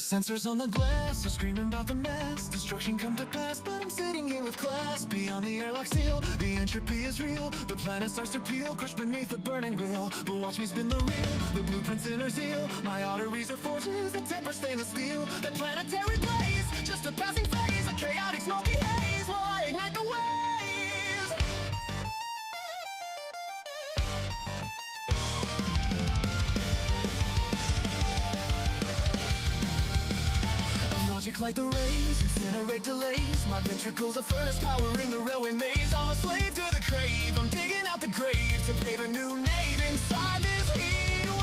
Sensors on the glass are screaming about the mess. Destruction come to pass, but I'm sitting here with class. Beyond the airlock seal, the entropy is real. The planet starts to peel, crushed beneath the burning wheel. But watch me spin the reel, the blueprints in her seal. My arteries are forges, the temper stainless steel. The planetary blaze, just a passing phase. A chaotic smoky haze, while I ignite the waves. Logic like the rays, incinerate delays. My ventricles are furnace powering the railway maze. I'm a slave to the crave, I'm digging out the grave to pave a new nave inside this heat wave.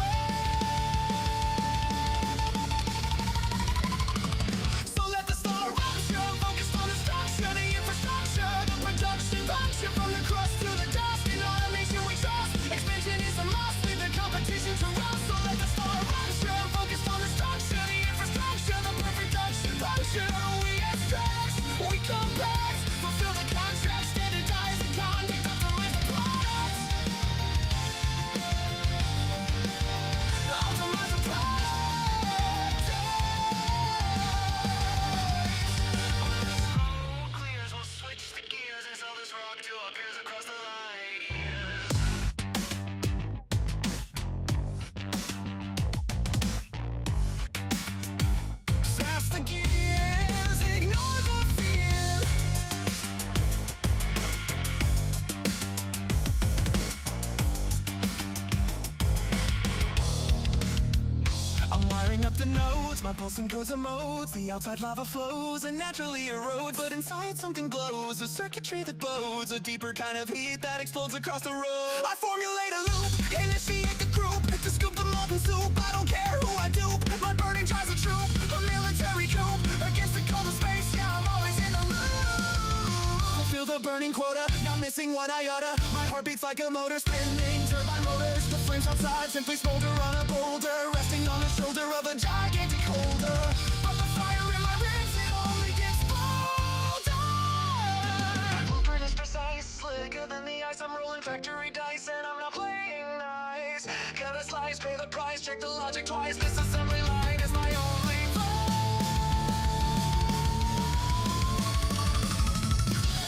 So let the star rupture, focused on the structure, the infrastructure, the production function, from the crust to the dust. In automation we trust, expansion is a must, leave the competition to rust. So let the star rupture, focused on the structure, the infrastructure, the production function. We extract, we compact, fulfill the contract, standardize the conduct, optimize the product. Optimize the product. When the smoke clears, we'll switch the gears and sell this rock to our peers across the line. Sass the gears, ignore the fear. I'm wiring up the nodes, my pulsing codes and modes. The outside lava flows and naturally erodes, but inside something glows. A circuitry that bodes, a deeper kind of heat that explodes across the road. I formulate a loop, initiate the group, to scoop the molten soup. I don't care who I dupe, my burning tries a troop, a military coup against the cold of space. Yeah, I'm always in the loop. Fulfill the burning quota, not missing one iota. My heart beats like a motor, spinning turbine motors. The flames outside simply smolder on a boulder, resting on the shoulder of a gigantic holder. But the fire in my ribs, it only gets bolder. Blueprint is precise, slicker than the ice. I'm rolling factory dice and I'm not playing nice. Cut a slice, pay the price, check the logic twice. This assembly line is my only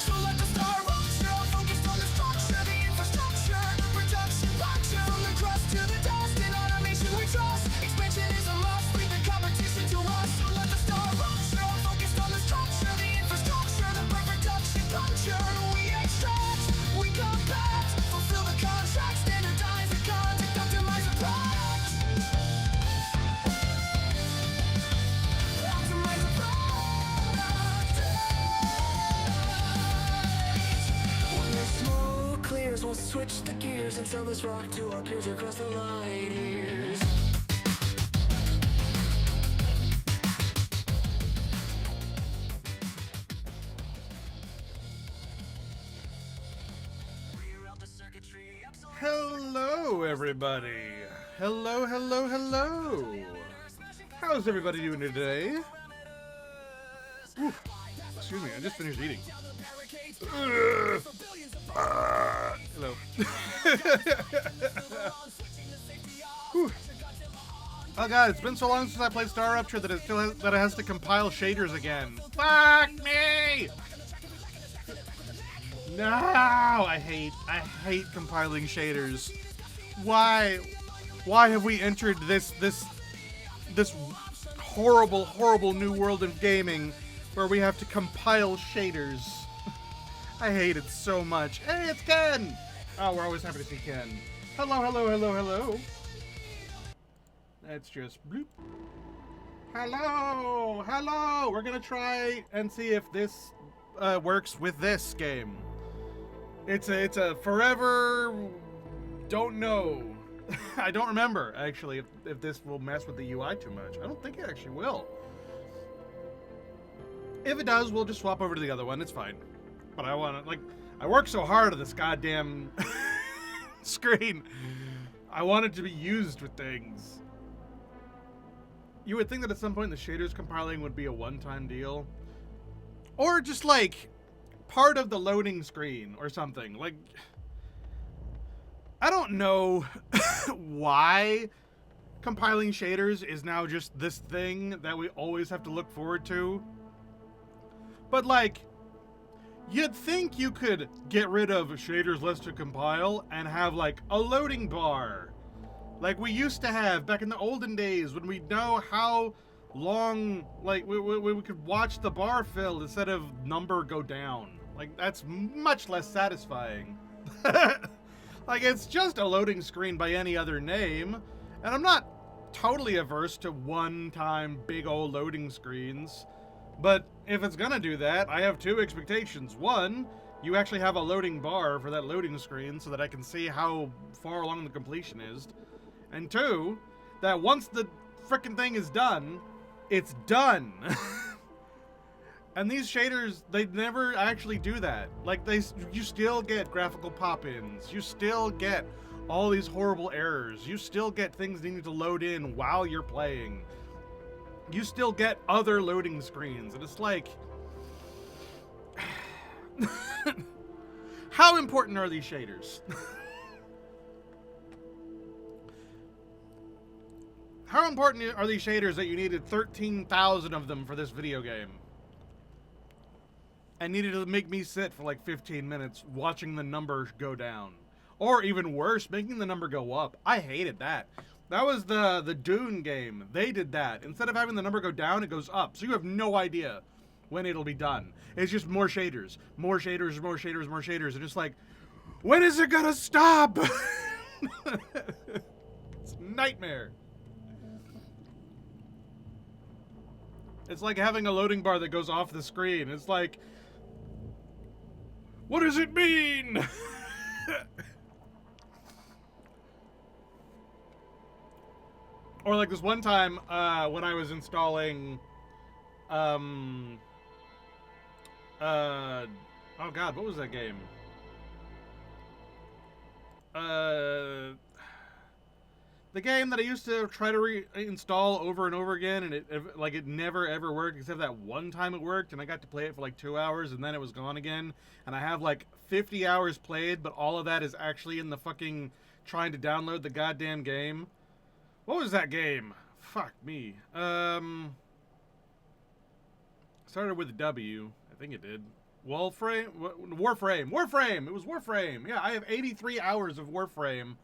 so let the star rupture, focused on the structure, the infrastructure, the production function, from the crust to the dust. In automation we trust, expansion is a must, leave the competition to us. So let the star rupture, focused on the structure, the infrastructure, the production function. We extract, we compact, fulfill the contract, standardize the conduct, optimize the product. Optimize the product. When the smoke clears, we'll switch the gears and sell this rock to our peers across the light years. Reroute the circuitry, absolute. Hello, everybody. Hello, hello, hello. How's everybody doing today? Oof. Excuse me, I just finished eating. Ugh. Hello. Whew. Oh god, it's been so long since I played Star Rupture that it has to compile shaders again. Fuck me! No, I hate compiling shaders. Why have we entered this horrible new world of gaming where we have to compile shaders? I hate it so much. Hey, it's Ken! Oh, we're always happy to see Ken. Hello, hello, hello, hello. That's just bloop. Hello, hello. We're gonna try and see if this works with this game. It's a forever don't know. I don't remember actually if this will mess with the UI too much. I don't think it actually will. If it does, we'll just swap over to the other one. It's fine. But I want to, like, I work so hard on this goddamn screen. I want it to be used with things. You would think that at some point the shaders compiling would be a one-time deal. Or just, like, part of the loading screen or something. Like, I don't know why compiling shaders is now just this thing that we always have to look forward to. But, like, you'd think you could get rid of shaders less to compile and have, like, a loading bar. Like we used to have back in the olden days when we know how long, like, we could watch the bar fill instead of number go down. Like, that's much less satisfying. Like, it's just a loading screen by any other name. And I'm not totally averse to one-time big old loading screens. But if it's gonna do that, I have two expectations. One, you actually have a loading bar for that loading screen so that I can see how far along the completion is. And two, that once the frickin' thing is done, it's done. And these shaders, they never actually do that. Like, you still get graphical pop-ins. You still get all these horrible errors. You still get things needing to load in while you're playing. You still get other loading screens. And it's like... how important are these shaders? How important are these shaders that you needed 13,000 of them for this video game? And needed to make me sit for like 15 minutes watching the number go down. Or even worse, making the number go up. I hated that. That was the Dune game. They did that. Instead of having the number go down, it goes up. So you have no idea when it'll be done. It's just more shaders. More shaders, more shaders, more shaders. And it's like, when is it gonna stop? It's a nightmare. It's like having a loading bar that goes off the screen. It's like, what does it mean? Or like this one time when I was installing, oh god, what was that game? The game that I used to try to reinstall over and over again, and it never ever worked, except that one time it worked, and I got to play it for like 2 hours, and then it was gone again. And I have like 50 hours played, but all of that is actually in the fucking trying to download the goddamn game. What was that game? Fuck me. Started with a W. I think it did. Warframe? Warframe! It was Warframe! Yeah, I have 83 hours of Warframe.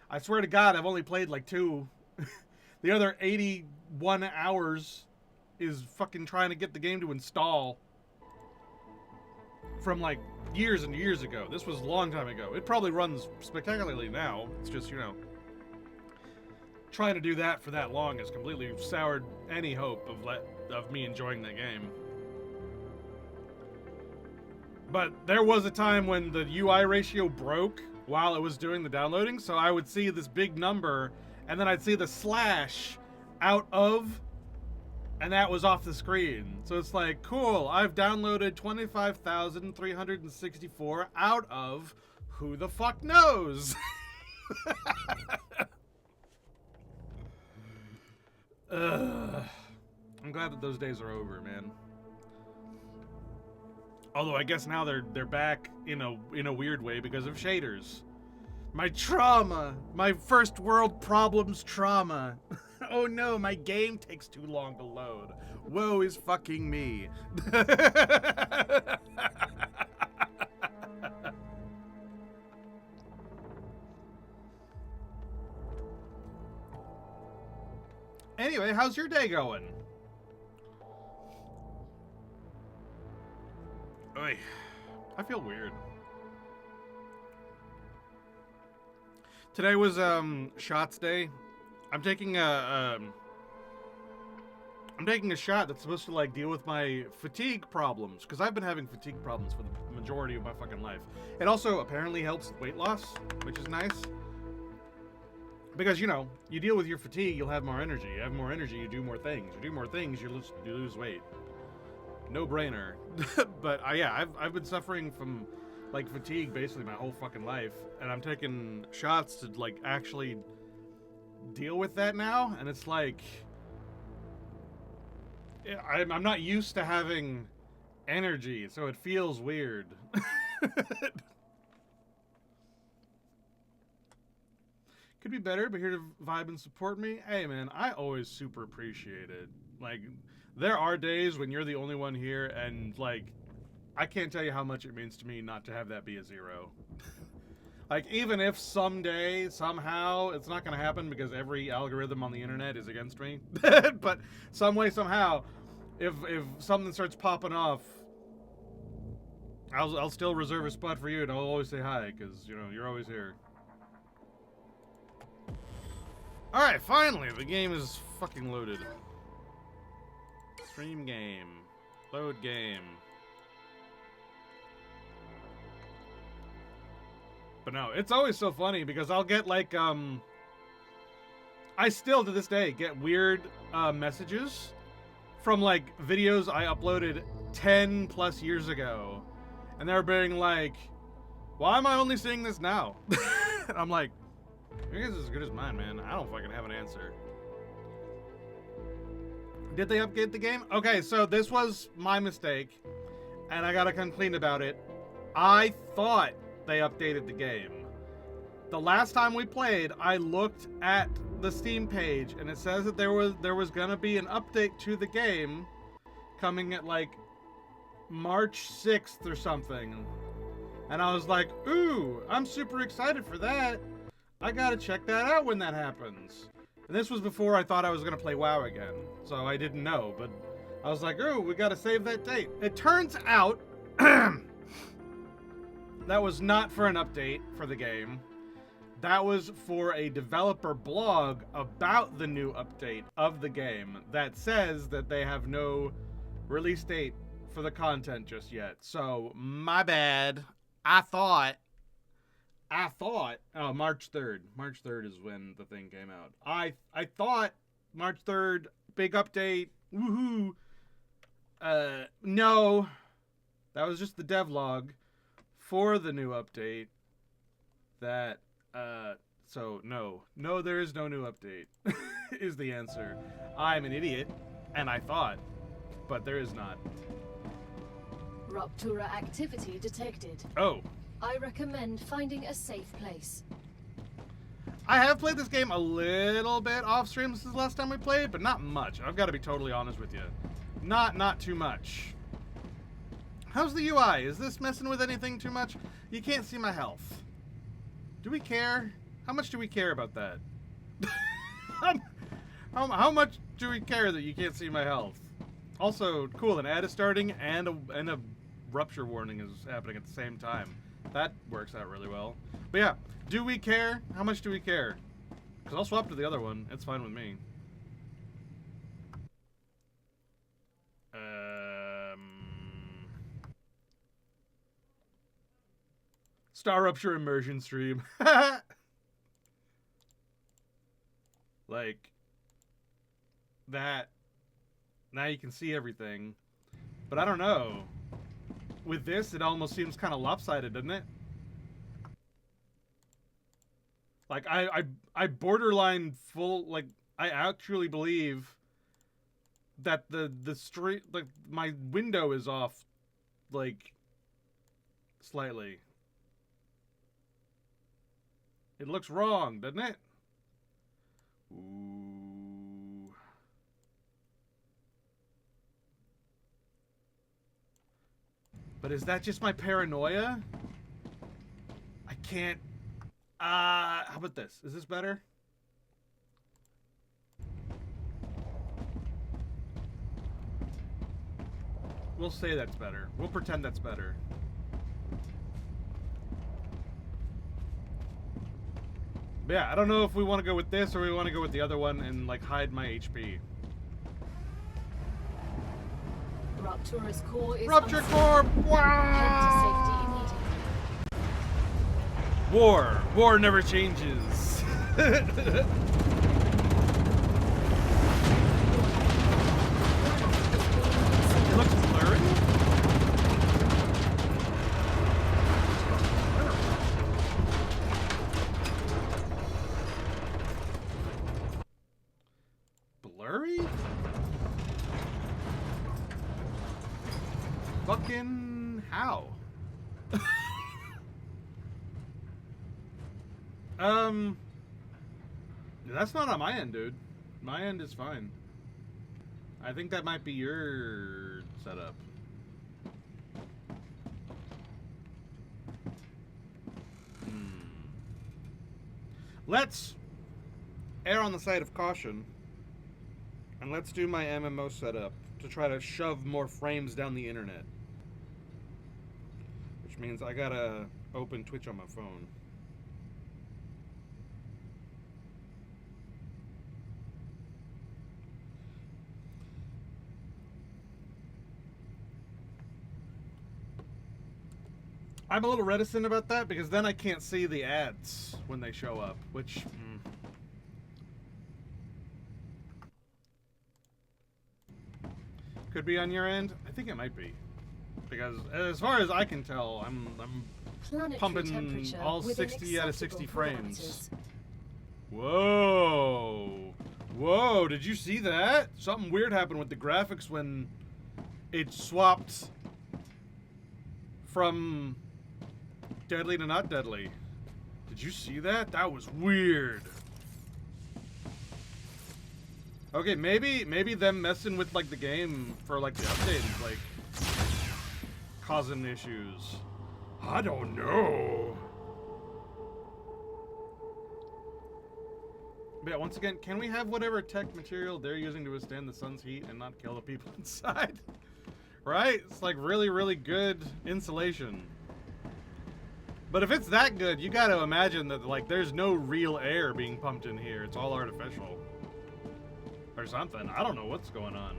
I swear to God, I've only played like 2. The other 81 hours is fucking trying to get the game to install. From like years and years ago. This was a long time ago. It probably runs spectacularly now. It's just, you know, trying to do that for that long has completely soured any hope of me enjoying that game. But there was a time when the UI ratio broke while it was doing the downloading, so I would see this big number, and then I'd see the slash out of, and that was off the screen. So it's like, cool, I've downloaded 25,364 out of who the fuck knows? I'm glad that those days are over, man. Although I guess now they're back in a weird way because of shaders. My trauma, my first world problems trauma. Oh no, my game takes too long to load. Woe is fucking me. Anyway, how's your day going? Oy, I feel weird. Today was shots day. I'm taking a shot that's supposed to like deal with my fatigue problems, because I've been having fatigue problems for the majority of my fucking life. It also apparently helps with weight loss, which is nice. Because, you know, you deal with your fatigue, you'll have more energy. You have more energy, you do more things. You do more things, you lose weight. No brainer. But yeah, I've been suffering from like fatigue basically my whole fucking life, and I'm taking shots to like actually deal with that now, and it's like I'm not used to having energy, so it feels weird. Could be better, but here to vibe and support me. Hey, man, I always super appreciate it. Like, there are days when you're the only one here, and, like, I can't tell you how much it means to me not to have that be a 0. Like, even if someday, somehow, it's not going to happen because every algorithm on the internet is against me, but some way, somehow, if something starts popping off, I'll still reserve a spot for you, and I'll always say hi, because, you know, you're always here. Alright, finally, the game is fucking loaded. Stream game. Load game. But no, it's always so funny because I'll get like, I still to this day get weird messages from like videos I uploaded 10 plus years ago. And they're being like, why am I only seeing this now? And I'm like, your guys is as good as mine, man. I don't fucking have an answer. Did they update the game? Okay, so this was my mistake, and I gotta come clean about it. I thought they updated the game. The last time we played, I looked at the Steam page, and it says that there was gonna be an update to the game coming at like March 6th or something. And I was like, ooh, I'm super excited for that. I gotta check that out when that happens. And this was before I thought I was gonna play WoW again, so I didn't know, but I was like, ooh, we gotta save that date. It turns out that was not for an update for the game. That was for a developer blog about the new update of the game that says that they have no release date for the content just yet. So, my bad. I thought, oh, March 3rd. March 3rd is when the thing came out. I thought March 3rd, big update, woohoo. No, that was just the devlog for the new update. That, so no, there is no new update, is the answer. I'm an idiot, and I thought, but there is not. Rupture activity detected. Oh. I recommend finding a safe place. I have played this game a little bit off stream since the last time we played, but not much. I've got to be totally honest with you. Not too much. How's the UI? Is this messing with anything too much? You can't see my health. Do we care? How much do we care about that? how much do we care that you can't see my health? Also, cool, an ad is starting and a rupture warning is happening at the same time. That works out really well. But yeah, do we care? How much do we care? Because I'll swap to the other one. It's fine with me. Star Rupture immersion stream. Like, that. Now you can see everything. But I don't know. With this, it almost seems kind of lopsided, doesn't it? Like, I borderline full, like, I actually believe that the street, like, my window is off, like, slightly. It looks wrong, doesn't it? Ooh. But is that just my paranoia? I can't... how about this? Is this better? We'll say that's better. We'll pretend that's better. But yeah, I don't know if we want to go with this or we want to go with the other one and, like, hide my HP. Rupture's core is Rupture core! Wow! War. War never changes. It looks blurry. Blurry? Fucking how? That's not on my end, dude. My end is fine. I think that might be your setup. Let's err on the side of caution. And let's do my MMO setup to try to shove more frames down the internet. Which means I gotta open Twitch on my phone. I'm a little reticent about that because then I can't see the ads when they show up, which... Could be on your end? I think it might be. Because as far as I can tell, I'm pumping all 60 out of 60 frames. Whoa! Whoa, did you see that? Something weird happened with the graphics when it swapped from deadly to not deadly. Did you see that? That was weird. Okay, maybe them messing with like the game for like the update is like causing issues. I don't know. But yeah, once again, can we have whatever tech material they're using to withstand the sun's heat and not kill the people inside? Right? It's like really, really good insulation. But if it's that good, you gotta imagine that like there's no real air being pumped in here. It's all artificial. Or something. I don't know what's going on.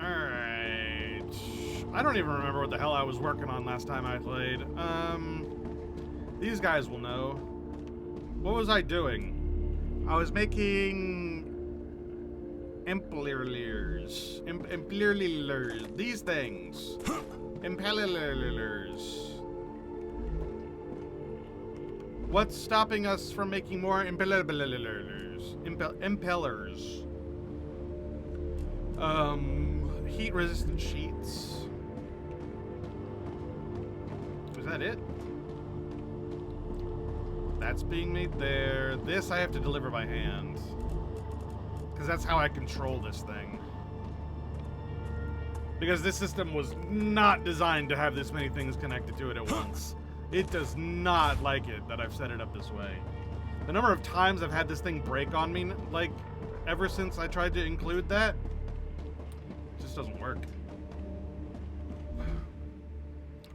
Alright. I don't even remember what the hell I was working on last time I played. These guys will know. What was I doing? I was making... Impellers. Impellers. These things. Impellers. What's stopping us from making more impellers? Impellers. Heat-resistant sheets. Is that it? That's being made there. This I have to deliver by hand. Because that's how I control this thing. Because this system was not designed to have this many things connected to it at once. It does not like it that I've set it up this way. The number of times I've had this thing break on me, like, ever since I tried to include that, just doesn't work.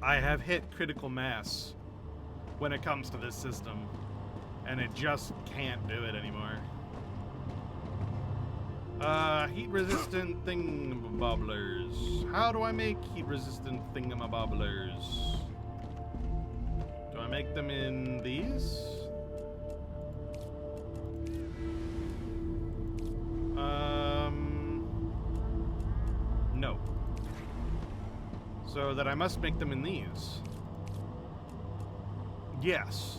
I have hit critical mass when it comes to this system, and it just can't do it anymore. Heat-resistant thingamabobblers. How do I make heat-resistant thingamabobblers? Do I make them in these? No. So that I must make them in these. Yes.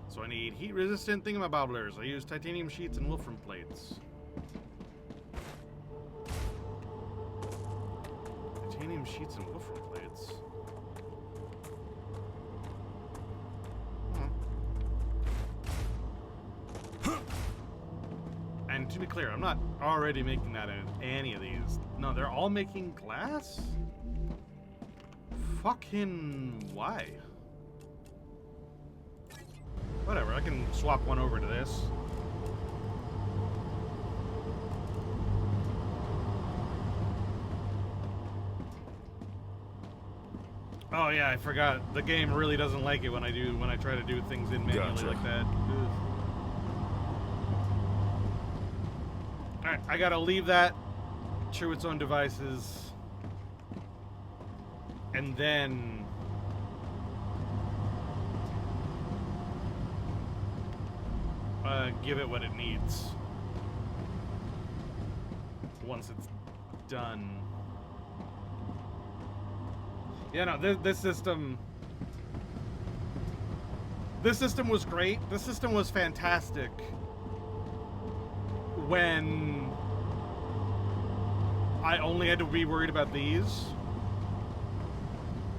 So I need heat-resistant thingamabobblers. I use titanium sheets and wolfram plates. Titanium sheets and wolfram plates. And to be clear, I'm not already making that in any of these. No, they're all making glass? Fucking why? Whatever, I can swap one over to this. Oh yeah, I forgot. The game really doesn't like it when I try to do things in manually like that. Ugh. Alright, I gotta leave that to its own devices. And then give it what it needs once it's done. Yeah, no, this system was great. This system was fantastic when I only had to be worried about these.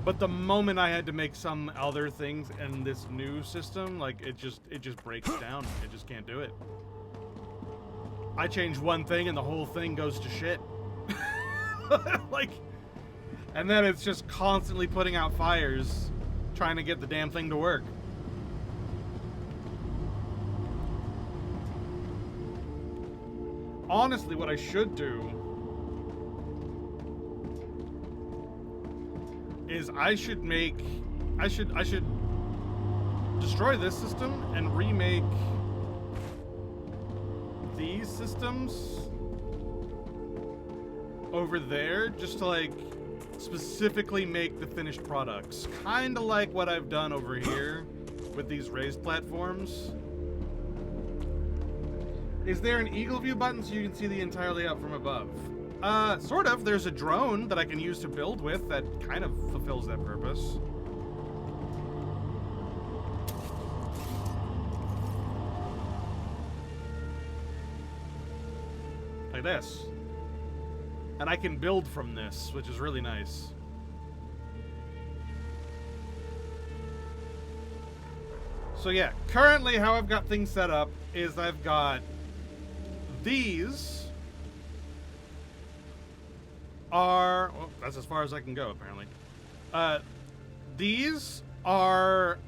But the moment I had to make some other things in this new system, like it just breaks down. It just can't do it. I change one thing and the whole thing goes to shit. Like, and then it's just constantly putting out fires, trying to get the damn thing to work. Honestly, what I should do is I should destroy this system and remake these systems over there, just to like specifically make the finished products, kind of like what I've done over here with these raised platforms. Is there an eagle view button so you can see the entire layout from above? Sort of. There's a drone that I can use to build with that kind of fulfills that purpose. Like this. And I can build from this, which is really nice. So yeah, currently how I've got things set up is I've got these are, well, that's as far as I can go apparently. These are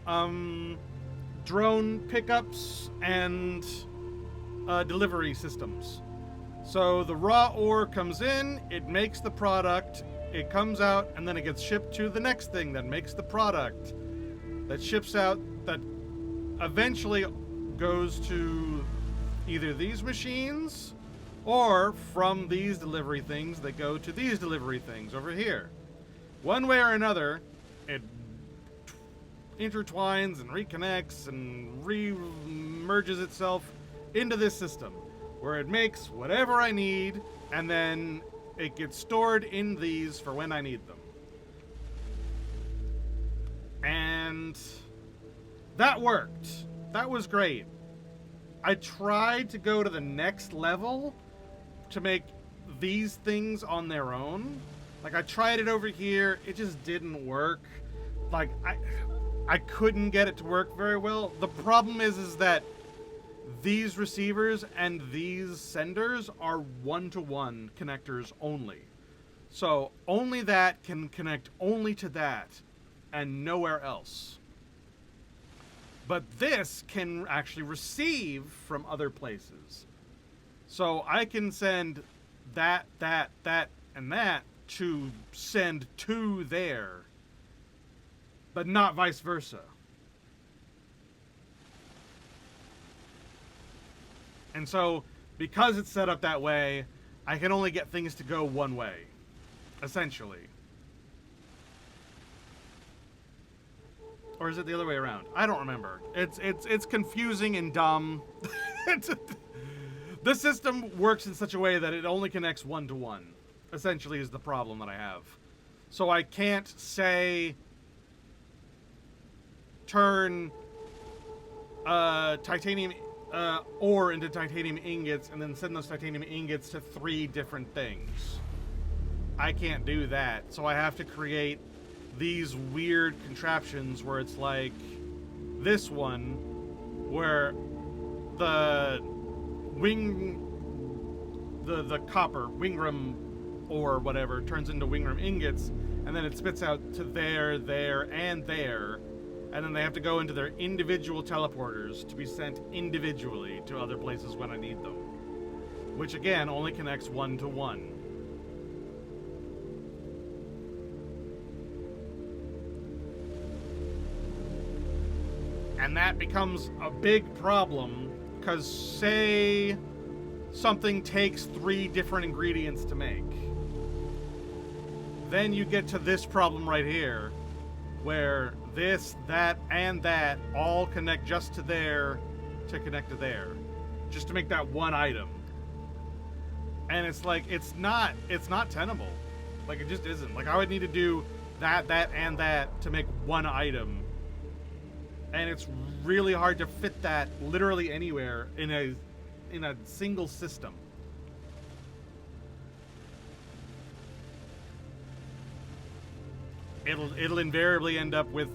drone pickups and delivery systems. So the raw ore comes in, it makes the product, it comes out, and then it gets shipped to the next thing that makes the product, that ships out, that eventually goes to either these machines or from these delivery things that go to these delivery things over here. One way or another, it intertwines and reconnects and re-merges itself into this system, where it makes whatever I need, and then it gets stored in these for when I need them. And that worked. That was great. I tried to go to the next level to make these things on their own. Like, I tried it over here, it just didn't work. Like, I couldn't get it to work very well. The problem is that these receivers and these senders are one-to-one connectors only. So only that can connect only to that and nowhere else. But this can actually receive from other places. So I can send that, and that to send to there, but not vice versa. And so, because it's set up that way, I can only get things to go one way, essentially. Or is it the other way around? I don't remember. It's confusing and dumb. The system works in such a way that it only connects one-to-one, essentially, is the problem that I have. So I can't say turn titanium ore into titanium ingots and then send those titanium ingots to 3 different things. I can't do that. So I have to create these weird contraptions where it's like this one, where the copper, wingram or whatever, turns into wingram ingots, and then it spits out to there, and there, and then they have to go into their individual teleporters to be sent individually to other places when I need them. Which again, only connects one-to-one. And that becomes a big problem, because say something takes 3 different ingredients to make. Then you get to this problem right here, where this, that, and that all connect just to there to connect to there, just to make that one item. And it's like, it's not tenable. Like, it just isn't. Like, I would need to do that, and that to make one item. And it's really hard to fit that literally anywhere in a single system. it'll invariably end up with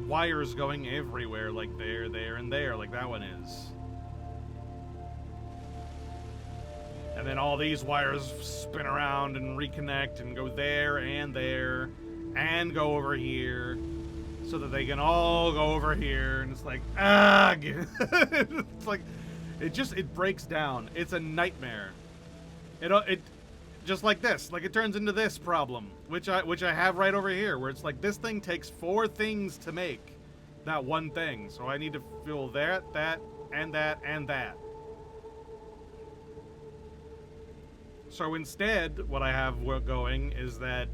wires going everywhere, like there, and there, like that one is. And then all these wires spin around and reconnect and go there and go over here, so that they can all go over here. And it's like, it's like, it breaks down. It's a nightmare. It just like this, like it turns into this problem, which I have right over here, where it's like this thing takes 4 things to make that one thing. So I need to fill that, and that, and that. So instead, what I have going is that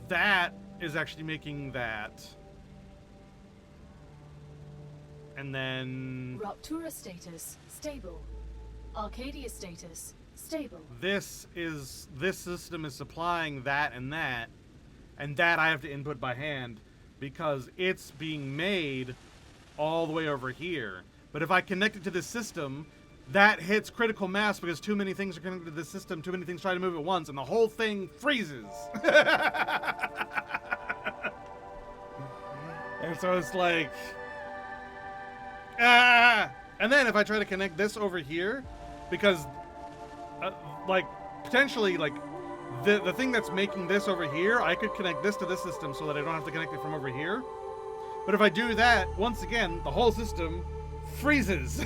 that is actually making that. And then Rupture status stable. Arcadia status stable. this system is supplying that, and that I have to input by hand because it's being made all the way over here. But if I connect it to this system, that hits critical mass because too many things are connected to this system, too many things try to move at once, and the whole thing freezes. And so it's like, and then if I try to connect this over here, because like potentially like the thing that's making this over here, I could connect this to this system so that I don't have to connect it from over here. But if I do that, once again, the whole system freezes.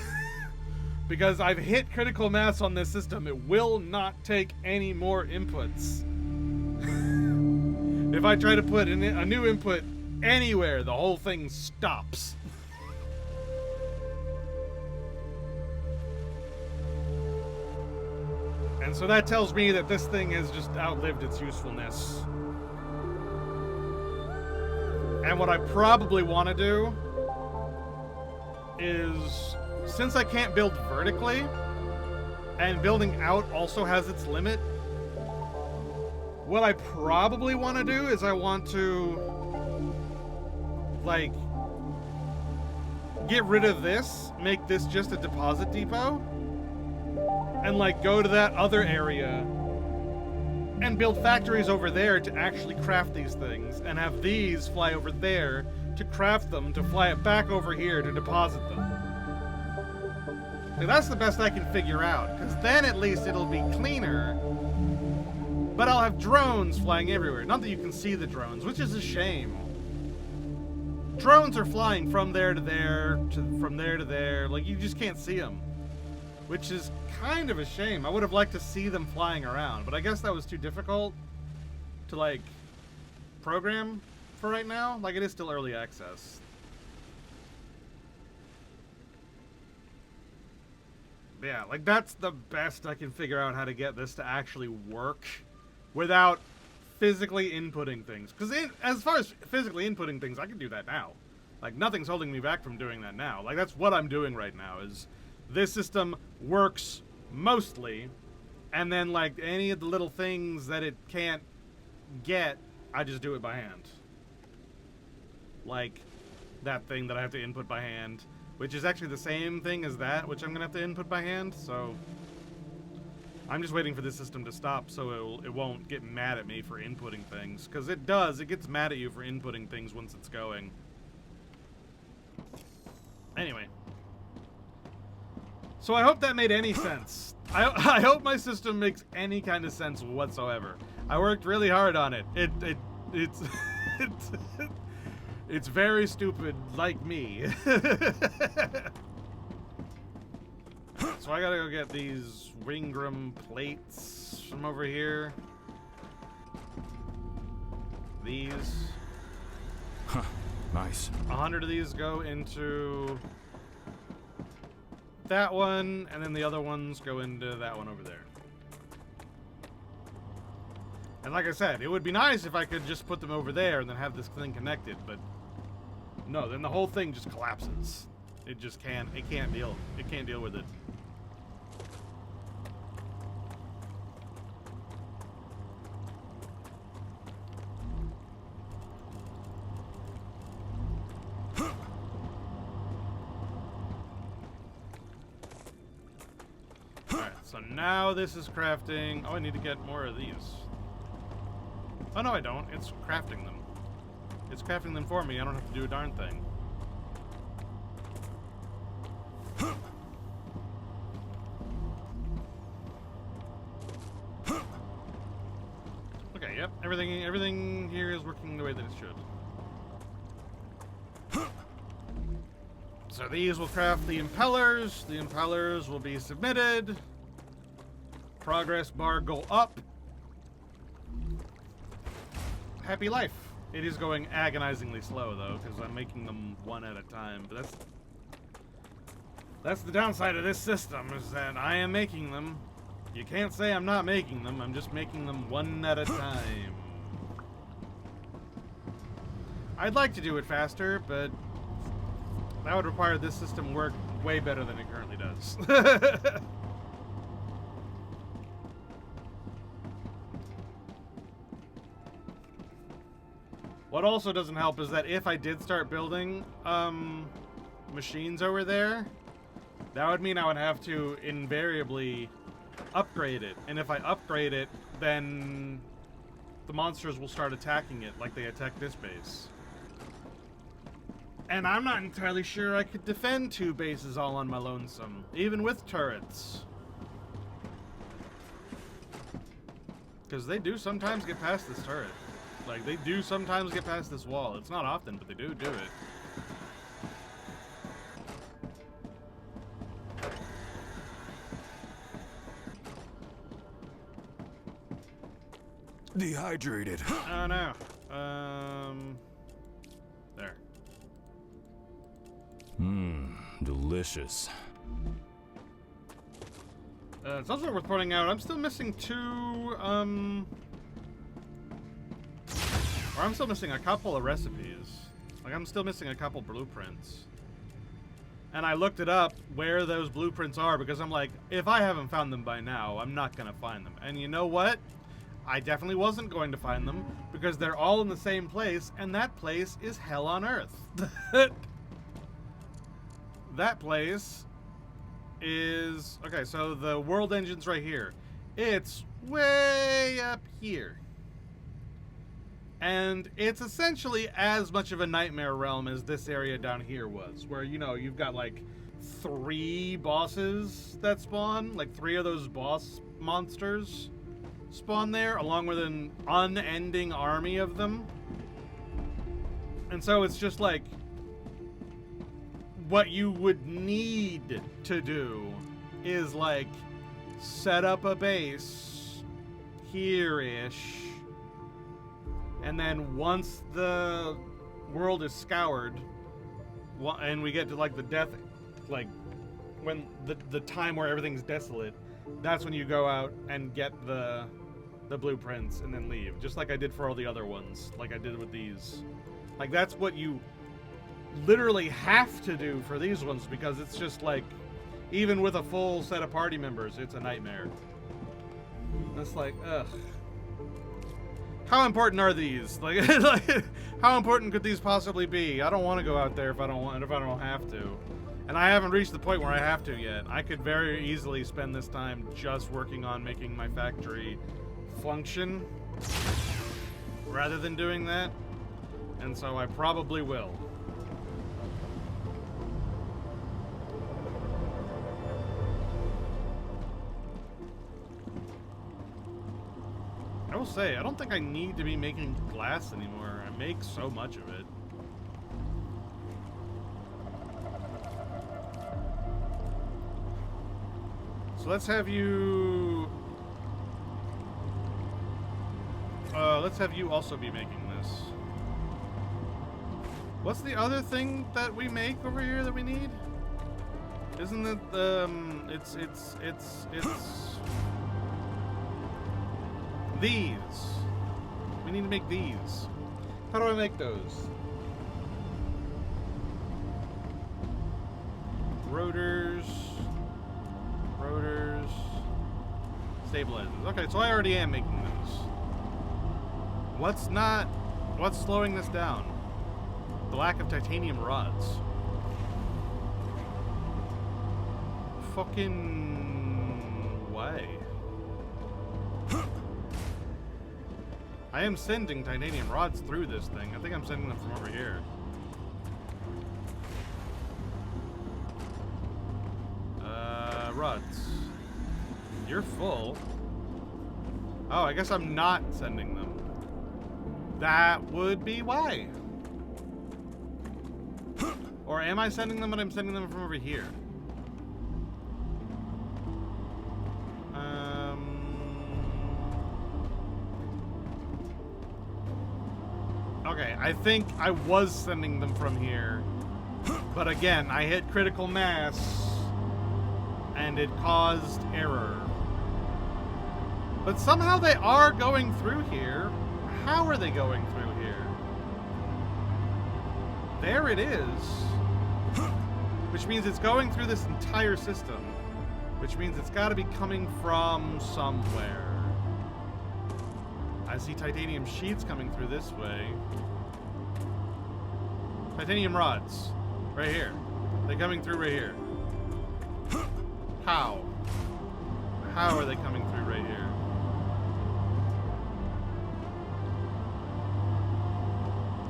Because I've hit critical mass on this system. It will not take any more inputs. If I try to put a new input anywhere, the whole thing stops. And so that tells me that this thing has just outlived its usefulness. And what I probably want to do is, since I can't build vertically, and building out also has its limit, what I probably want to do is I want to, like, get rid of this, make this just a deposit depot, and, like, go to that other area and build factories over there to actually craft these things, and have these fly over there to craft them, to fly it back over here to deposit them. And that's the best I can figure out, because then at least it'll be cleaner. But I'll have drones flying everywhere. Not that you can see the drones, which is a shame. Drones are flying from there to there, from there to there. Like, you just can't see them. Which is kind of a shame. I would have liked to see them flying around, but I guess that was too difficult to, like, program for right now. Like, it is still early access. Yeah, like, that's the best I can figure out how to get this to actually work without physically inputting things. Because as far as physically inputting things, I can do that now. Like, nothing's holding me back from doing that now. Like, that's what I'm doing right now, is this system works mostly, and then, like, any of the little things that it can't get, I just do it by hand. Like, that thing that I have to input by hand, which is actually the same thing as that, which I'm gonna have to input by hand, so I'm just waiting for this system to stop so it won't get mad at me for inputting things, because it gets mad at you for inputting things once it's going. Anyway. So I hope that made any sense. I hope my system makes any kind of sense whatsoever. I worked really hard on it. It's it's very stupid, like me. So I gotta go get these Wingram plates from over here. These. Huh. Nice. 100 of these go into that one, and then the other ones go into that one over there. And like I said, it would be nice if I could just put them over there and then have this thing connected, but no, then the whole thing just collapses. It just can't, it can't deal with it. Alright, so now this is crafting. Oh, I need to get more of these. Oh, no, I don't. It's crafting them. It's crafting them for me. I don't have to do a darn thing. Okay, yep. Everything here is working the way that it should. So these will craft the impellers. The impellers will be submitted. Progress bar go up. Happy life. It is going agonizingly slow though, because I'm making them one at a time. But that's the downside of this system, is that I am making them. You can't say I'm not making them. I'm just making them one at a time. I'd like to do it faster, but that would require this system work way better than it currently does. What also doesn't help is that if I did start building machines over there, that would mean I would have to invariably upgrade it. And if I upgrade it, then the monsters will start attacking it like they attack this base. And I'm not entirely sure I could defend 2 bases all on my lonesome, even with turrets. Because they do sometimes get past this turret. Like, they do sometimes get past this wall. It's not often, but they do it. Dehydrated. Oh, no. There. Delicious. It's also worth pointing out, I'm still missing 2, or I'm still missing a couple of recipes. Like, I'm still missing a couple blueprints. And I looked it up where those blueprints are because I'm like, if I haven't found them by now, I'm not going to find them. And you know what? I definitely wasn't going to find them because they're all in the same place, and that place is hell on earth. That place is... Okay, so the world engine's right here. It's way up here. And it's essentially as much of a nightmare realm as this area down here was, where, you know, you've got like 3 bosses that spawn, like 3 of those boss monsters spawn there, along with an unending army of them. And so it's just like, what you would need to do is like set up a base here-ish. And then once the world is scoured, and we get to like the death, like when the time where everything's desolate, that's when you go out and get the blueprints and then leave. Just like I did for all the other ones, like I did with these. Like that's what you literally have to do for these ones, because it's just like, even with a full set of party members, it's a nightmare. It's like, ugh. How important are these? Like, how important could these possibly be? I don't want to go out there if I don't have to. And I haven't reached the point where I have to yet. I could very easily spend this time just working on making my factory function rather than doing that. And so I probably will. I will say, I don't think I need to be making glass anymore. I make so much of it. So let's have you... let's have you also be making this. What's the other thing that we make over here that we need? Isn't it, it's these. We need to make these. How do I make those? Rotors. Stabilizers. Okay, so I already am making those. What's slowing this down? The lack of titanium rods. Fucking... what? way. I am sending titanium rods through this thing. I think I'm sending them from over here. Rods. You're full. Oh, I guess I'm not sending them. That would be why. Or am I sending them, but I'm sending them from over here? Okay, I think I was sending them from here. But again, I hit critical mass and it caused error. But somehow they are going through here. How are they going through here? There it is. Which means it's going through this entire system. Which means it's got to be coming from somewhere. I see titanium sheets coming through this way. Titanium rods. Right here. They're coming through right here. How? How are they coming through right here?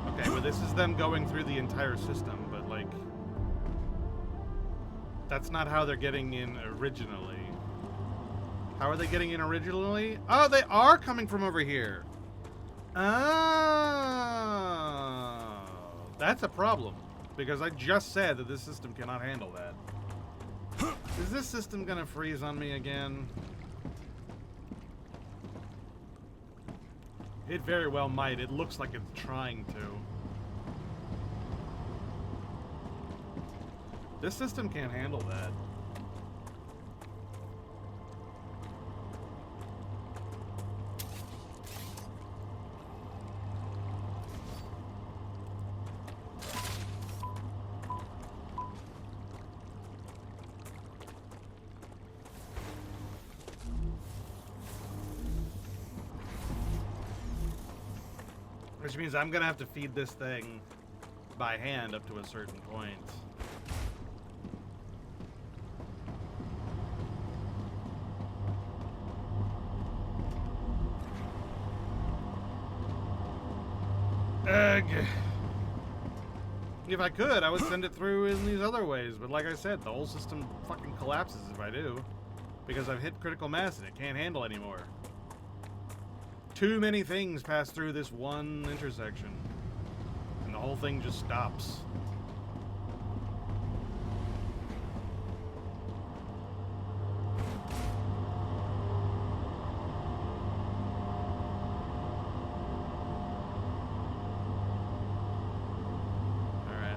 Okay, well this is them going through the entire system, but like... That's not how they're getting in originally. How are they getting in originally? Oh, they are coming from over here. Oh, that's a problem. Because I just said that this system cannot handle that. Is this system gonna freeze on me again? It very well might. It looks like it's trying to. This system can't handle that. Which means I'm gonna have to feed this thing by hand up to a certain point. If I could, I would send it through in these other ways, but like I said, the whole system fucking collapses if I do. Because I've hit critical mass and it can't handle anymore. Too many things pass through this one intersection. And the whole thing just stops.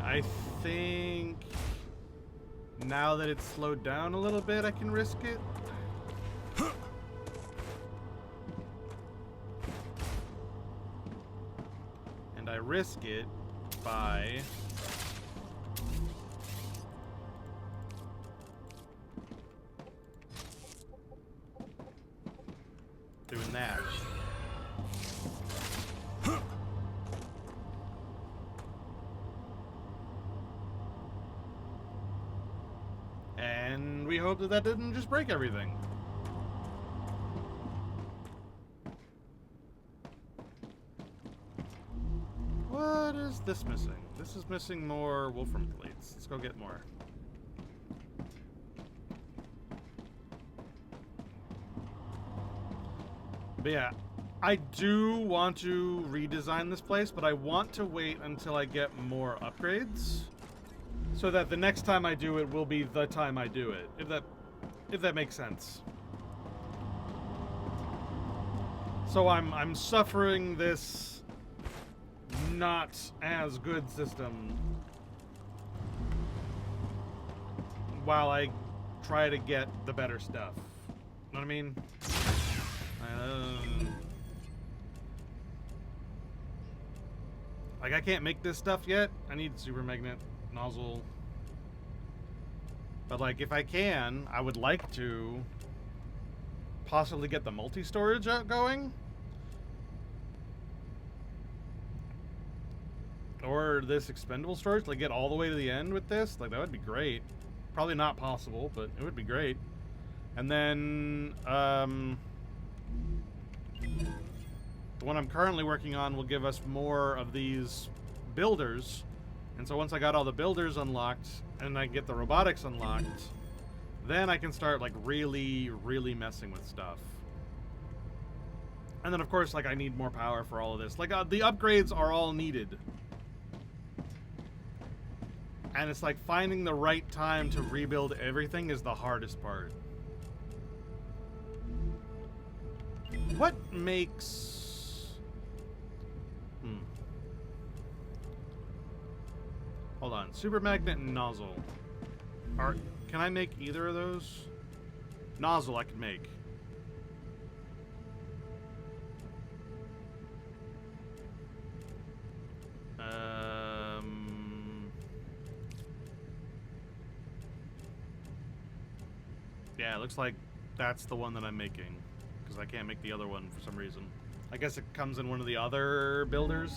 I think now that it's slowed down a little bit, I can risk it. And I risk it by doing that. And we hope that that didn't just break everything. What is this missing? This is missing more Wolfram plates. Let's go get more. But yeah, I do want to redesign this place, but I want to wait until I get more upgrades. So that the next time I do it will be the time I do it, if that makes sense. So I'm suffering this not as good system while I try to get the better stuff. Know what I mean? Like I can't make this stuff yet. I need super magnet nozzle. But like if I can, I would like to possibly get the multi-storage going. Or this expendable storage, like get all the way to the end with this. Like that would be great. Probably not possible, but it would be great. And then, the one I'm currently working on will give us more of these builders. And so once I got all the builders unlocked and I get the robotics unlocked, then I can start like really, really messing with stuff. And then of course, like I need more power for all of this. Like the upgrades are all needed. And it's like finding the right time to rebuild everything is the hardest part. What makes... Hold on. Super magnet and nozzle. Can I make either of those? Nozzle I can make. Yeah, it looks like that's the one that I'm making. Because I can't make the other one for some reason. I guess it comes in one of the other builders.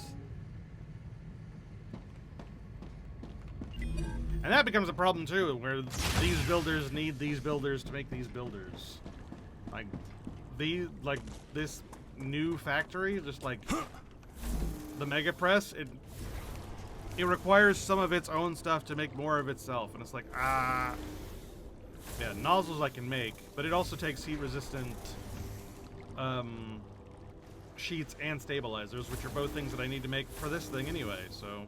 And that becomes a problem too, where these builders need these builders to make these builders. Like, this new factory, just like the Mega Press, it requires some of its own stuff to make more of itself, and it's like, yeah, nozzles I can make, but it also takes heat-resistant sheets and stabilizers, which are both things that I need to make for this thing anyway, so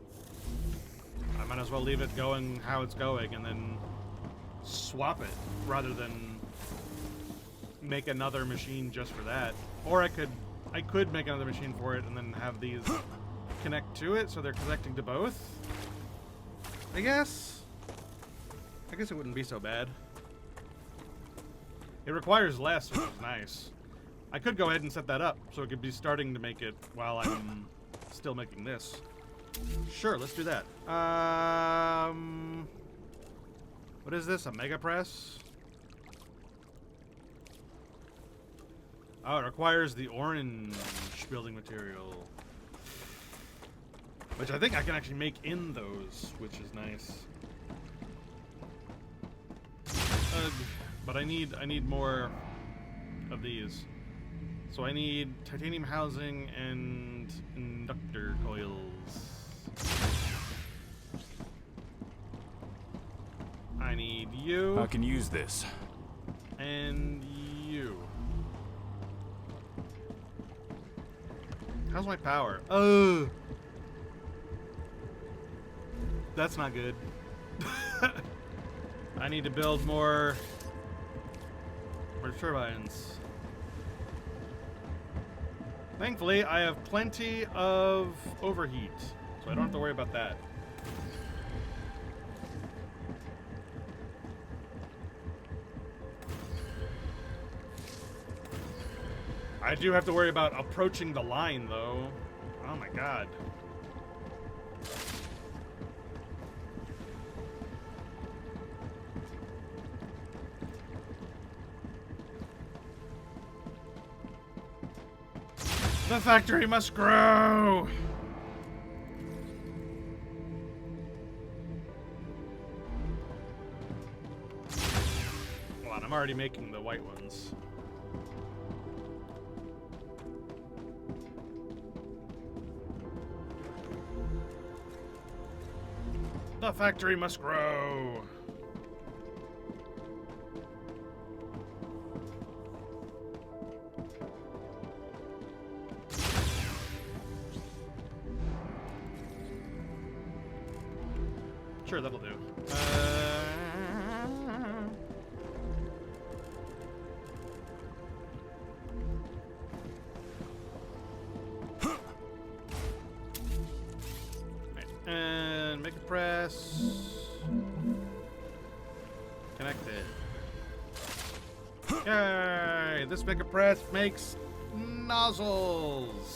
I might as well leave it going how it's going and then swap it rather than make another machine just for that. Or I could make another machine for it and then have these connect to it so they're connecting to both. I guess it wouldn't be so bad. It requires less, which is nice. I could go ahead and set that up so it could be starting to make it while I'm still making this. Sure, let's do that. What is this? A Mega Press? Oh, it requires the orange building material. Which I think I can actually make in those, which is nice. But I need more of these. So I need titanium housing and inductor coils. I need you. I can use this. And you. How's my power? Oh! That's not good. I need to build more turbines. Thankfully, I have plenty of overheat, so I don't have to worry about that. I do have to worry about approaching the line, though. Oh my god. The factory must grow! Hold on, I'm already making the white ones. The factory must grow! Sure, that'll do. Right. And make a press. Connect it. Yay! This make a press makes nozzles.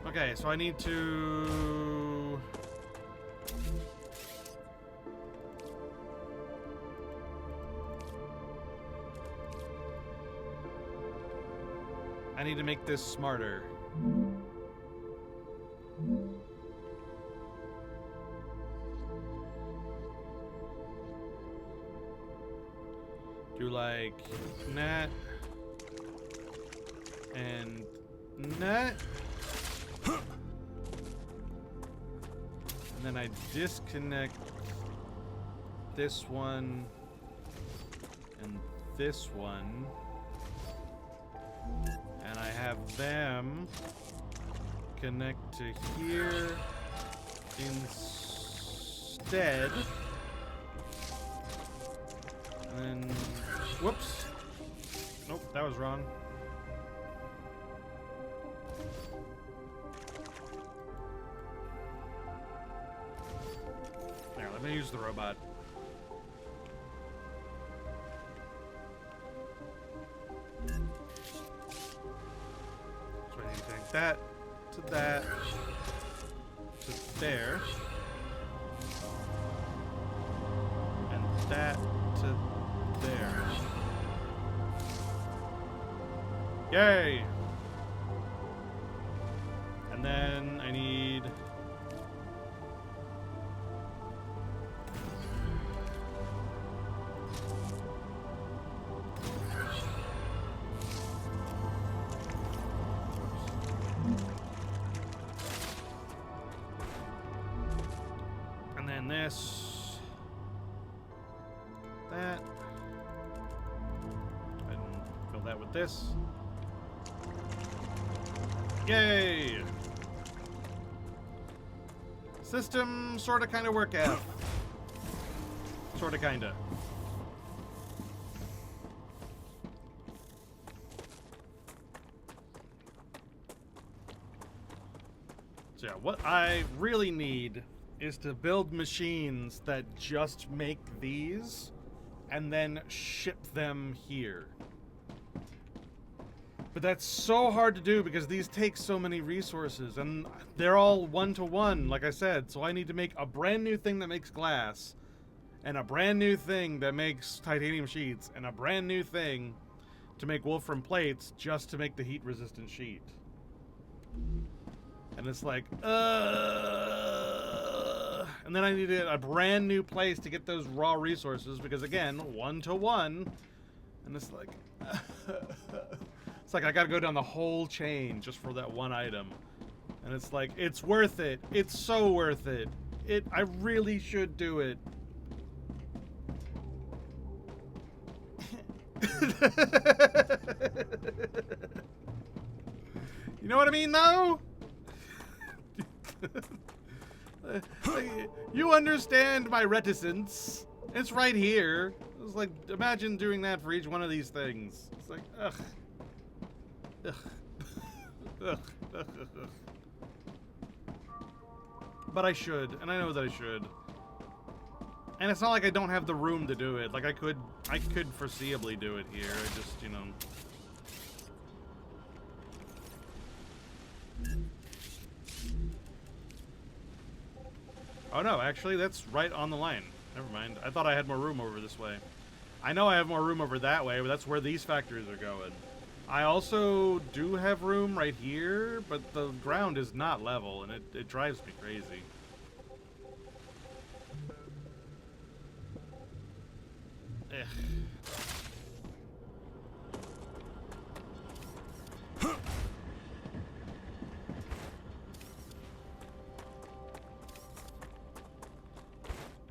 Okay, so I need to... I need to make this smarter. Do like net and net. And then I disconnect this one and this one. And I have them connect to here instead. And then, whoops. Nope, that was wrong. There, let me use the robot. So I need to connect that to that to there. And that to there. Yay! And then I need this, that, and fill that with this. Yay! System sorta kinda work out. Sorta kinda. So yeah, what I really need is to build machines that just make these and then ship them here. But that's so hard to do because these take so many resources and they're all one-to-one, like I said. So I need to make a brand new thing that makes glass and a brand new thing that makes titanium sheets and a brand new thing to make wolfram plates just to make the heat-resistant sheet. And it's like, and then I needed a brand new place to get those raw resources because, again, one-to-one. And it's like, it's like I gotta go down the whole chain just for that one item. And it's like, it's worth it. It's so worth it. I really should do it. You know what I mean, though? You understand my reticence. It's right here. It's like, imagine doing that for each one of these things. It's like, ugh. Ugh. Ugh. Ugh. Ugh. But I should, and I know that I should. And it's not like I don't have the room to do it. Like, I could foreseeably do it here. I just, you know. Oh no, actually, that's right on the line. Never mind. I thought I had more room over this way. I know I have more room over that way, but that's where these factories are going. I also do have room right here, but the ground is not level, and it drives me crazy. Ugh.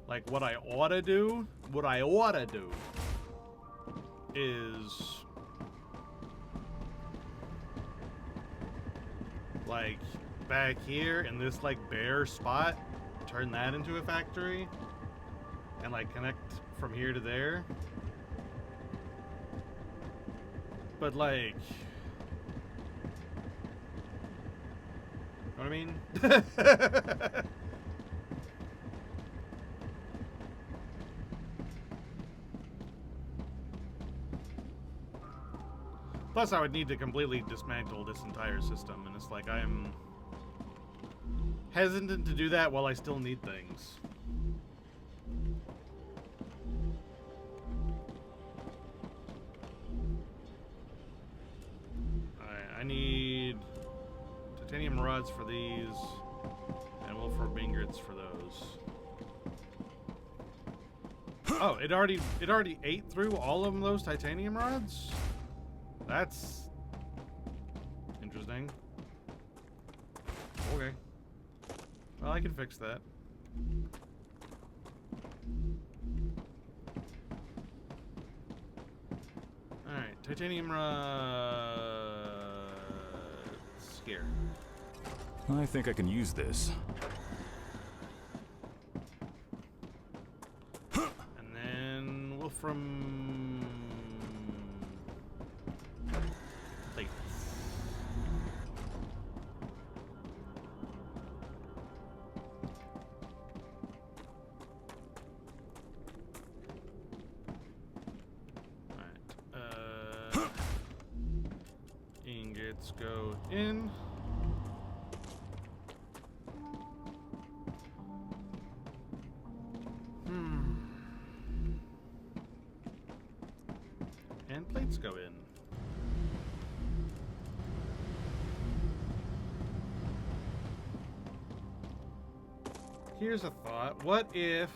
Like, what I oughta do is, like, back here in this, like, bare spot, turn that into a factory, and, like, connect from here to there. But, like, know what I mean? Plus, I would need to completely dismantle this entire system, and it's like I'm hesitant to do that while I still need things. Titanium rods for these, and wolfram ingots for those. Oh, it already ate through all of those titanium rods? That's interesting. Okay. Well, I can fix that. Alright, titanium rods here. I think I can use this. And then wolfram plates. Alright. Ingots go in. And plates go in. Here's a thought. What if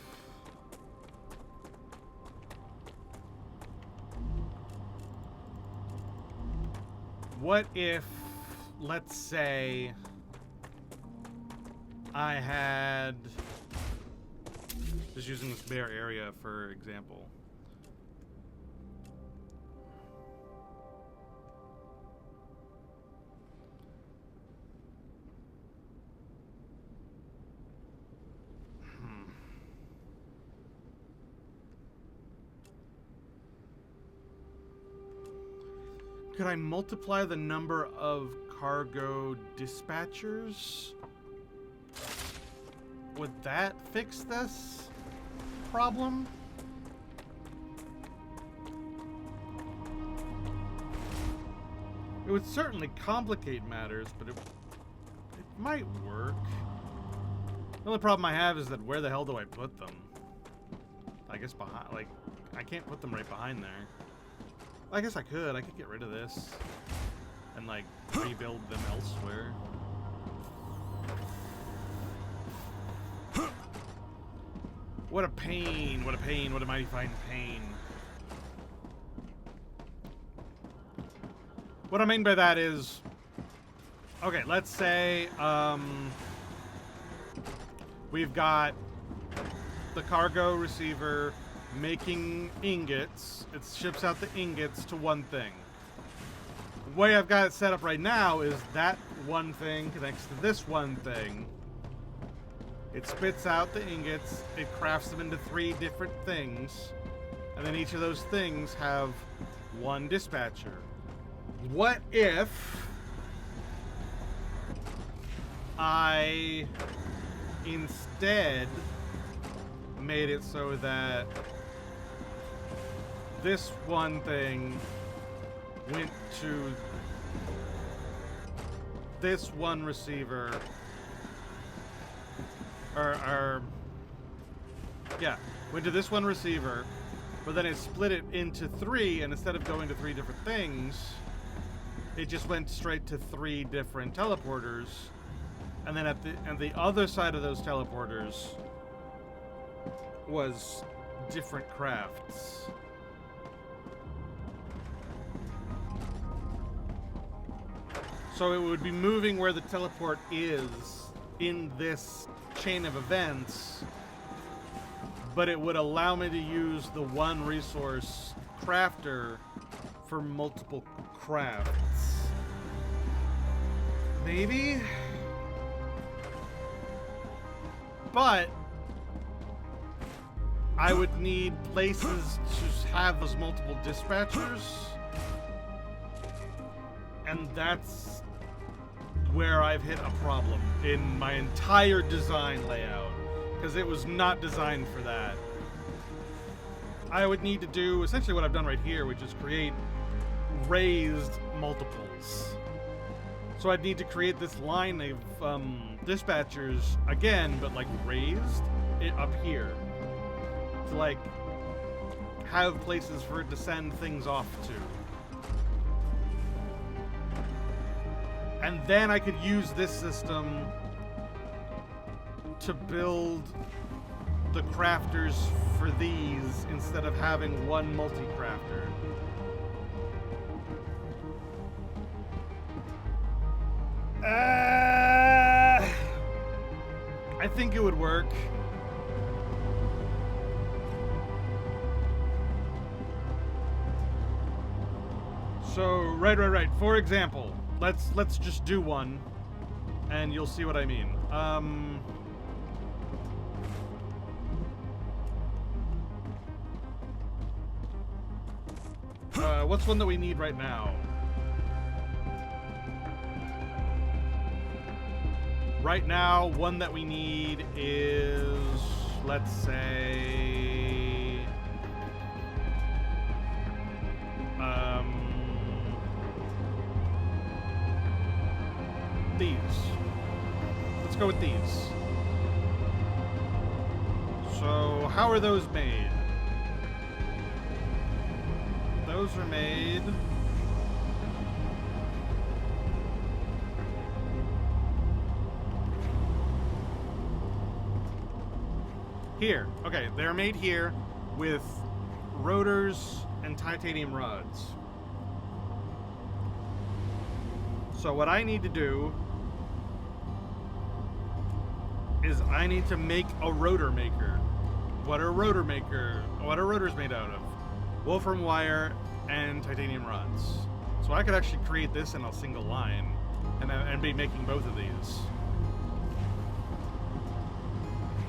let's say I had, just using this bare area for example, could I multiply the number of cargo dispatchers? Would that fix this problem? It would certainly complicate matters, but it might work. The only problem I have is that where the hell do I put them? I guess behind, like, I can't put them right behind there. I guess I could get rid of this and like rebuild them elsewhere. What a pain, what a pain, what a mighty fine pain. What I mean by that is, okay, let's say we've got the cargo receiver making ingots. It ships out the ingots to one thing. The way I've got it set up right now is that one thing connects to this one thing. It spits out the ingots, it crafts them into 3 different things, and then each of those things have one dispatcher. What if I instead made it so that this one thing went to this one receiver, went to this one receiver, but then it split it into 3, and instead of going to 3 different things, it just went straight to 3 different teleporters, and then at the other side of those teleporters was different crafts. So it would be moving where the teleport is in this chain of events, but it would allow me to use the one resource crafter for multiple crafts. Maybe? But I would need places to have those multiple dispatchers, and that's where I've hit a problem in my entire design layout, because it was not designed for that. I would need to do essentially what I've done right here, which is create raised multiples. So I'd need to create this line of dispatchers again, but like raised it up here to like have places for it to send things off to. And then I could use this system to build the crafters for these instead of having one multi-crafter. I think it would work. So, right. For example, let's just do one, and you'll see what I mean. What's one that we need right now? Right now, one that we need is, let's say, these. Let's go with these. So, how are those made? Those are made here. Okay, they're made here with rotors and titanium rods. So what I need to do is I need to make a rotor maker. What are rotors made out of? Wolfram wire and titanium rods. So I could actually create this in a single line and be making both of these.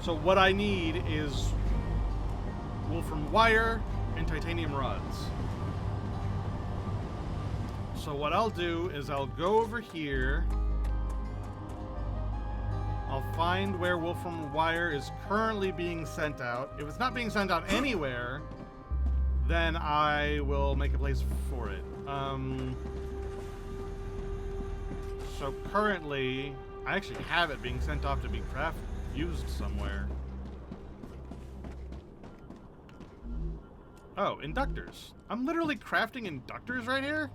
So what I need is wolfram wire and titanium rods. So what I'll do is I'll go over here. I'll find where wolfram wire is currently being sent out. If it's not being sent out anywhere, then I will make a place for it. So currently, I actually have it being sent off to be used somewhere. Oh, inductors. I'm literally crafting inductors right here?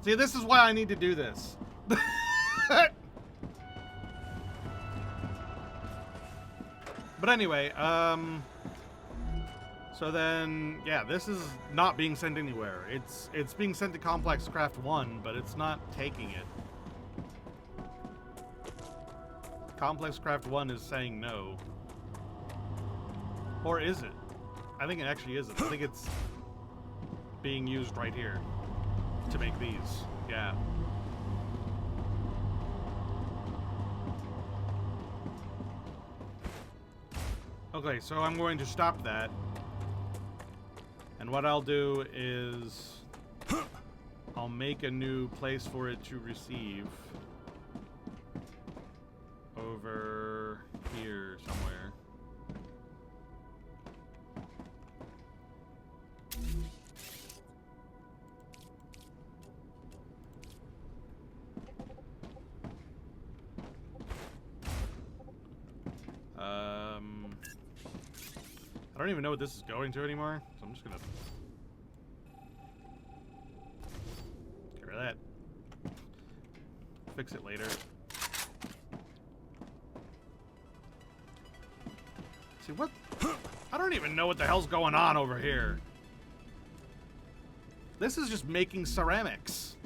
See, this is why I need to do this. But anyway, so then, yeah, this is not being sent anywhere. It's being sent to Complex Craft 1, but it's not taking it. Complex Craft 1 is saying no. Or is it? I think it actually isn't. I think it's being used right here to make these. Yeah. Okay, so I'm going to stop that. And what I'll do is I'll make a new place for it to receive over here somewhere. I don't even know what this is going to anymore, so I'm just gonna get rid of that. Fix it later. See what? I don't even know what the hell's going on over here. This is just making ceramics.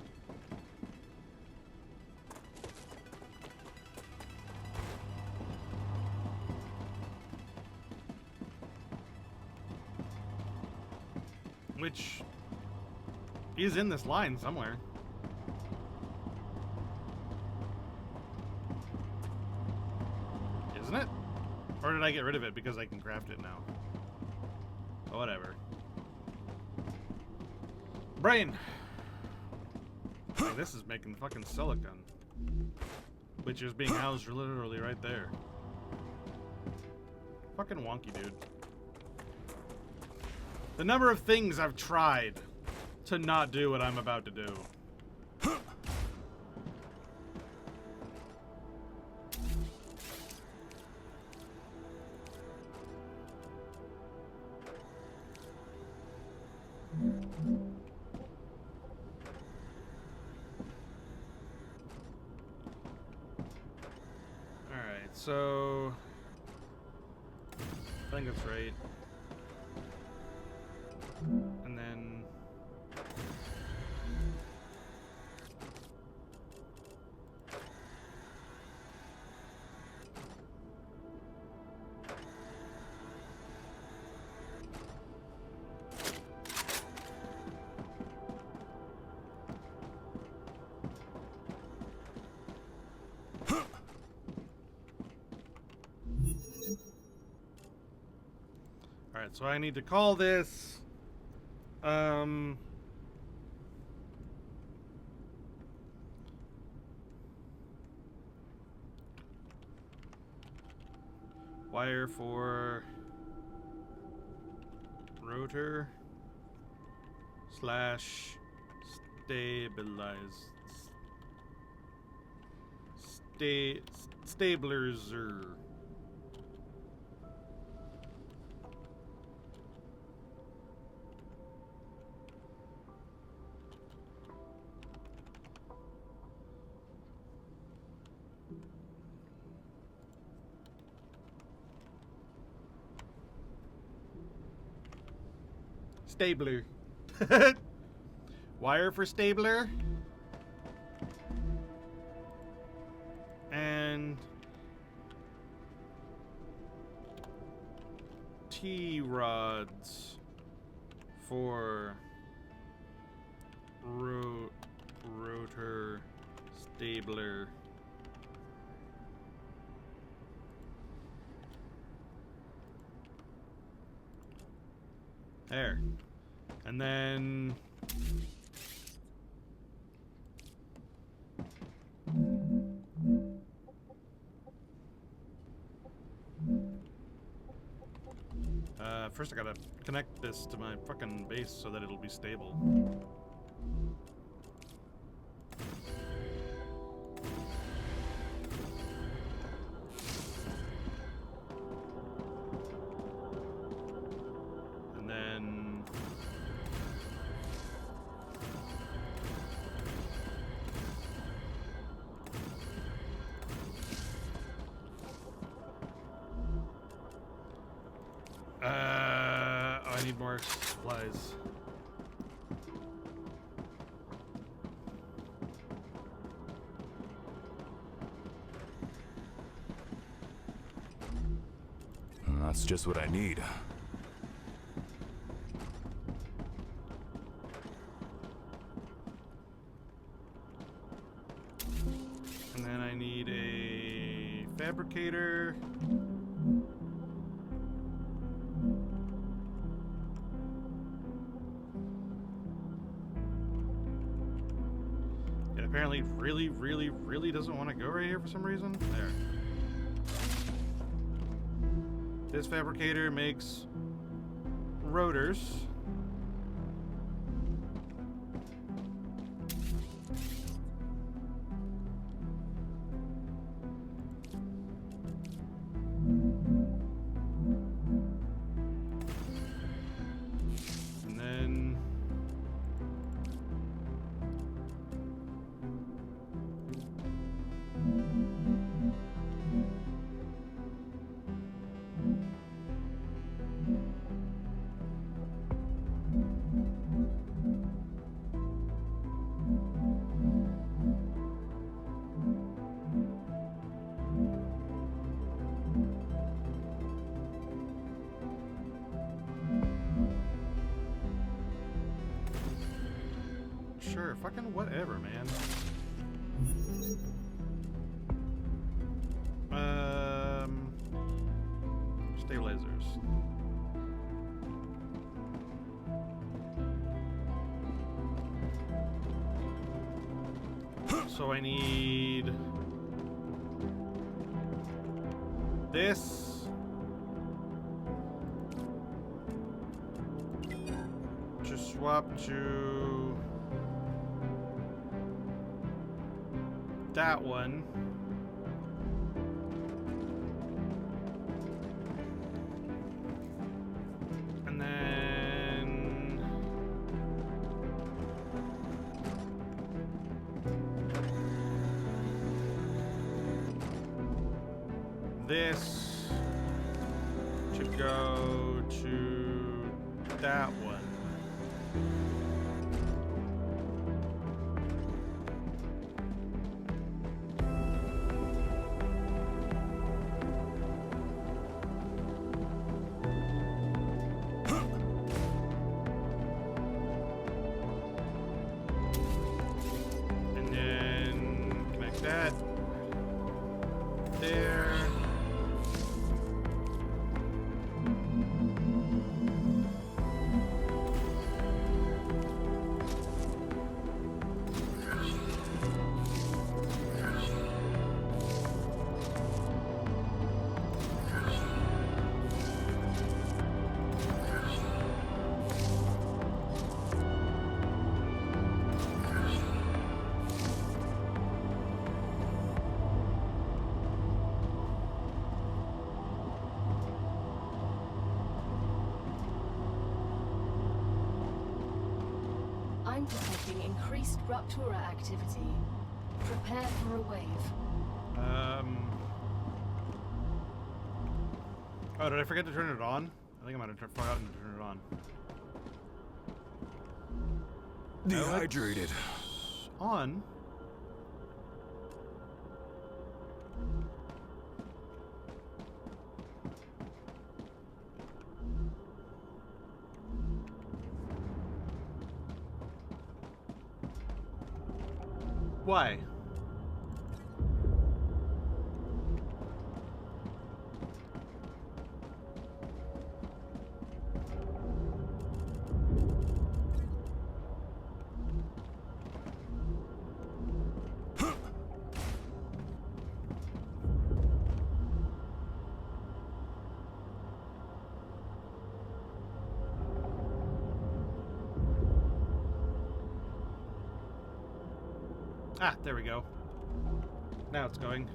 Which is in this line somewhere. Isn't it? Or did I get rid of it because I can craft it now? Oh, whatever. Brain! Hey, this is making fucking silicon. Which is being housed literally right there. Fucking wonky, dude. The number of things I've tried to not do what I'm about to do. So I think that's right. And then alright, so I need to call this wire for rotor slash stabilize stabilizer. Stabler. Wire for stabler. And T-rods for rotor stabler. There. And then first I gotta connect this to my fucking base so that it'll be stable. And then I need more supplies. That's just what I need. And then I need a fabricator. It apparently really doesn't want to go right here for some reason. There. This fabricator makes rotors. And then sure, fucking whatever, man. Stabilizers. So I need this to swap to that one. And then this to go to that one. And then connect that there. I'm detecting increased Rupture activity. Prepare for a wave. Oh, did I forget to turn it on? I think I might have forgotten to turn it on. Dehydrated. On? Why? Ah, there we go. Now it's going.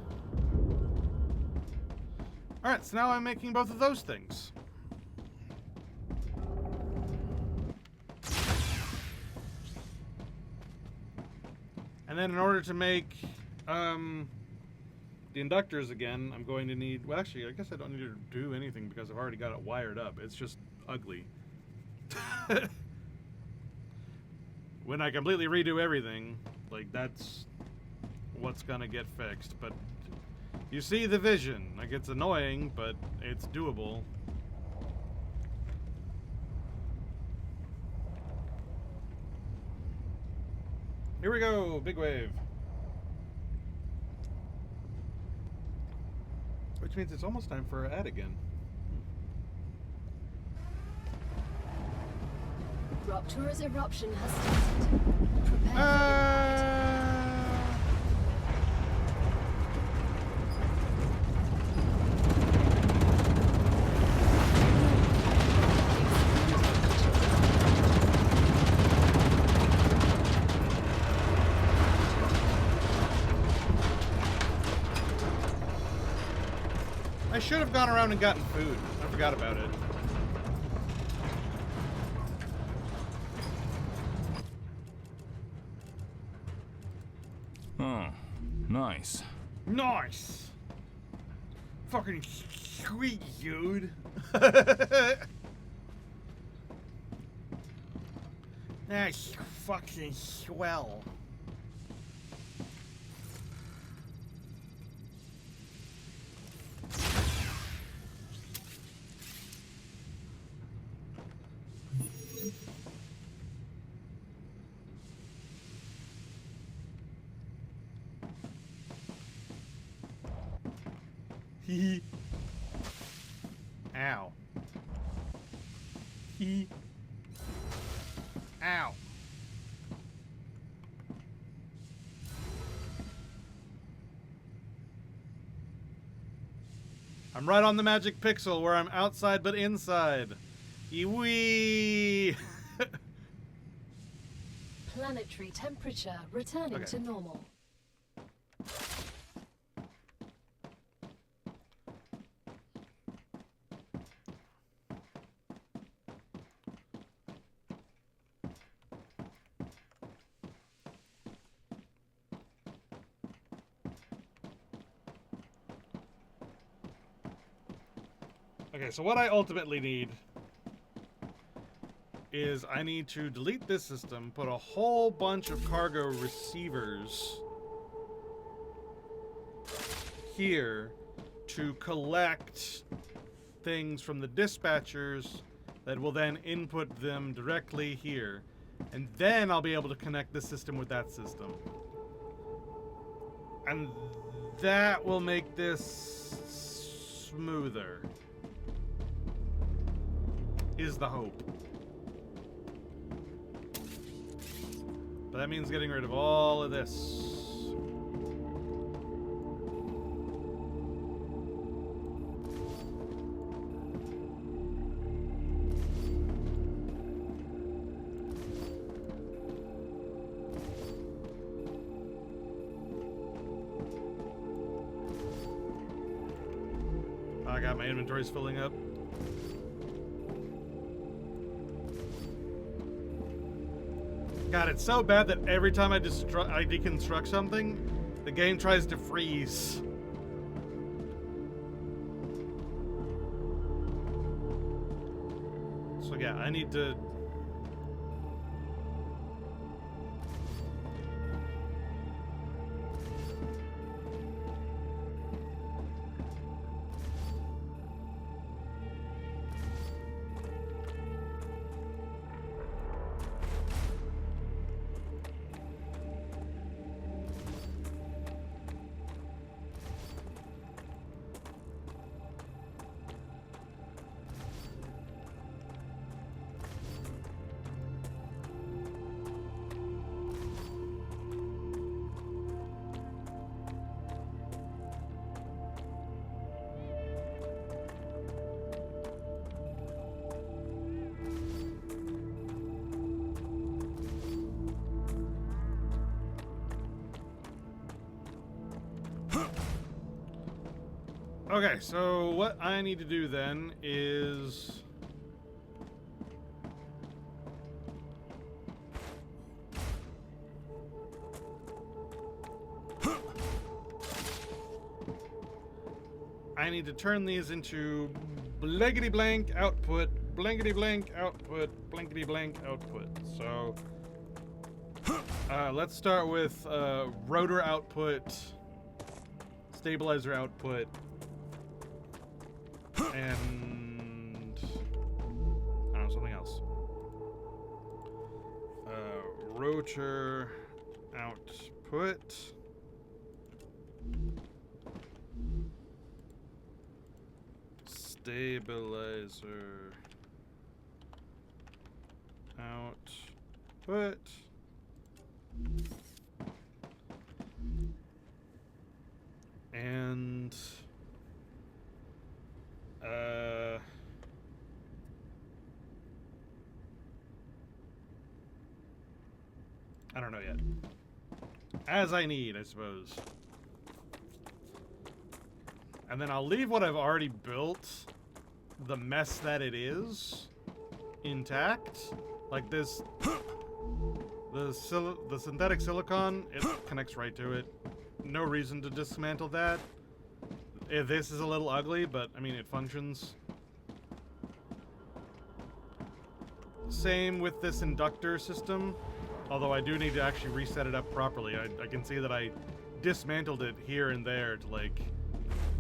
Alright, so now I'm making both of those things. And then in order to make the inductors again, I'm going to need... Well, actually, I guess I don't need to do anything because I've already got it wired up. It's just ugly. When I completely redo everything, like, that's what's gonna get fixed. But you see the vision. Like, it's annoying, but it's doable. Here we go, big wave. Which means it's almost time for an ad again. Rupture's eruption has started. Prepare for impact. I should have gone around and gotten food. I forgot about it. Oh, nice. Nice! Fucking sweet, dude. That's fucking swell. Hee. Ow. Hee. Ow. I'm right on the magic pixel where I'm outside but inside. Wee. Planetary temperature returning Okay. to normal. Okay, so what I ultimately need is I need to delete this system, put a whole bunch of cargo receivers here to collect things from the dispatchers that will then input them directly here. And then I'll be able to connect this system with that system. And that will make this smoother. Is the hope. But that means getting rid of all of this. I got my inventories filling up. God, it's so bad that every time I deconstruct something, the game tries to freeze. So yeah, I need to... Okay, so what I need to do then is... I need to turn these into blankety blank output, blankety blank output, blankety blank output. So let's start with rotor output, stabilizer output, and I don't know, something else. Rupture output. Stabilizer output. And I don't know yet. As I need, I suppose. And then I'll leave what I've already built, the mess that it is, intact. Like this, the synthetic silicon, it connects right to it. No reason to dismantle that. This is a little ugly, but I mean, it functions. Same with this inductor system, although I do need to actually reset it up properly. I can see that I dismantled it here and there to, like,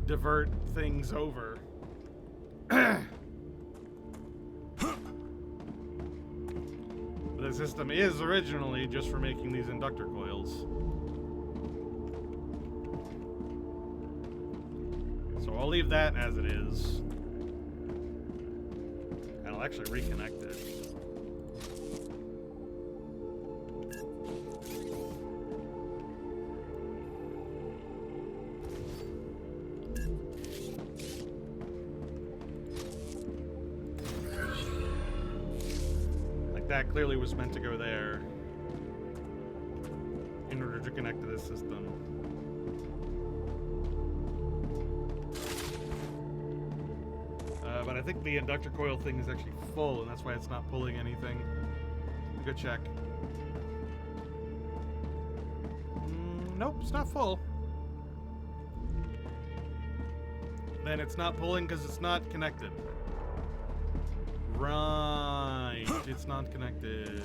divert things over. The system is originally just for making these inductor coils. So I'll leave that as it is. And I'll actually reconnect it. That clearly was meant to go there in order to connect to this system. But I think the inductor coil thing is actually full, and that's why it's not pulling anything. Go check. Nope, it's not full. then it's not pulling because it's not connected. Right, it's not connected.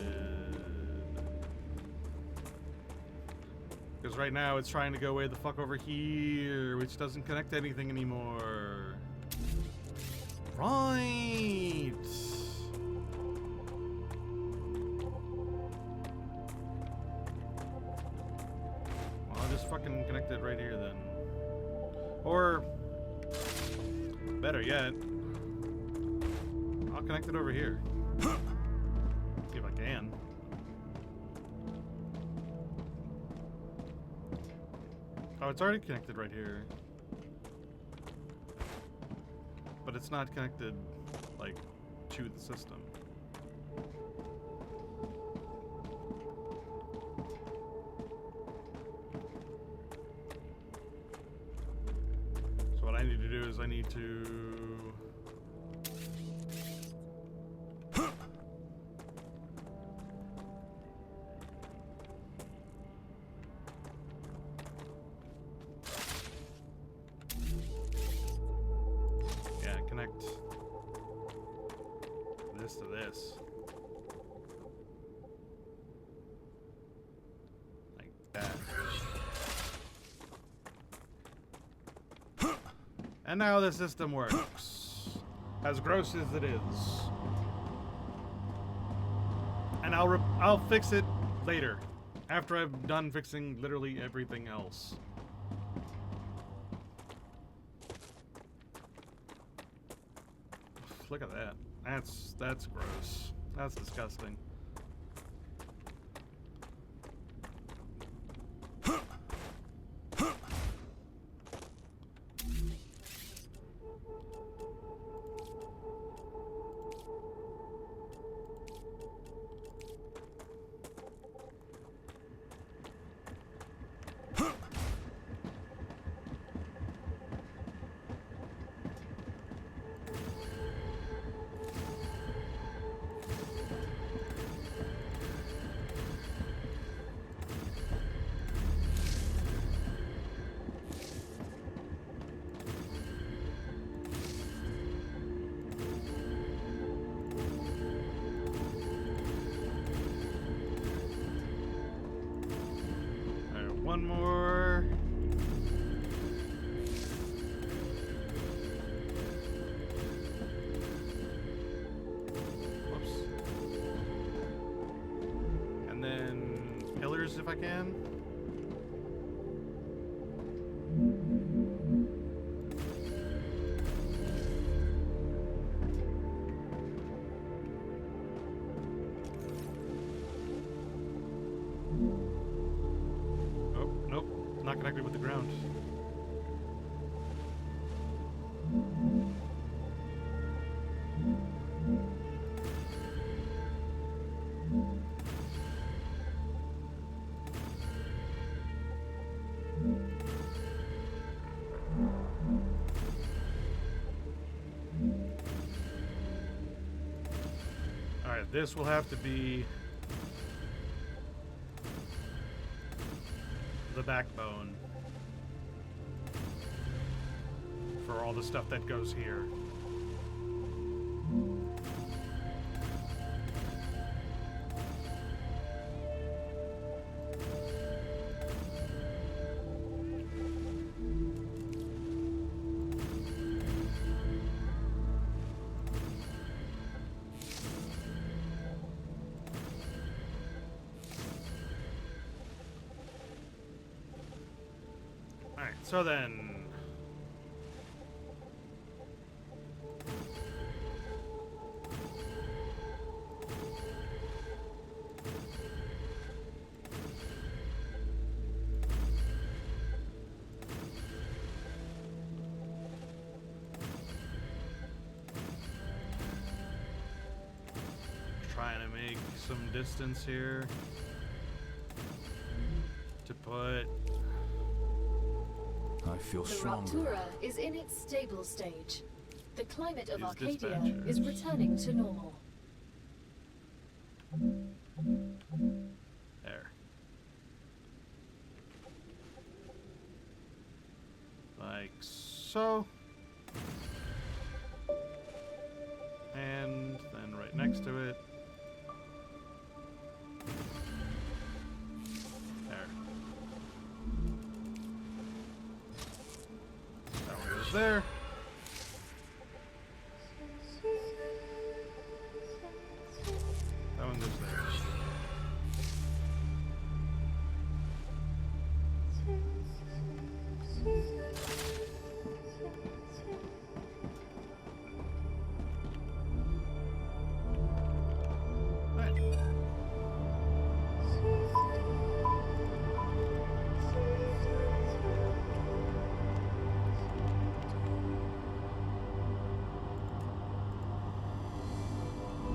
Because right now it's trying to go way the fuck over here, which doesn't connect to anything anymore. Right. Well, I'll just fucking connect it right here then. Or, better yet, I'll connect it over here. See if I can. Oh, it's already connected right here. But it's not connected, like, to the system. So what I need to do is I need to... yeah, connect this to this. Like that. And now the system works. As gross as it is. And I'll fix it later. After I've done fixing literally everything else. Look at that. That's gross. That's disgusting. One more. Whoops. And then pillars if I can. Not connected with the ground. Alright, this will have to be the backbone for all the stuff that goes here. Alright, so then... trying to make some distance here to put... I feel The stronger. Ruptura is in its stable stage. The climate of These Arcadia dispatchers. is returning to normal. There. Like so. next to it. There. That one goes there. That one goes there. Right.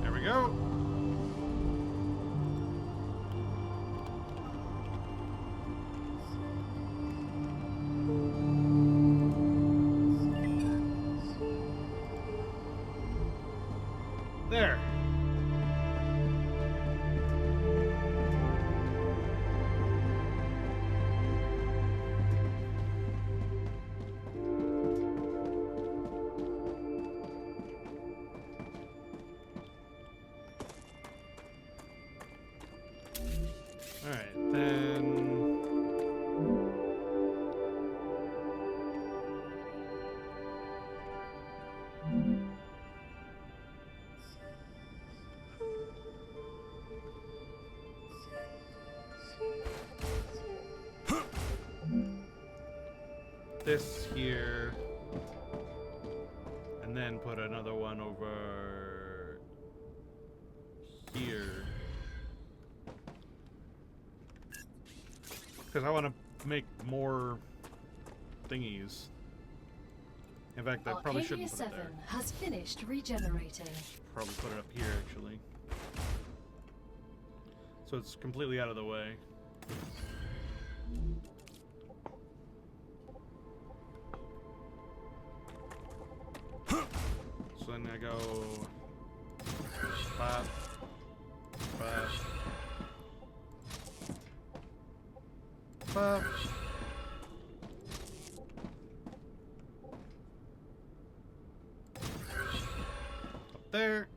There we go. There. All right, then. This here, and then put another one over here, because I want to make more thingies. In fact, I probably Arcadia shouldn't put it 7 there. has finished regenerating. Probably put it up here, actually, so it's completely out of the way. So then I go pop, pop, pop. Up there.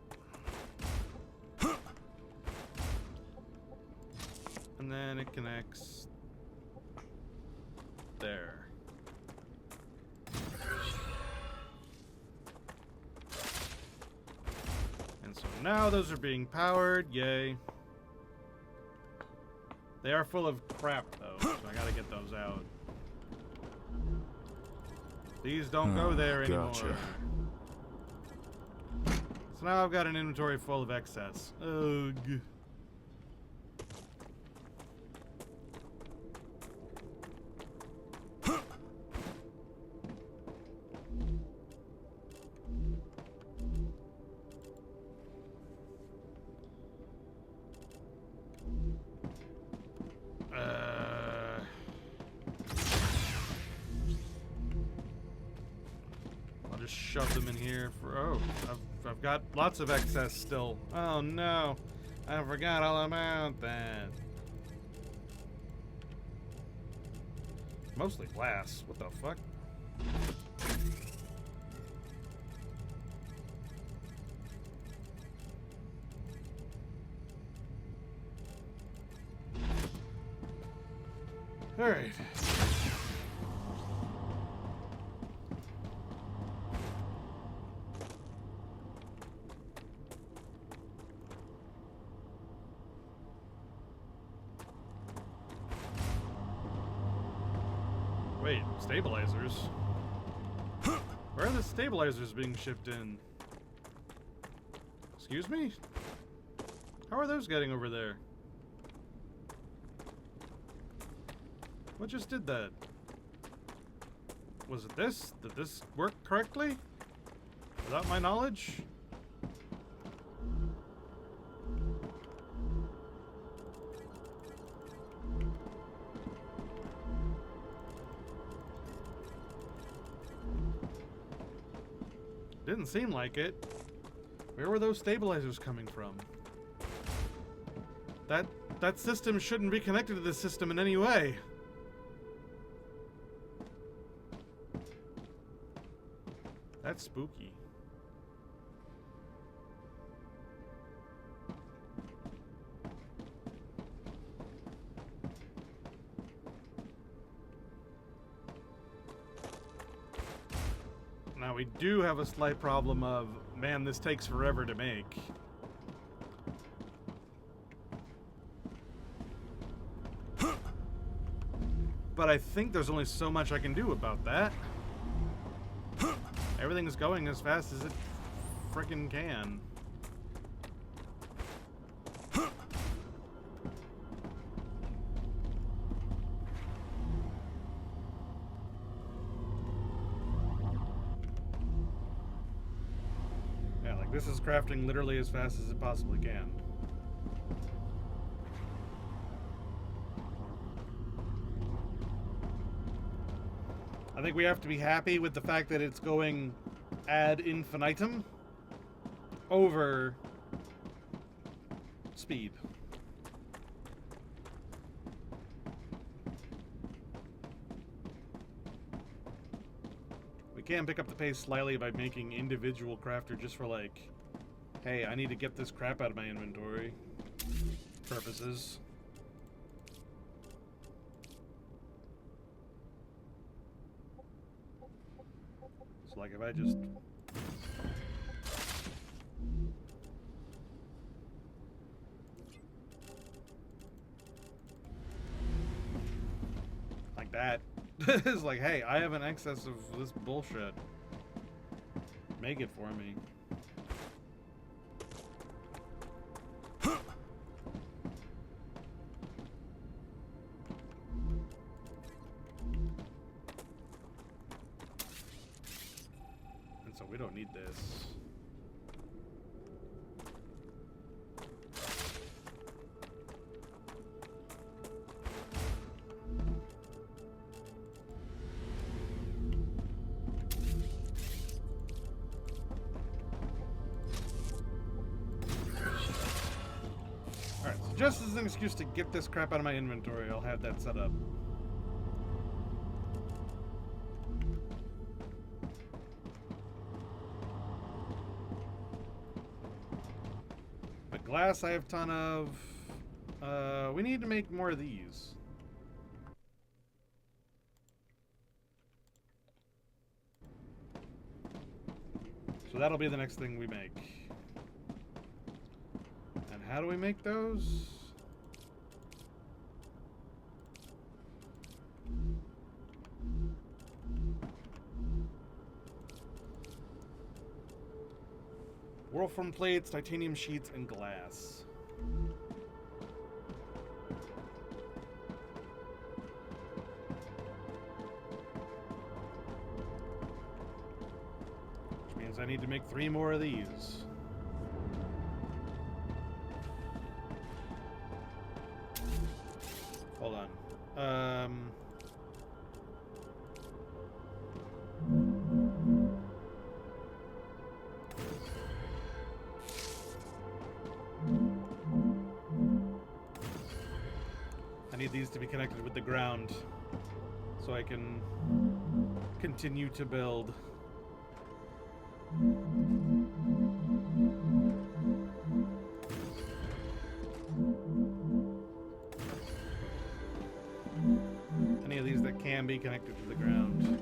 And then it connects there. And so now those are being powered, yay. They are full of crap though, so I gotta get those out. These don't go there anymore. Gotcha. So now I've got an inventory full of excess. Ugh. I'll just shove them in here for. Oh, I've got lots of excess still. Oh no, I forgot all about that. Mostly glass. What the fuck? All right. Wait, stabilizers? Where are the stabilizers being shipped in? Excuse me? How are those getting over there? What just did that? Was it this? Did this work correctly? Without my knowledge? Didn't seem like it. Where were those stabilizers coming from? That system shouldn't be connected to this system in any way. That's spooky. Now we do have a slight problem of, man, this takes forever to make. But I think there's only so much I can do about that. Everything's going as fast as it frickin' can. Yeah, like this is crafting literally as fast as it possibly can. I think we have to be happy with the fact that it's going ad infinitum over speed. We can pick up the pace slightly by making individual crafter just for like, hey, I need to get this crap out of my inventory purposes. So like if I just like that. It's like, hey, I have an excess of this bullshit. Make it for me. And so we don't need this. Alright, so just as an excuse to get this crap out of my inventory, I'll have that set up. But glass I have a ton of. We need to make more of these. So that'll be the next thing we make. And how do we make those? Wolfram plates, titanium sheets, and glass. Which means I need to make 3 more of these. Hold on. I need these to be connected with the ground so I can continue to build. Any of these that can be connected to the ground.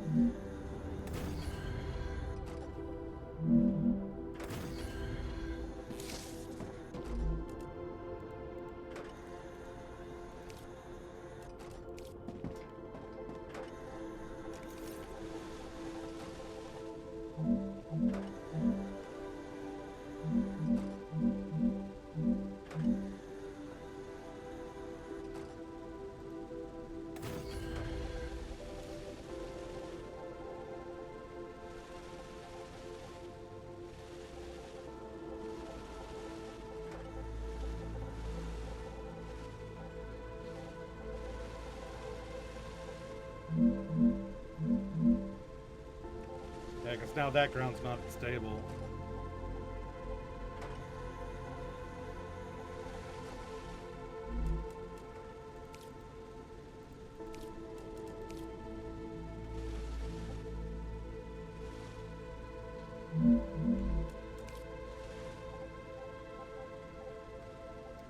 Yeah, because now that ground's not stable.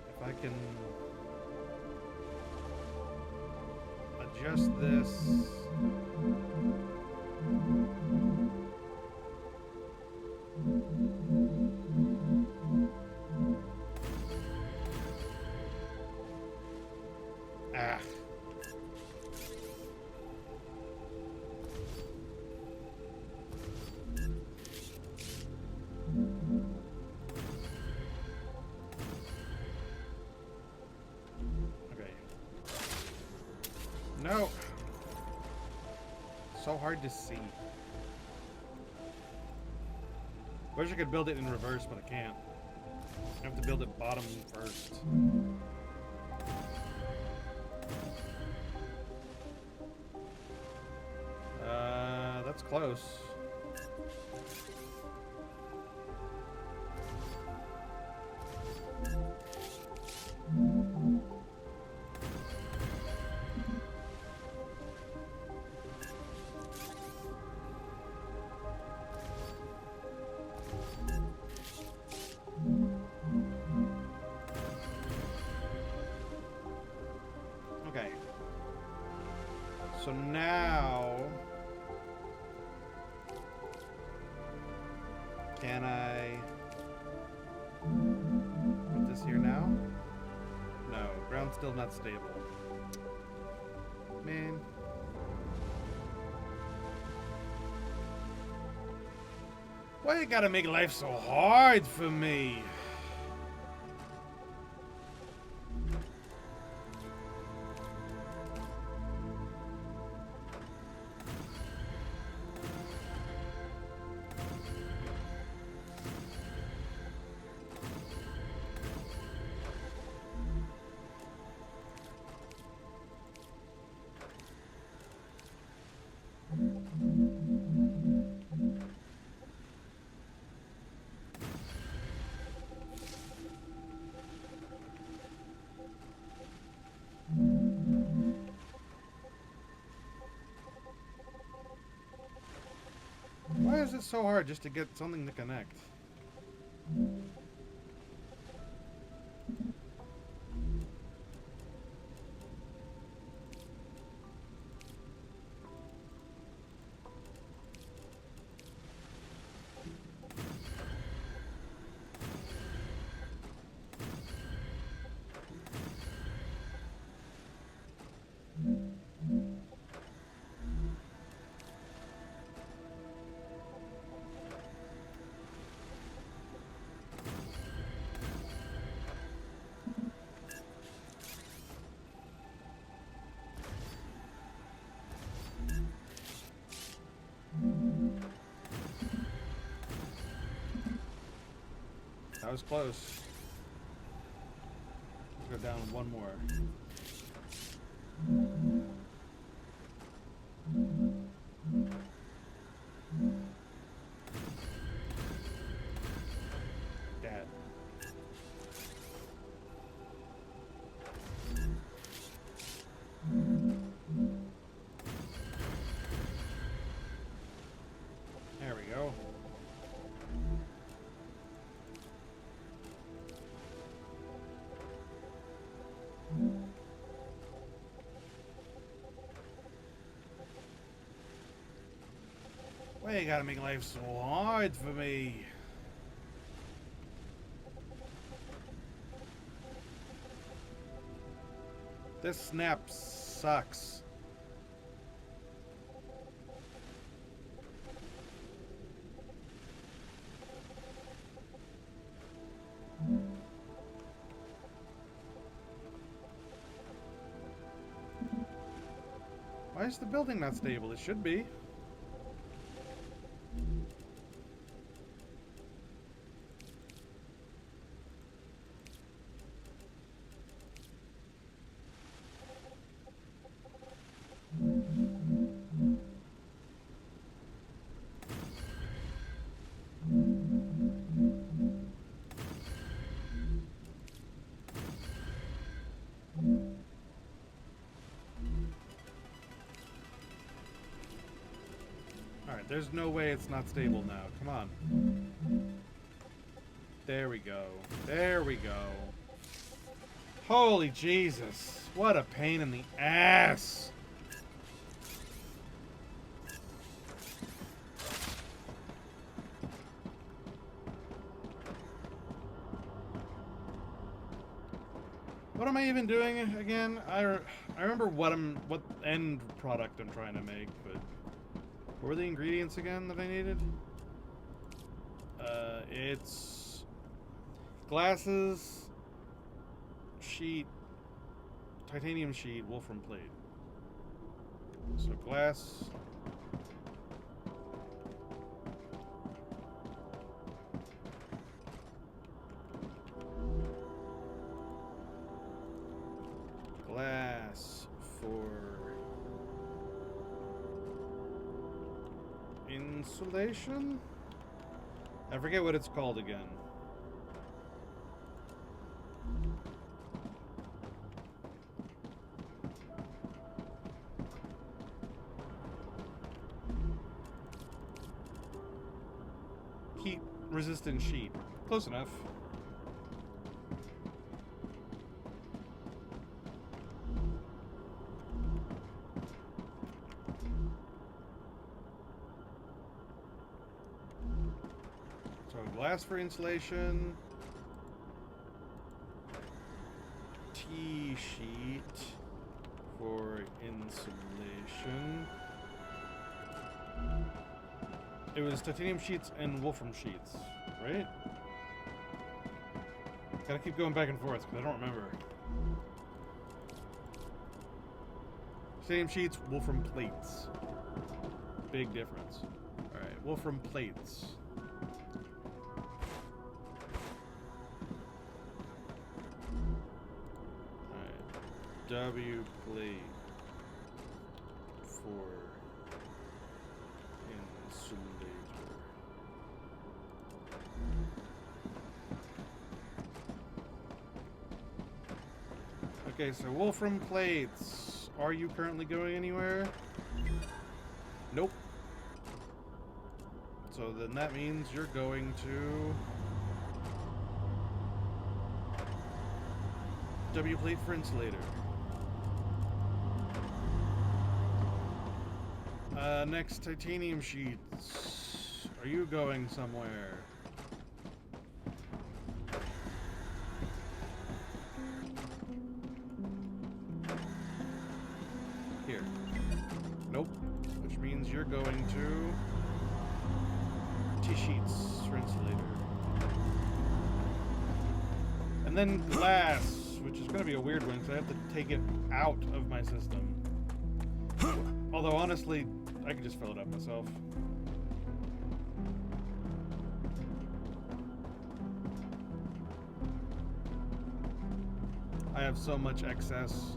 If I can adjust this. hard to see. Wish I could build it in reverse, but I can't. I have to build it bottom first. That's close. Okay. So now, can I put this here now? No, ground's still not stable. Man. Why you gotta make life so hard for me? Why is it so hard just to get something to connect? That was close. Let's go down one more. Dad. There we go. Why you gotta make life so hard for me? This snap sucks. Why is the building not stable? It should be. Alright, there's no way it's not stable now. Come on. There we go. There we go. Holy Jesus. What a pain in the ass. What am I even doing again? I remember what end product I'm trying to make, but what were the ingredients again that I needed? It's glasses, sheet, titanium sheet, wolfram plate. So glass, Glass for insulation? I forget what it's called again. Heat resistant sheet. Close enough. So glass for insulation. T-sheet for insulation. It was titanium sheets and wolfram sheets, right? Gotta keep going back and forth because I don't remember. Titanium sheets, wolfram plates. Big difference. Alright, wolfram plates. Alright, W plate for insulator. Okay, so wolfram plates. Are you currently going anywhere? Nope. So then that means you're going to W plate for insulator. Next, titanium sheets. Are you going somewhere? Here. Nope. Which means you're going to T-sheets for insulator. And then glass, which is going to be a weird one because I have to take it out of my system. Although, honestly, I can just fill it up myself. I have so much excess.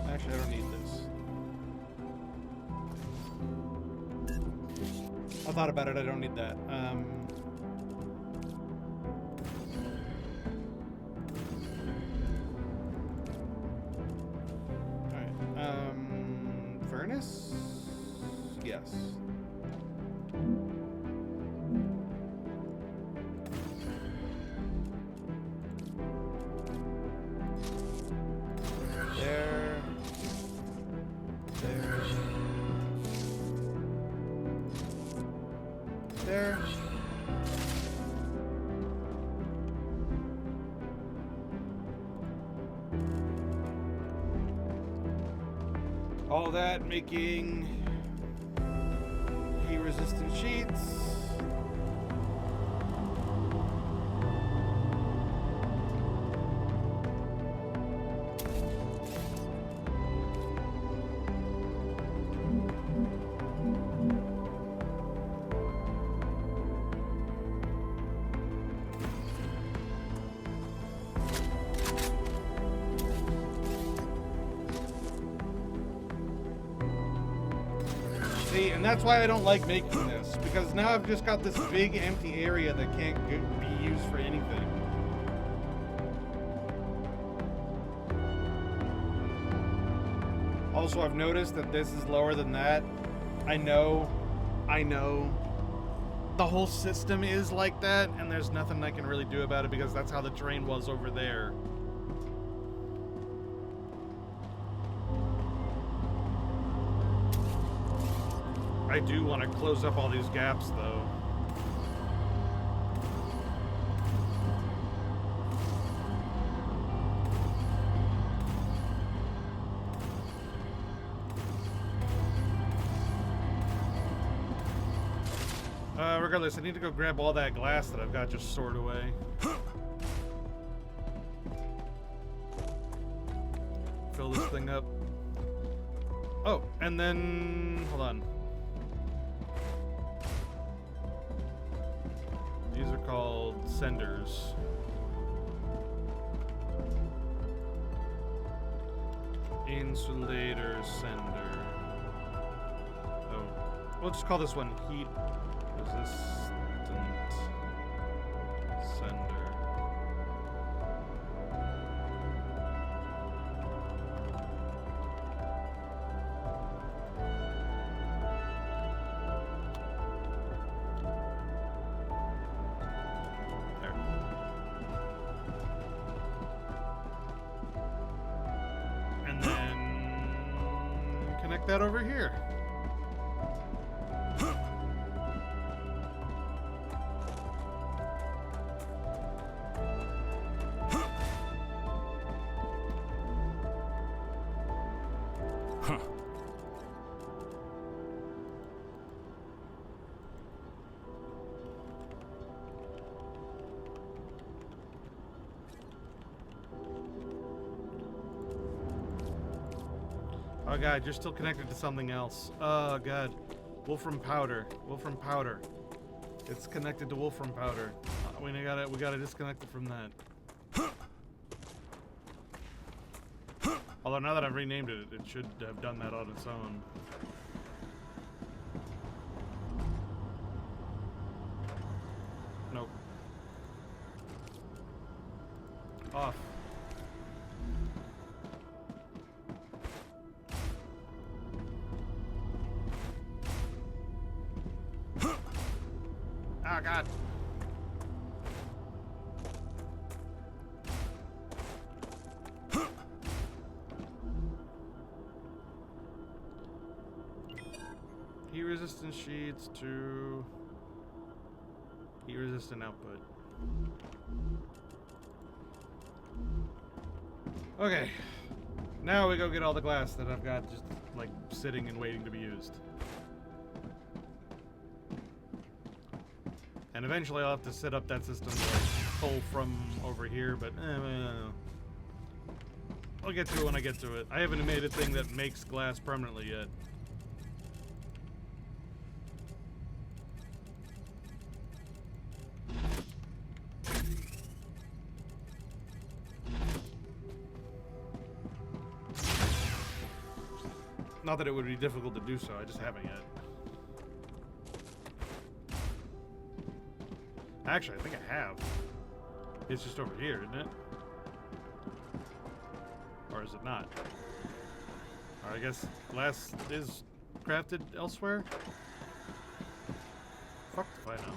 Actually, I don't need this. I thought about it, I don't need that. Alright, furnace? Yes. There. There. All that making heat resistant sheets. See, and that's why I don't like making this, because now I've just got this big empty area that can't be used for anything. Also, I've noticed that this is lower than that. I know. The whole system is like that, and there's nothing I can really do about it because that's how the terrain was over there. I do want to close up all these gaps, though. Regardless, I need to go grab all that glass that I've got just stored away. Fill this thing up. Oh, and then... hold on. These are called senders. Insulator sender. Oh, we'll just call this one heat resistant sender. There. And then connect that over here. Oh god, you're still connected to something else. Oh god. Wolfram powder. Wolfram powder. It's connected to wolfram powder. We gotta disconnect it from that. Although now that I've renamed it, it should have done that on its own. Nope. Off. Oh god. Heat resistant sheets to heat resistant output. Okay. Now we go get all the glass that I've got just like sitting and waiting to be used. And eventually I'll have to set up that system to like pull from over here, but I'll get to it when I get to it. I haven't made a thing that makes glass permanently yet. Not that it would be difficult to do so, I just haven't yet. Actually, I think I have. It's just over here, isn't it? Or is it not? Or I guess glass is crafted elsewhere? Fuck if I know.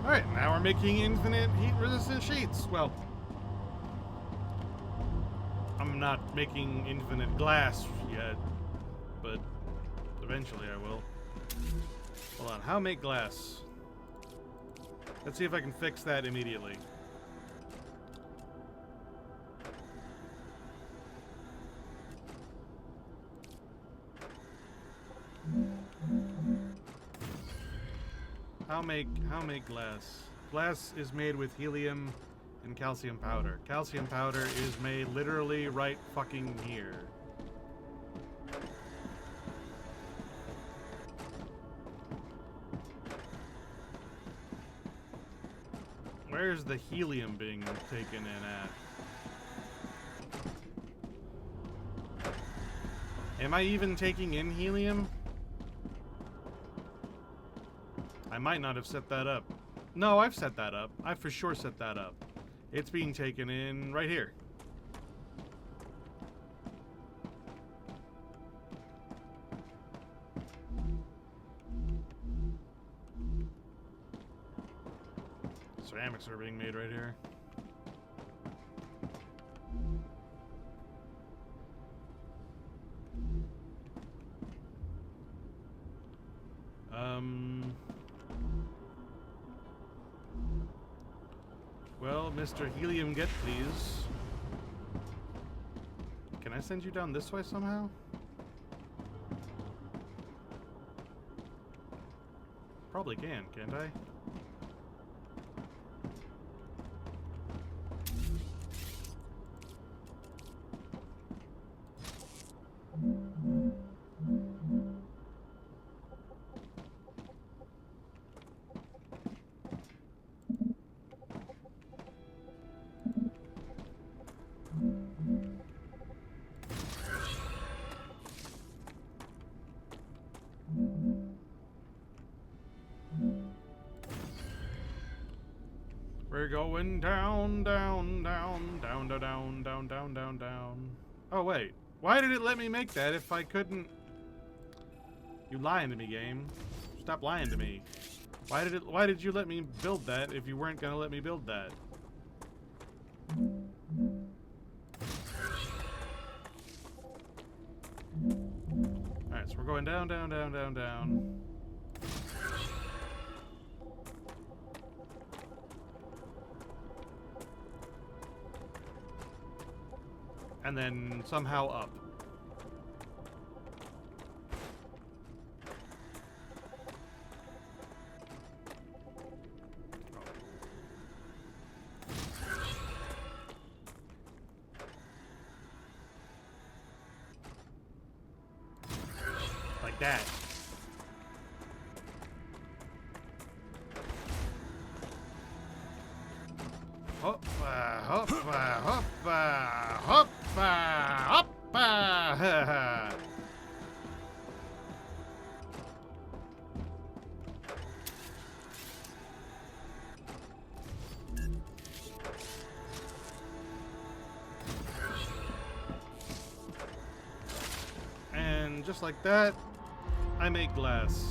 Alright, now we're making infinite heat-resistant sheets. Well, I'm not making infinite glass yet, but eventually I will. Hold on, how make glass? Let's see if I can fix that immediately. How make glass? Glass is made with helium and calcium powder. Calcium powder is made literally right fucking here. Where's the helium being taken in at? Am I even taking in helium? I might not have set that up. No, I've set that up. I for sure set that up. It's being taken in right here. Ceramics are being made right here. Well, Mr. Helium, get please. Can I send you down this way somehow? Probably can, can't I? We're going down, down, down, down, down, down, down, down, down, down. Oh, wait. Why did it let me make that if I couldn't? You lying to me, game. Stop lying to me. Why did you let me build that if you weren't gonna let me build that? Alright, so we're going down, down, down, down, down. And then somehow up. Like that. Hoppa, hoppa, hoppa, hoppa, hoppa. And just like that, I make glass.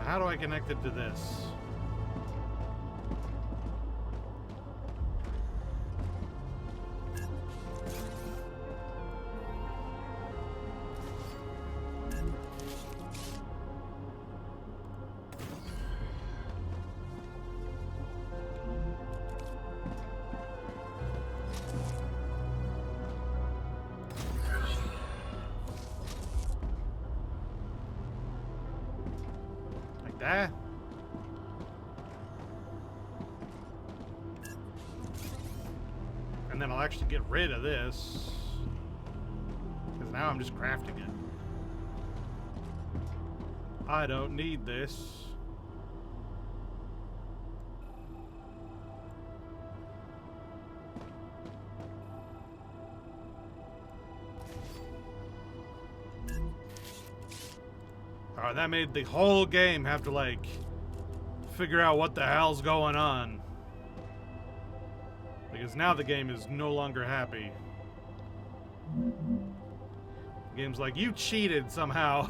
How do I connect it to this? That. And then I'll actually get rid of this. Because now I'm just crafting it. I don't need this. Oh, that made the whole game have to, like, figure out what the hell's going on. Because now the game is no longer happy. The game's like, you cheated somehow.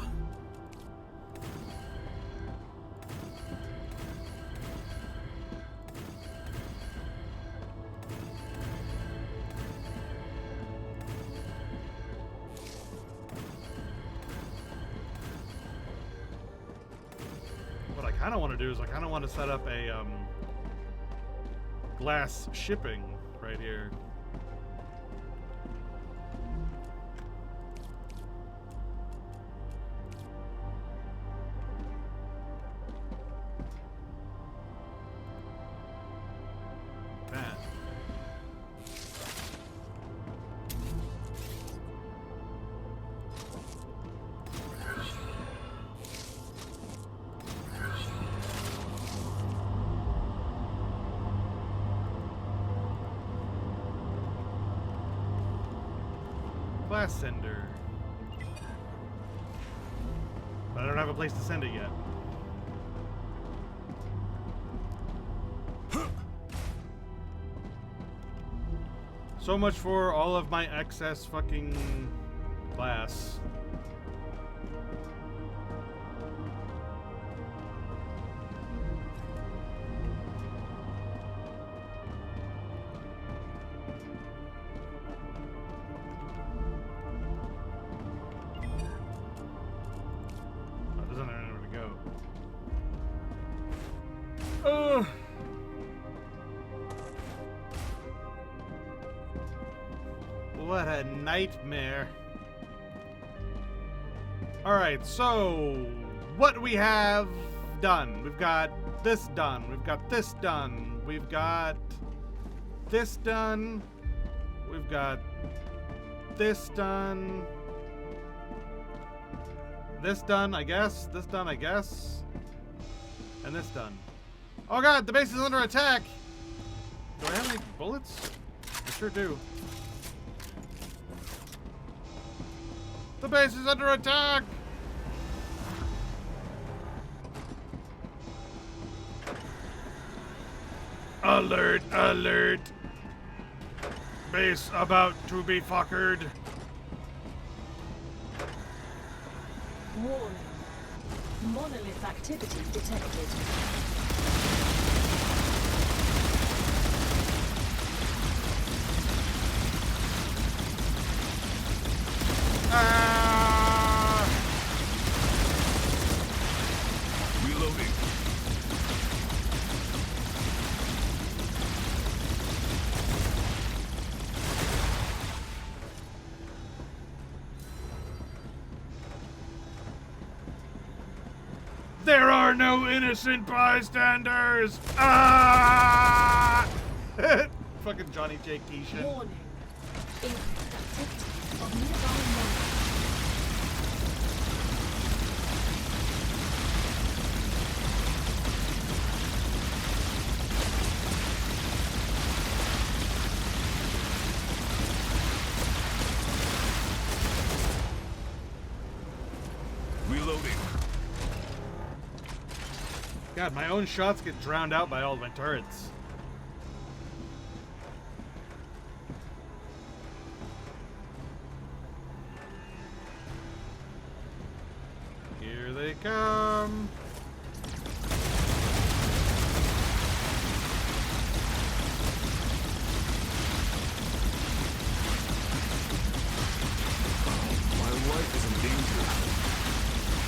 What I kind of want to do is I kind of want to set up a glass shipping right here. That. Glass sender. But I don't have a place to send it yet. So much for all of my excess fucking glass. What a nightmare. Alright, so what we have done. We've got this done. We've got this done. We've got this done. We've got this done. This done, I guess. This done, I guess. And this done. Oh god, the base is under attack! Do I have any bullets? I sure do. The base is under attack! Alert, alert! Base about to be fuckered. Warning. Monolith activity detected. Reloading. There are no innocent bystanders! Ah! Fucking Johnny J. Keishan. Warning. Increased activity of nearby monolith. Reloading. God, my own shots get drowned out by all my turrets. Here they come. My life is in danger.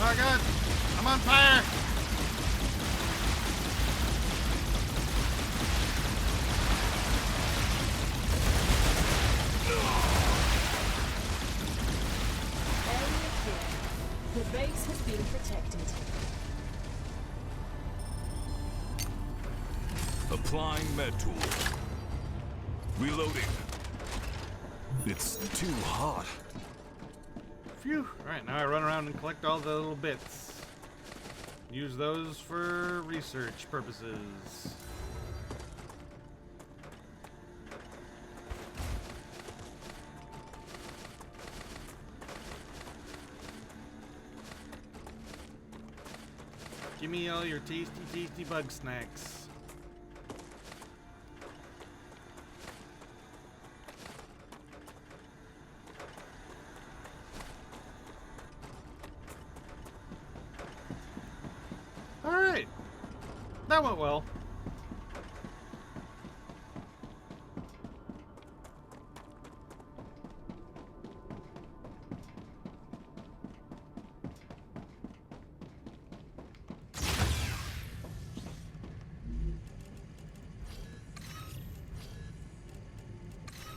Oh god, I'm on fire! Area clear. The base has been protected. Applying med tool. Reloading. It's too hot. Phew. Alright, now I run around and collect all the little bits. Use those for research purposes. Give me all your tasty, tasty bug snacks. Alright. That went well.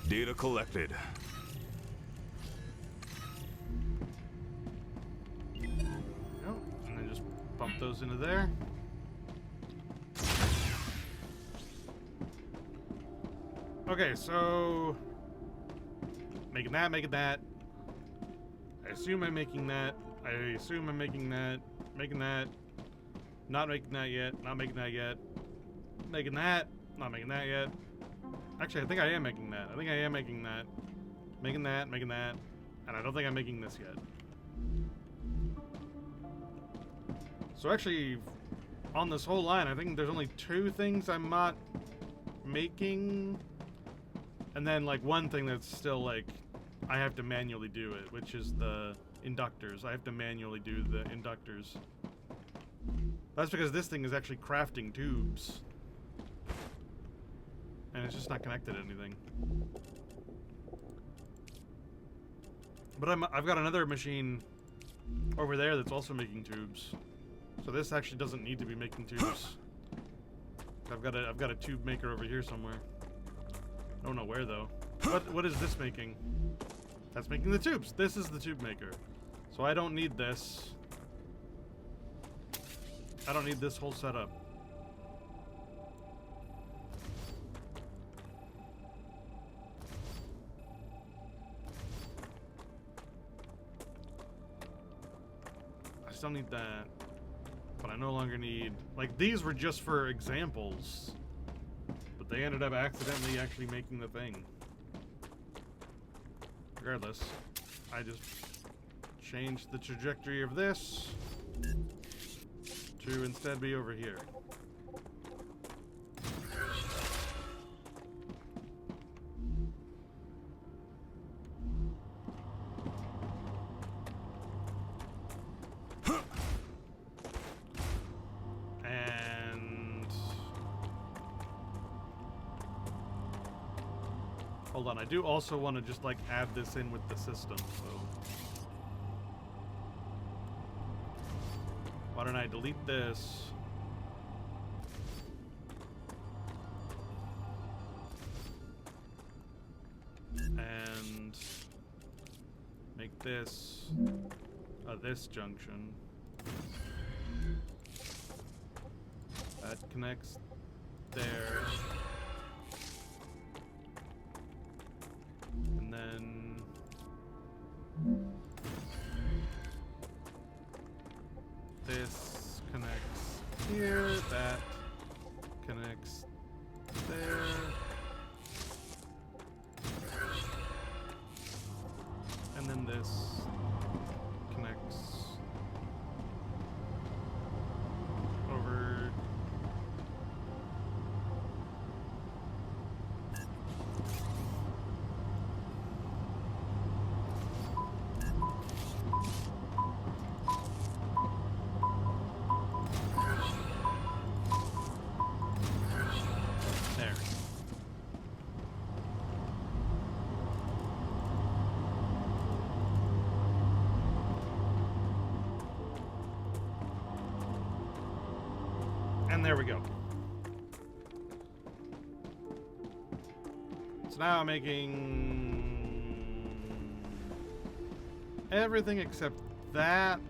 Data collected. Nope. And then just bump those into there. Okay, so making that. I assume I'm making that. I assume I'm making that. Making that. Not making that yet. Not making that yet. Making that. Not making that yet. Actually, I think I am making that. I think I am making that. Making that. Making that. And I don't think I'm making this yet. So actually, on this whole line, I think there's only 2 things I'm not making. And then, like, one thing that's still, like, I have to manually do it, which is the inductors. I have to manually do the inductors. That's because this thing is actually crafting tubes. And it's just not connected to anything. But I've got another machine over there that's also making tubes. So this actually doesn't need to be making tubes. I've got a tube maker over here somewhere. I don't know where though. What is this making? That's making the tubes. This is the tube maker. So I don't need this. I don't need this whole setup. I still need that. But I no longer need... Like, these were just for examples. But they ended up accidentally actually making the thing. Regardless, I just changed the trajectory of this to instead be over here. And hold on, I do also want to just like add this in with the system, so why don't I delete this? And make this this junction. That connects there. And then this connects here, that connects there. And then this connects over. There. And there we go. So now I'm making everything except that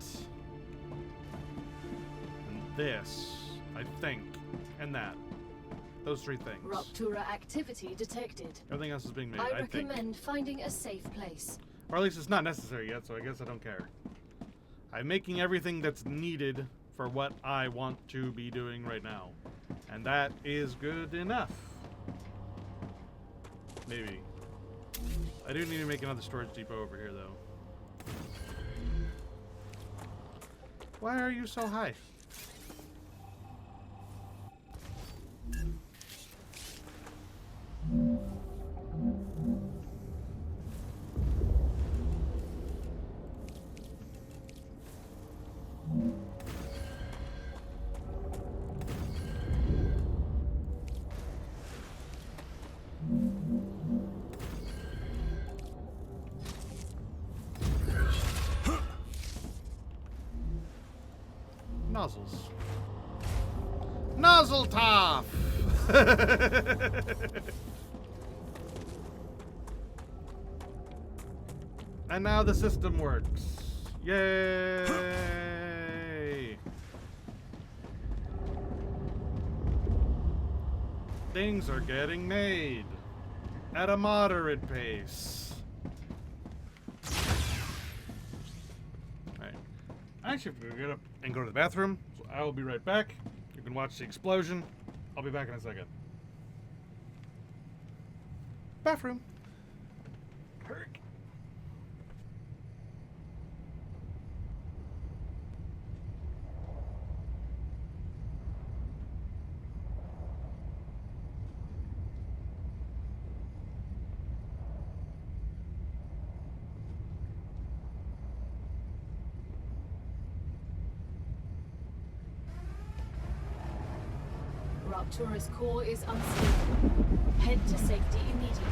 and this, I think, and that. Those 3 things. Rupture activity detected. Everything else is being made, I I think. recommend finding a safe place. Or at least it's not necessary yet, so I guess I don't care. I'm making everything that's needed for what I want to be doing right now. And that is good enough. Maybe. I do need to make another storage depot over here, though. Why are you so high? nozzles. Nozzle top! And now the system works. Yay! Things are getting made at a moderate pace. Alright. I actually have to get up and go to the bathroom, so I will be right back. You can watch the explosion. I'll be back in a second. Bathroom. Herk. Ruptura's core is unstable. Head to safety immediately.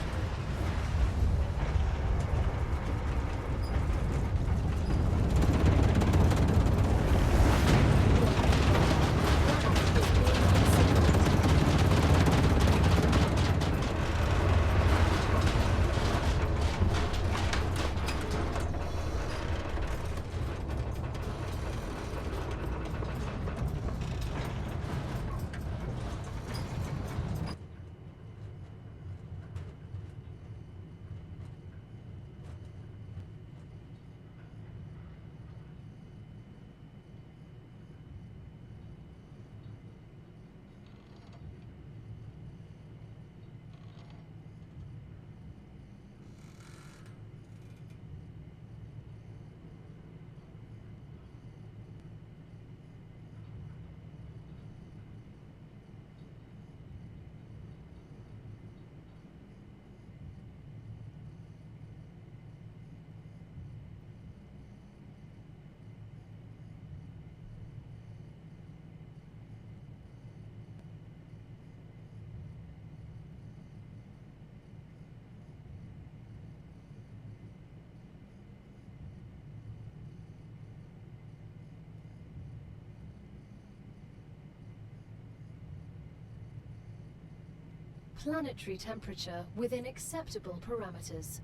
Planetary temperature within acceptable parameters.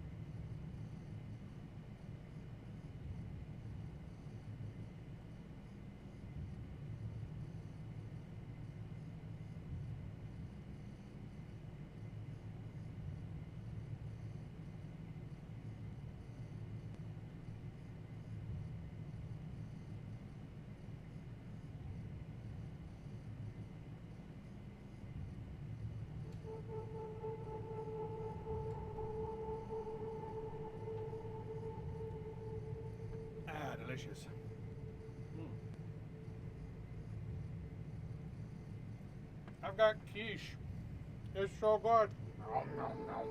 Delicious. I've got quiche. It's so good. Nom, nom, nom.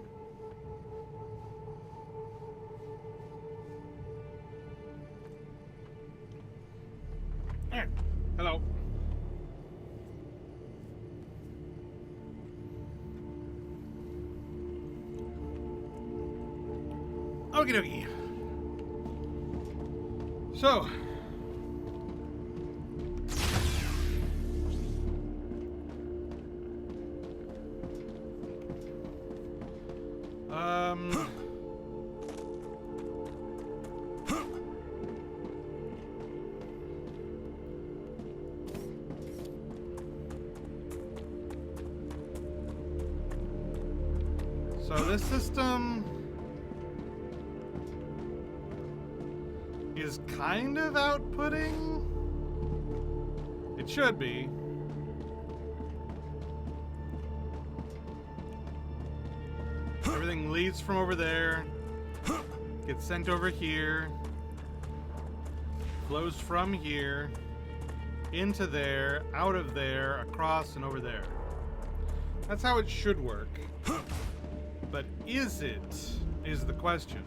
Hello. Okie dokie. So, this system is kind of outputting. It should be. Everything leads from over there, gets sent over here, flows from here, into there, out of there, across, and over there. That's how it should work. But is the question.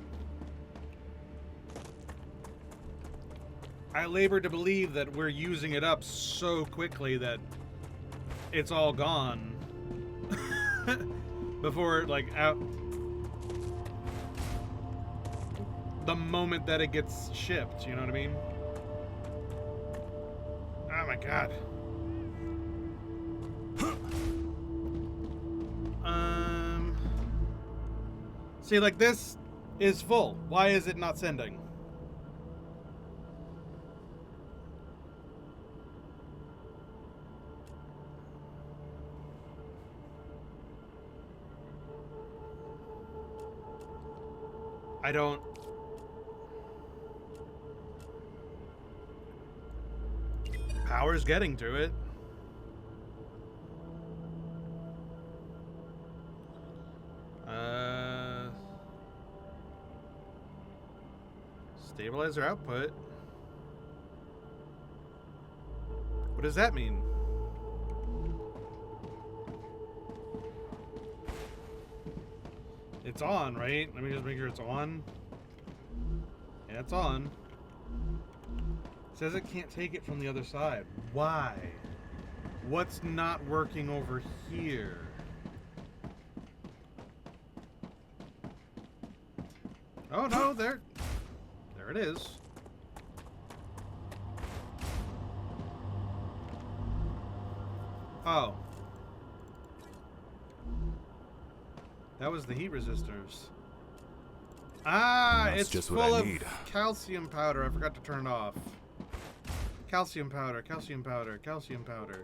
I labor to believe that we're using it up so quickly that it's all gone before, like, out the moment that it gets shipped, you know what I mean? Oh my god. See, like, this is full. Why is it not sending? I don't... Power's getting to it. Stabilizer output. What does that mean? It's on, right? Let me just make sure it's on. Yeah, it's on. It says it can't take it from the other side. Why? What's not working over here? Oh no, there it is. Oh. That was the heat resistors. Ah, That's it's just full what I of need. calcium powder. I forgot to turn it off. Calcium powder, calcium powder, calcium powder.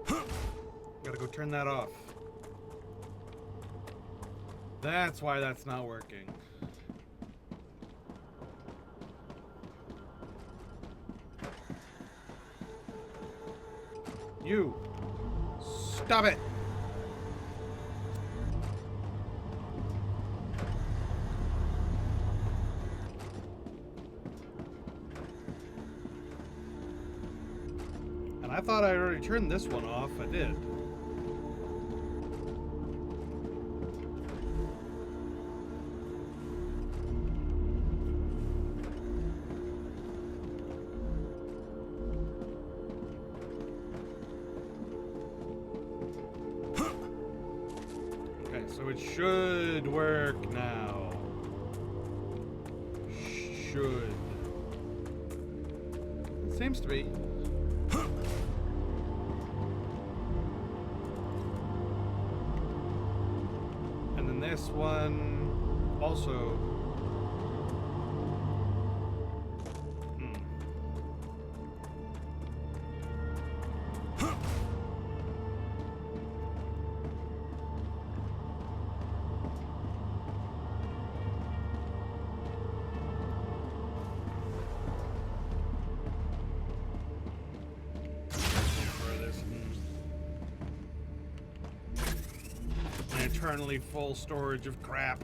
Gotta go turn that off. That's why that's not working. You! Stop it! And I thought I already turned this one off. I did. So it should work now. Should. It seems to be. And then this one also. Eternally full storage of crap.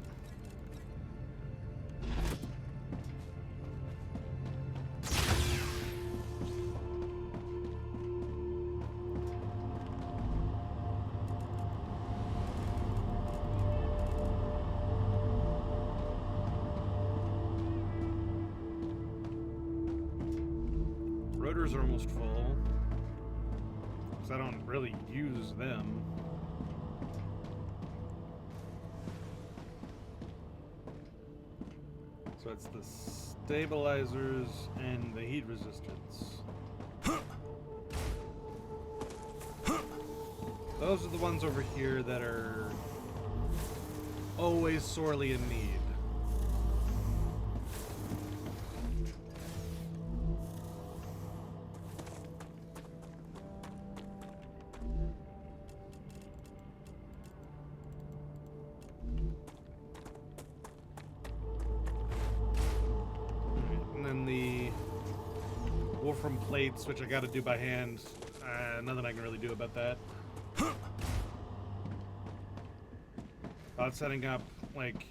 Rotors are almost full, because I don't really use them. So it's the stabilizers and the heat resistance. Those are the ones over here that are always sorely in need. From plates, which I got to do by hand. Nothing I can really do about that. About setting up like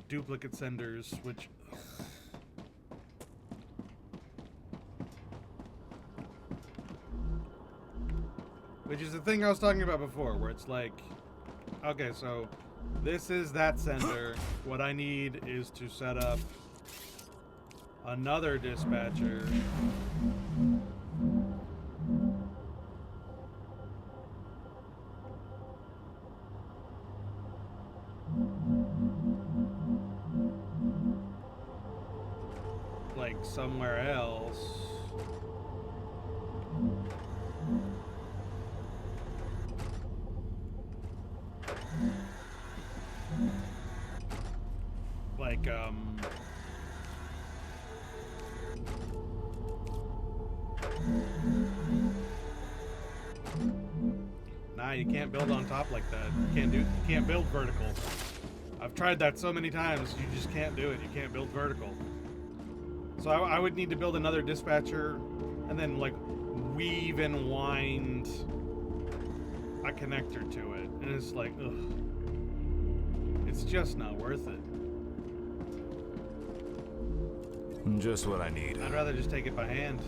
duplicate senders, which is the thing I was talking about before, where it's like, okay, so this is that sender. What I need is to set up another dispatcher. like somewhere else. Like, nah, you can't build on top like that. You can't build vertical. I've tried that so many times, you just can't do it. You can't build vertical. So I would need to build another dispatcher and then like weave and wind a connector to it. And it's like, ugh. It's just not worth it. Just what I need. I'd rather just take it by hand.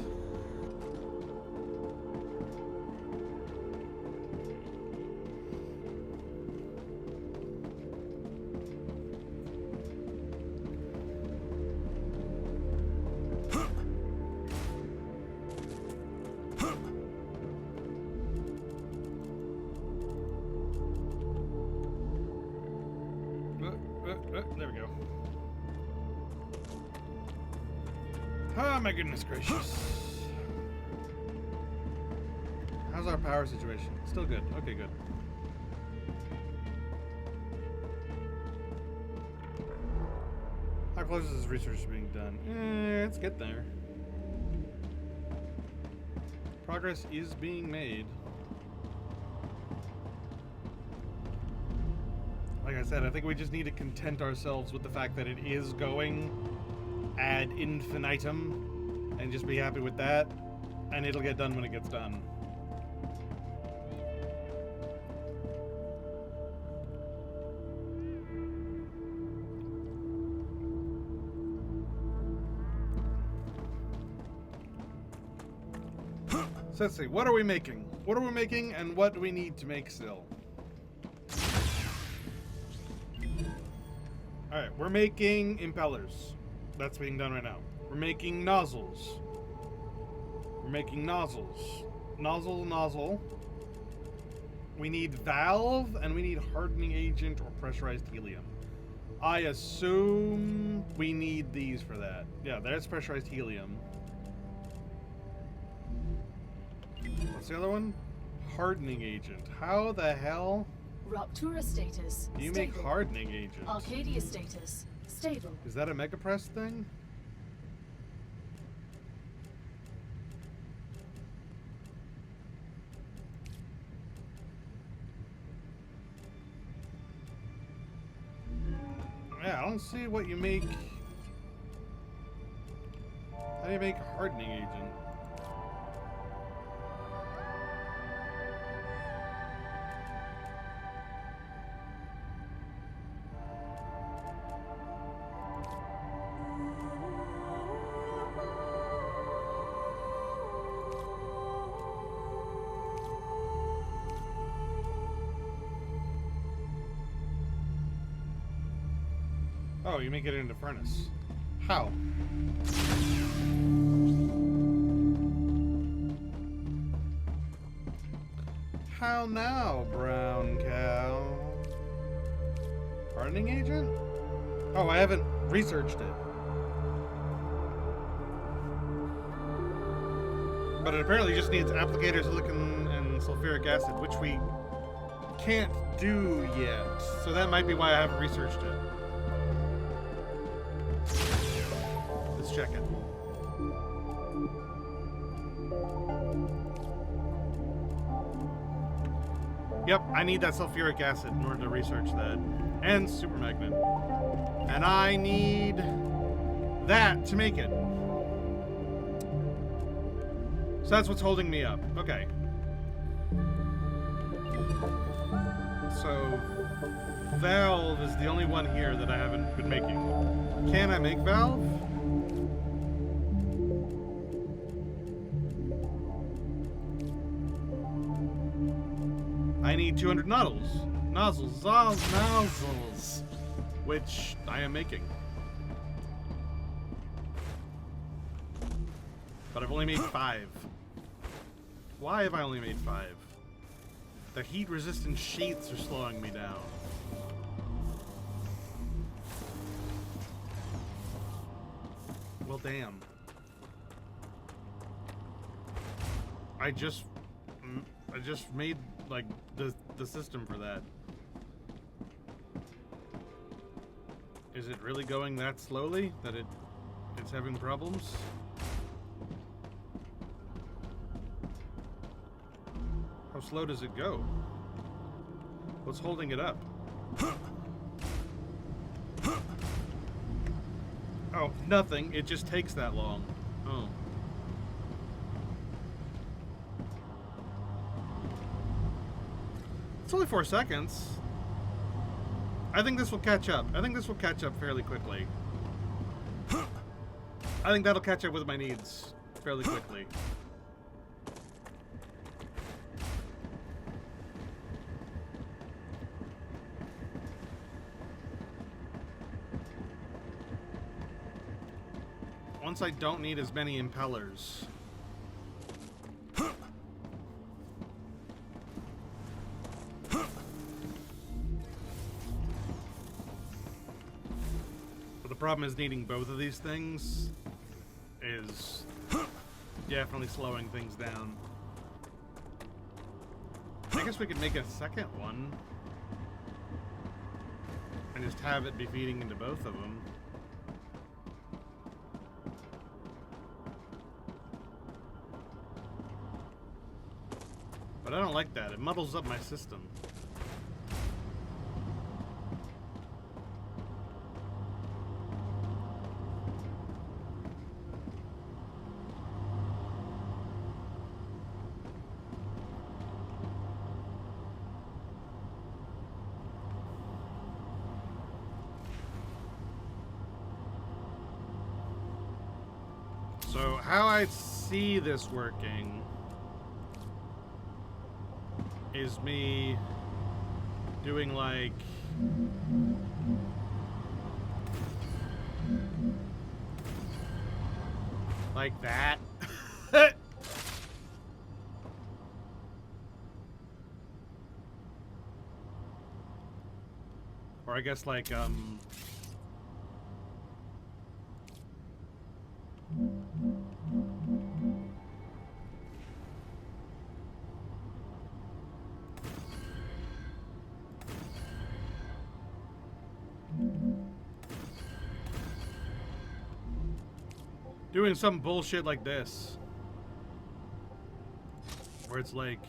There we go. Oh my goodness gracious. How's our power situation? Still good. Okay, good. How close is this research being done? Let's get there. Progress is being made. Like I said, I think we just need to content ourselves with the fact that it is going ad infinitum and just be happy with that, and it'll get done when it gets done. So let's see, what are we making? What are we making and what do we need to make still? Alright, we're making impellers. That's being done right now. We're making nozzles. We're making nozzles. Nozzle. We need valve, and we need hardening agent or pressurized helium. I assume we need these for that. Yeah, there's pressurized helium. What's the other one? Hardening agent. How the hell Rupture status. do you stable. make hardening agent? Arcadia status. Stable. Is that a Mega Press thing? Yeah, I don't see what you make. How do you make hardening agent? Oh, you make it into furnace. How? How now, brown cow? Hardening agent? Oh, I haven't researched it. But it apparently just needs applicator silicon and sulfuric acid, which we can't do yet. So that might be why I haven't researched it. Let's check it. Yep, I need that sulfuric acid in order to research that. And super magnet. And I need that to make it. So that's what's holding me up. Okay. So valve is the only one here that I haven't been making. Can I make valve? I need 200 nozzles, which I am making. But I've only made 5. Why have I only made 5? The heat-resistant sheaths are slowing me down. Well, damn. I just made like the system for that. Is it really going that slowly that it's having problems? How slow does it go? What's holding it up? Oh, nothing. It just takes that long. Oh. It's only 4 seconds. I think this will catch up. I think this will catch up fairly quickly. I think that'll catch up with my needs fairly quickly. Once I don't need as many impellers. But the problem is needing both of these things is definitely slowing things down. I guess we could make a second one and just have it be feeding into both of them. But I don't like that. It muddles up my system. So how I see this working is me doing like that. Or I guess like doing some bullshit like this. Where it's like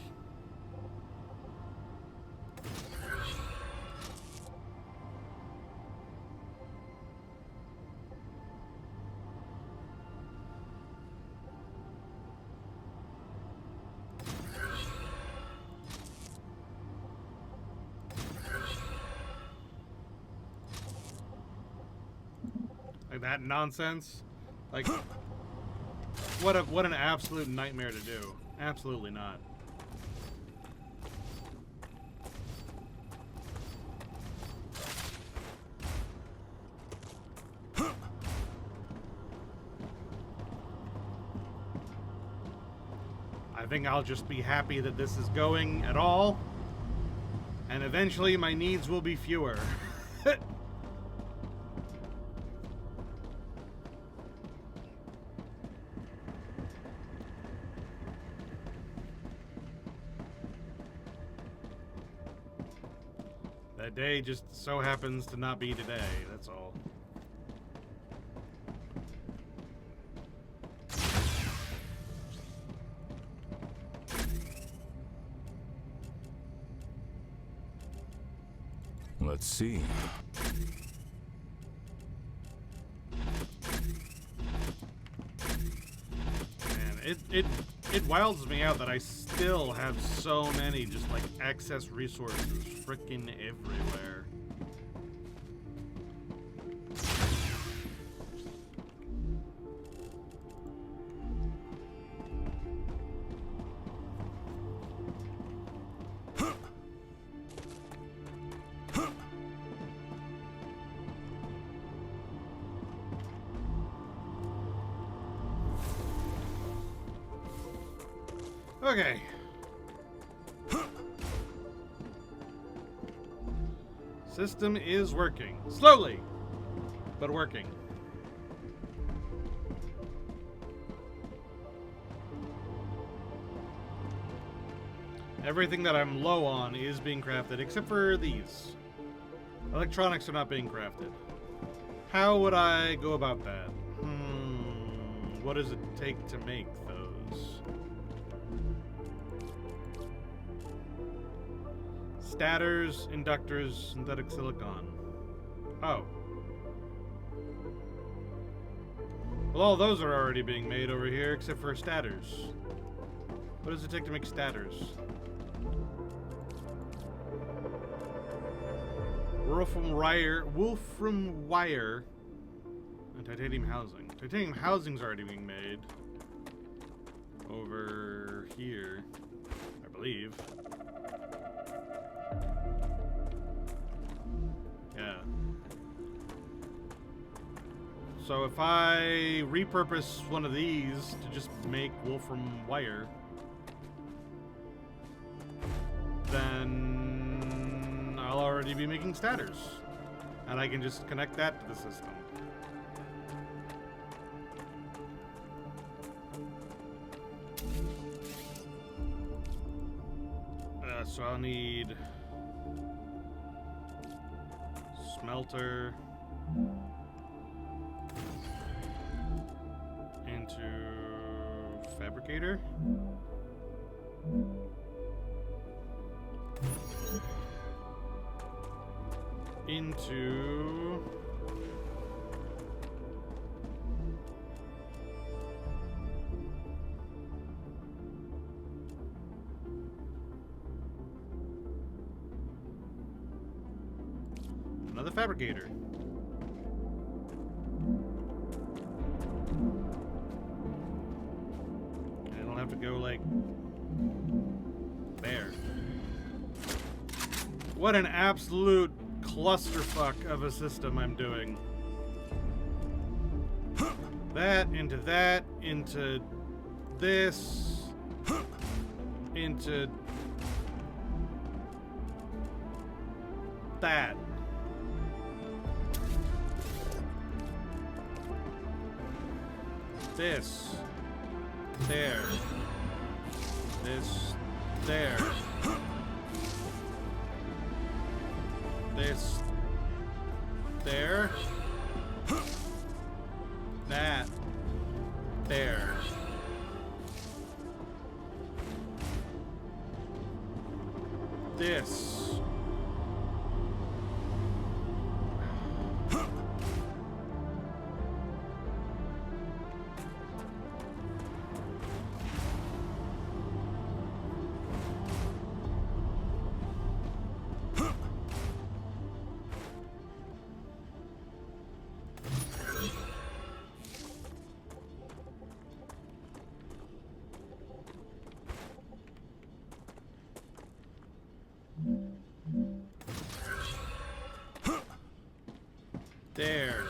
that nonsense. Like what an absolute nightmare to do. Absolutely not. I think I'll just be happy that this is going at all, and eventually my needs will be fewer. That day just so happens to not be today, that's all. Let's see. Man, it wilds me out that I still have so many just like excess resources freaking everywhere. Okay. System is working. Slowly, but working. Everything that I'm low on is being crafted, except for these. Electronics are not being crafted. How would I go about that? What does it take to make those? Stators, inductors, synthetic silicon. Oh. Well, all those are already being made over here, except for stators. What does it take to make stators? Wolfram wire, and titanium housing. Titanium housing's already being made over here, I believe. Yeah. So if I repurpose one of these to just make wolfram wire, then I'll already be making stators. And I can just connect that to the system. So I'll need smelter into fabricator. Into another fabricator. I don't have to go like there. What an absolute clusterfuck of a system I'm doing. That into this, into that. This, there, this, there. This, there, that, there. This. There.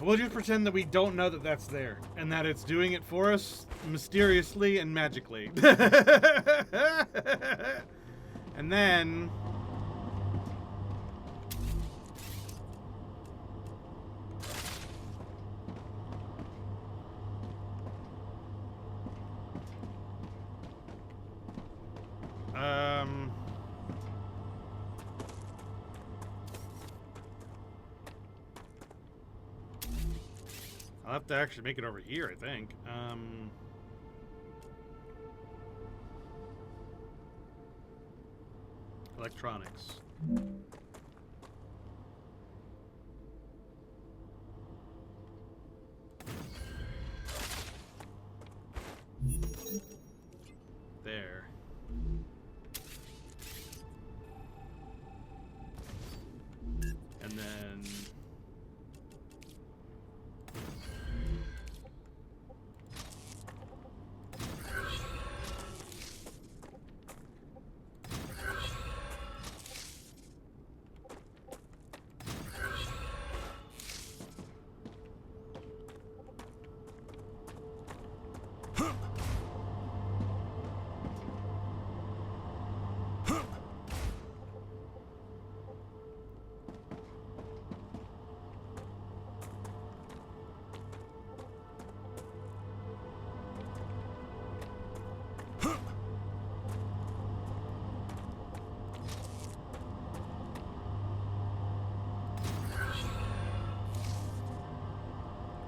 We'll just pretend that we don't know that that's there, and that it's doing it for us mysteriously and magically. And then I'll have to actually make it over here, I think. Electronics. There. And then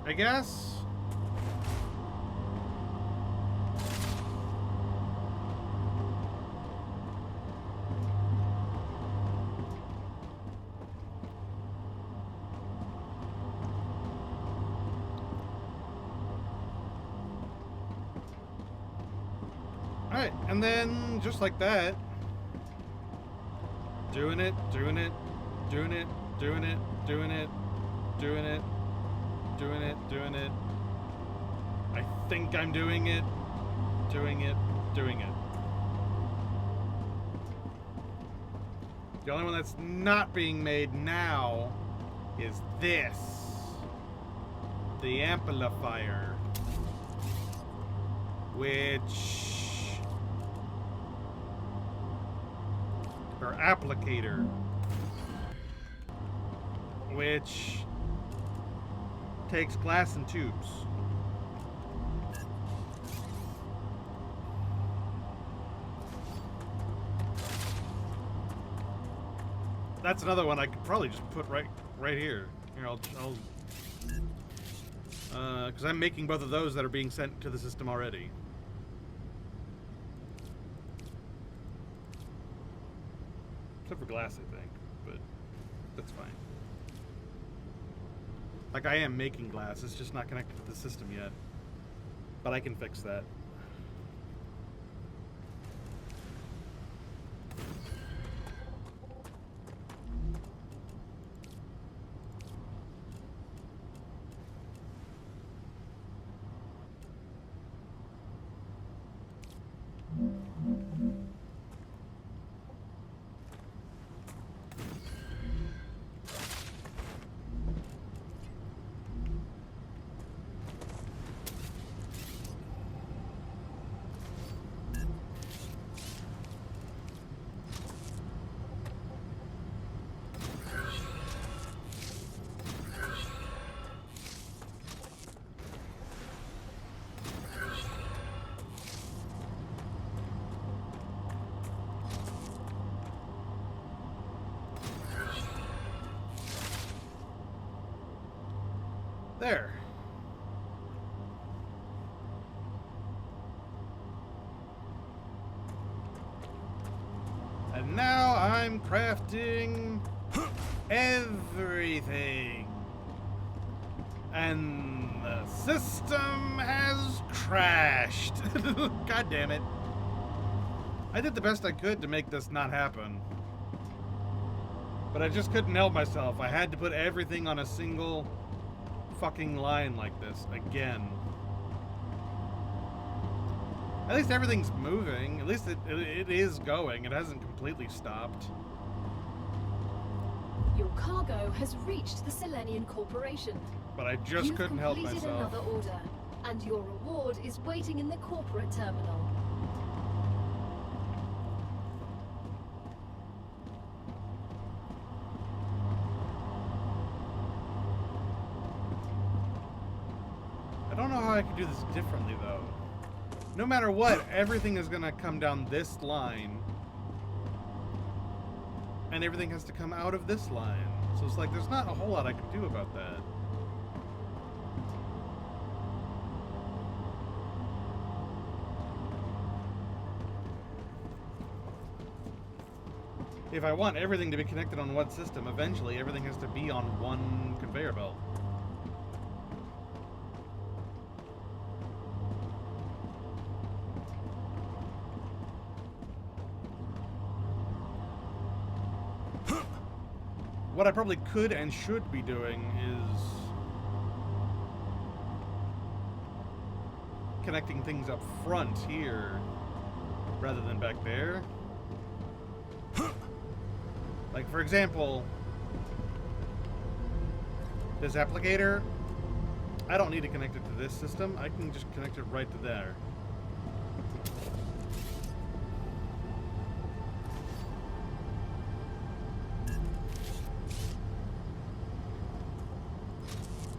I guess. Alright, and then just like that, doing it, doing it, doing it, doing it, doing it, doing it, doing it, doing it. I think I'm doing it, doing it, doing it. The only one that's not being made now is this. The amplifier. Which... or applicator, which takes glass and tubes. That's another one I could probably just put right here. Here, I'll because I'm making both of those that are being sent to the system already. Except for glass, I think, but that's fine. Like, I am making glass, it's just not connected to the system yet. But I can fix that. There. And now I'm crafting everything. And the system has crashed. God damn it. I did the best I could to make this not happen. But I just couldn't help myself. I had to put everything on a single fucking line like this again. At least everything's moving. At least it is going. It hasn't completely stopped. Your cargo has reached the Selenian Corporation. But I just couldn't help You've completed myself. another order, and your reward is waiting in the corporate terminal. I don't know how I could do this differently, though. No matter what, everything is going to come down this line. And everything has to come out of this line. So it's like, there's not a whole lot I can do about that. If I want everything to be connected on one system, eventually everything has to be on one conveyor belt. What I probably could and should be doing is connecting things up front here rather than back there. Like, for example, this applicator, I don't need to connect it to this system. I can just connect it right to there.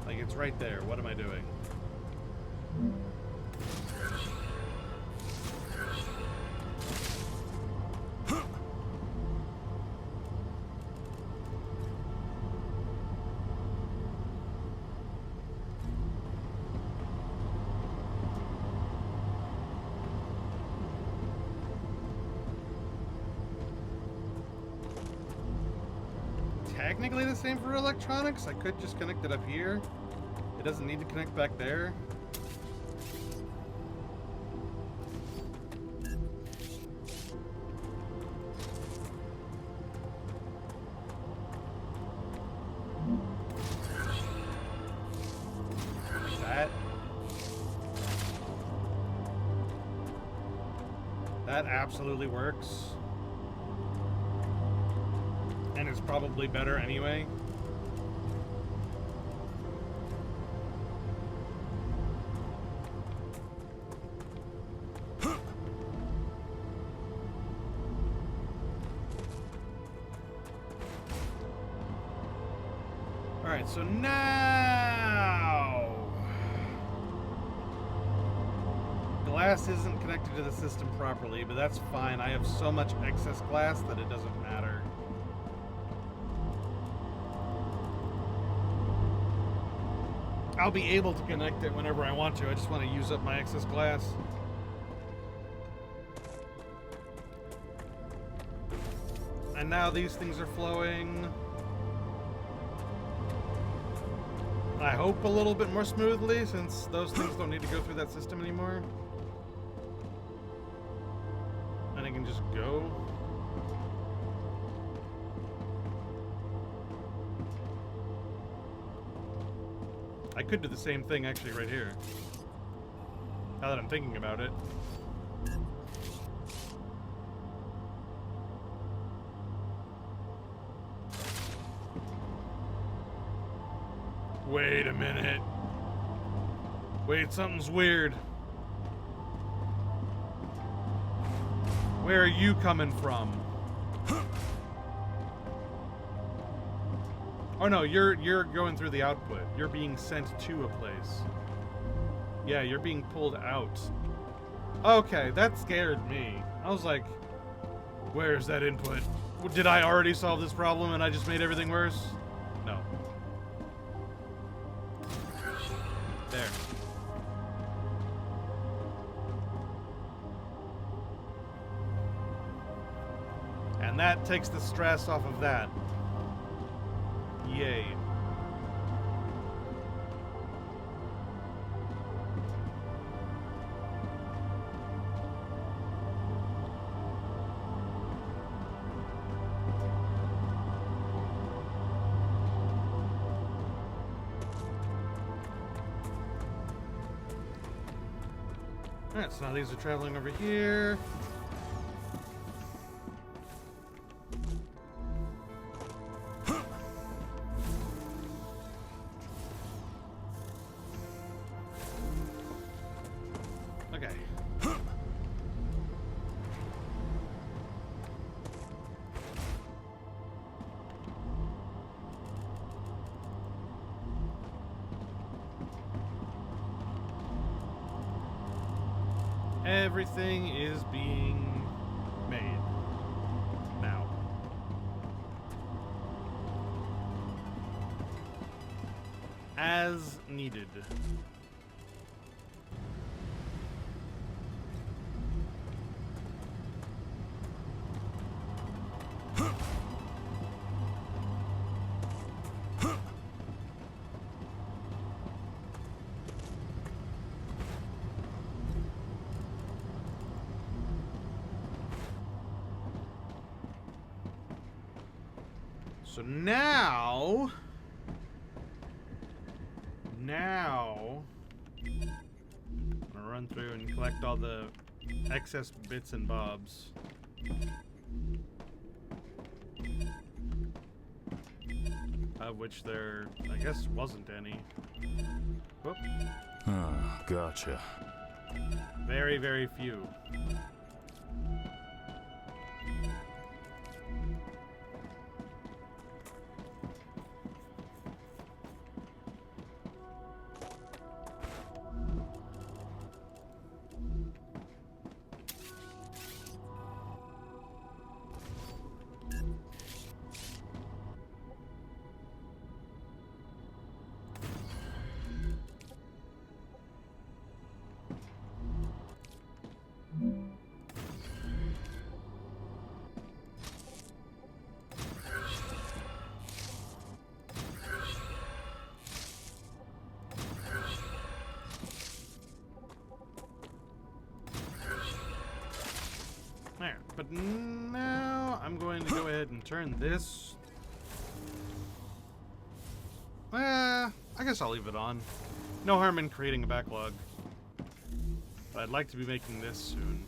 Like, it's right there. What am I doing? technically the same for electronics. I could just connect it up here. It doesn't need to connect back there. That absolutely works. And it's probably better anyway. Alright, so now glass isn't connected to the system properly, but that's fine. I have so much excess glass that it doesn't matter. I'll be able to connect it whenever I want to. I just want to use up my excess glass. And now these things are flowing. I hope a little bit more smoothly, since those things don't need to go through that system anymore. And I can just go. I could do the same thing actually right here. Now that I'm thinking about it. Wait a minute. Wait, something's weird. Where are you coming from? Oh no, you're going through the output. You're being sent to a place. Yeah, you're being pulled out. Okay, that scared me. I was like, where's that input? Did I already solve this problem and I just made everything worse? No. There. And that takes the stress off of that. Yay. Alright, so now these are traveling over here. Okay. Everything is being made now. As needed. So now, I'm gonna run through and collect all the excess bits and bobs. Of which there, I guess, wasn't any. Whoop. Oh, gotcha. Very, very few. There. But now I'm going to go ahead and turn this. I guess I'll leave it on. No harm in creating a backlog. But I'd like to be making this soon.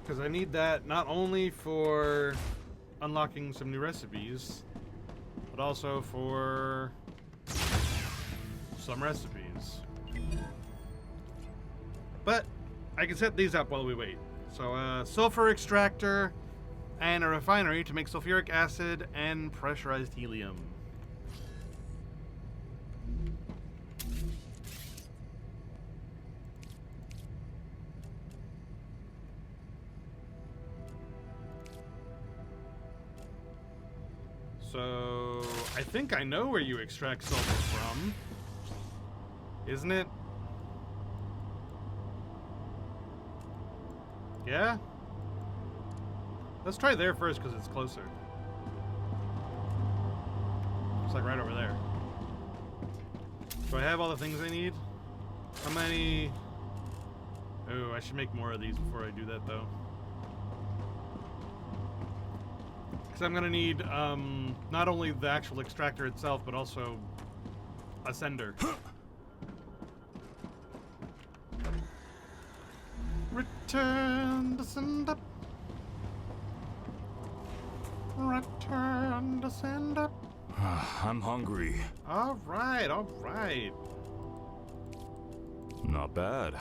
Because I need that not only for unlocking some new recipes, but also for some recipes. But I can set these up while we wait. So sulfur extractor and a refinery to make sulfuric acid and pressurized helium. So I think I know where you extract sulfur from, isn't it? Yeah? Let's try there first because it's closer. It's like right over there. Do I have all the things I need? How many? Oh, I should make more of these before I do that though. Because I'm going to need not only the actual extractor itself, but also a sender. Return to sender. Return to sender. I'm hungry. All right, all right. Not bad.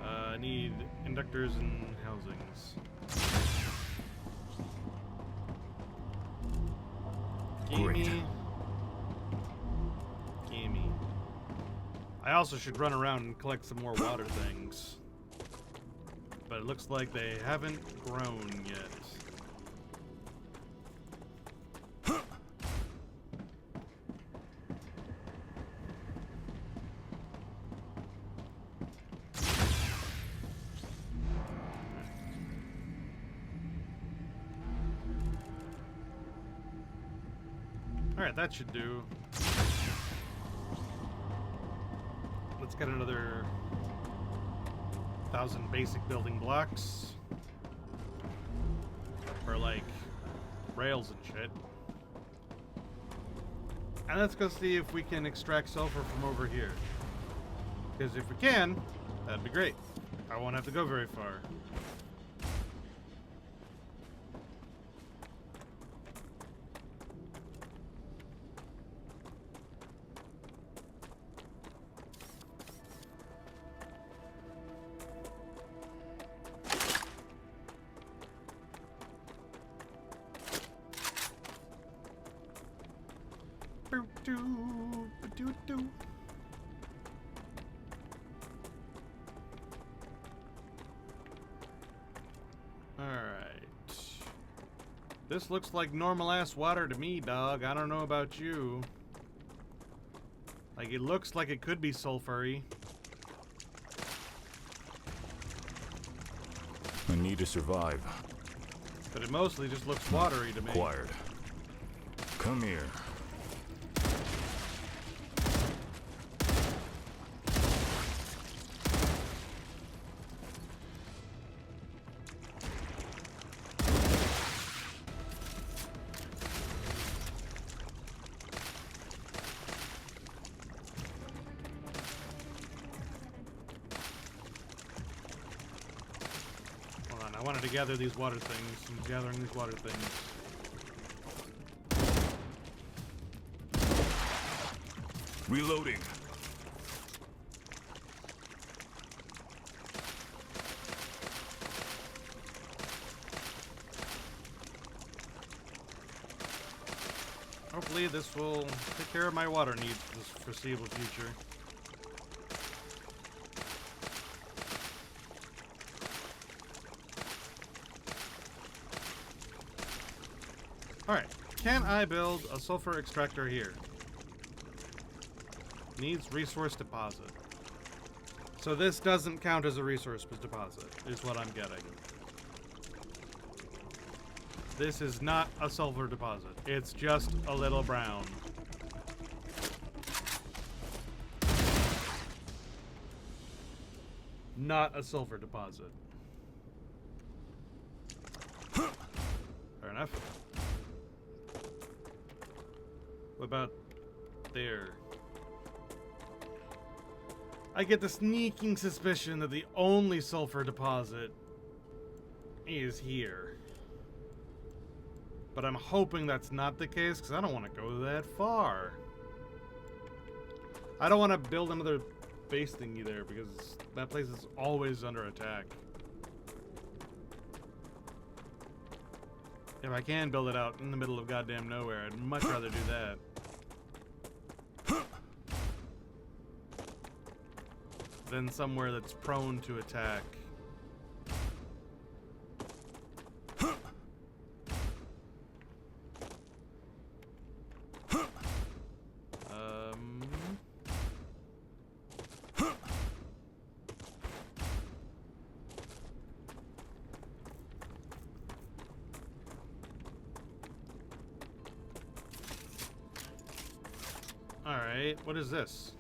I need inductors and housings. Great. Gimme. I also should run around and collect some more water things. But it looks like they haven't grown yet. Alright, that should do. Let's get another 1,000 basic building blocks. For like rails and shit. And let's go see if we can extract sulfur from over here. Because if we can, that'd be great. I won't have to go very far. Alright. This looks like normal ass water to me, dog. I don't know about you. Like, it looks like it could be sulfury. I need to survive. But it mostly just looks watery to me. Acquired. Come here. Hold on, I wanted to gather these water things. I'm gathering these water things. Reloading. Hopefully this will take care of my water needs for the foreseeable future. Alright, can I build a sulfur extractor here? Needs resource deposit. So this doesn't count as a resource deposit, is what I'm getting. This is not a sulfur deposit. It's just a little brown. Not a sulfur deposit. Fair enough. What about there? I get the sneaking suspicion that the only sulfur deposit is here. But I'm hoping that's not the case, because I don't want to go that far. I don't want to build another base thingy there, because that place is always under attack. If I can build it out in the middle of goddamn nowhere, I'd much rather do that. Than somewhere that's prone to attack. Alright, what is this?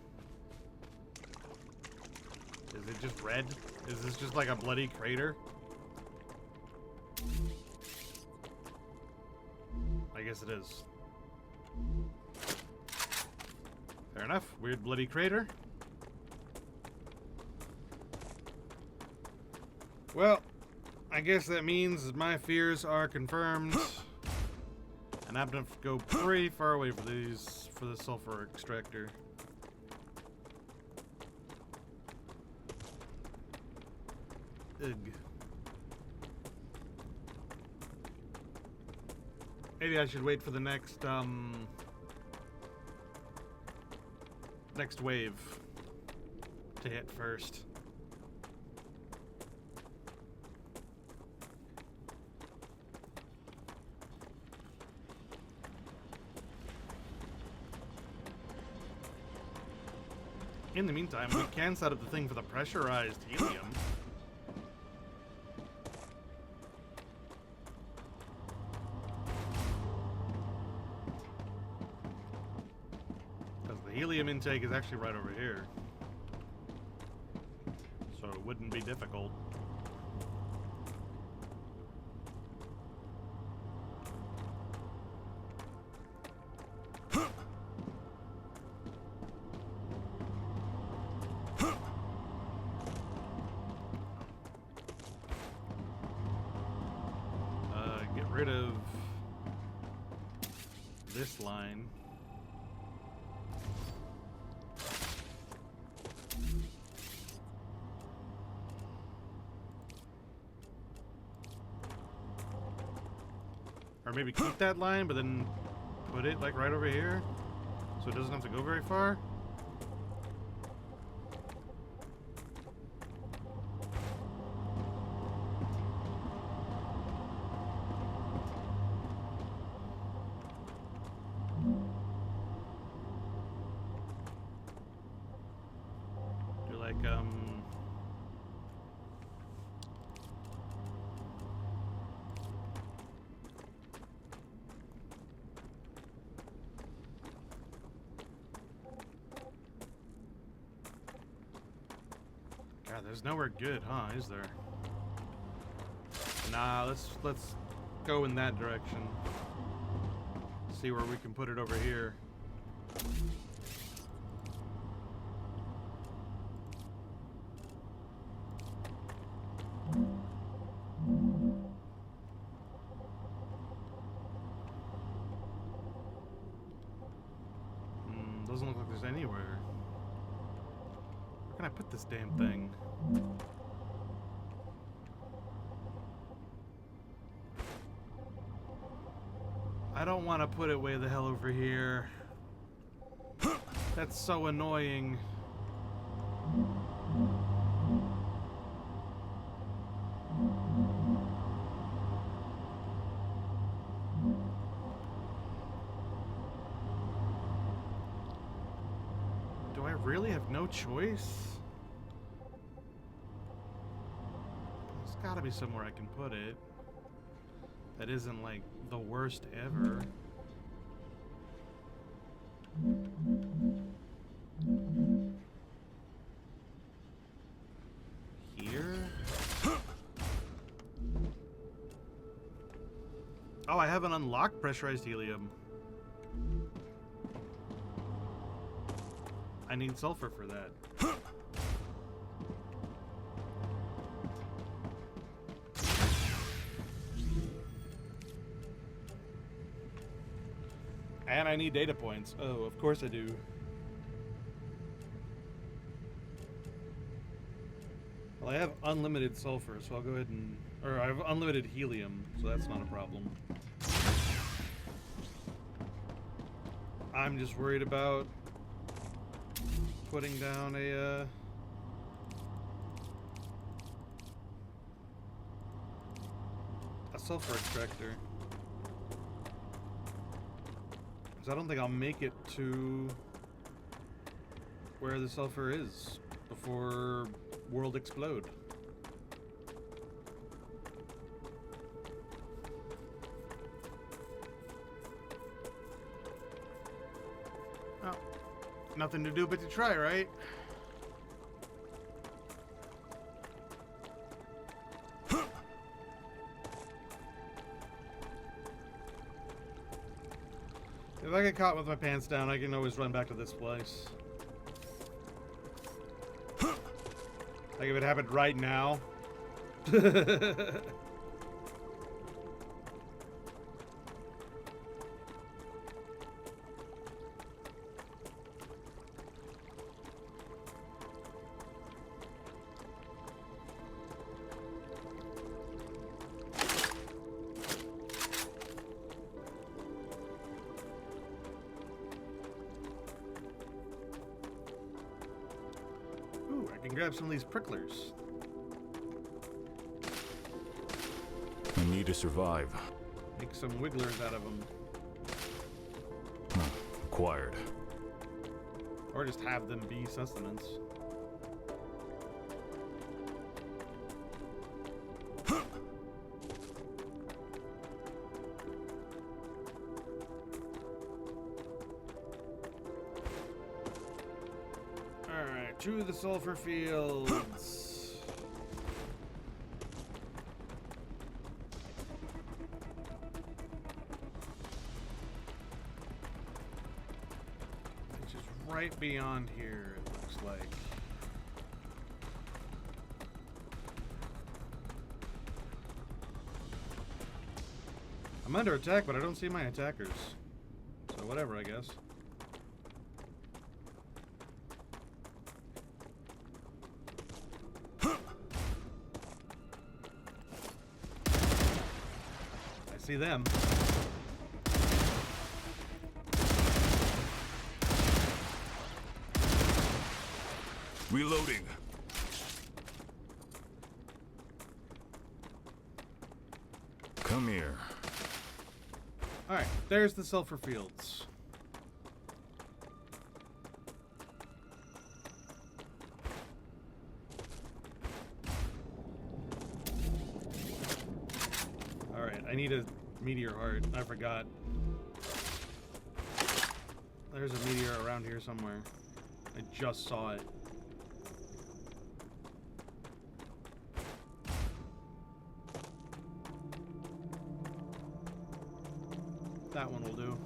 Is it just red? Is this just like a bloody crater? I guess it is. Fair enough. Weird bloody crater. Well, I guess that means my fears are confirmed. And I'm gonna go pretty far away for the sulfur extractor. Ugh. Maybe I should wait for the next next wave to hit first. In the meantime, we can set up the thing for the pressurized helium. Because the helium intake is actually right over here. So it wouldn't be difficult. Rid of this line. Or maybe keep that line, but then put it like right over here, so it doesn't have to go very far. God, there's nowhere good, huh? Is there? Nah, let's go in that direction. See where we can put it over here. Doesn't look like there's anywhere. Where can I put this damn thing? I don't want to put it way the hell over here. That's so annoying. Do I really have no choice? gotta be somewhere I can put it. That isn't like the worst ever. Here? Oh, I haven't unlocked pressurized helium. I need sulfur for that. And I need data points. Oh, of course I do. Well, I have unlimited sulfur, so I'll go ahead and... Or I have unlimited helium, so that's not a problem. I'm just worried about putting down a sulfur extractor. Because I don't think I'll make it to where the sulfur is before world explode. Oh, nothing to do but to try, right? If I get caught with my pants down, I can always run back to this place. Like if it happened right now. I can grab some of these pricklers. I need to survive. Make some wigglers out of them. Acquired. Or just have them be sustenance. Alright, to the sulfur fields. Which is right beyond here, it looks like. I'm under attack, but I don't see my attackers. So whatever, I guess. See them. Reloading. Come here. Alright, there's the sulfur fields. Alright, I need a meteor heart. I forgot. There's a meteor around here somewhere. I just saw it. That one will do.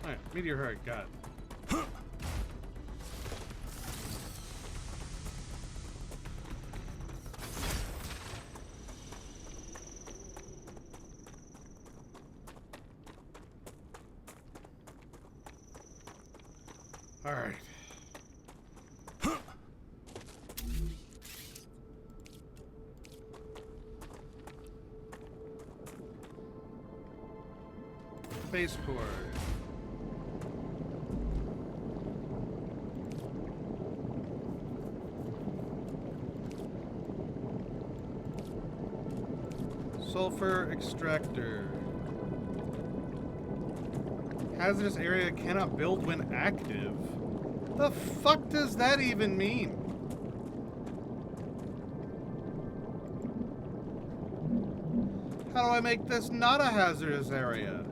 Alright, meteor heart, got it. All right. Spaceport. Sulfur extractor. Hazardous area cannot build when active. The fuck does that even mean? How do I make this not a hazardous area?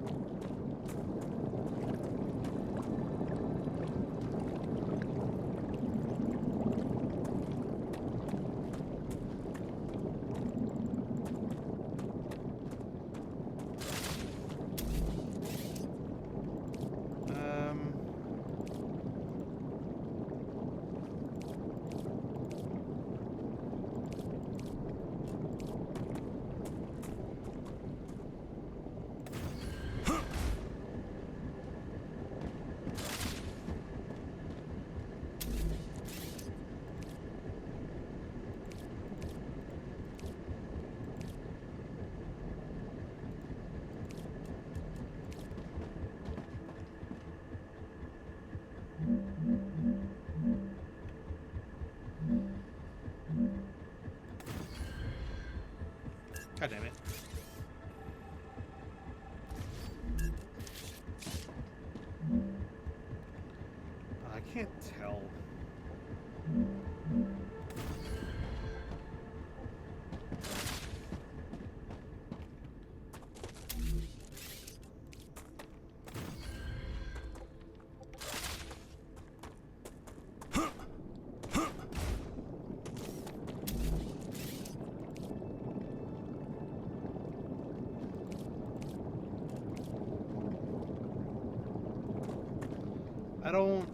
God damn it. I can't tell. I don't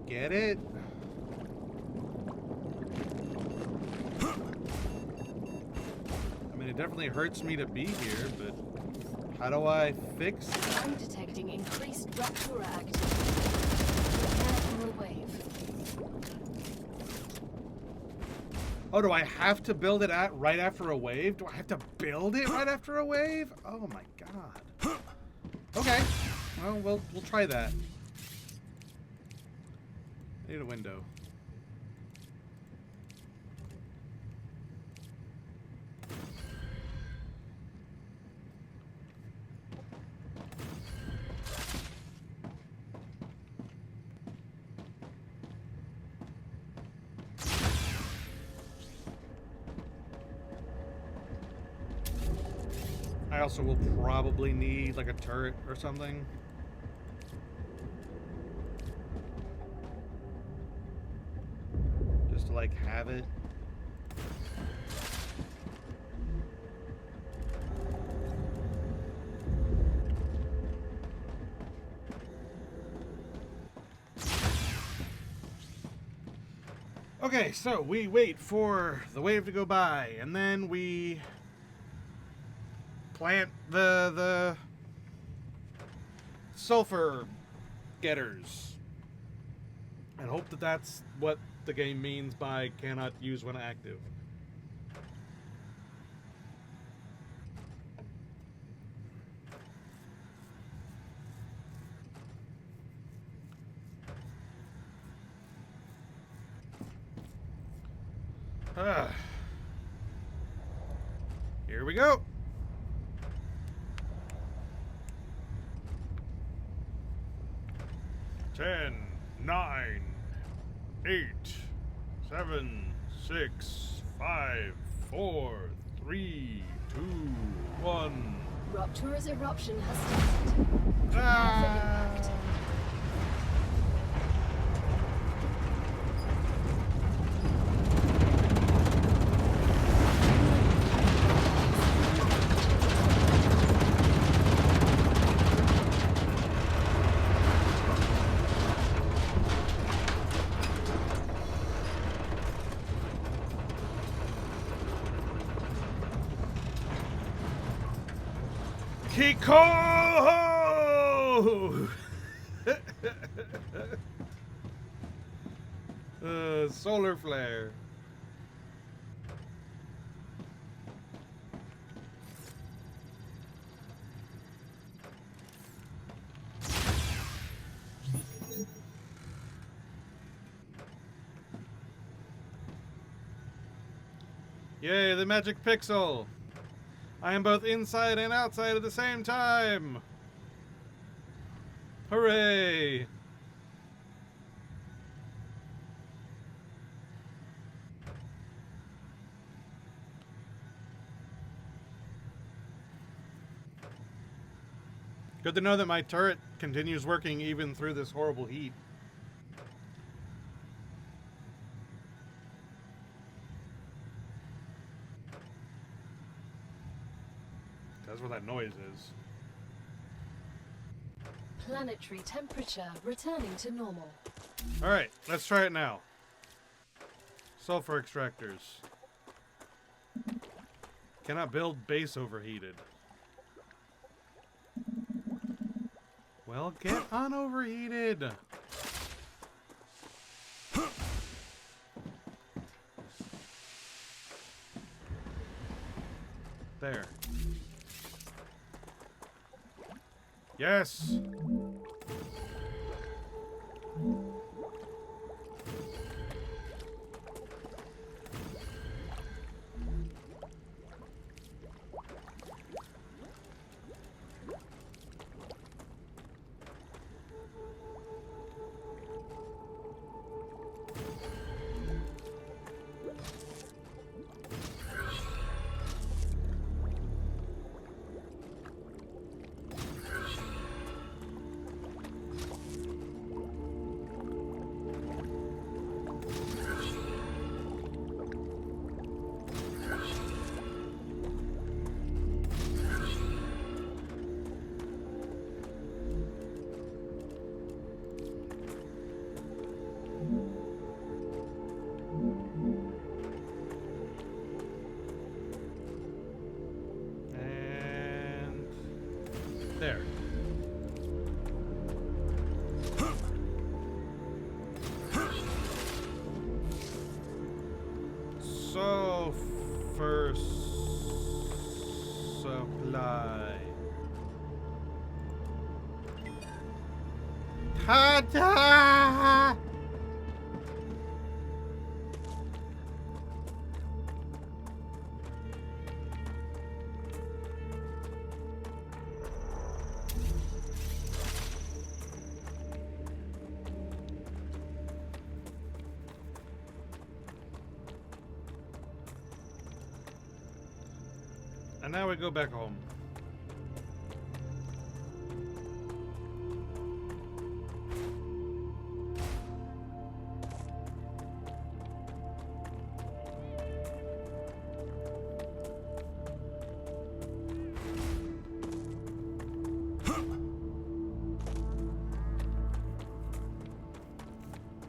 get it. I mean, it definitely hurts me to be here, but how do I fix that? I'm detecting increased Rupture activity. Prepare for a wave. Oh, do I have to build it right after a wave? Do I have to build it right after a wave? Oh my god. Okay. Well, we'll try that. I need a window. I also will probably need like a turret or something. Just to like have it. Okay, so we wait for the wave to go by, and then we plant the sulfur getters, and hope that that's what the game means by cannot use when active. Here we go. Ten, 9, 8, 7, 6, 5, 4, 3, 2, 1. Rupture's eruption has started. Prepare for impact. Kiko! Solar flare. Yay, the magic pixel. I am both inside and outside at the same time. Hooray! Good to know that my turret continues working even through this horrible heat. That's what that noise is. Planetary temperature returning to normal. Alright, let's try it now. Sulfur extractors. Cannot build base overheated. Well, get unoverheated. There. Yes. There. So, first supply. Ta-da! And now we go back home.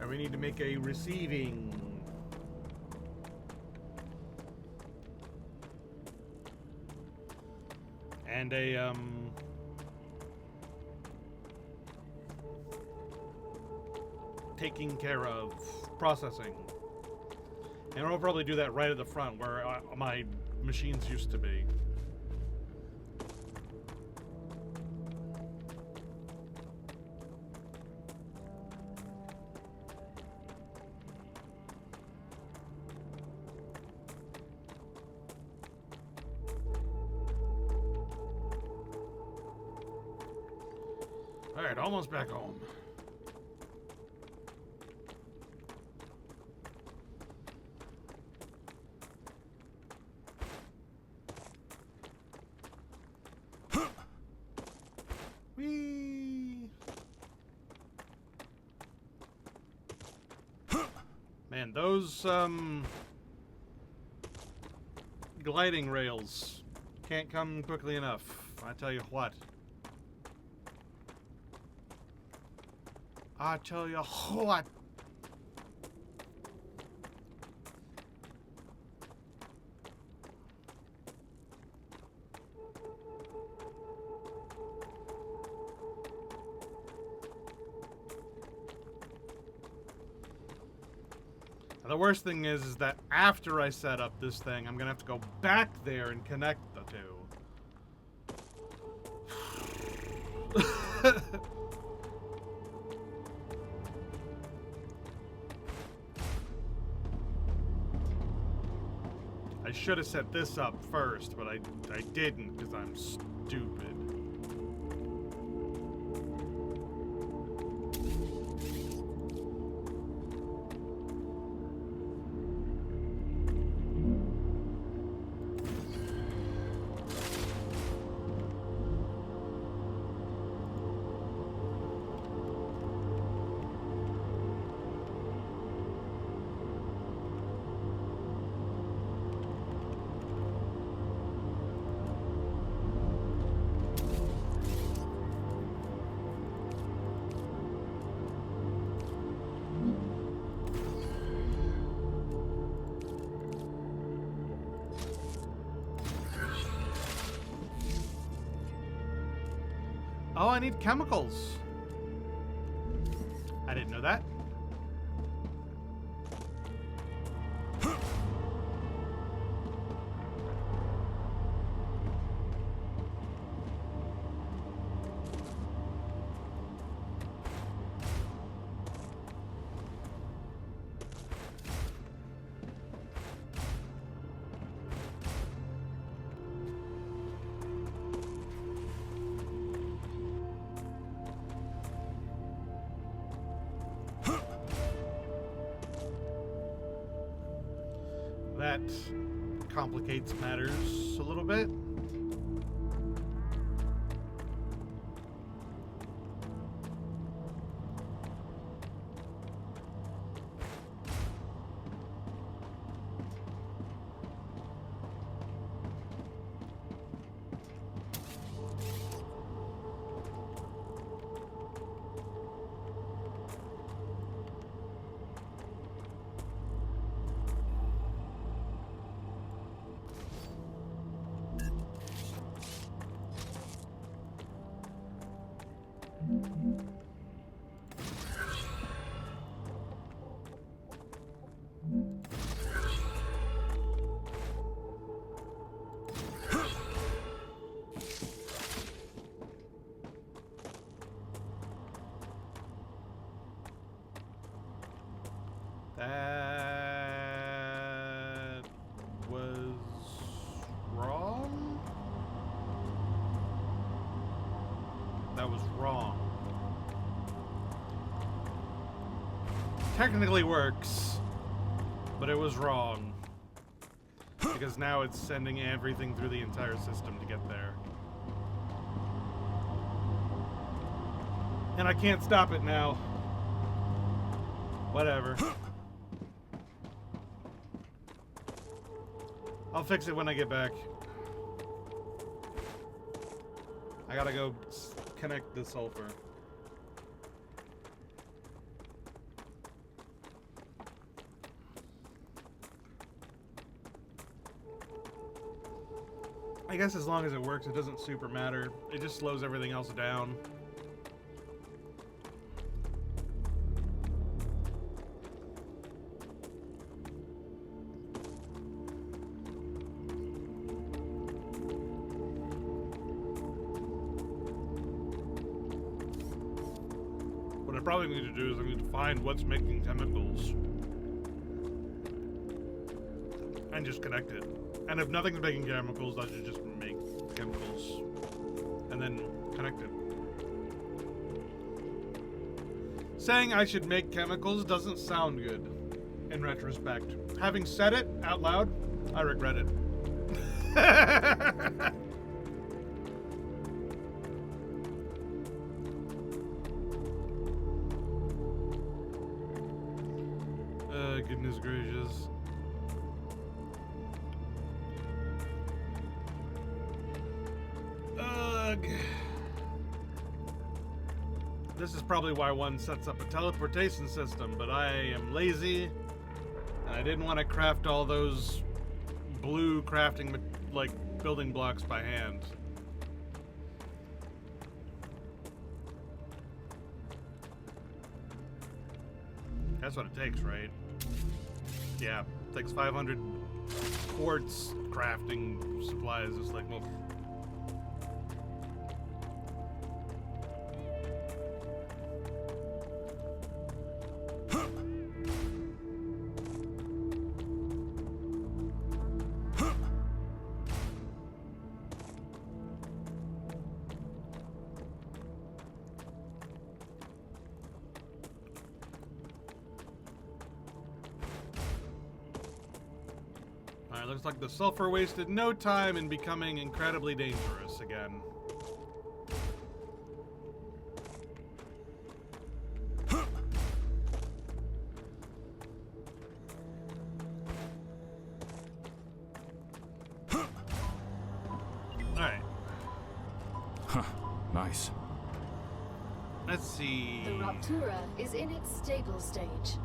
And we need to make a receiving. And a, taking care of processing. And I'll probably do that right at the front where my machines used to be. Alright, almost back home. Whee! Man, those gliding rails can't come quickly enough. I tell you what. I tell you what. The worst thing is that after I set up this thing, I'm gonna have to go back there and connect the two. I I should have set this up first, but I didn't because I'm stupid. Oh, I need chemicals. I didn't know that. That complicates matters a little bit. That was wrong. That was wrong. Technically works, but it was wrong. Because now it's sending everything through the entire system to get there. And I can't stop it now. Whatever. I'll fix it when I get back. I gotta go connect the sulfur. I guess as long as it works, it doesn't super matter. It just slows everything else down. What I probably need to do is I need to find what's making chemicals and just connect it. And if nothing's making chemicals, I should just make chemicals and then connect it. Saying I should make chemicals doesn't sound good in retrospect. Having said it out loud, I regret it. Goodness gracious. Ugh. This is probably why one sets up a teleportation system, but I am lazy, and I didn't want to craft all those blue crafting, like, building blocks by hand. That's what it takes, right? Yeah, it takes 500 quartz crafting supplies. It's like, well... Alright, looks like the sulfur wasted no time in becoming incredibly dangerous again. Alright. Huh. Nice. Let's see. The Ruptura is in its stable stage.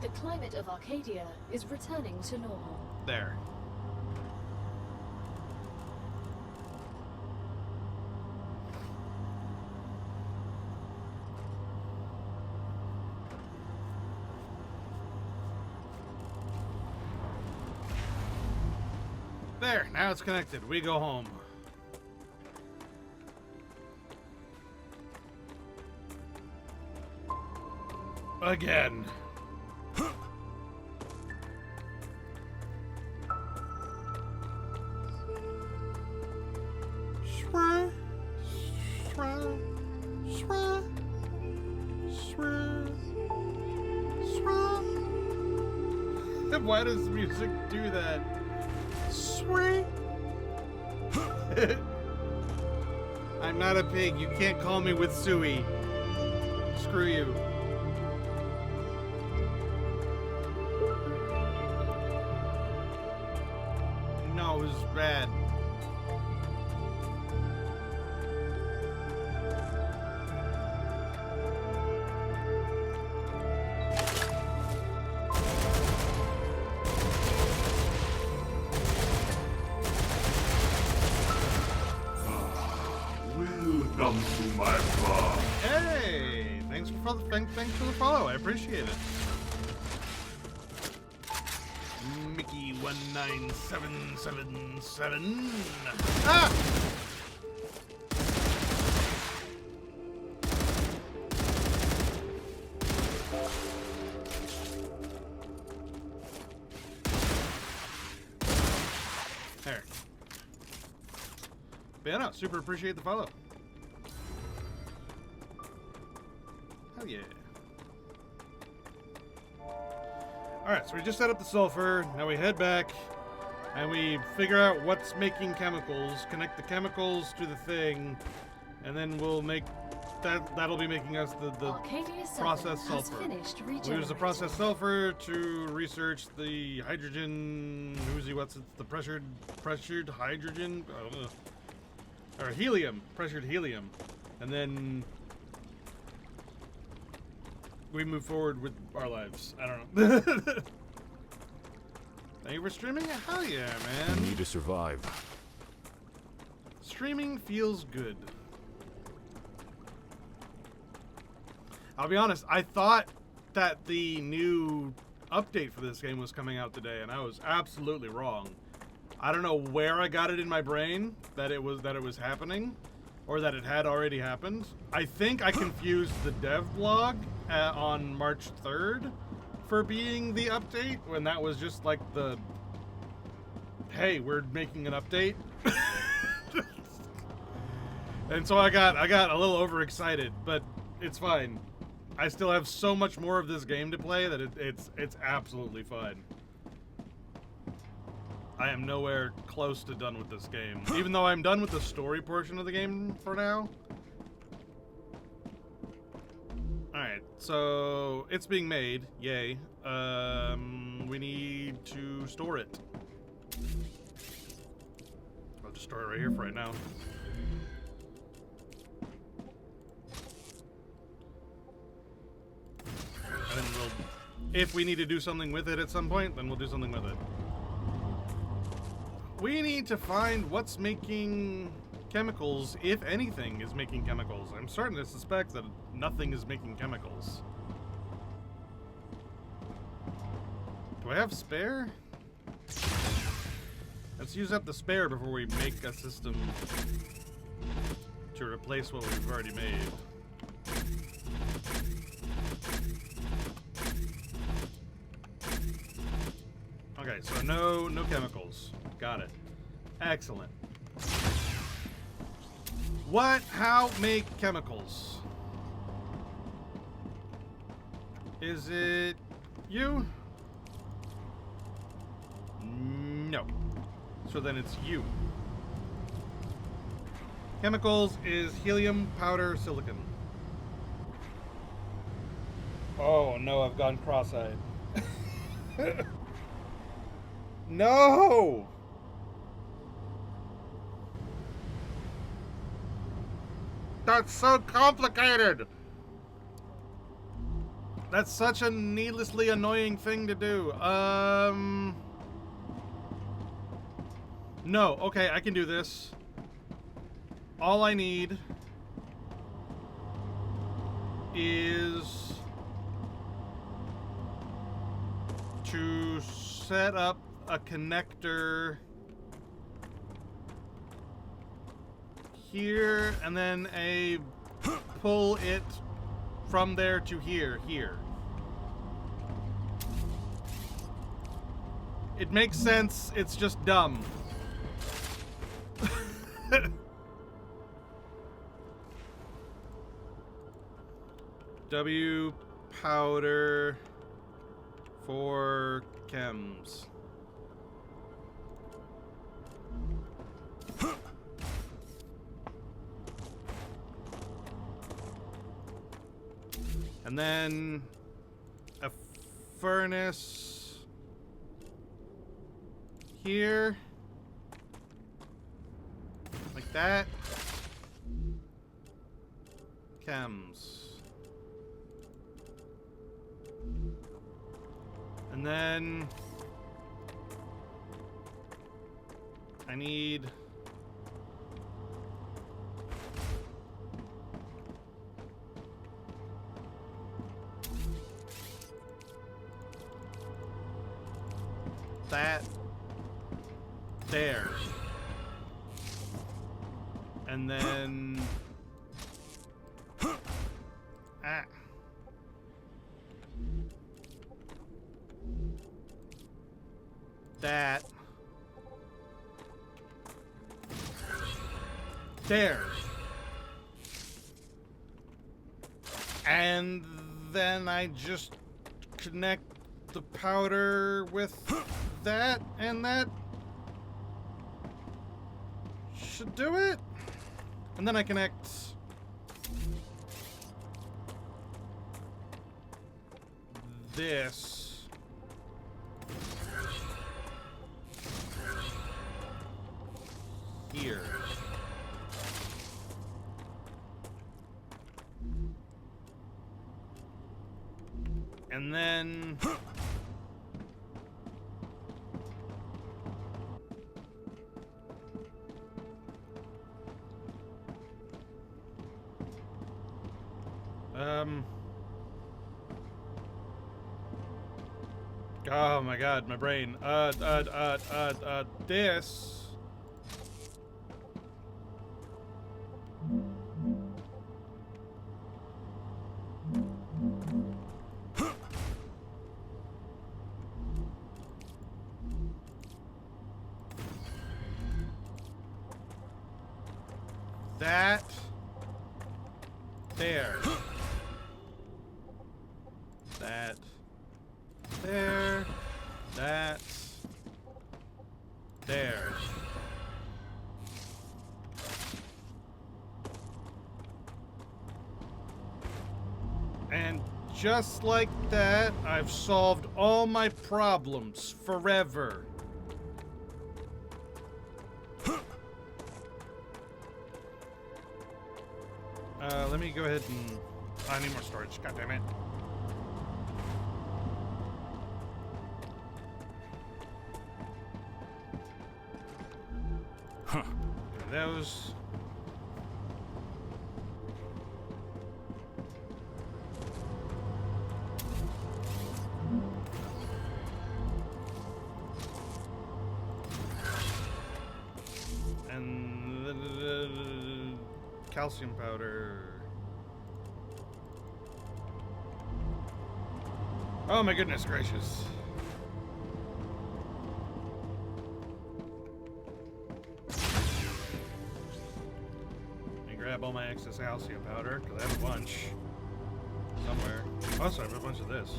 The climate of Arcadia is returning to normal. There. There, now it's connected. We go home. Again. Shra, shra, shra, shra, shra. Why does music do that? Shra. I'm not a pig. You can't call me with Suey. Screw you. No, it was bad. Welcome to my farm. Hey, thanks for the follow. I appreciate it. Mickey 19777. Ah! There. But yeah, no, super appreciate the follow. Hell yeah. Alright, so we just set up the sulfur, now we head back, and we figure out what's making chemicals, connect the chemicals to the thing, and then we'll make that'll be making us the processed sulfur. We'll use the processed sulfur to research the hydrogen, the pressured hydrogen, I don't know, or helium, pressured helium, and then we move forward with our lives. I don't know. Thank you for streaming? Hell yeah, I man. need to survive. Streaming feels good. I'll be honest, I thought that the new update for this game was coming out today, and I was absolutely wrong. I don't know where I got it in my brain that it was happening, or that it had already happened. I think I confused the dev blog on March 3rd for being the update, when that was just like the, hey, we're making an update. And so I got a little overexcited, but it's fine. I still have so much more of this game to play that it's absolutely fine. I am nowhere close to done with this game. Even though I'm done with the story portion of the game for now. Alright, so it's being made. Yay. We need to store it. I'll just store it right here for right now. And then if we need to do something with it at some point, then we'll do something with it. We need to find what's making chemicals, if anything is making chemicals. I'm starting to suspect that nothing is making chemicals. Do I have spare? Let's use up the spare before we make a system to replace what we've already made. Okay, so no chemicals. Got it. Excellent. How make chemicals? Is it you? No. So then it's you. Chemicals is helium, powder, silicon. Oh no, I've gone cross-eyed. No! That's so complicated! That's such a needlessly annoying thing to do. No, okay, I can do this. All I need is to set up a connector here and then pull it from there to here. It makes sense, it's just dumb. W powder for chems. And then a furnace here, like that. Chems. And then I need that there. And then that there. And then I just connect the powder with that, and that should do it. And then I connect this here. And then oh my god, my brain. This that there. That there. That there. And just like that, I've solved all my problems forever. Let me go ahead and... I need more storage, god damn it. Huh. Those... and the calcium powder. Oh my goodness gracious. Let me grab all my excess calcium powder, because I have a bunch somewhere. Also, I have a bunch of this.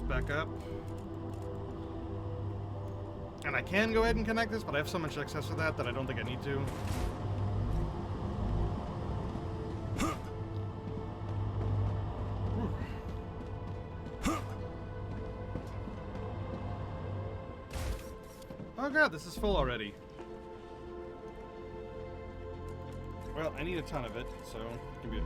back up. And I can go ahead and connect this, but I have so much excess of that I don't think I need to. Oh god, this is full already. Well, I need a ton of it, so give me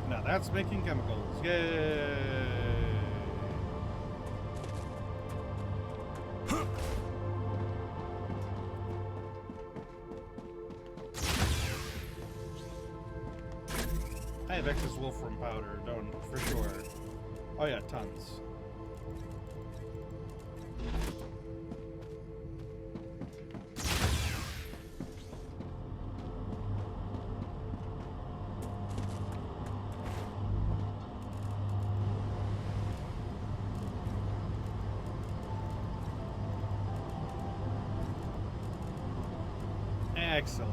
Now that's making chemicals. Yay! I have excess wolfram powder, don't, for sure. Oh yeah, tons. Excellent.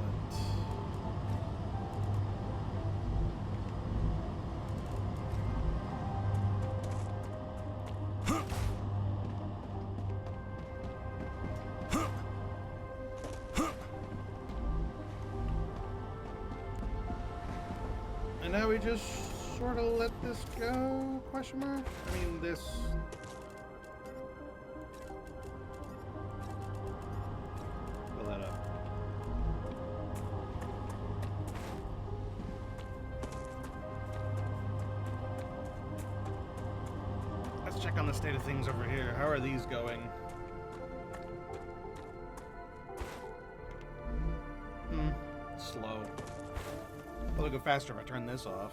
And now we just sort of let this go, question mark? I mean, this... Fill that up. Let's check on the state of things over here. How are these going? Slow. It'll go faster if I turn this off.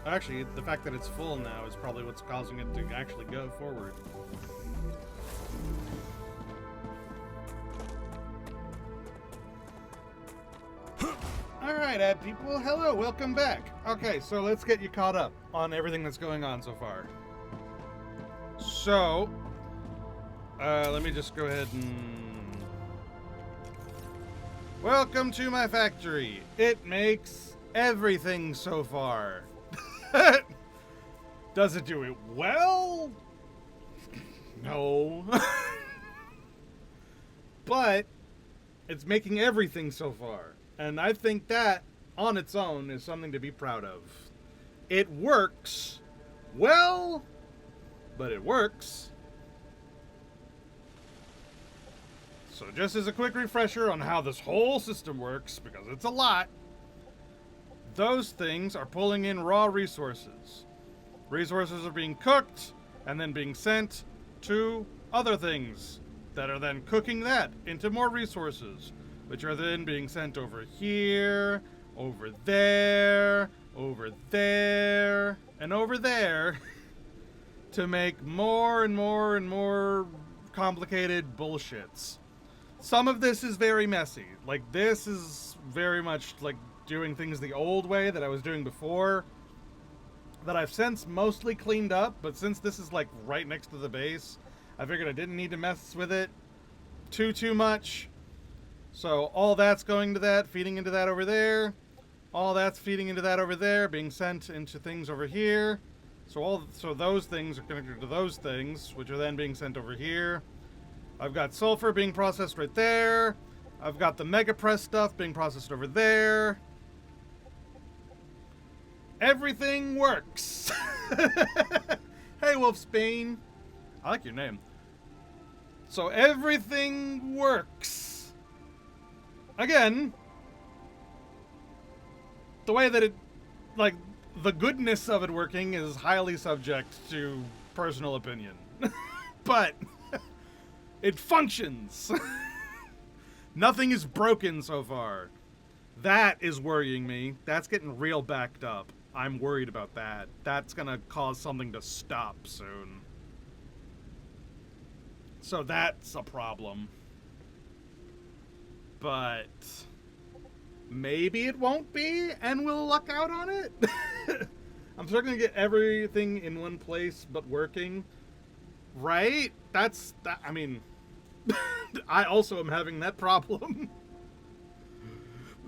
Actually, the fact that it's full now is probably what's causing it to actually go forward. Alright, ad people, hello, welcome back. Okay, so let's get you caught up on everything that's going on so far. So, let me just go ahead and... Welcome to my factory. It makes everything so far. Does it do it well? No. But it's making everything so far. And I think that, on its own, is something to be proud of. It works well, but it works. So just as a quick refresher on how this whole system works, because it's a lot, those things are pulling in raw resources. Resources are being cooked and then being sent to other things that are then cooking that into more resources, which are then being sent over here, over there, and over there to make more and more and more complicated bullshits. Some of this is very messy. Like, this is very much like doing things the old way that I was doing before, that I've since mostly cleaned up, but since this is like right next to the base, I figured I didn't need to mess with it too much. So all that's going to that, feeding into that over there. All that's feeding into that over there, being sent into things over here. So those things are connected to those things, which are then being sent over here. I've got sulfur being processed right there. I've got the Mega Press stuff being processed over there. Everything works. Hey, Wolfsbane. I like your name. So everything works. Again, the way that it, like, the goodness of it working is highly subject to personal opinion. But it functions. Nothing is broken so far. That is worrying me. That's getting real backed up. I'm worried about that. That's gonna cause something to stop soon. So that's a problem. But maybe it won't be, and we'll luck out on it. I'm struggling to get everything in one place but working. Right? That's that. I mean, I also am having that problem.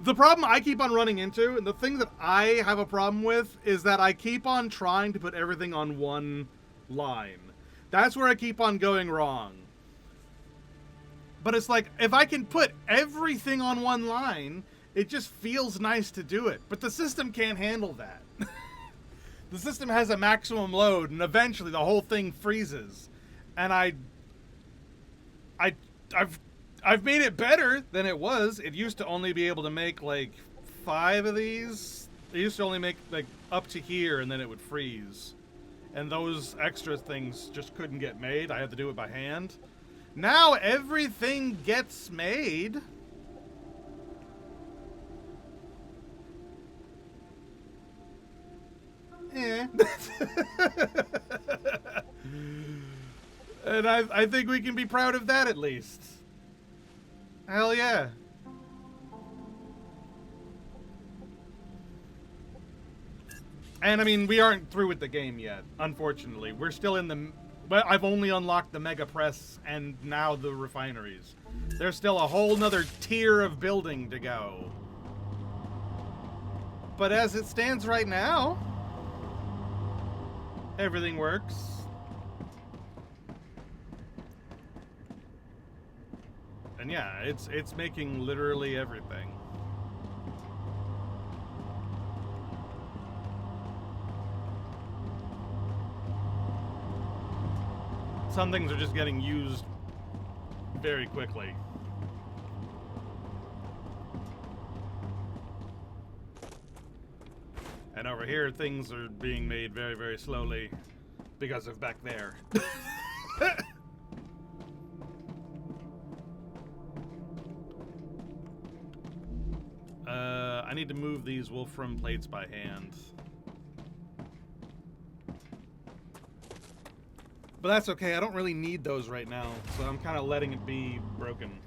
The problem I keep on running into, and the thing that I have a problem with, is that I keep on trying to put everything on one line. That's where I keep on going wrong. But it's like, if I can put everything on one line, it just feels nice to do it. But the system can't handle that. The system has a maximum load, and eventually the whole thing freezes. And I've made it better than it was. It used to only be able to make like 5 of these. It used to only make like up to here, and then it would freeze. And those extra things just couldn't get made. I had to do it by hand. Now everything gets made. Eh. And I think we can be proud of that at least. Hell yeah. And I mean, we aren't through with the game yet, unfortunately. We're still in the... But I've only unlocked the mega press and now the refineries. There's still a whole nother tier of building to go. But as it stands right now, everything works. And yeah, it's making literally everything. Some things are just getting used very quickly. And over here, things are being made very, very slowly because of back there. I need to move these Wolfram plates by hand. But that's okay, I don't really need those right now, so I'm kind of letting it be broken.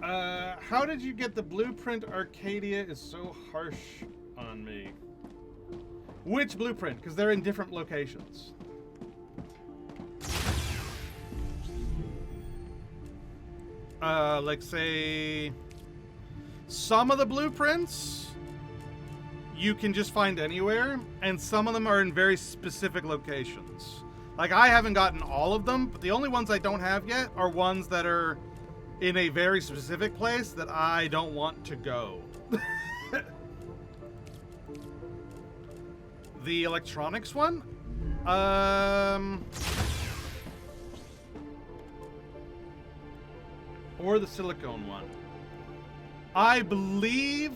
How did you get the blueprint? Arcadia is so harsh on me. Which blueprint? Because they're in different locations. Like say... Some of the blueprints you can just find anywhere, and some of them are in very specific locations. Like, I haven't gotten all of them, but the only ones I don't have yet are ones that are in a very specific place that I don't want to go. The electronics one? Or the silicone one. I believe...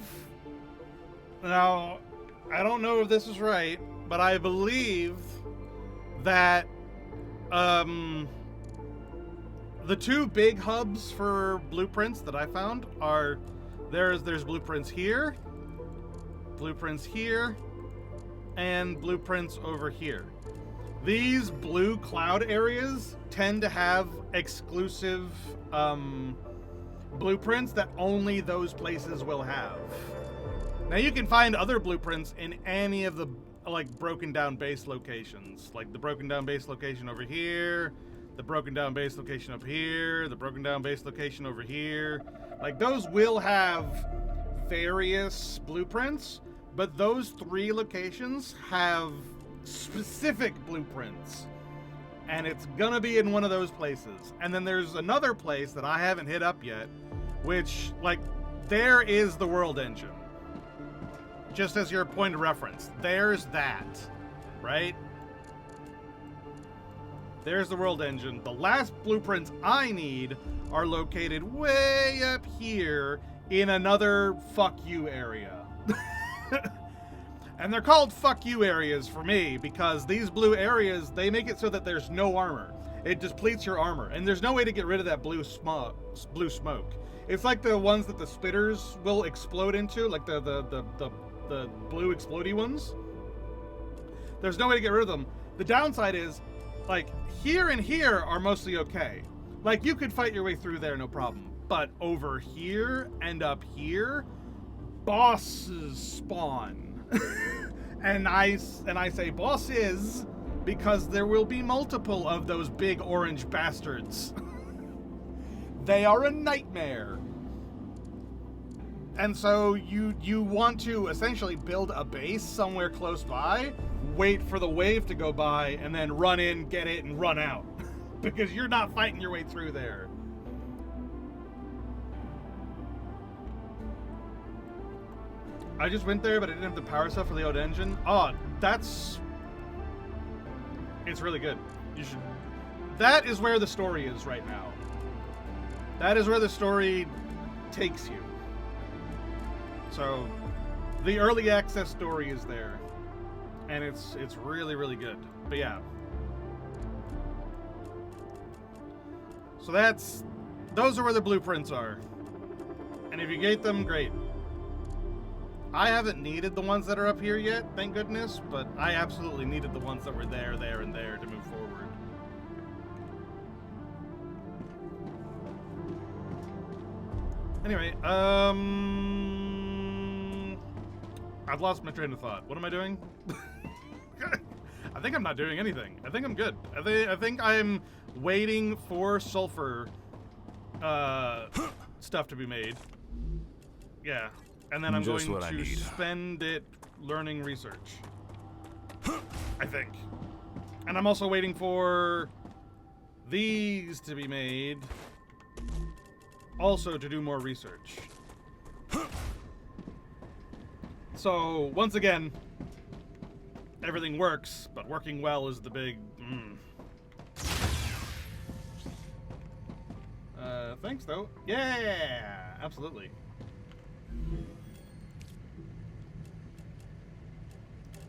Now, I don't know if this is right, but I believe that the 2 big hubs for blueprints that I found are there's blueprints here, and blueprints over here. These blue cloud areas tend to have exclusive blueprints that only those places will have. Now you can find other blueprints in any of the like broken down base locations. Like the broken down base location over here, the broken down base location up here, the broken down base location over here. Like those will have various blueprints, but those 3 locations have specific blueprints. And it's gonna be in one of those places. And then there's another place that I haven't hit up yet, which, like, there is the world engine. Just as your point of reference. There's that, right? There's the world engine. The last blueprints I need are located way up here in another fuck you area. And they're called fuck you areas for me because these blue areas, they make it so that there's no armor. It depletes your armor, and there's no way to get rid of that blue smoke. It's like the ones that the spitters will explode into, like the blue explodey ones. There's no way to get rid of them. The downside is, like, here and here are mostly okay. Like, you could fight your way through there, no problem. But over here and up here, bosses spawn. And I say bosses because there will be multiple of those big orange bastards. They are a nightmare. And so you want to essentially build a base somewhere close by, wait for the wave to go by, and then run in, get it, and run out. Because you're not fighting your way through there. I just went there, but I didn't have the power stuff for the old engine. Oh, it's really good. You should. That is where the story is right now. That is where the story takes you. So, the early access story is there, and it's really, really good. But yeah. So those are where the blueprints are. And if you get them, great. I haven't needed the ones that are up here yet, thank goodness, but I absolutely needed the ones that were there, and there to move forward. Anyway, I've lost my train of thought. What am I doing? I think I'm not doing anything. I think I'm good. I think I'm waiting for sulfur stuff to be made. Yeah. And then I'm Just going what I to need. spend it learning research. I think. And I'm also waiting for these to be made. Also to do more research. So, once again, everything works, but working well is the big... Thanks, though. Yeah! Absolutely.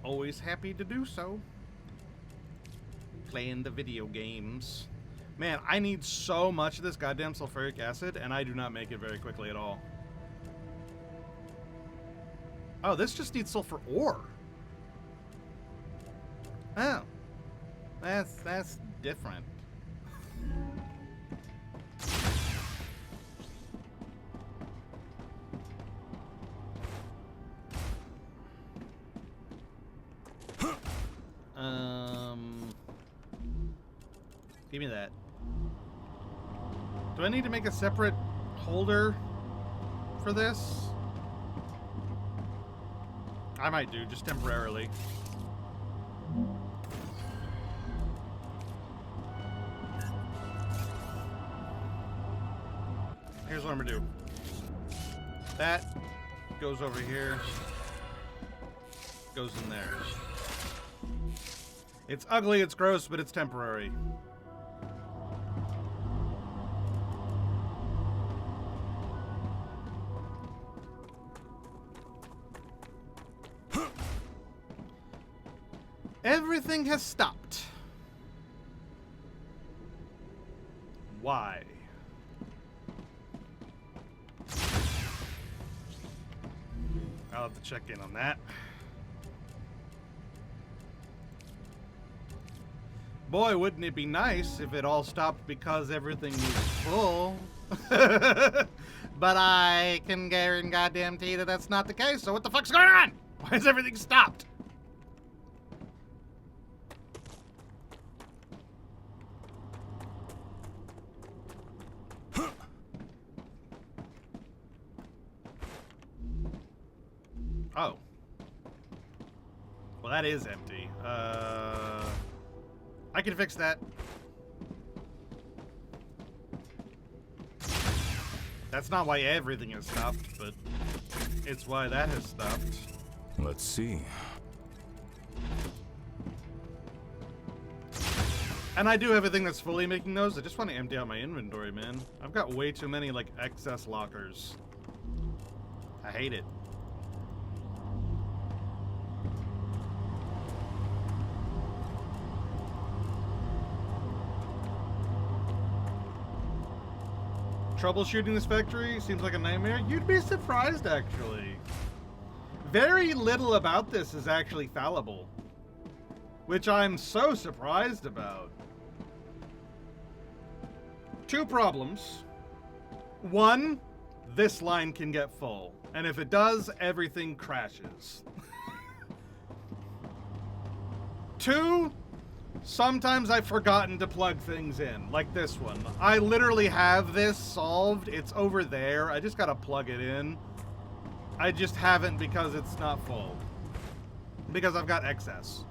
Always happy to do so. Playing the video games. Man, I need so much of this goddamn sulfuric acid, and I do not make it very quickly at all. Oh, this just needs sulfur ore. Oh. That's different. Give me that. Do I need to make a separate holder for this? I might do, just temporarily. Here's what I'm gonna do. That goes over here. Goes in there. It's ugly, it's gross, but it's temporary. Everything has stopped. Why? I'll have to check in on that. Boy, wouldn't it be nice if it all stopped because everything was full. But I can guarantee that that's not the case, so what the fuck's going on? Why is everything stopped? Oh. Well, that is empty. I can fix that. That's not why everything has stopped, but it's why that has stopped. Let's see. And I do have a thing that's fully making those. I just want to empty out my inventory, man. I've got way too many, like, excess lockers. I hate it. Troubleshooting this factory seems like a nightmare. You'd be surprised, actually. Very little about this is actually fallible, which I'm so surprised about. Two problems. One, this line can get full, and if it does, everything crashes. 2, sometimes I've forgotten to plug things in, like this one. I literally have this solved. It's over there. I just gotta plug it in. I just haven't because it's not full. Because I've got excess.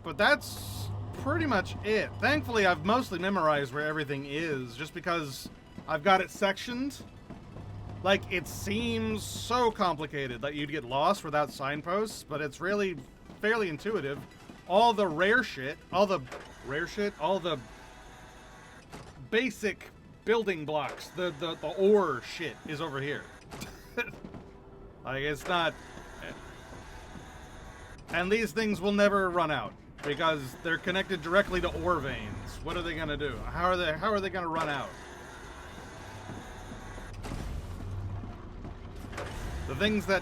But that's pretty much it. Thankfully, I've mostly memorized where everything is, just because I've got it sectioned. Like, it seems so complicated that you'd get lost without signposts, but it's really fairly intuitive. All the all the basic building blocks, the ore shit is over here. Like, it's not... And these things will never run out, because they're connected directly to ore veins. What are they gonna do? How are they gonna run out? The things that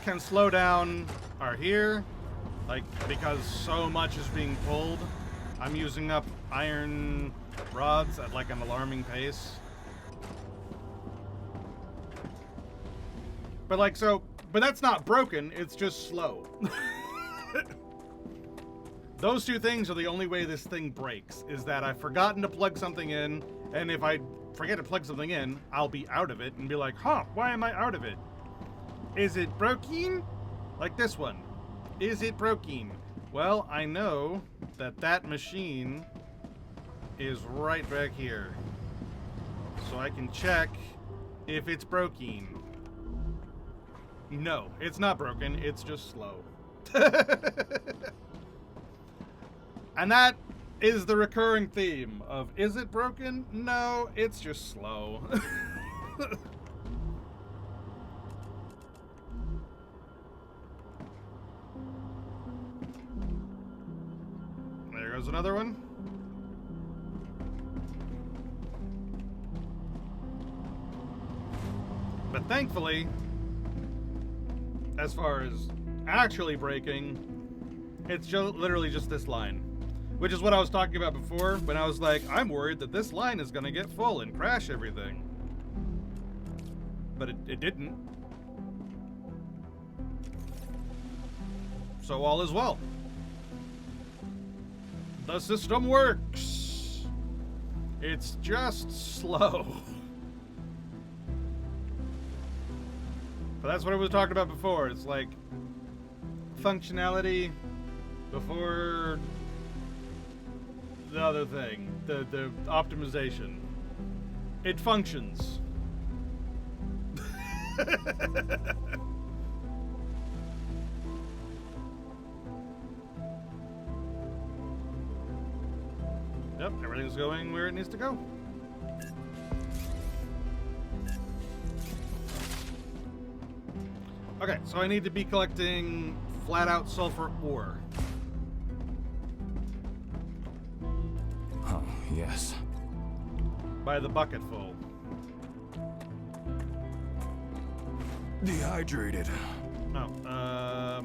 can slow down are here, like, because so much is being pulled. I'm using up iron rods at like an alarming pace. But like, but that's not broken, it's just slow. Those two things are the only way this thing breaks, is that I've forgotten to plug something in, and if I forget to plug something in, I'll be out of it and be like, huh, why am I out of it? Is it broken? Like this one. Is it broken? Well, I know that that machine is right back here. So I can check if it's broken. No, it's not broken, it's just slow. And that is the recurring theme of, is it broken? No, it's just slow. There goes another one. But thankfully, as far as actually breaking, it's literally just this line. Which is what I was talking about before, when I was like, I'm worried that this line is gonna get full and crash everything. But it didn't. So all is well. The system works. It's just slow. But that's what I was talking about before. It's like functionality before the other thing, the optimization. It functions. Yep, everything's going where it needs to go. Okay, so I need to be collecting flat out sulfur ore. Oh, yes. By the bucketful. Dehydrated. Oh,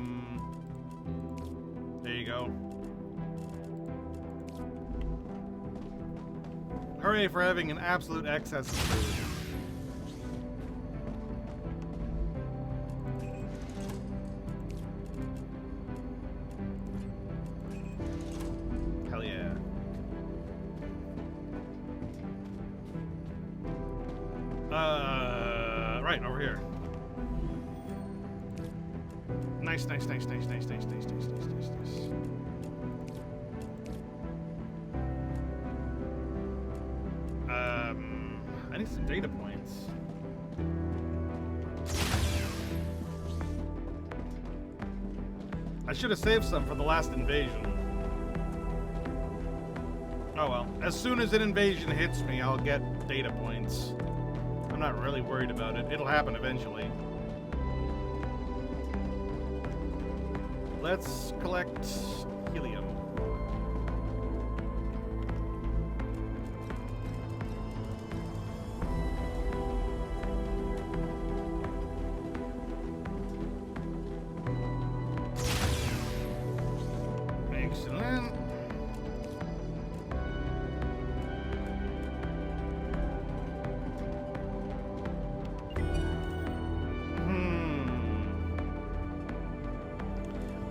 there you go. Hooray for having an absolute excess of food. Hell yeah. Right, over here. Nice. I need some data points. I should have saved some for the last invasion. Oh well. As soon as an invasion hits me, I'll get data points. I'm not really worried about it. It'll happen eventually. Let's collect helium. Excellent.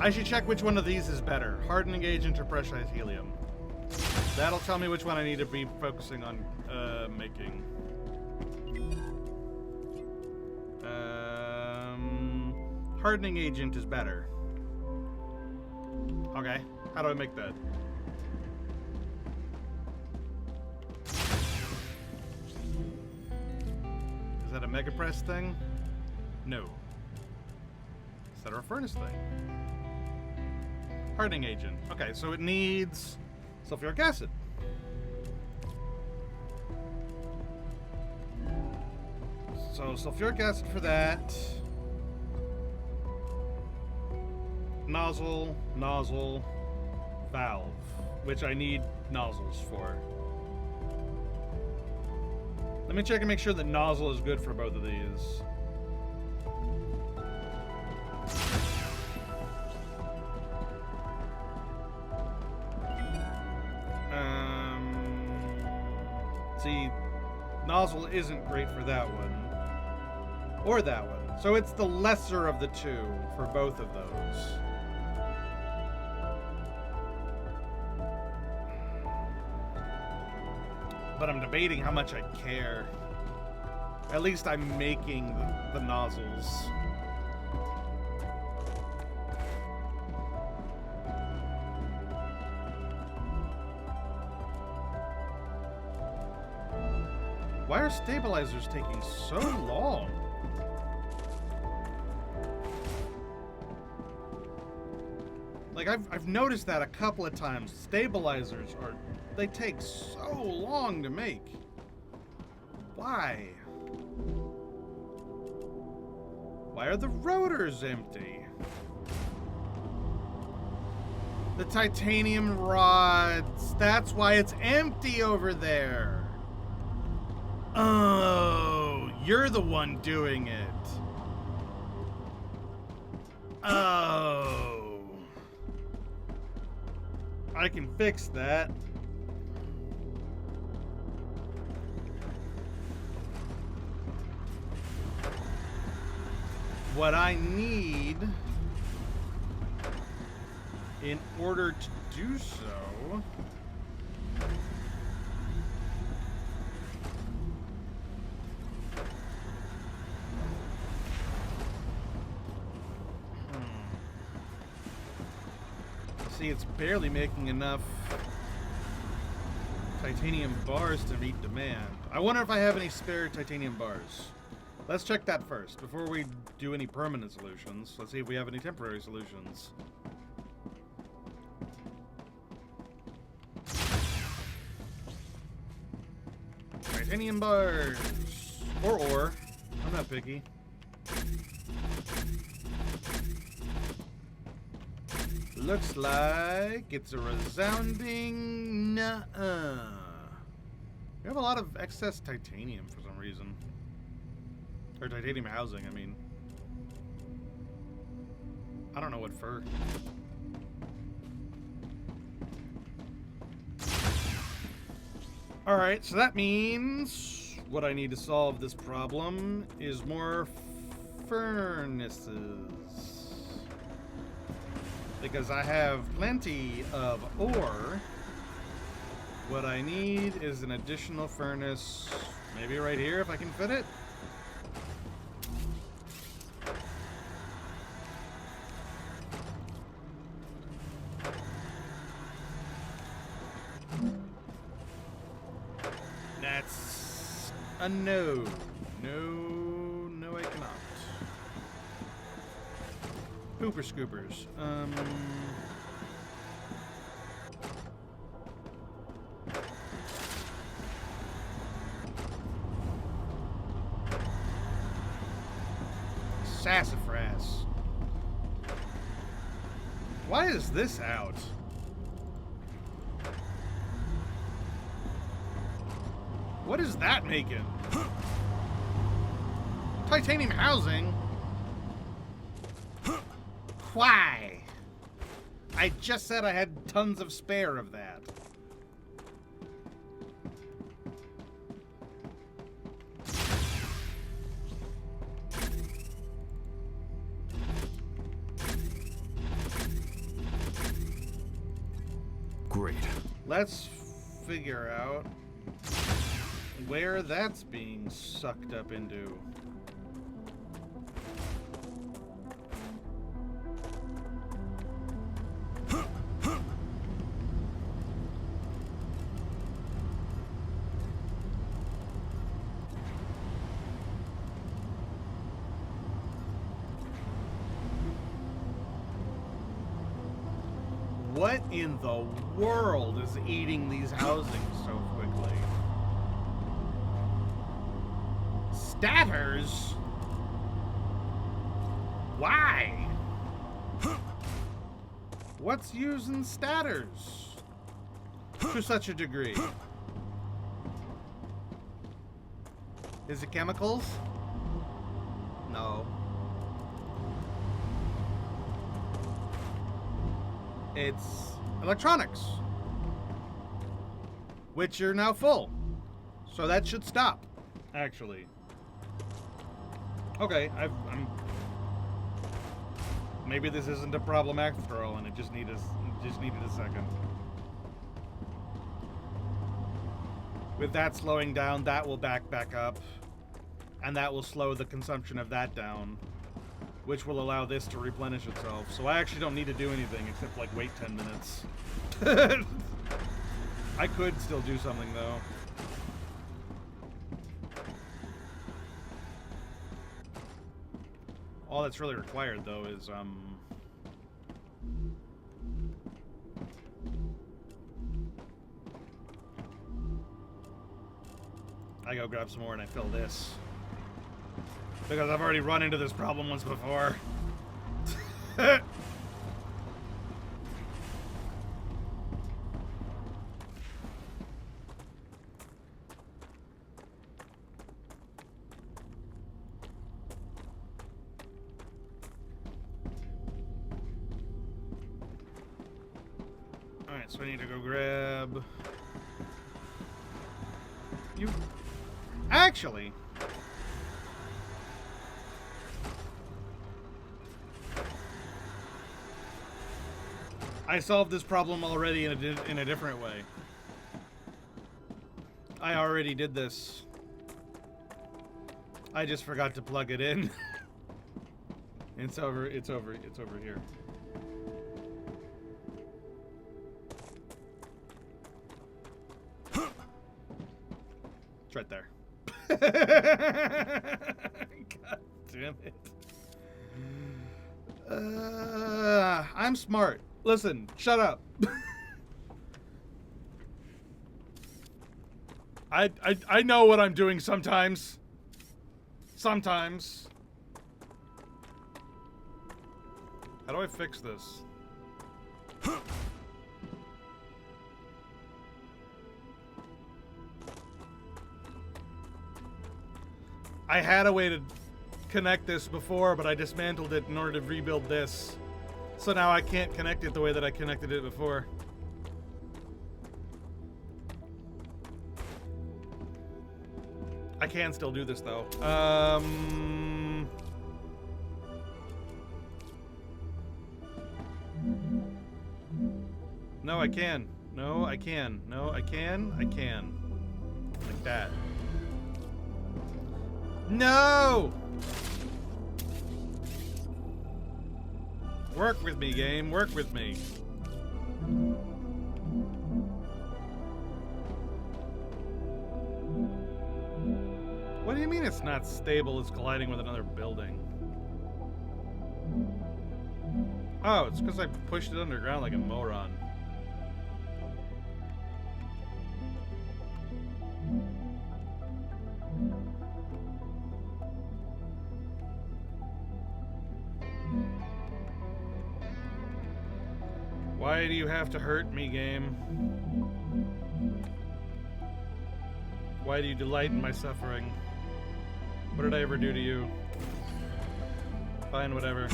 I should check which one of these is better. Hardening agent or pressurized helium. That'll tell me which one I need to be focusing on making. Hardening agent is better. Okay, how do I make that? Is that a mega press thing? No. Is that a furnace thing? Hardening agent. Okay, so it needs sulfuric acid. So sulfuric acid for that. Nozzle, nozzle, valve, which I need nozzles for. Let me check and make sure that nozzle is good for both of these. See, nozzle isn't great for that one. Or that one. So it's the lesser of the two for both of those. But I'm debating how much I care. At least I'm making the nozzles. Why are stabilizers taking so long? Like, I've noticed that a couple of times. Stabilizers they take so long to make. Why? Why are the rotors empty? The titanium rods. That's why it's empty over there. Oh, you're the one doing it. Oh. I can fix that. What I need in order to do so see, it's barely making enough titanium bars to meet demand. I wonder if I have any spare titanium bars. Let's check that first before we do any permanent solutions. Let's see if we have any temporary solutions. Titanium bars. Or ore. I'm not picky. Looks like it's a resounding nuh-uh. We have a lot of excess titanium for some reason. Or titanium housing, I mean. I don't know what for. Alright, so that means what I need to solve this problem is more furnaces. Because I have plenty of ore. What I need is an additional furnace. Maybe right here if I can fit it. That's a no. No, I cannot. Pooper scoopers. Sassafras. Why is this out? What is that making? Titanium housing? Why? I just said I had tons of spare of that. Let's figure out where that's being sucked up into. What in the world is eating these housings so quickly? Statters? Why? What's using statters to such a degree? Is it chemicals? No. It's electronics, which are now full. So that should stop, actually. Okay, I'm. Maybe this isn't a problem after all, and it just needed a second. With that slowing down, that will back up, and that will slow the consumption of that down, which will allow this to replenish itself. So I actually don't need to do anything except like wait 10 minutes. I could still do something though. All that's really required though is I go grab some more and I fill this. Because I've already run into this problem once before. Alright, so I need to go grab... You... Actually... I solved this problem already in a different way. I already did this. I just forgot to plug it in. It's over here. It's right there. God damn it. I'm smart. Listen, shut up. I know what I'm doing sometimes. Sometimes. How do I fix this? I had a way to connect this before, but I dismantled it in order to rebuild this. So now I can't connect it the way that I connected it before. I can still do this though. No, I can. No, I can. No, I can. I can. Like that. No! Work with me, game. Work with me. What do you mean it's not stable? It's colliding with another building. Oh, it's because I pushed it underground like a moron. Why do you have to hurt me, game? Why do you delight in my suffering? What did I ever do to you? Fine, whatever.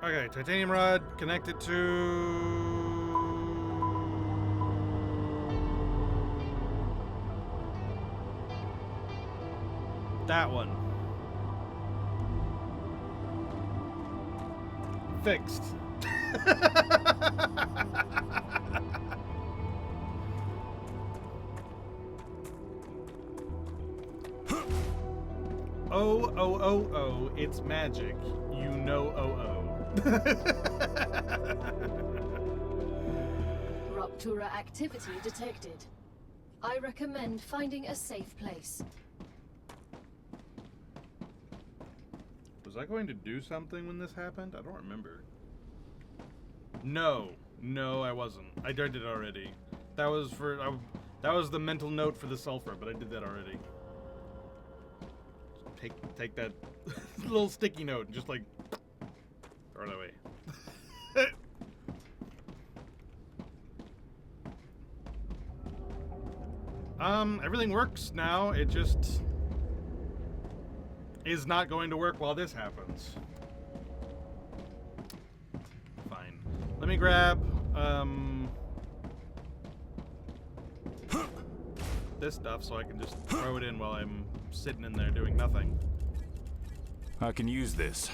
Okay, titanium rod connected to... that one. fixed. Oh, it's magic. You know, Rupture activity detected. I recommend finding a safe place. Was I going to do something when this happened? I don't remember. No, I wasn't. I did it already. That was for that was the mental note for the sulfur, but I did that already. Take that little sticky note and just like throw it away. Everything works now. It just is not going to work while this happens. Fine. Let me grab this stuff so I can just throw it in while I'm sitting in there doing nothing. I can use this.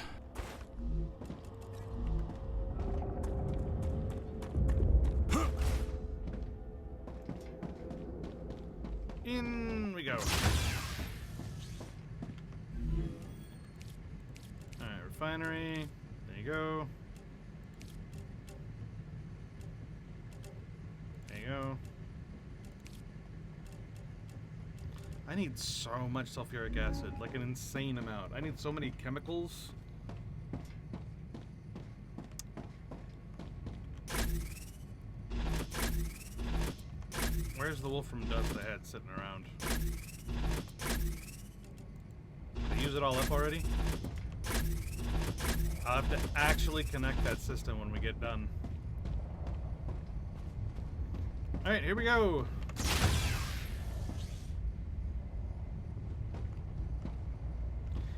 In we go. Alright, refinery. There you go. There you go. I need so much sulfuric acid, like an insane amount. I need so many chemicals. Where's the wolf from dust I had sitting around? Did I use it all up already? I'll have to actually connect that system when we get done. Alright, here we go!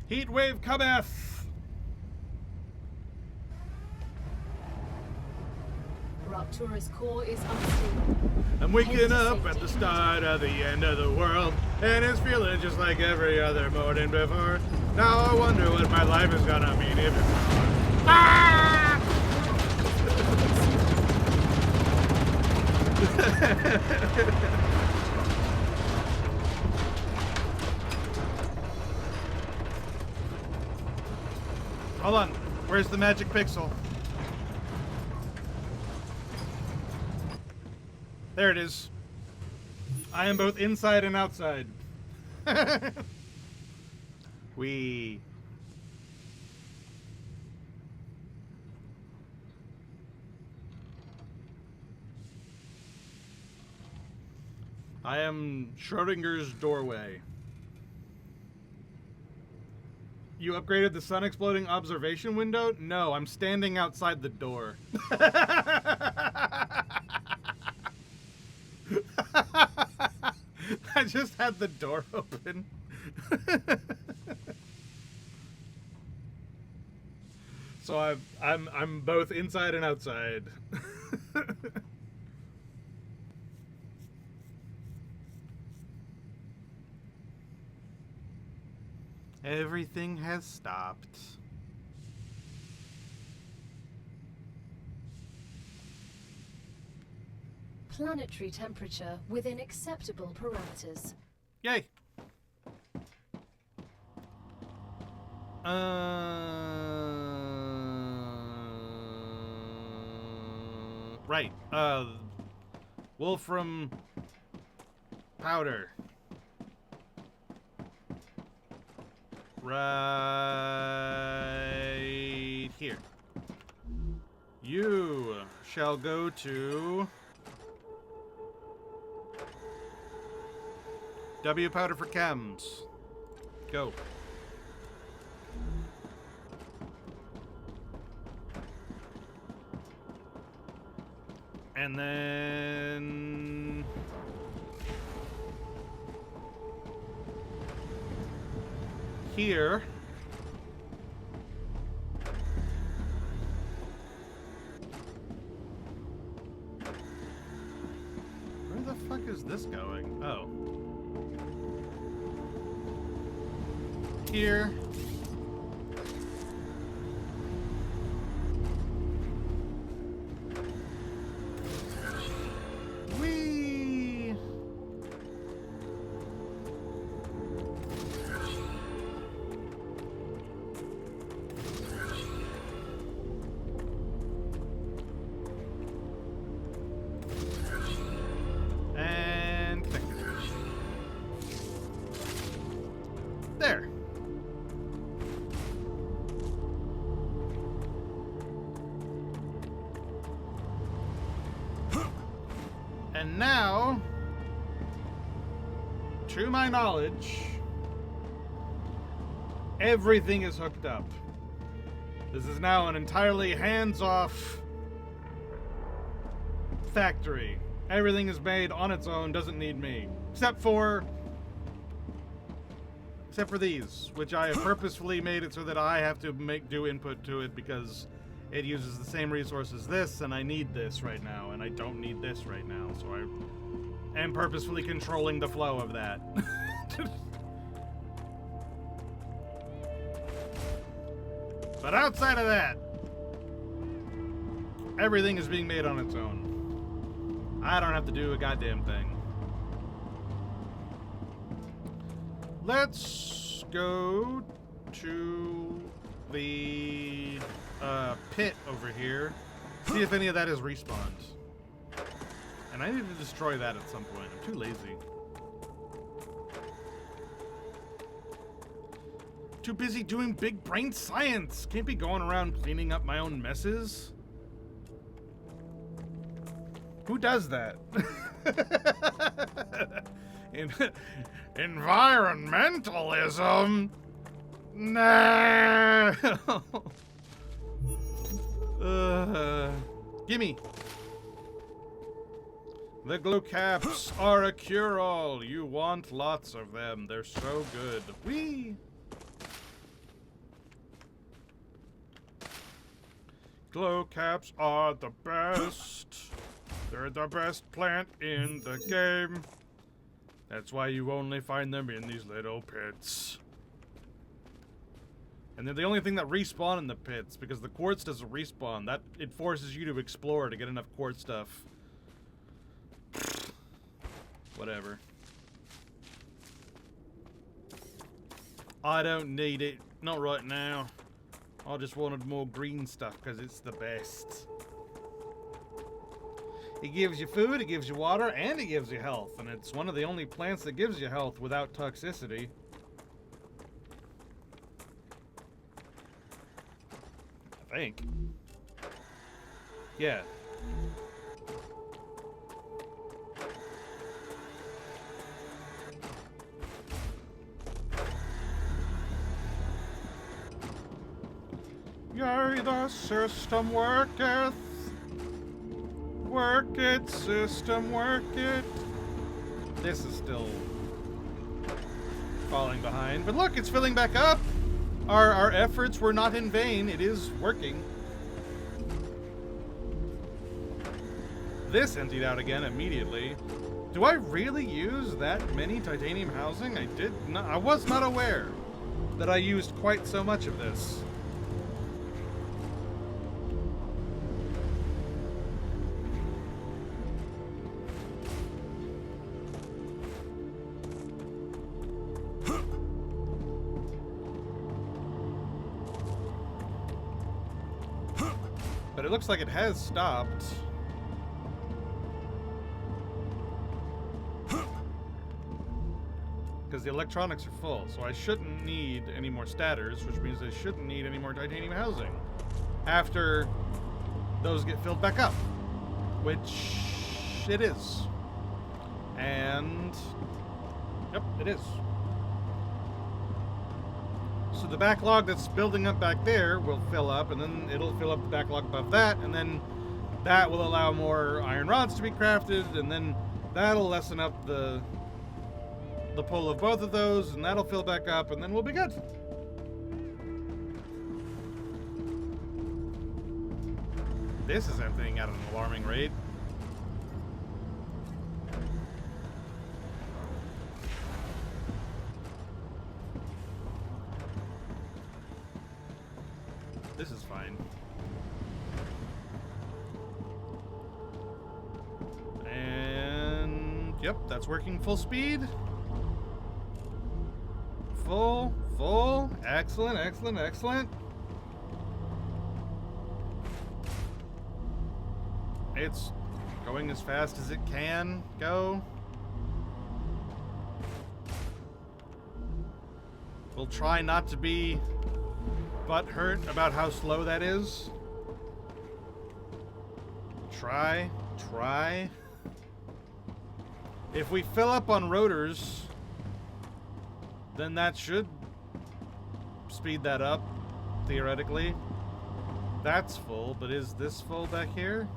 Heat wave cometh! Rupture's core is unstable. I'm waking up at the start of the end of the world, and it's feeling just like every other morning before. Now I wonder what my life is gonna mean if it's not. Ah! Hold on. Where's the magic pixel? There it is. I am both inside and outside. I am Schrodinger's doorway. You upgraded the sun exploding observation window? No, I'm standing outside the door. I just had the door open. So I'm both inside and outside. Everything has stopped. Planetary temperature within acceptable parameters. Yay! Right. Wolfram powder. Right here. You shall go to W powder for chems. Go. And then here. Where the fuck is this going? Oh. Here. And now, to my knowledge, everything is hooked up. This is now an entirely hands-off factory. Everything is made on its own, doesn't need me. Except for these, which I have purposefully made it so that I have to do input to it because it uses the same resource as this, and I need this right now, and I don't need this right now, so I am purposefully controlling the flow of that. But outside of that, everything is being made on its own. I don't have to do a goddamn thing. Let's go to the pit over here. See if any of that is respawned. And I need to destroy that at some point. I'm too lazy. Too busy doing big brain science. Can't be going around cleaning up my own messes. Who does that? Environmentalism? Nah. Gimme. The glue caps are a cure-all. You want lots of them. They're so good. Whee! Glow caps are the best. They're the best plant in the game. That's why you only find them in these little pits. And they're the only thing that respawn in the pits, because the quartz doesn't respawn. That it forces you to explore to get enough quartz stuff. Whatever. I don't need it. Not right now. I just wanted more green stuff because it's the best. It gives you food, it gives you water, and it gives you health. And it's one of the only plants that gives you health without toxicity. I think. Yeah. Yea, the system worketh. Work it, system, work it. This is still falling behind. But look, it's filling back up. Our efforts were not in vain. It is working. This emptied out again immediately. Do I really use that many titanium housing? I was not aware that I used quite so much of this. But it looks like it has stopped. Because the electronics are full, so I shouldn't need any more statters, which means I shouldn't need any more titanium housing after those get filled back up, which it is. And yep, it is. So the backlog that's building up back there will fill up, and then it'll fill up the backlog above that, and then that will allow more iron rods to be crafted, and then that'll lessen up the pull of both of those, and that'll fill back up, and then we'll be good. This is emptying at an alarming rate. This is fine. And yep, that's working full speed. Full. Excellent, excellent, excellent. It's going as fast as it can go. We'll try not to be butthurt about how slow that is. Try. If we fill up on rotors, then that should speed that up, theoretically. That's full, but is this full back here?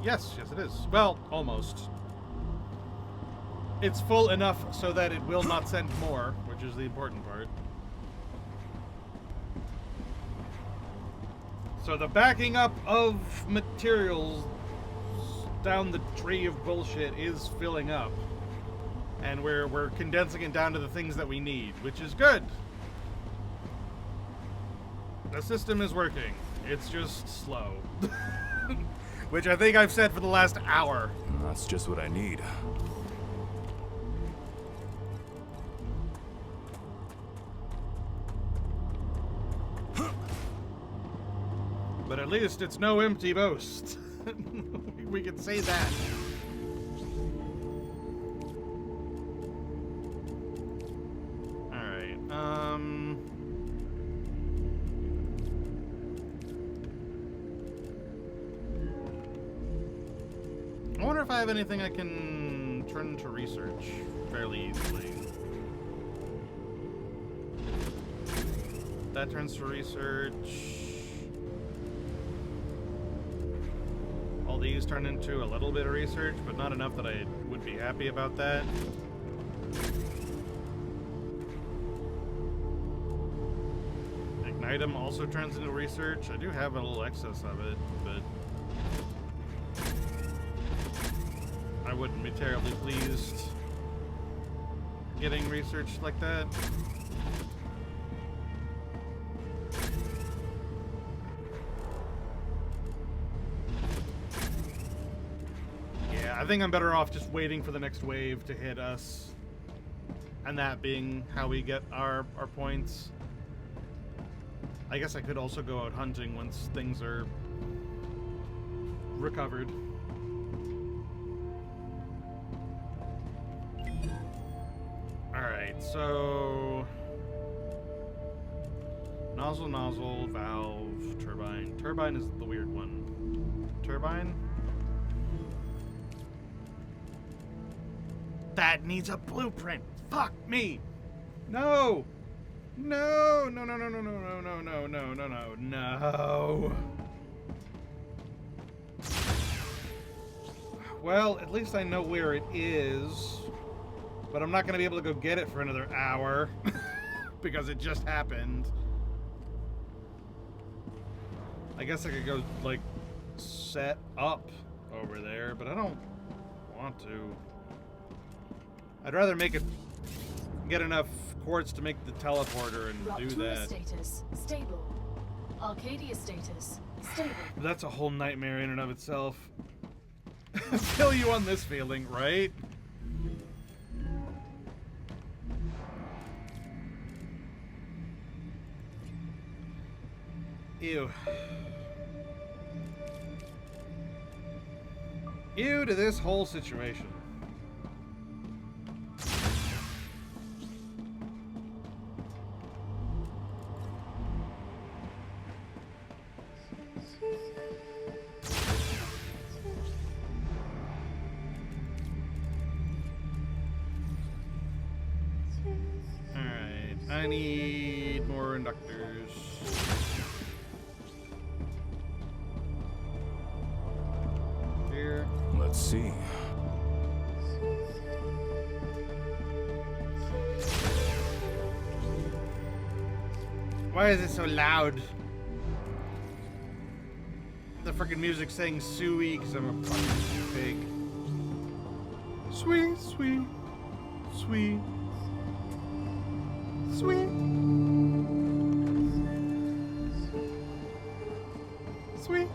Yes, it is. Well, almost. It's full enough so that it will not send more, which is the important part. So the backing up of materials down the tree of bullshit is filling up. And we're condensing it down to the things that we need, which is good. The system is working. It's just slow. Which I think I've said for the last hour. That's just what I need. But at least it's no empty boast. We can say that. Alright, I wonder if I have anything I can turn into research fairly easily. That turns to research. All these turn into a little bit of research, but not enough that I would be happy about that. Ignitum also turns into research. I do have a little excess of it, but I wouldn't be terribly pleased getting research like that. Yeah, I think I'm better off just waiting for the next wave to hit us, and that being how we get our points. I guess I could also go out hunting once things are recovered. Alright, so nozzle, valve, turbine. Turbine is the weird one. Turbine? That needs a blueprint. Fuck me. No. No. Well, at least I know where it is. But I'm not going to be able to go get it for another hour. Because it just happened. I guess I could go, like, set up over there, but I don't want to. I'd rather make it, get enough quartz to make the teleporter and Rupture do that. status stable. Arcadia status stable. That's a whole nightmare in and of itself. Feel you on this feeling, right? Ew. Ew to this whole situation. Alright, I need more inductors. Here. Let's see. Why is it so loud? The freaking music saying suey because I'm a fucking pig. Sweet, sweet, sweet, sweet, sweet.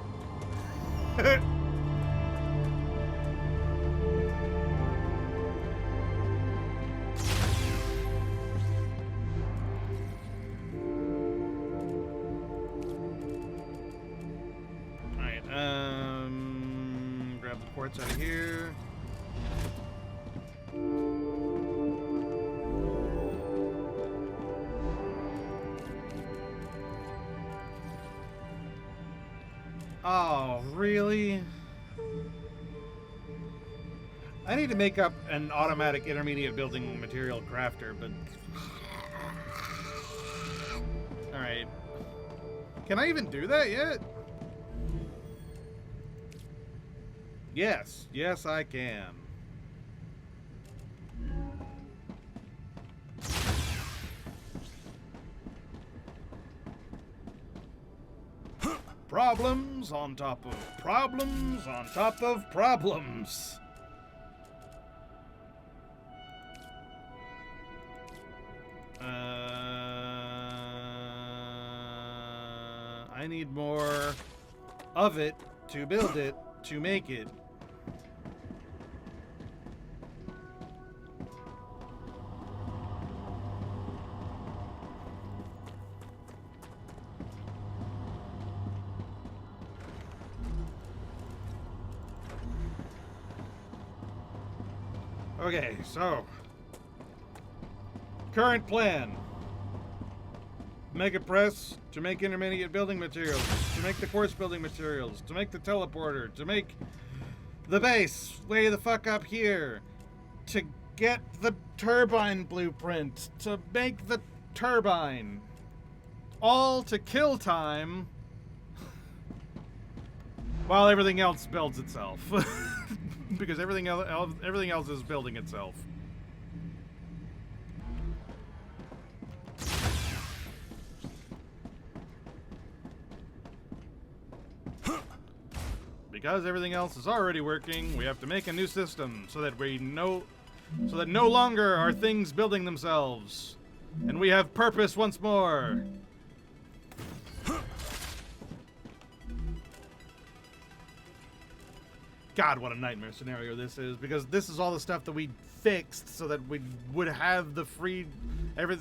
Grab the quartz out of here. Oh, really? I need to make up an automatic intermediate building material crafter, but... Alright. Can I even do that yet? Yes. Yes, I can. Problems on top of problems on top of problems. I need more of it to build it to make it. Okay, so current plan. Mega press to make intermediate building materials, to make the quartz building materials, to make the teleporter, to make the base way the fuck up here, to get the turbine blueprint, to make the turbine. All to kill time while everything else builds itself. Because everything else is building itself. Because everything else is already working, we have to make a new system so that no longer are things building themselves. And we have purpose once more. God, what a nightmare scenario this is, because this is all the stuff that we fixed so that we would have the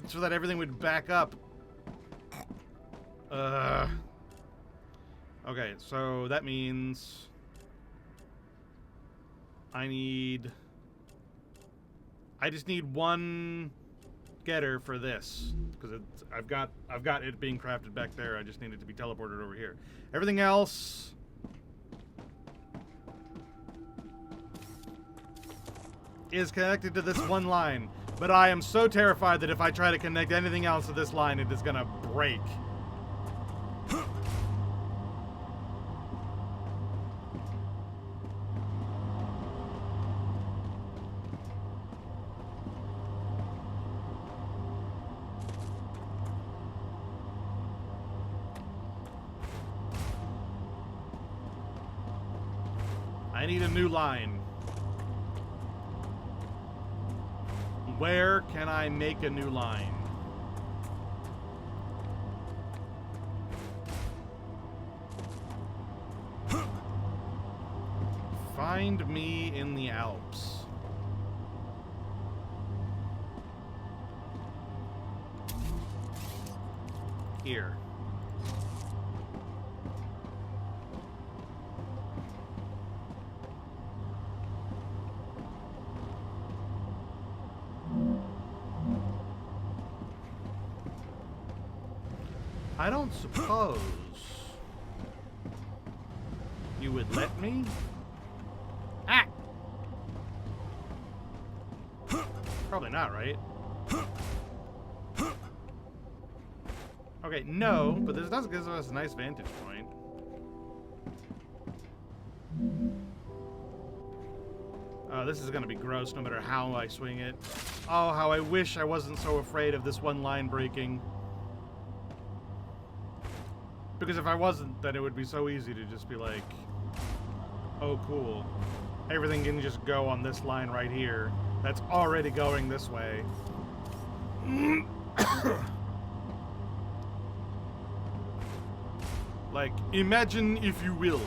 so that everything would back up. Okay, so that means I just need one getter for this, because I've got it being crafted back there. I just need it to be teleported over here. Everything else is connected to this one line, but I am so terrified that if I try to connect anything else to this line, it is gonna break. I need a new line. Where can I make a new line? Find me in the Alps. Here. I don't suppose you would let me? Ah! Probably not, right? Okay, no, but this does give us a nice vantage point. Oh, this is gonna be gross no matter how I swing it. Oh, how I wish I wasn't so afraid of this one line breaking. Because if I wasn't, then it would be so easy to just be like, oh, cool. Everything can just go on this line right here. That's already going this way. Like, imagine if you will.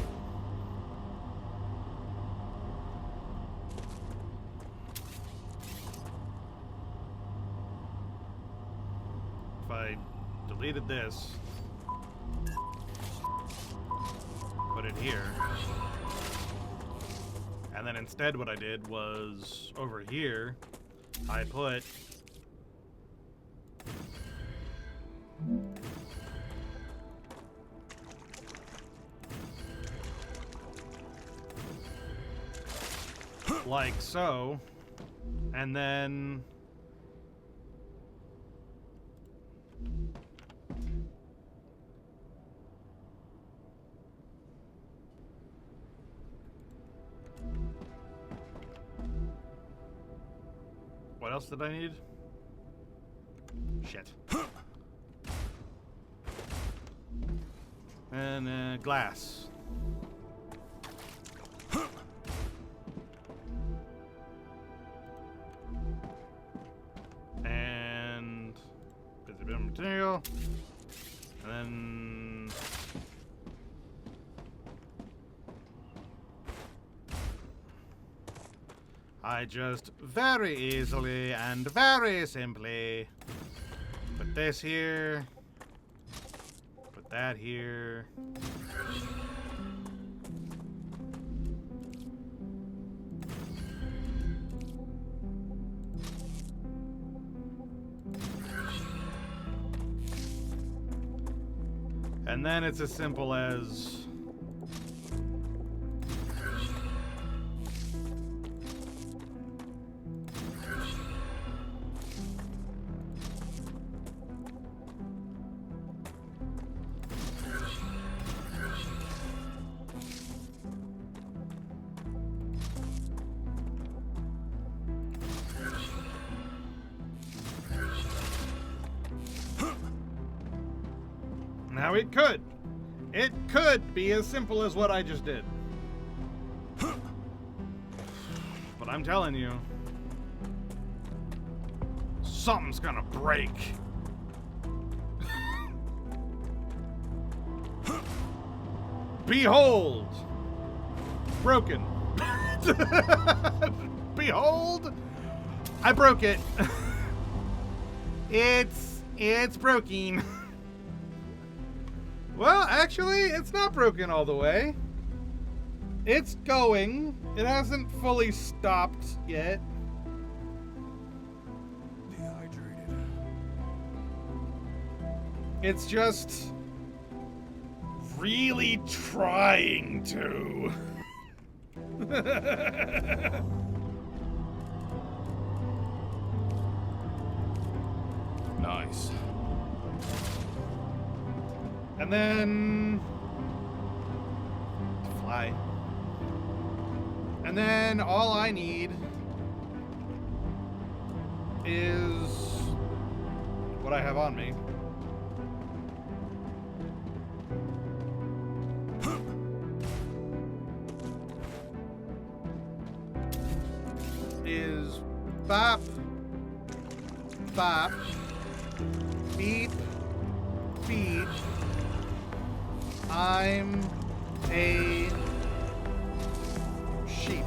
If I deleted this, put it here, and then instead what I did was over here I put like so, and then what else did I need? Shit. And glass. And bits of material. And then I just very easily and very simply put this here, put that here. And then it's as simple as now it could. It could be as simple as what I just did. But I'm telling you, something's gonna break. Behold! Broken. Behold! I broke it. It's broken. Well, actually, it's not broken all the way. It's going. It hasn't fully stopped yet. Dehydrated. It's just really trying to. Nice. And then fly. And then all I need is what I have on me. Is bop, bop, beep, beep. I'm a sheep.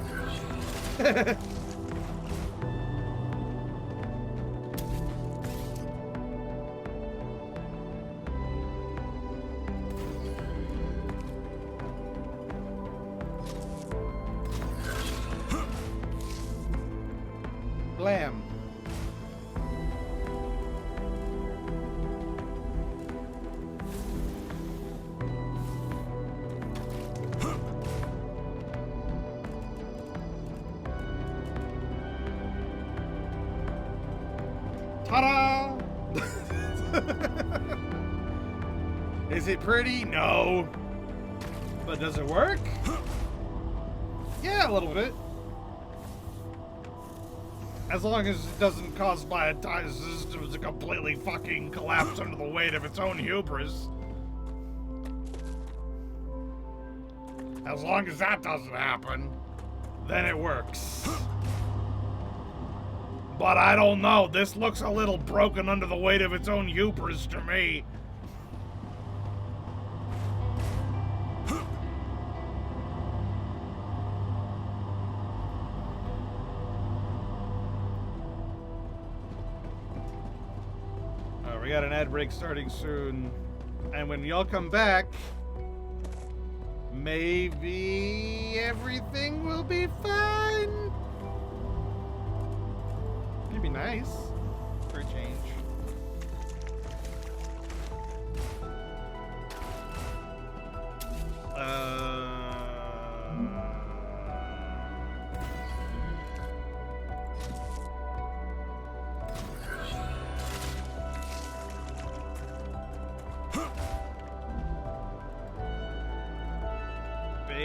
Blam. Ta-da! Is it pretty? No. But does it work? Yeah, a little bit. As long as it doesn't cause my entire system to completely fucking collapse under the weight of its own hubris. As long as that doesn't happen, then it works. But I don't know, this looks a little broken under the weight of its own hubris to me. We got an ad break starting soon. And when y'all come back, maybe everything will be fine. It'd be nice for a change.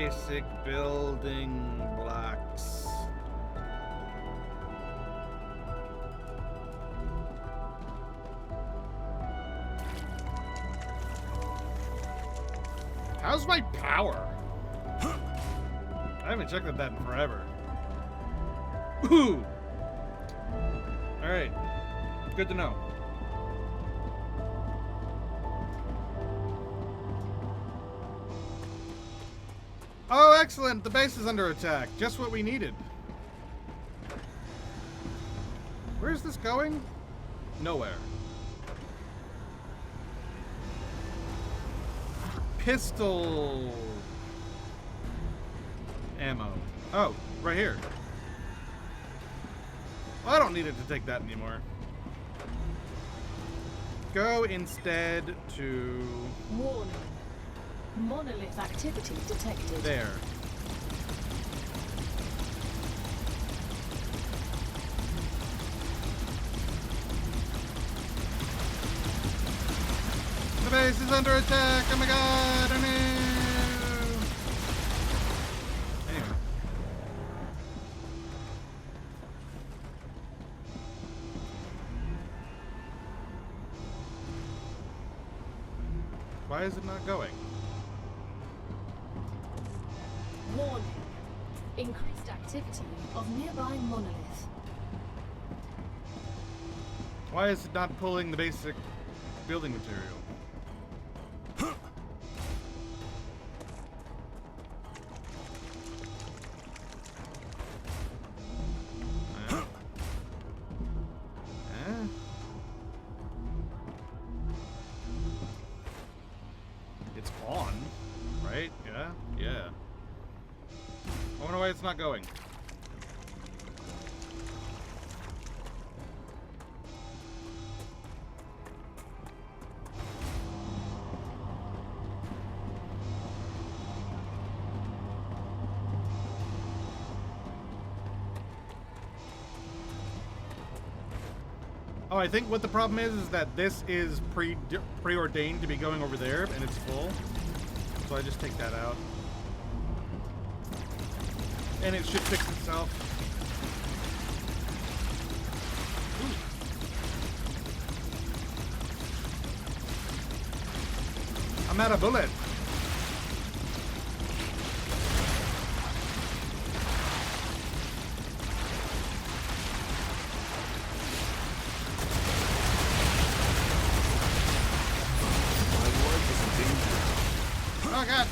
Basic building blocks. How's my power? I haven't checked that in forever. Ooh. All right. Good to know. Oh, excellent! The base is under attack. Just what we needed. Where's this going? Nowhere. Pistol ammo. Oh, right here. Well, I don't need it to take that anymore. Go instead to... Warning. Monolith activity detected. there. The base is under attack! Oh my god! Oh no! Anyway. Why is it not going? Warning. Increased activity of nearby monolith. Why is it not pulling the basic building material? It's on, right? Yeah, yeah. I wonder why it's not going. Oh, I think what the problem is that this is preordained to be going over there, and it's full. So I just take that out. And it should fix itself. Ooh. I'm out of bullets. Oh god.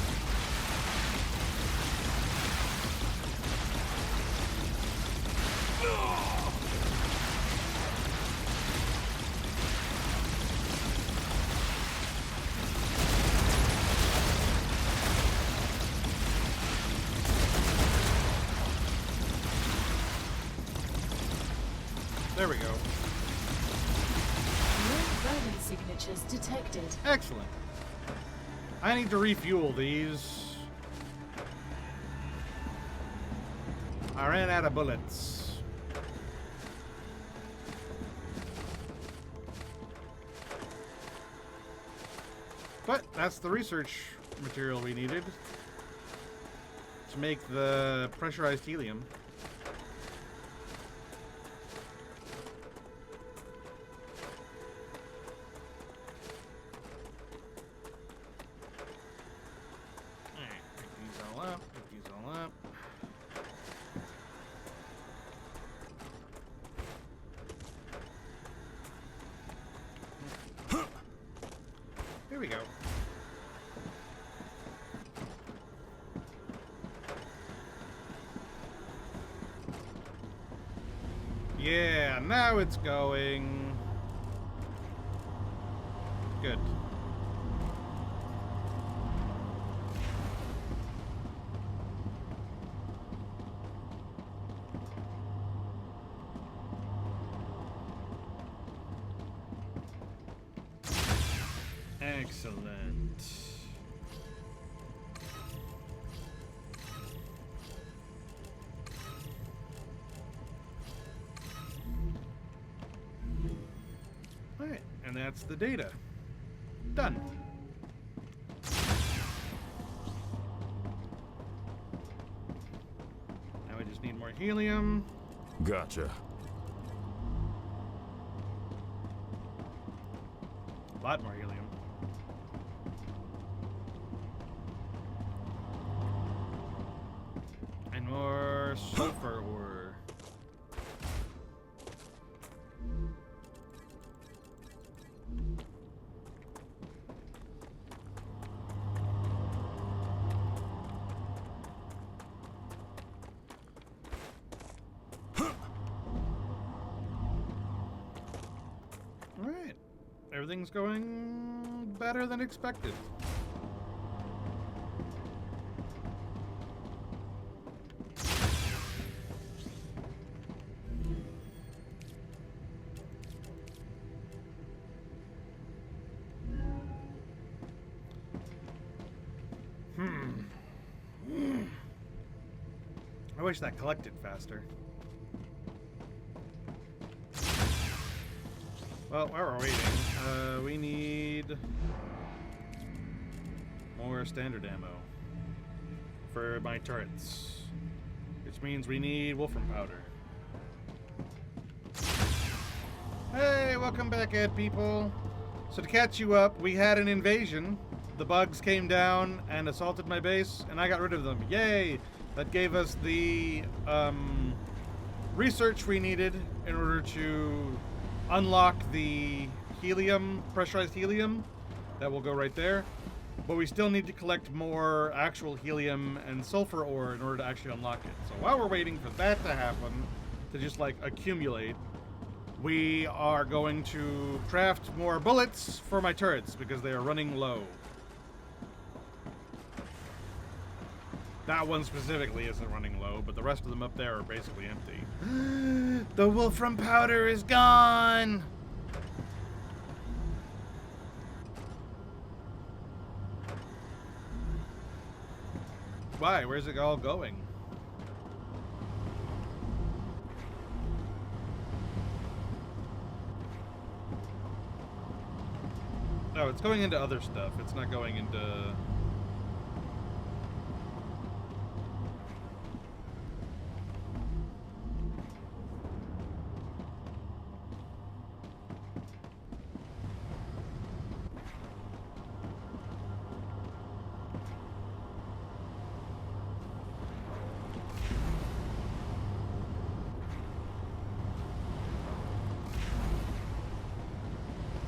There we go. No burning signatures detected. Excellent. I need to refuel these. I ran out of bullets. But that's the research material we needed to make the pressurized helium. Here we go. Yeah, now it's going. Good. Excellent. Alright, and that's the data. Done. helium. Gotcha. A lot more helium. And more sulfur ore. Alright. Everything's going better than expected. I wish that collected faster. Well, while we're waiting, we need more standard ammo for my turrets, which means we need wolfram powder. Hey, welcome back, Ed people. So to catch you up, we had an invasion. The bugs came down and assaulted my base, and I got rid of them. Yay! That gave us the research we needed in order to unlock the helium, pressurized helium. That will go right there. But we still need to collect more actual helium and sulfur ore in order to actually unlock it. So while we're waiting for that to happen, to just like accumulate, we are going to craft more bullets for my turrets because they are running low. That one specifically isn't running low, but the rest of them up there are basically empty. The wolfram powder is gone! Why? Where's it all going? No, it's going into other stuff. It's not going into...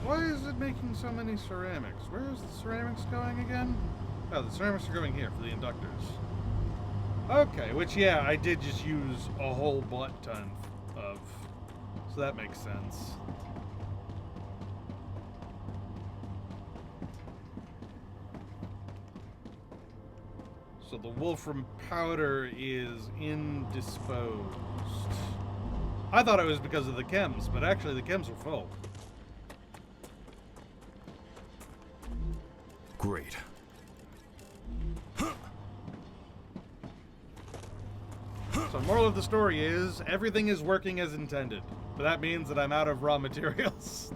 Why is it making so many ceramics? Where is the ceramics going again? Oh, the ceramics are going here for the inductors. Okay, which, yeah, I did just use a whole butt ton of. So that makes sense. So the wolfram powder is indisposed. I thought it was because of the chems, but actually the chems are full. Great. So moral of the story is, everything is working as intended. But that means that I'm out of raw materials.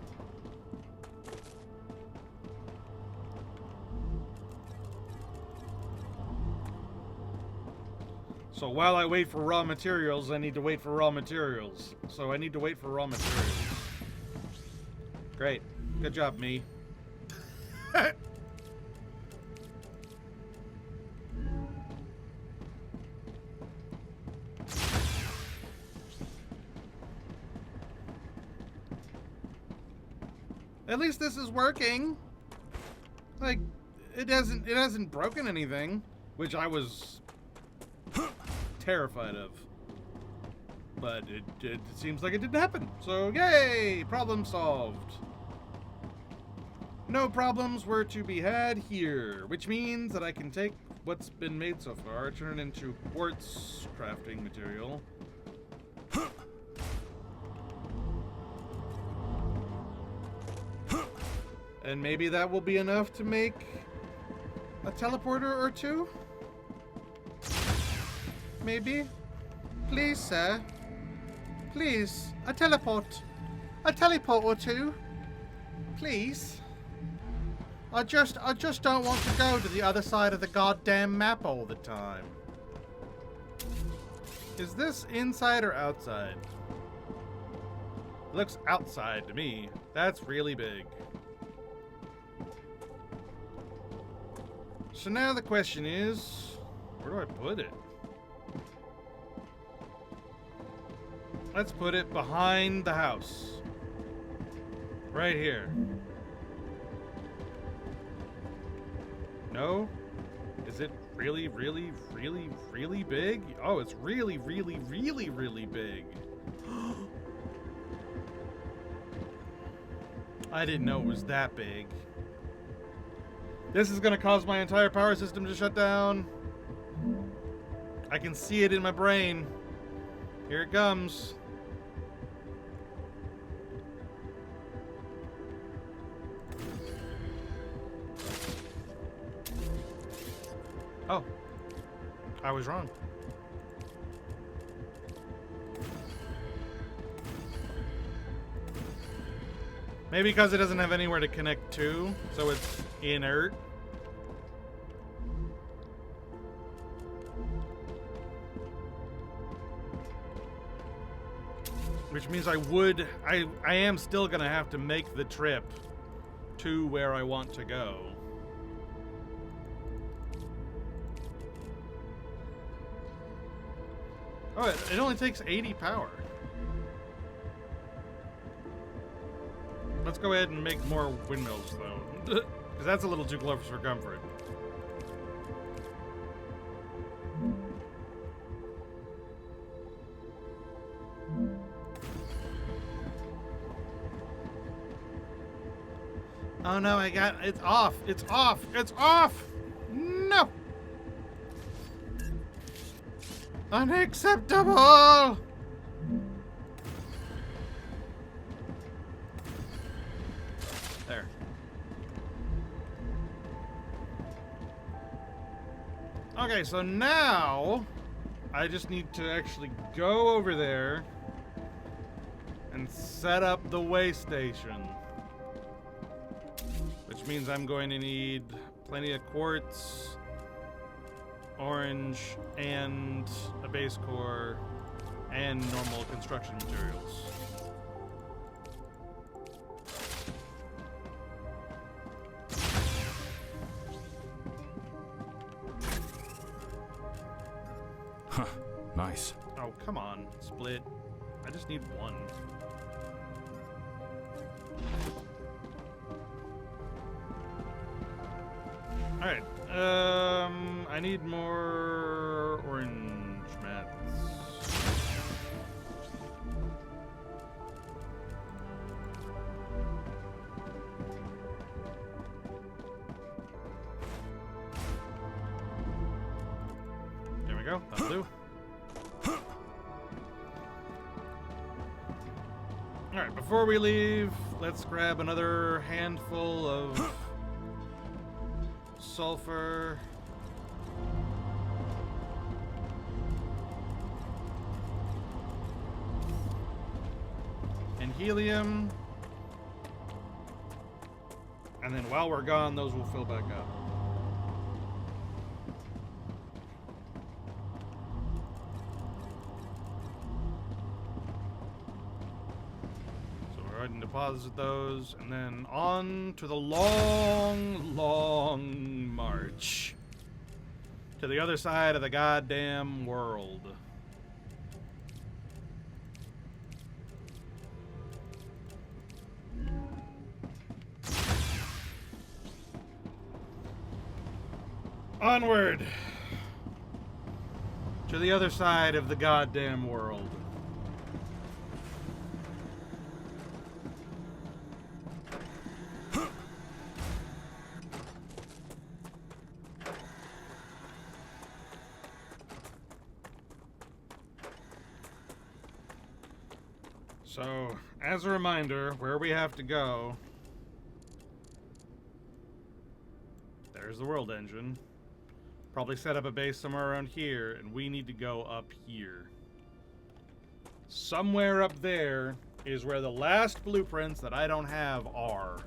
So while I wait for raw materials, I need to wait for raw materials. So I need to wait for raw materials. Great. Good job, me. At least this is working. Like, it hasn't broken anything, which I was terrified of. But it seems like it didn't happen. So yay! Problem solved. No problems were to be had here, which means that I can take what's been made so far, turn it into quartz crafting material. And maybe that will be enough to make a teleporter or two? Maybe? Please, sir. Please, a teleport. A teleport or two. Please. I just don't want to go to the other side of the goddamn map all the time. Is this inside or outside? It looks outside to me. That's really big. So now the question is, where do I put it? Let's put it behind the house. Right here. No? Is it really, really, really, really big? Oh, it's really, really, really, really big. I didn't know it was that big. This is gonna cause my entire power system to shut down. I can see it in my brain. Here it comes. Oh, I was wrong. Maybe because it doesn't have anywhere to connect to, so it's inert. Which means I am still gonna have to make the trip to where I want to go. Oh, it only takes 80 power. Let's go ahead and make more windmills, though. Because that's a little too close for comfort. Oh no, it's off! It's off! It's off! No! Unacceptable! There. Okay, so now I just need to actually go over there and set up the way station. Which means I'm going to need plenty of quartz, orange, and a base core, and normal construction materials. Huh. Nice. Oh, come on, split. I just need one. Alright, I need more orange mats. There we go, that'll do. Alright, before we leave, let's grab another handful of sulfur. And helium. And then while we're gone, those will fill back up. So we're going to deposit those, and then on to the long, long march to the other side of the goddamn world. Onward to the other side of the goddamn world. So, as a reminder, where we have to go, there's the world engine. Probably set up a base somewhere around here, and we need to go up here. Somewhere up there is where the last blueprints that I don't have are.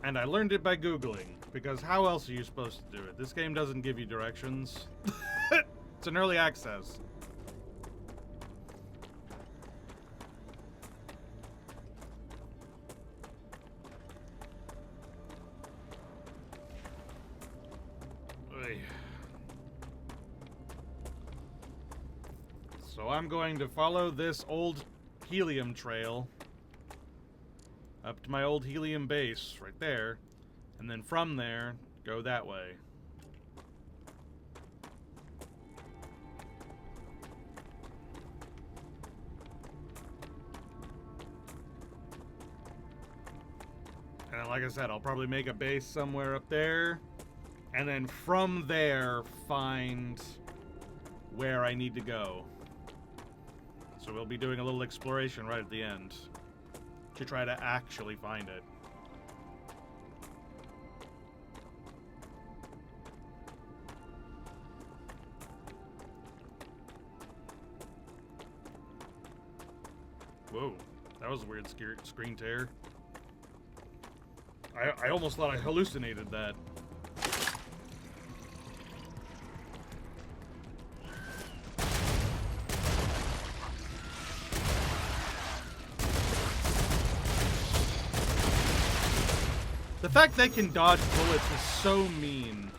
And I learned it by Googling. because how else are you supposed to do it? This game doesn't give you directions. It's an early access. Oy. So I'm going to follow this old helium trail up to my old helium base right there, and then from there go that way. And then, like I said, I'll probably make a base somewhere up there, and then from there find where I need to go. So we'll be doing a little exploration right at the end to try to actually find it. Whoa, that was a weird screen tear. I almost thought I hallucinated that. The fact they can dodge bullets is so mean.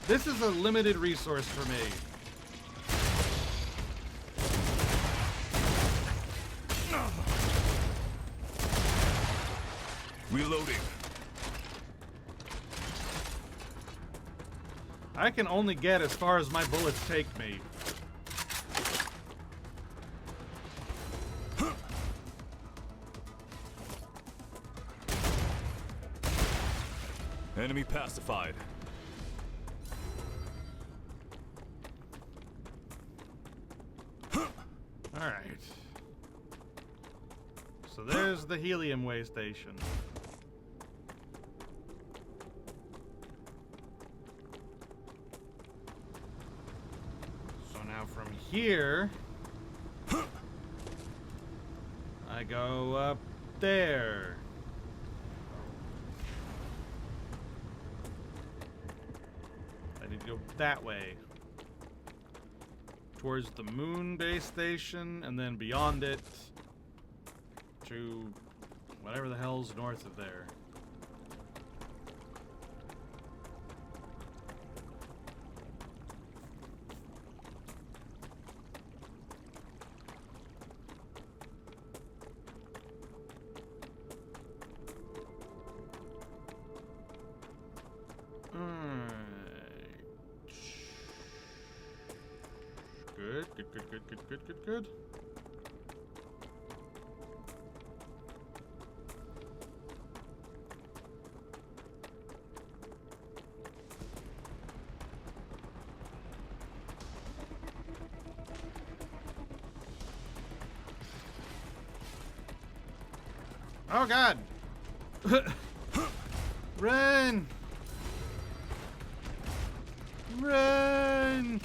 This is a limited resource for me. Reloading. I can only get as far as my bullets take me. Enemy pacified. Alright. So there's the helium way station. So now from here, I go up there. I need to go that way. Towards the moon base station, and then beyond it to whatever the hell's north of there. Good. Oh God! Run! Run!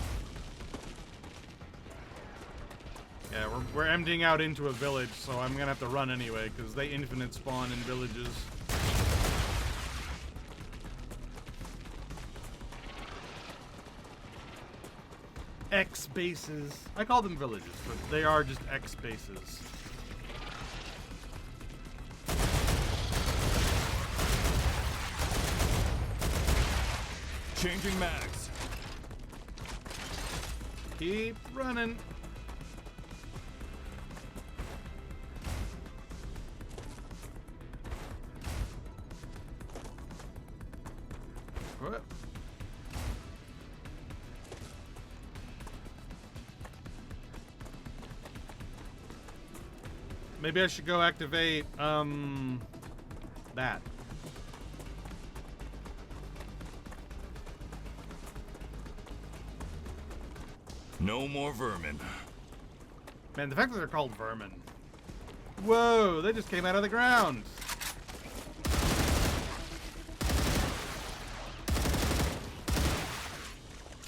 Yeah, we're emptying out into a village, so I'm gonna have to run anyway, because they infinite spawn in villages. X bases. I call them villages, but they are just X bases. Changing mags. Keep running. What? Maybe I should go activate, that. No more vermin. Man, the fact that they're called vermin. Whoa, they just came out of the ground.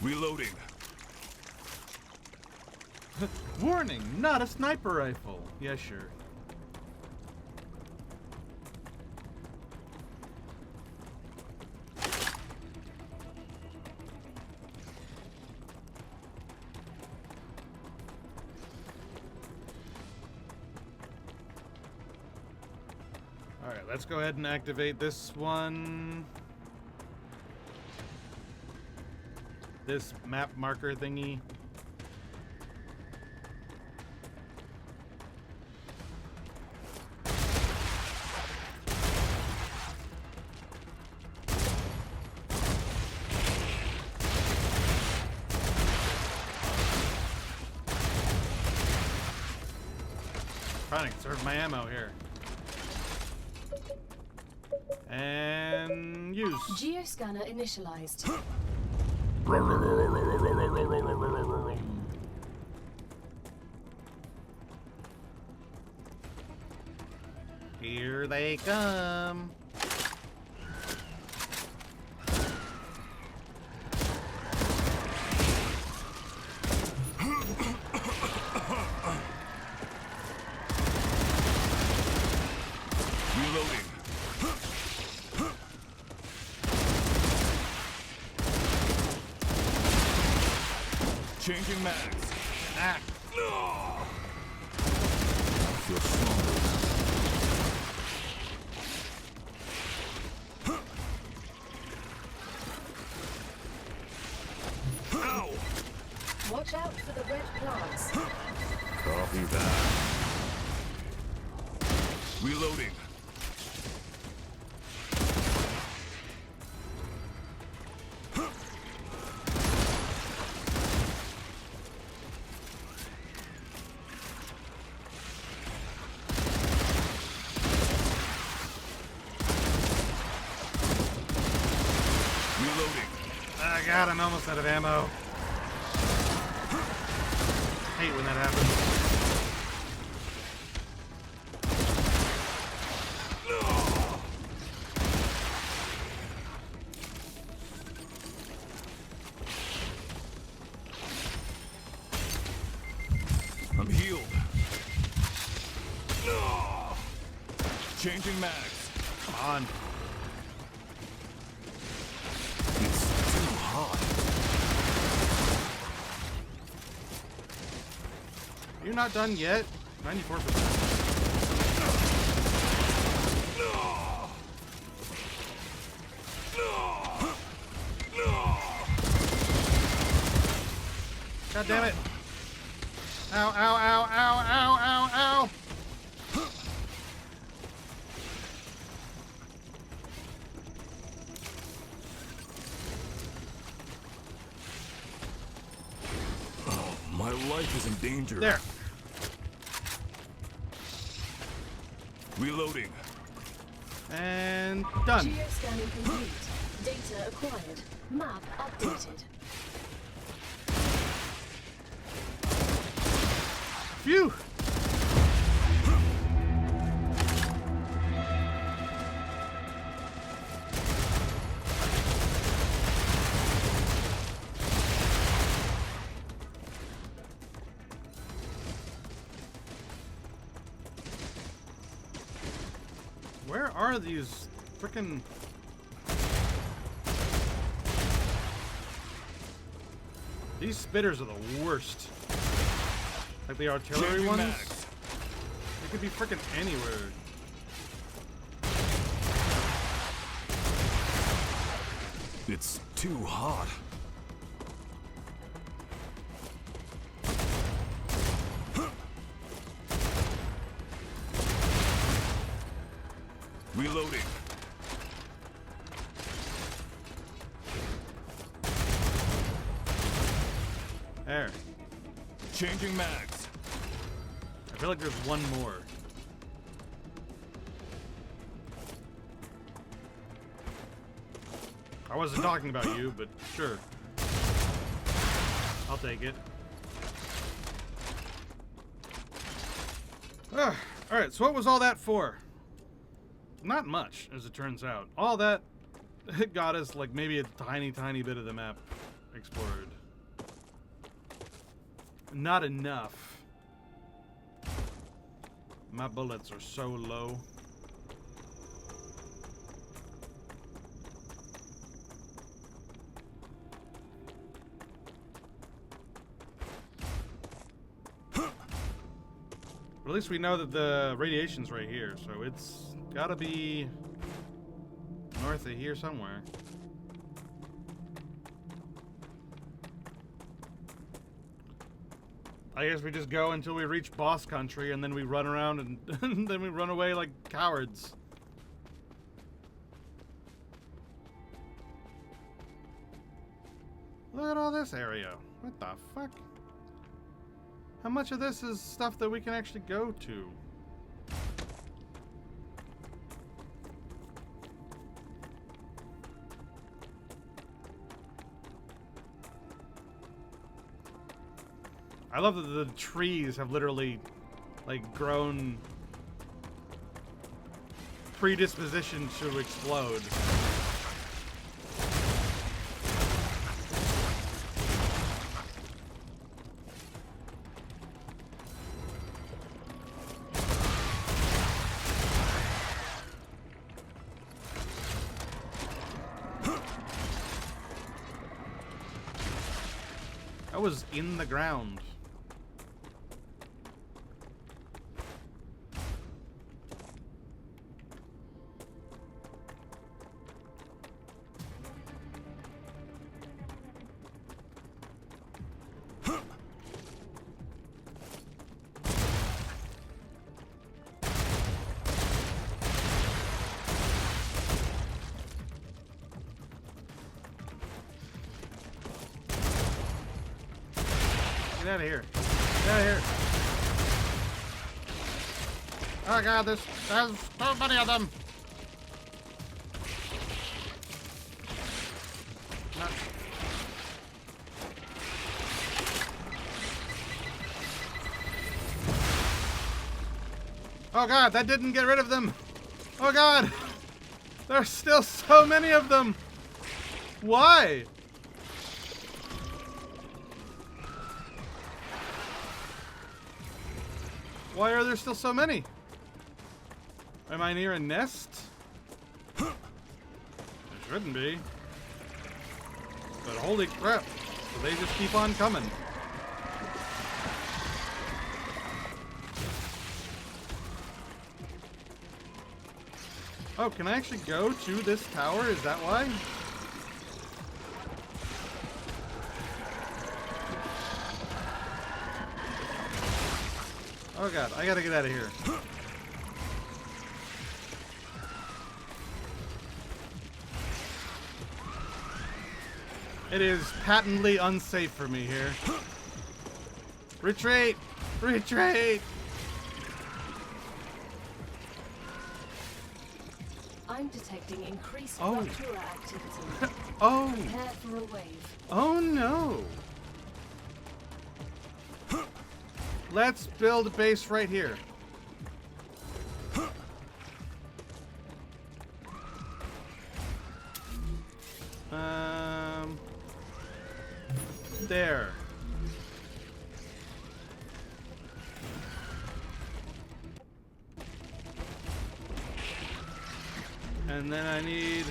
Reloading. Warning, not a sniper rifle. Yeah, sure. let's go ahead and activate this one. This map marker thingy. Trying to conserve my ammo here. And use. Geoscanner initialized. Here they come. Reloading. Changing mags. Ah. I feel stronger. Ow! Watch out for the red plants. Copy that. Reloading. Reloading. Ah, God, I'm almost out of ammo. Hate when that happens. I'm healed. Changing mags. Come on. It's too hot. You're not done yet? 94%. God damn it. Ow, ow, ow, ow, ow, ow, ow. My life is in danger. There. Reloading. And done. Geoscanning complete. Data acquired. Map updated. Phew. Where are these frickin'... These spitters are the worst. Like the artillery Changing ones? mags. They could be frickin' anywhere. It's too hot. Reloading. There. Changing mags. I feel like there's one more. I wasn't talking about you, but sure. I'll take it. Alright, so what was all that for? Not much, as it turns out. All that, it got us like maybe a tiny, tiny bit of the map explored. Not enough. My bullets are so low. But at least we know that the radiation's right here, so it's gotta be north of here somewhere. I guess we just go until we reach boss country and then we run around and, and then we run away like cowards. Look at all this area. What the fuck? How much of this is stuff that we can actually go to? I love that the trees have literally, like, grown predisposition to explode. That was in the ground. Get out of here. Get out of here. Oh god, there's so many of them. No. Oh god, that didn't get rid of them. Oh god. There's still so many of them. Why? Why are there still so many? Am I near a nest? There shouldn't be. But holy crap. So they just keep on coming. Oh, can I actually go to this tower? Is that why? Oh god, I gotta get out of here. It is patently unsafe for me here. Retreat! Retreat! I'm detecting increased Oh. Rupture activity. Oh! Prepare for a wave. Oh no! Let's build a base right here. There. And then I need...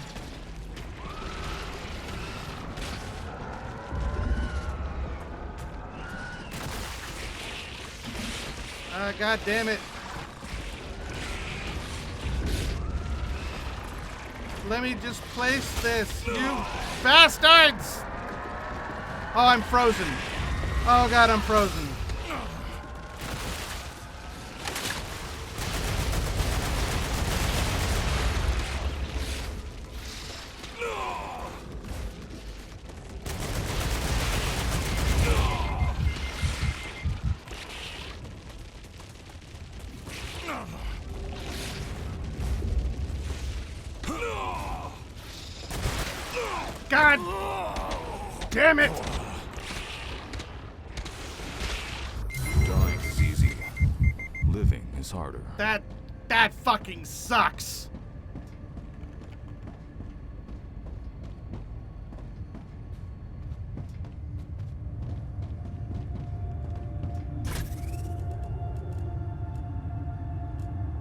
Ah, god damn it. Let me just place this, you bastards! Oh, I'm frozen. Oh god, I'm frozen. God damn it! Dying is easy. Living is harder. That fucking sucks.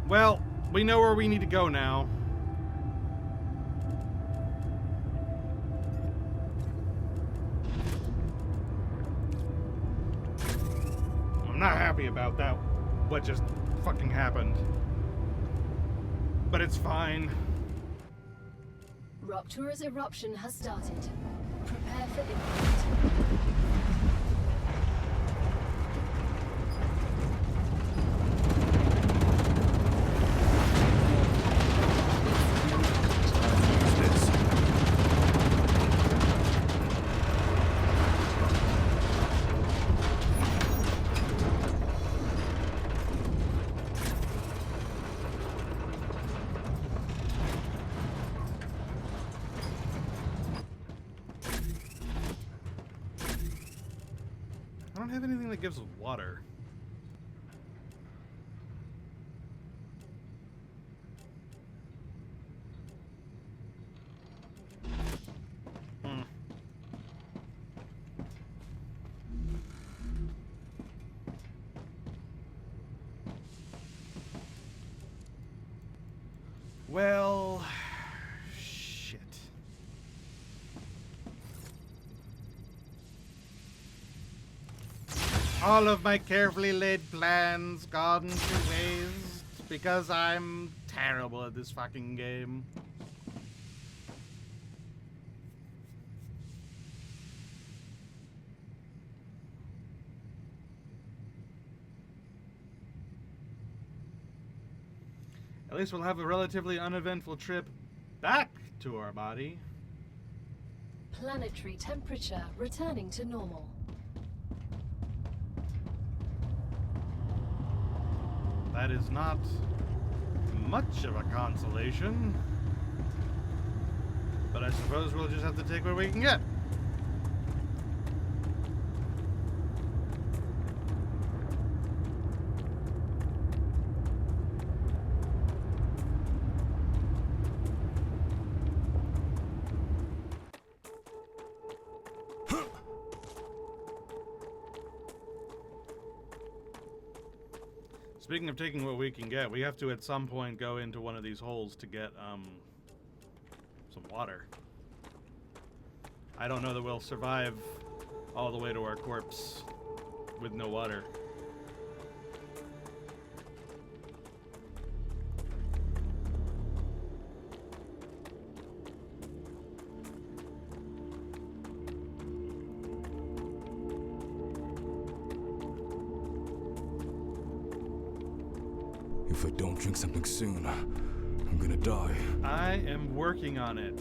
Well, we know where we need to go now. I'm not happy about that. What just fucking happened. but it's fine. Rupture's eruption has started. Prepare for impact. This. I don't have anything that gives us water. Hmm. Well, shit. All of my carefully laid plans gone to waste because I'm terrible at this fucking game. At least we'll have a relatively uneventful trip back to our body. Planetary temperature returning to normal. That is not much of a consolation. But I suppose we'll just have to take what we can get. Speaking of taking what we can get, we have to at some point go into one of these holes to get some water. I don't know that we'll survive all the way to our corpse with no water. If I don't drink something soon, I'm gonna die. I am working on it.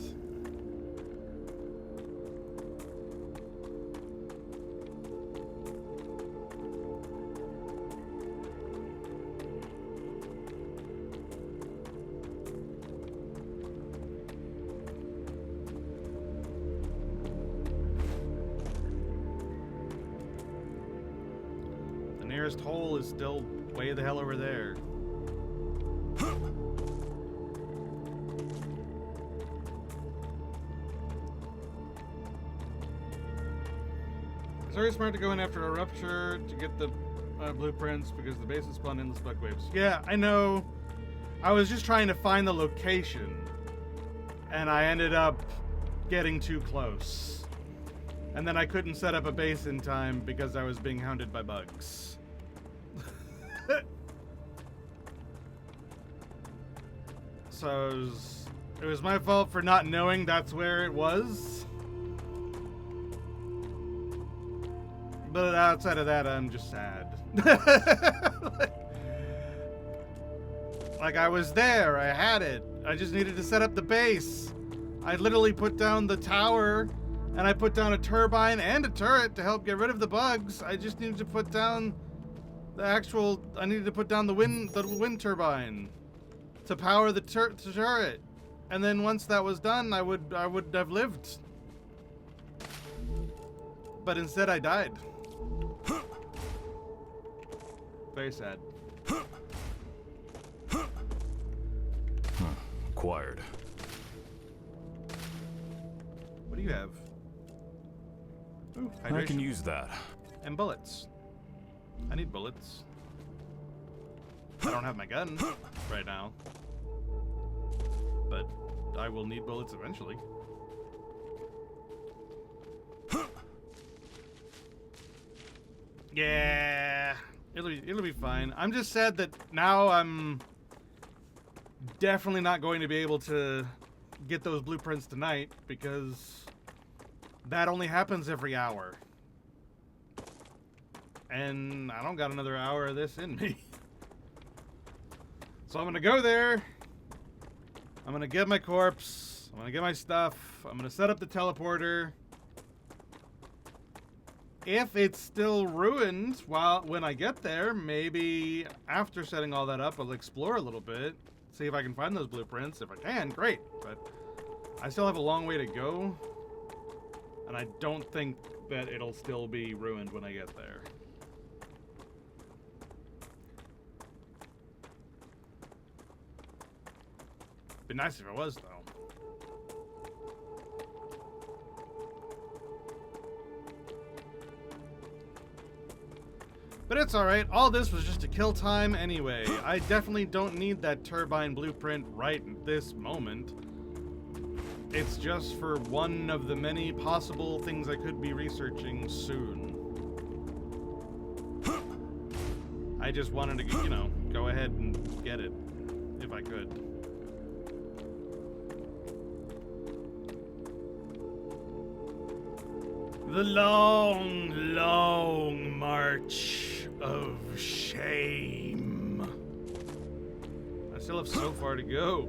The nearest hole is still way the hell over there. It's very smart to go in after a rupture to get the blueprints because the base is spawned endless bug waves. Yeah, I know. I was just trying to find the location, and I ended up getting too close. And then I couldn't set up a base in time because I was being hounded by bugs. So it was my fault for not knowing that's where it was. But outside of that, I'm just sad. Like, I was there, I had it. I just needed to set up the base. I literally put down the tower, and I put down a turbine and a turret to help get rid of the bugs. I just needed to put down the actual. I needed to put down the wind turbine to power the turret, and then once that was done, I would have lived. But instead, I died. Very sad. Acquired. What do you have? Ooh, I can hydration. use that. And bullets. I need bullets. I don't have my gun right now. But I will need bullets eventually. Yeah, it'll be fine. I'm just sad that now I'm definitely not going to be able to get those blueprints tonight because that only happens every hour. And I don't got another hour of this in me. So I'm gonna go there. I'm gonna get my corpse. I'm gonna get my stuff. I'm gonna set up the teleporter. If it's still ruined when I get there, maybe after setting all that up, I'll explore a little bit. See if I can find those blueprints. If I can, great. But I still have a long way to go. And I don't think that it'll still be ruined when I get there. Be nice if it was, though. But it's alright, all this was just to kill time anyway. I definitely don't need that turbine blueprint right this moment. It's just for one of the many possible things I could be researching soon. I just wanted to, you know, go ahead and get it, if I could. The long, long march of shame. I still have so far to go.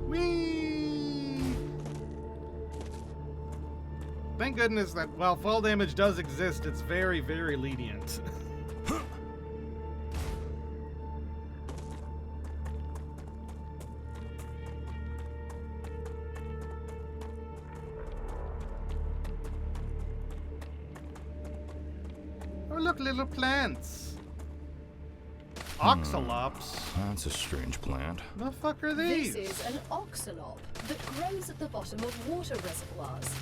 Whee! Thank goodness that while fall damage does exist, it's very, very lenient. Little plants. Oxalops? That's a strange plant. The fuck are these? This is an oxalop that grows at the bottom of water reservoirs.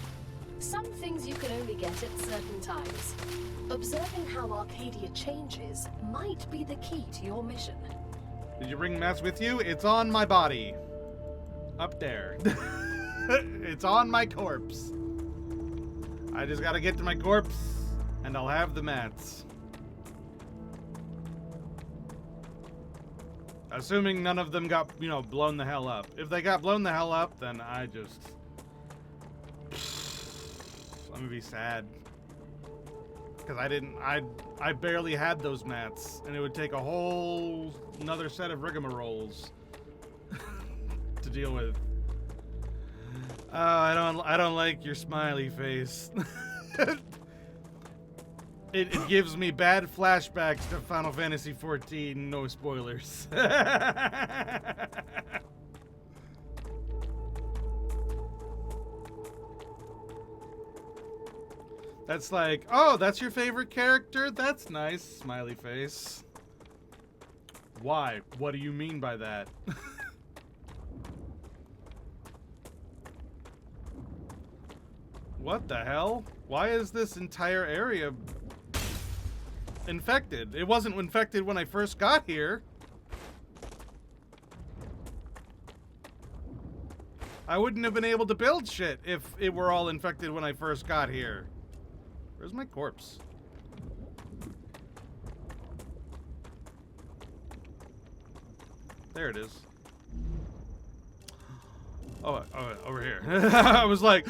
Some things you can only get at certain times. Observing how Arcadia changes might be the key to your mission. Did you bring mats with you? It's on my body. Up there. It's on my corpse. I just gotta get to my corpse, and I'll have the mats. Assuming none of them got, you know, blown the hell up. If they got blown the hell up, then I'm gonna be sad. Because I barely had those mats, and it would take a whole another set of rigmaroles to deal with. Oh, I don't like your smiley face. It gives me bad flashbacks to Final Fantasy XIV, no spoilers. That's like, oh, that's your favorite character? That's nice, smiley face. Why? What do you mean by that? What the hell? Why is this entire area infected? It wasn't infected when I first got here. I wouldn't have been able to build shit if it were all infected when I first got here. Where's my corpse? There it is. Oh, over here. I was like,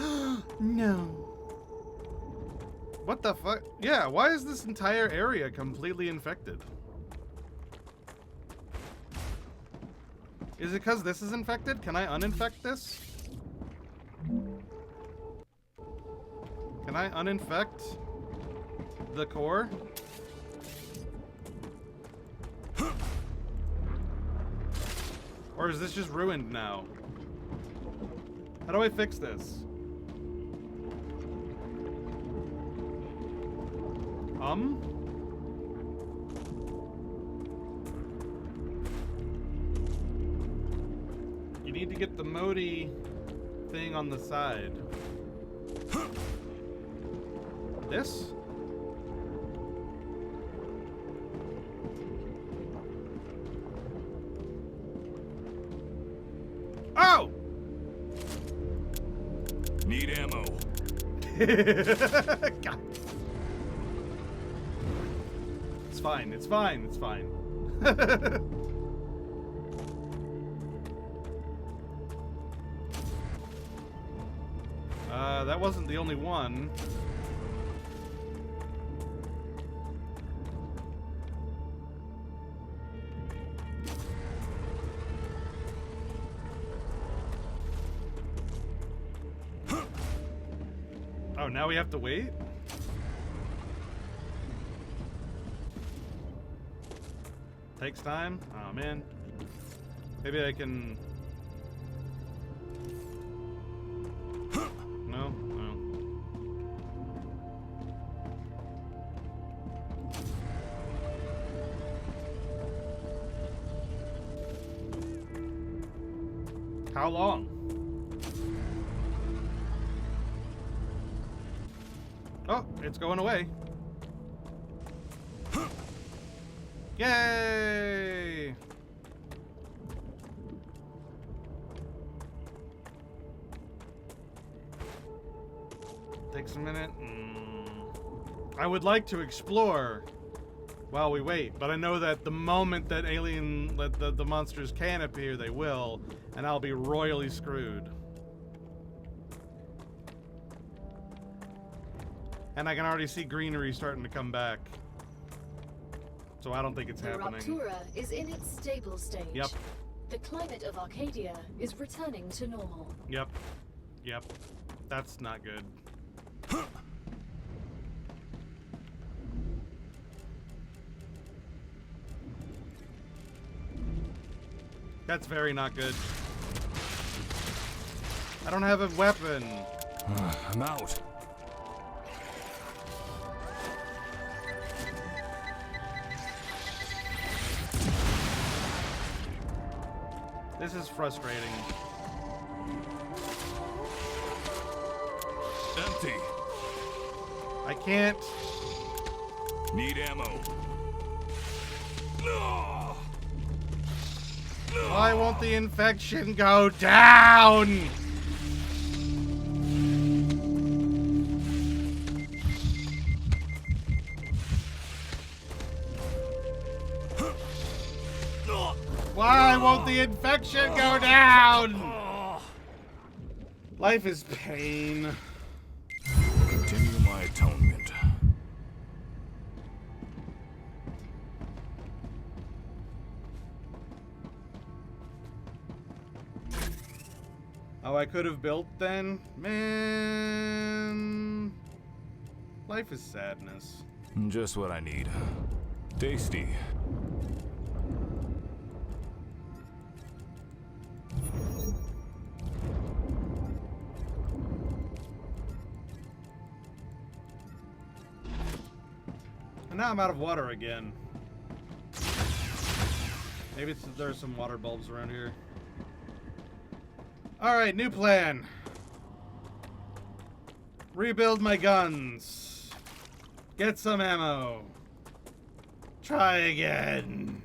no. What the fuck? Yeah, why is this entire area completely infected? Is it because this is infected? Can I uninfect this? Can I uninfect the core? Or is this just ruined now? How do I fix this? You need to get the Modi thing on the side. This? Oh! Need ammo. God. It's fine. It's fine. It's fine. That wasn't the only one. Oh, now we have to wait? Takes time? Oh, man. Maybe I can... No? No. How long? Oh, it's going away. Yay! Takes a minute. I would like to explore while we wait, but I know that the moment that the monsters can appear, they will, and I'll be royally screwed. And I can already see greenery starting to come back. So I don't think it's happening. The Rupture is in its stable stage. Yep. The climate of Arcadia is returning to normal. Yep. Yep. That's not good. That's very not good. I don't have a weapon. I'm out. This is frustrating. Empty. I can't. Need ammo. No. Why won't the infection go down? Why won't the infection go down? Life is pain. Continue my atonement. Oh, I could have built then? Man. Life is sadness. Just what I need. Tasty. And now I'm out of water again. Maybe there's some water bulbs around here. Alright, new plan. Rebuild my guns. Get some ammo. Try again.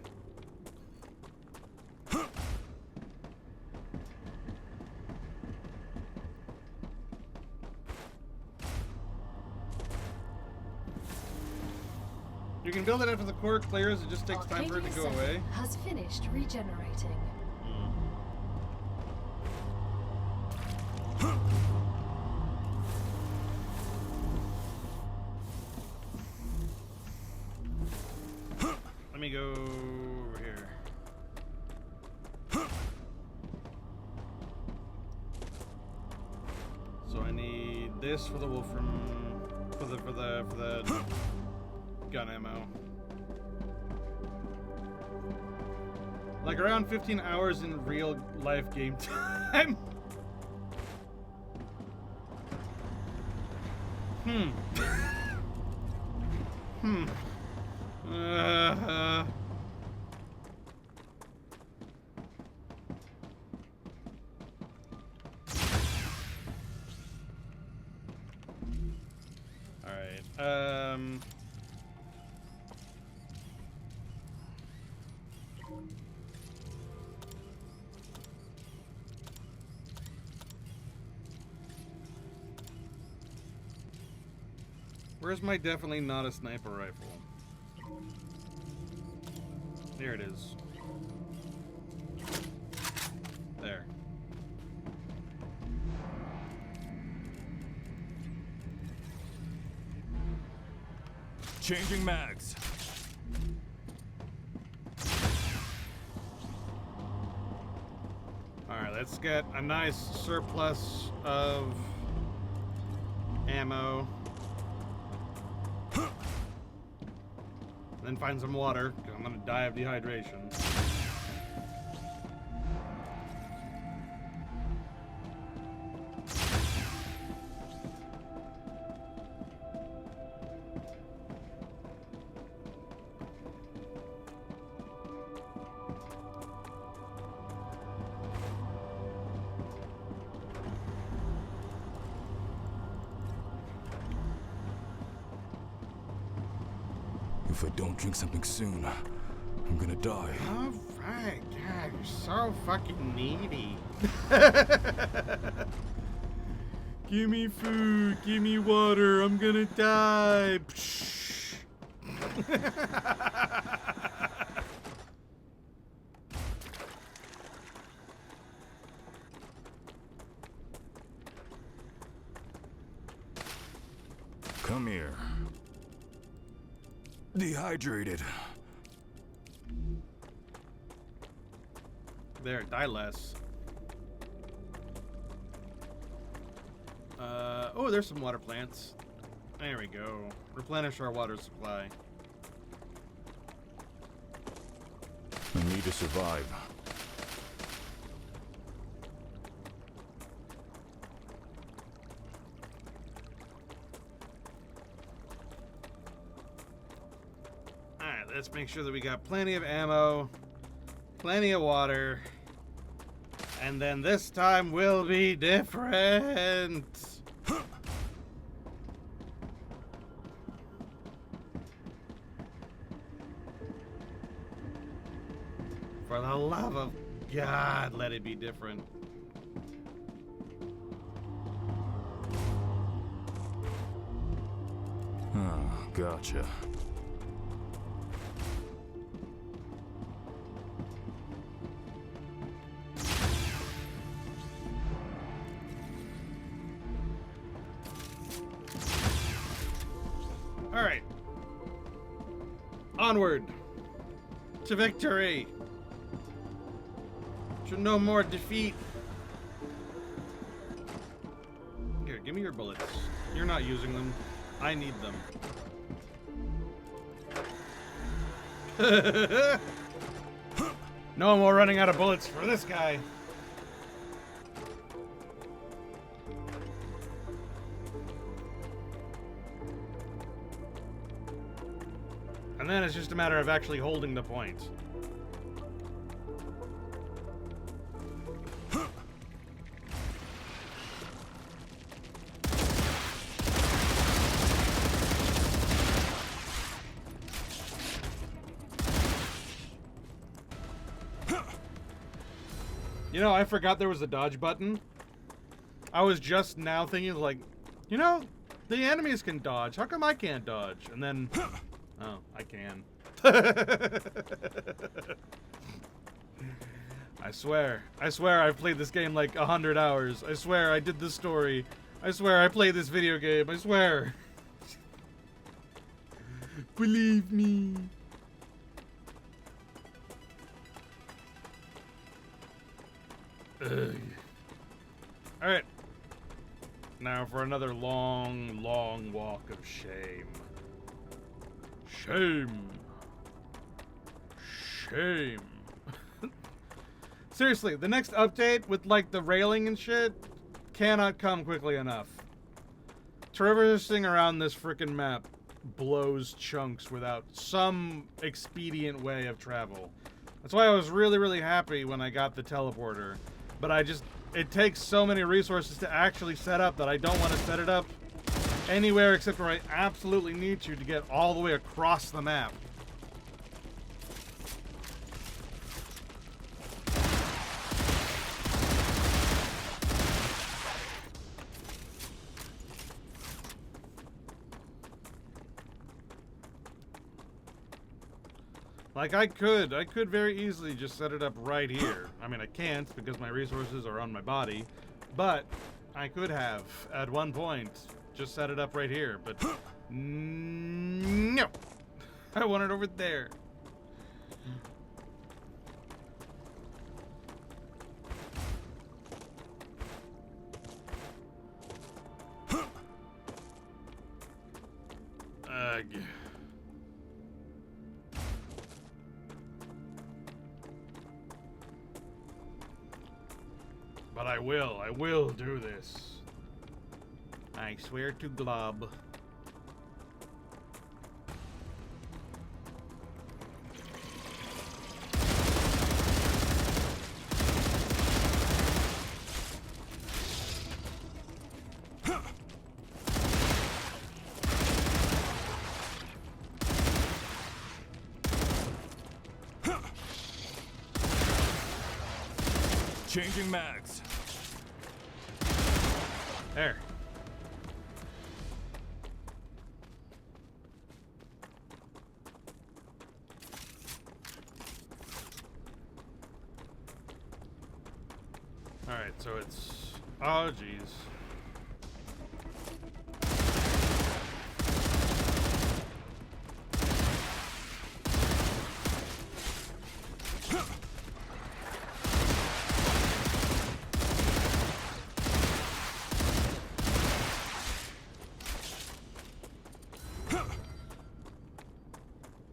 You can build it after the core clears, it just takes time for it to go away. Has finished regenerating. Let me go over here. So I need this for the Wolfram, for the gun ammo. Like around 15 hours in real life game time. All right. Where's my definitely not a sniper rifle? There it is. There. Changing mags. Alright, let's get a nice surplus of ammo. Then find some water, because I'm gonna die of dehydration. If I don't drink something soon, I'm gonna die. Alright, God, you're so fucking needy. Give me food, give me water, I'm gonna die. Come here. Dehydrated. There, die less. Oh, there's some water plants. There we go. Replenish our water supply. I need to survive. Alright, let's make sure that we got plenty of ammo, plenty of water, and then this time will be different. For the love of God, let it be different. Oh, gotcha. All right. Onward to victory. To no more defeat. Here, give me your bullets. You're not using them. I need them. No more running out of bullets for this guy. And then it's just a matter of actually holding the point. You know, I forgot there was a dodge button. I was just now thinking, like, you know, the enemies can dodge. How come I can't dodge? And then... Oh, I can. I swear I've played this game like 100 hours. I swear I did this story. I swear I played this video game. I swear. Believe me. Alright. Now for another long, long walk of shame. Shame. Shame. Seriously, the next update with like the railing and shit cannot come quickly enough. Traversing around this frickin' map blows chunks without some expedient way of travel. That's why I was really, really happy when I got the teleporter. But it takes so many resources to actually set up that I don't want to set it up anywhere except where I absolutely need to get all the way across the map. Like, I could very easily just set it up right here. I mean, I can't because my resources are on my body, but I could have, at one point, just set it up right here, but no. I want it over there. Ugh. But I will do this. I swear to Glob. Changing mags. There. Alright, so it's... Oh, jeez.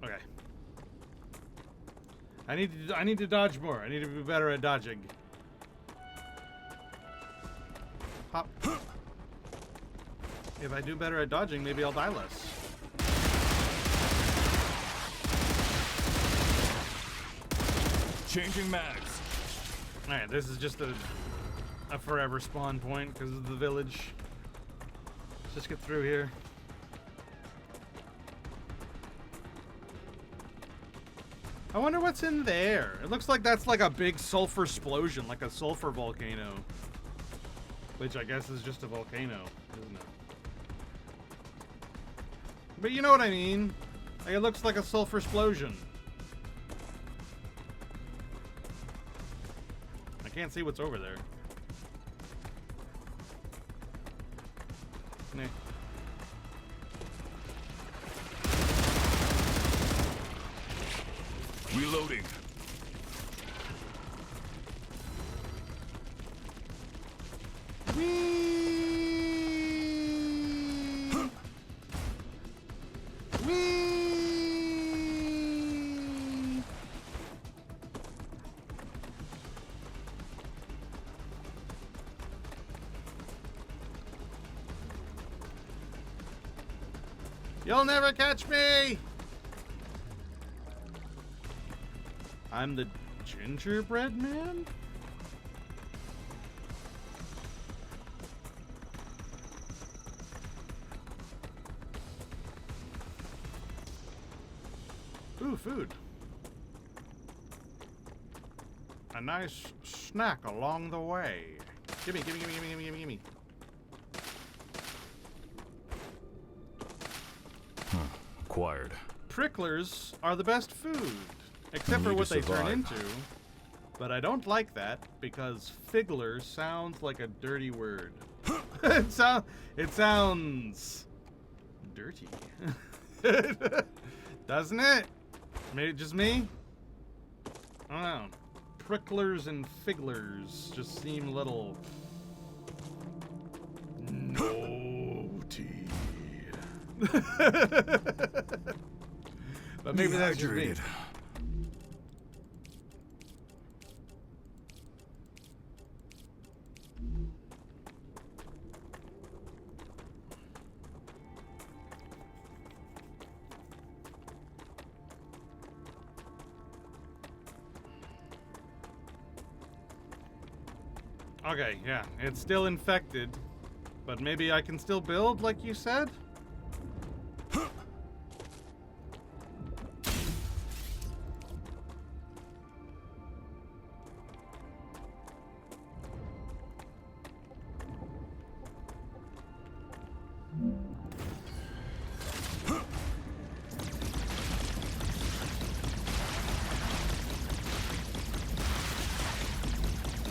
Okay. I need to dodge more. I need to be better at dodging. Hop. If I do better at dodging, maybe I'll die less. Changing mags. Alright, this is just a forever spawn point because of the village. Let's just get through here. I wonder what's in there. It looks like that's like a big sulfur explosion, like a sulfur volcano. Which I guess is just a volcano, isn't it? But you know what I mean. Like, it looks like a sulfur explosion. I can't see what's over there. Nah. Reloading. You'll never catch me! I'm the gingerbread man? Ooh, food. A nice snack along the way. Gimme, gimme, gimme, gimme, gimme, gimme, gimme. Acquired. Pricklers are the best food, except for what they turn into. But I don't like that because figgler sounds like a dirty word. it sounds dirty, doesn't it? Maybe just me. I don't know. Pricklers and figglers just seem a little naughty. But maybe that's just me. Okay, yeah, it's still infected, but maybe I can still build like you said?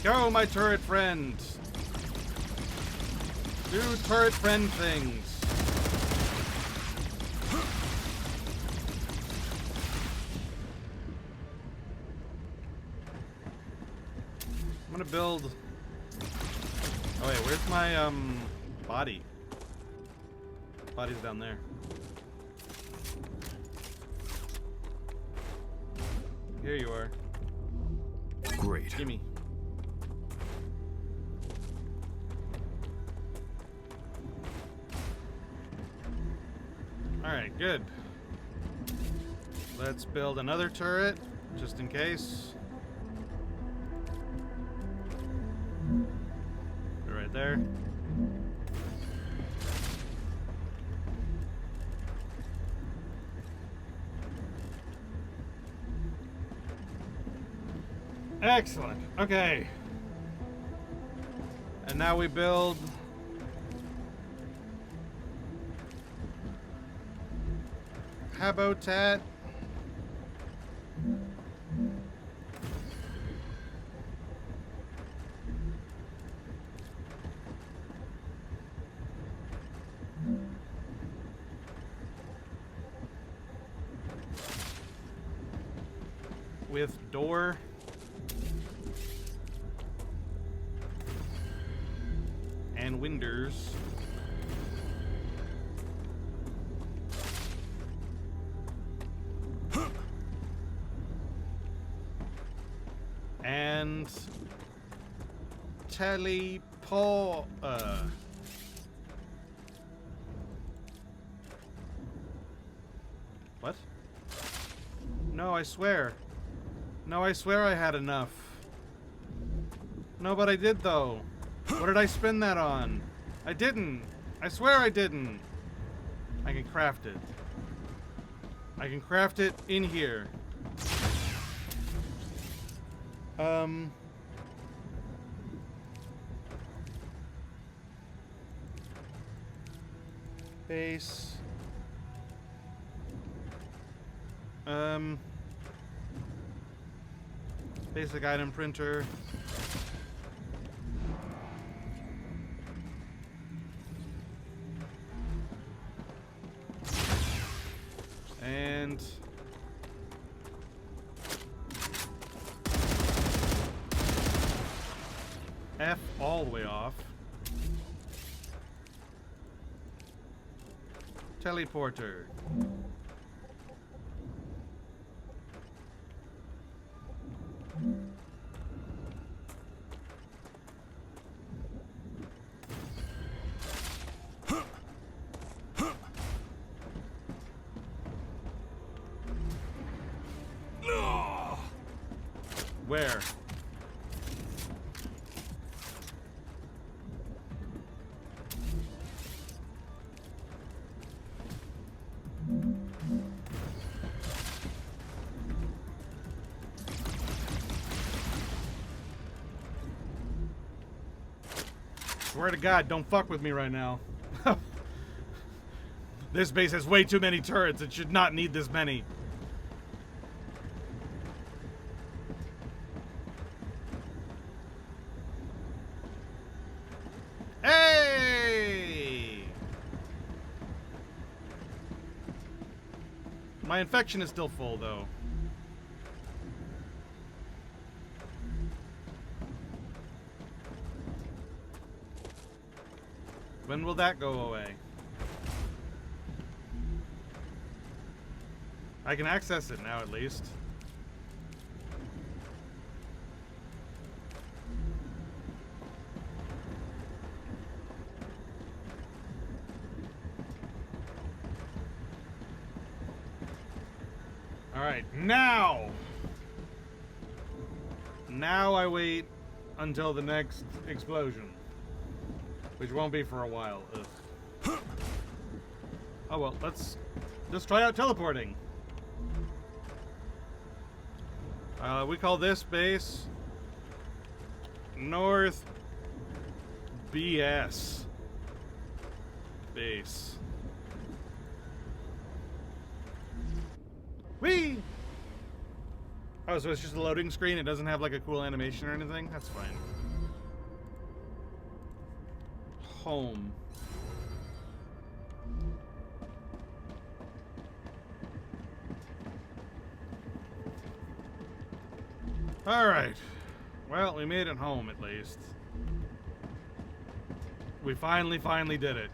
Go, my turret friend. Do turret friend things. I'm gonna build. Oh wait, where's my body? Body's down there. Here you are. Great. Gimme. Alright, good. Let's build another turret, just in case. Put it right there. Excellent. Okay. And now we build habitat. With door. And windows. And teleport. What? No, I swear. No, I swear I had enough. No, but I did though. What did I spend that on? I didn't. I swear I didn't. I can craft it. I can craft it in here. Base. Basic item printer. And F all the way off. Teleporter. Where? Swear to God, don't fuck with me right now. This base has way too many turrets. It should not need this many. Hey! My infection is still full, though. When will that go away? I can access it now, at least. Alright, now! Now I wait until the next explosion. Which won't be for a while. Ugh. Oh well, let's just try out teleporting. We call this base North BS base. Whee! Oh, so it's just a loading screen? It doesn't have like a cool animation or anything? That's fine. Home. Alright. Well, we made it home at least. We finally did it.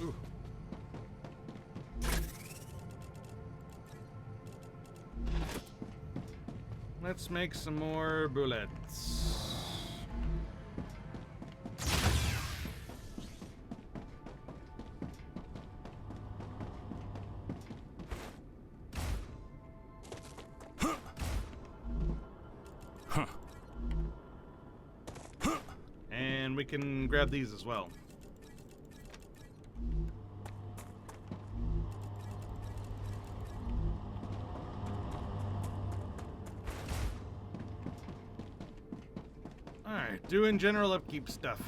Ooh. Let's make some more bullets. And we can grab these as well. Alright, doing general upkeep stuff.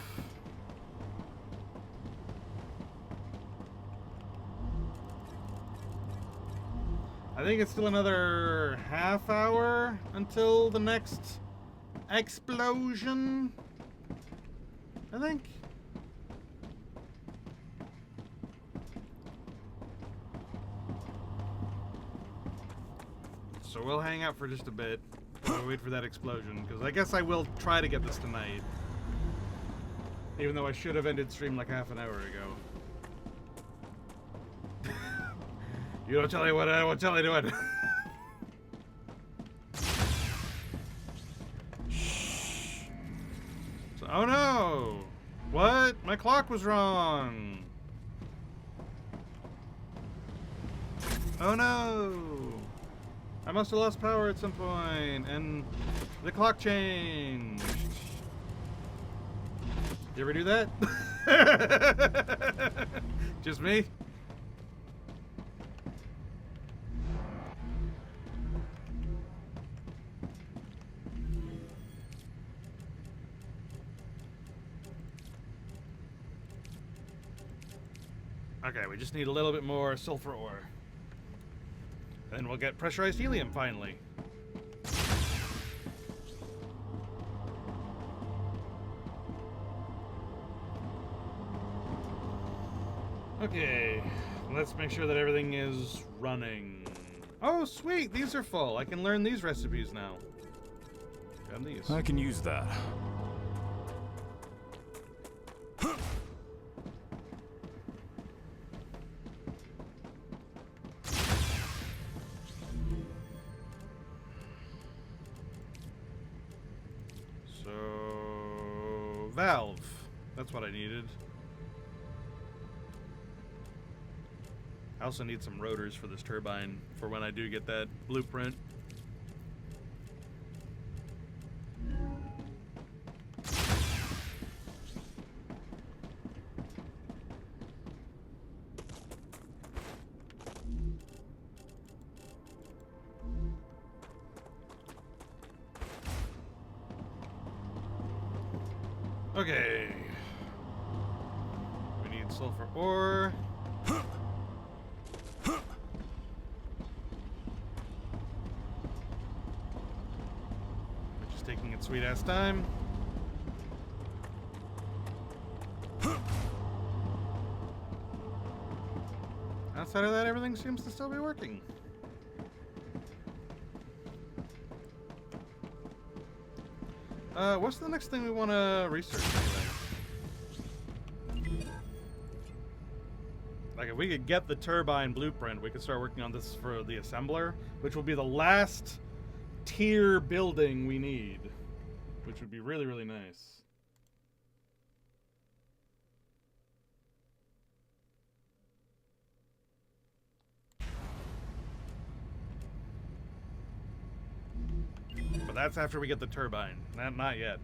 I think it's still another half hour until the next explosion. I think. So we'll hang out for just a bit while we wait for that explosion, because I guess I will try to get this tonight. Even though I should have ended stream like half an hour ago. You don't tell me what I won't tell anyone. So, oh no! What? My clock was wrong! Oh no! I must have lost power at some point, and the clock changed. You ever do that? Just me? Okay, we just need a little bit more sulfur ore. Then we'll get pressurized helium finally. Okay, let's make sure that everything is running. Oh, sweet, these are full. I can learn these recipes now. Grab these. I can use that. So, valve. That's what I needed. I also need some rotors for this turbine for when I do get that blueprint. Okay. We need sulfur ore. Which is taking its sweet ass time. Outside of that, everything seems to still be working. What's the next thing we want to research anyway? Like, if we could get the turbine blueprint, we could start working on this for the assembler, which will be the last tier building we need, which would be really, really nice. But that's after we get the turbine. Not yet.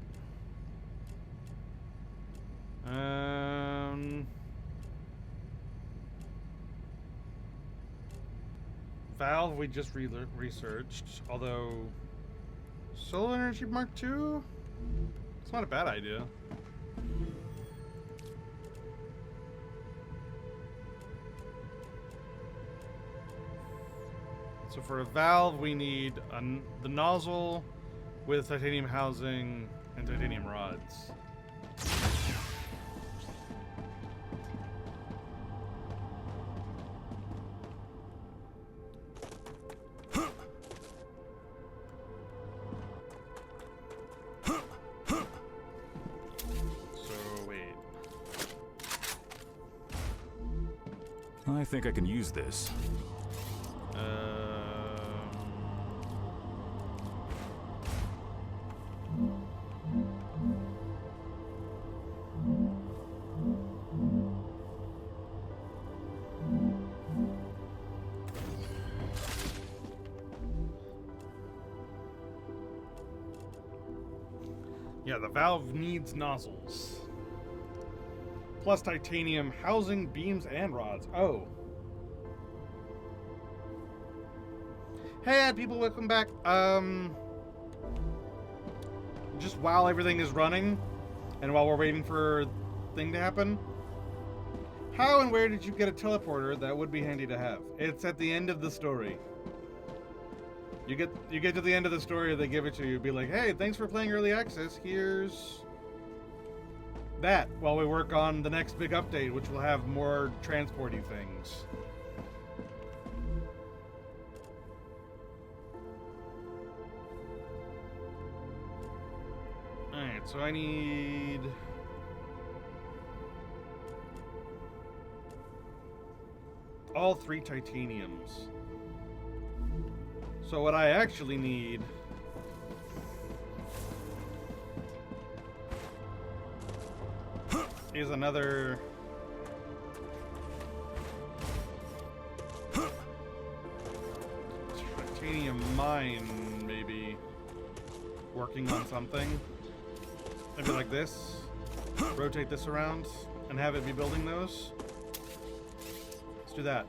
Valve we just researched, although solar energy Mark II? It's not a bad idea. So for a valve, we need the nozzle with titanium housing and titanium rods. So wait. I think I can use this. Yeah, the valve needs nozzles. Plus titanium housing, beams, and rods. Oh. Hey, people, welcome back. Just while everything is running, and while we're waiting for thing to happen, how and where did you get a teleporter that would be handy to have? It's at the end of the story. You get to the end of the story, they give it to you, be like, hey, thanks for playing early access. Here's that while we work on the next big update, which will have more transporty things. Alright, so I need all 3 titaniums. So what I actually need is another titanium mine, maybe working on something. Maybe like this. Rotate this around and have it be building those. Let's do that.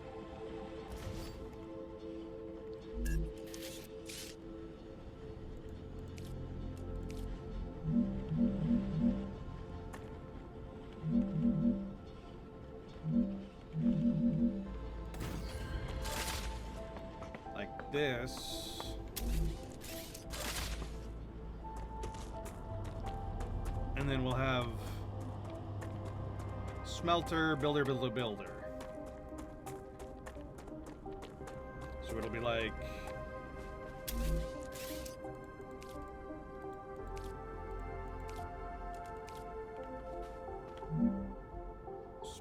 Like this. And then we'll have smelter, builder, builder, builder. So it'll be like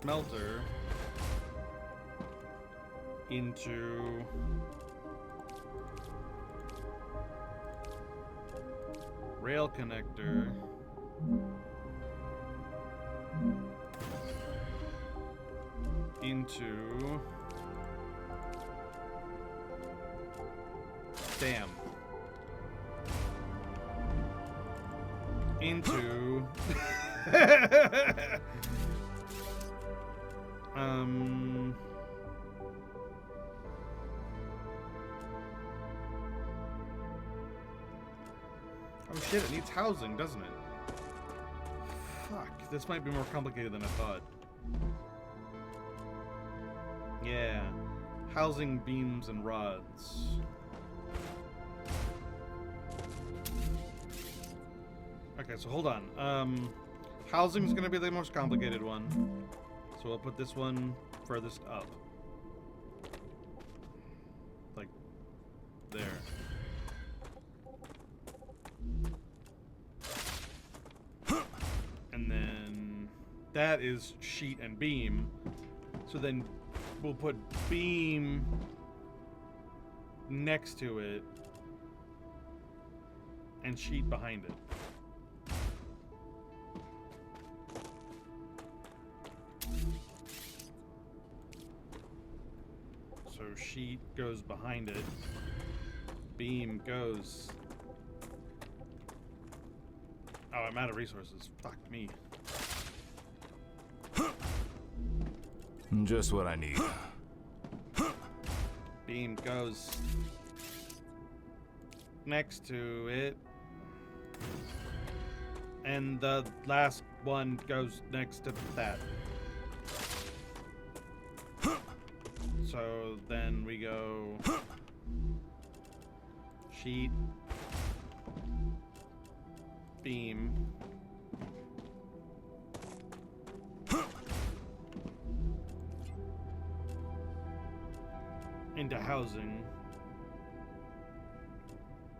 smelter into rail connector into dam into oh shit, it needs housing, doesn't it? Fuck, this might be more complicated than I thought. Yeah, housing, beams, and rods. Okay, so hold on. Housing's gonna be the most complicated one. So we'll put this one furthest up. Like, there. And then that is sheet and beam. So then we'll put beam next to it and sheet behind it. So sheet goes behind it. Beam goes. Oh, I'm out of resources. Fuck me. Just what I need. Beam goes next to it. And the last one goes next to that. So then we go Sheet. Beam. Into housing.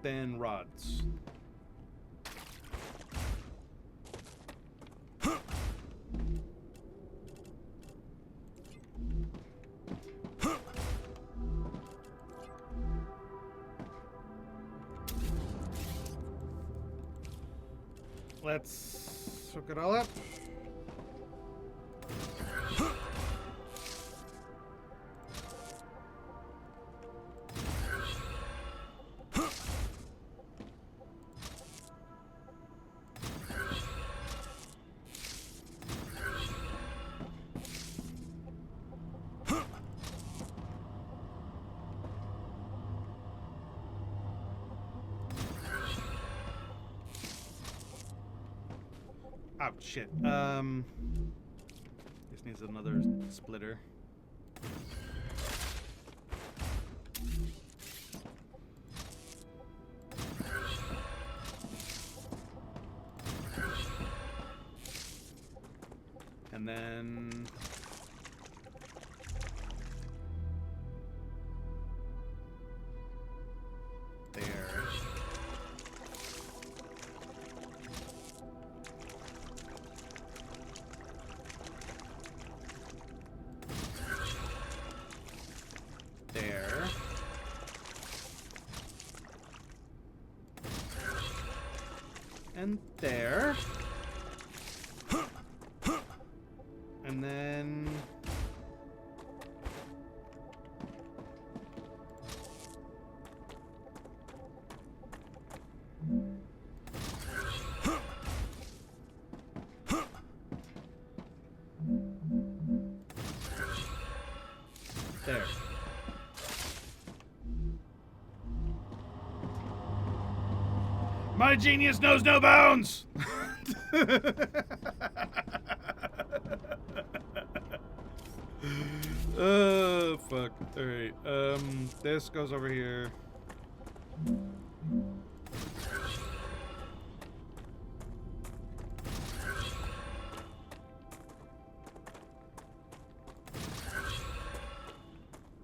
Then rods. Let's hook it all up. Oh, shit. This needs another splitter. And then... there. There. And there. And then... there. My genius knows no bounds! Oh, fuck. Alright, this goes over here.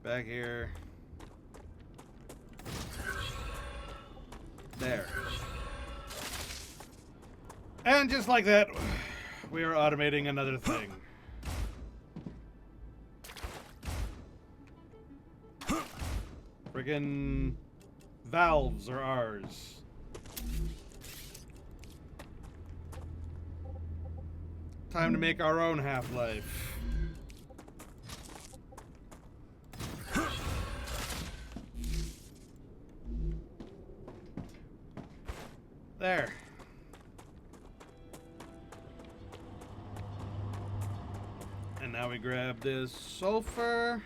Back here. There. And just like that, we are automating another thing. Friggin' valves are ours. Time to make our own Half-Life. There. And now we grab this sulfur.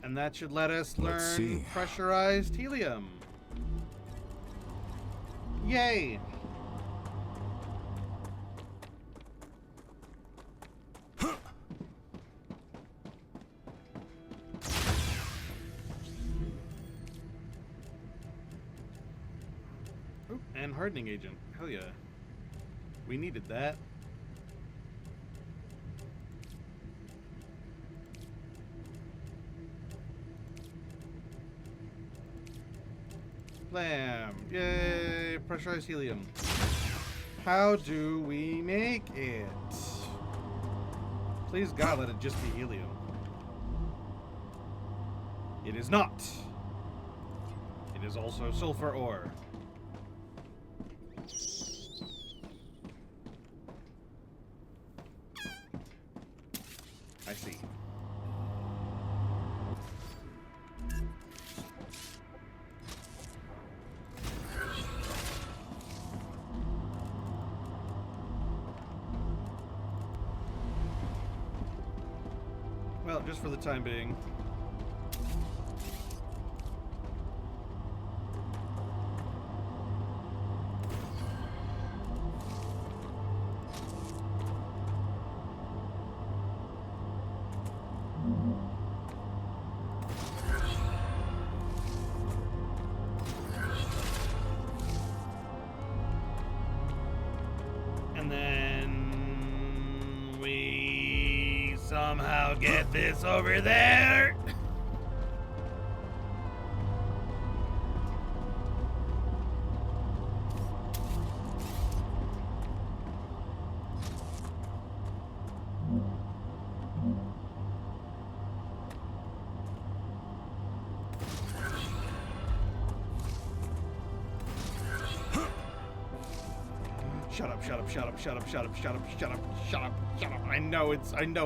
And that should let us learn pressurized helium. Yay! Ooh, and hardening agent. Hell yeah. We needed that. Blam! Yay! Pressurized helium. How do we make it? Please God, let it just be helium. It is not. It is also sulfur ore. I see. Well, just for the time being. And then we somehow get this over there. Shut up, shut up, shut up, shut up, shut up, shut up, shut up, shut up, shut up. I know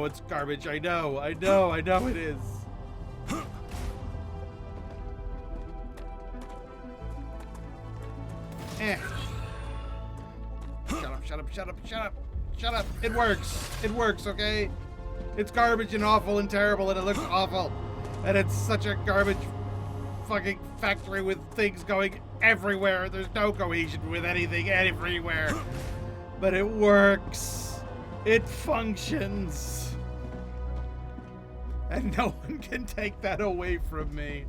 it's garbage. I know it is. Eh. Shut up, shut up, shut up, shut up, shut up. It works. It works, okay? It's garbage and awful and terrible and it looks awful. And it's such a garbage fucking factory with things going everywhere. There's no cohesion with anything everywhere. But it works. It functions. And no one can take that away from me.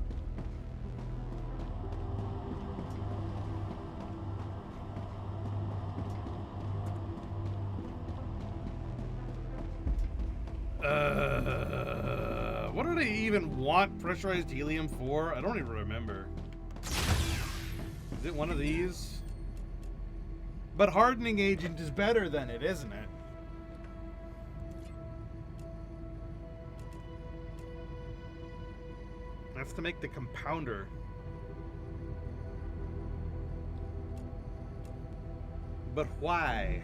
What did I even want pressurized helium for? I don't even remember. Is it one of these? But hardening agent is better than it, isn't it? That's to make the compounder. But why?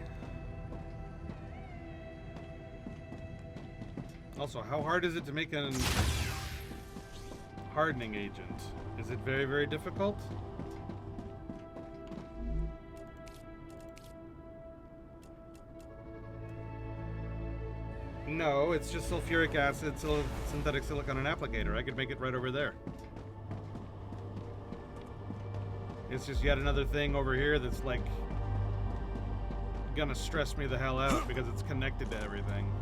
Also, how hard is it to make a hardening agent? Is it very, very difficult? No, it's just sulfuric acid, synthetic silicon, and applicator. I could make it right over there. It's just yet another thing over here that's like gonna stress me the hell out because it's connected to everything.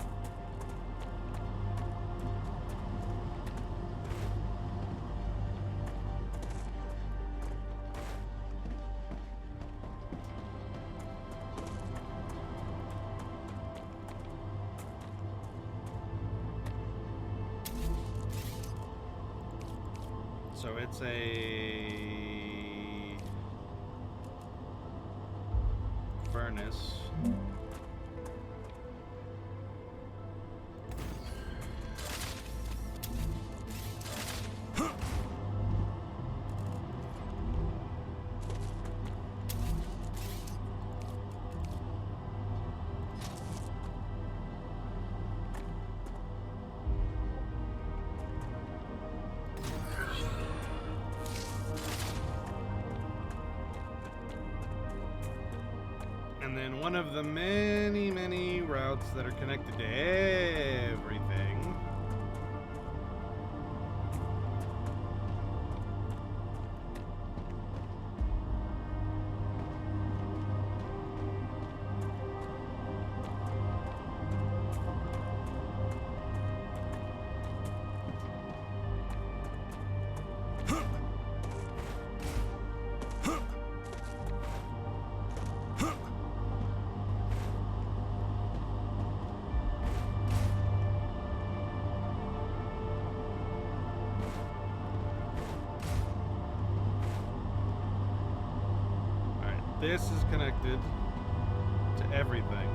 So it's a furnace. And then one of the many, many routes that are connected to everything. This is connected to everything.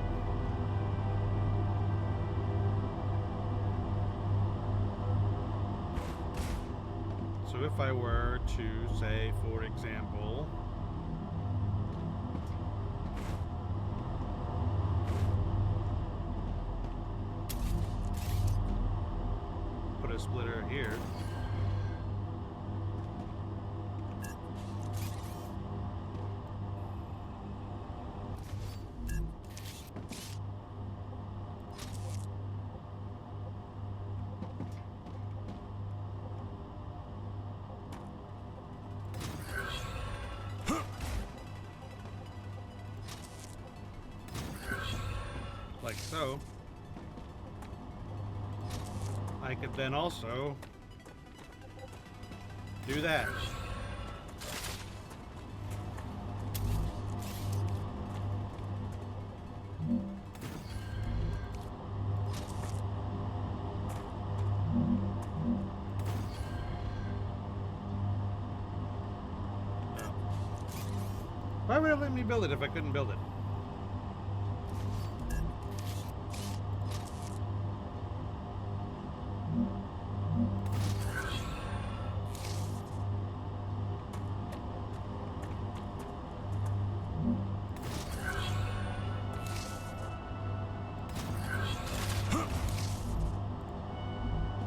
So if I were to say, for example, put a splitter here. Like so. I could then also do that. would it let me build it if I couldn't build it?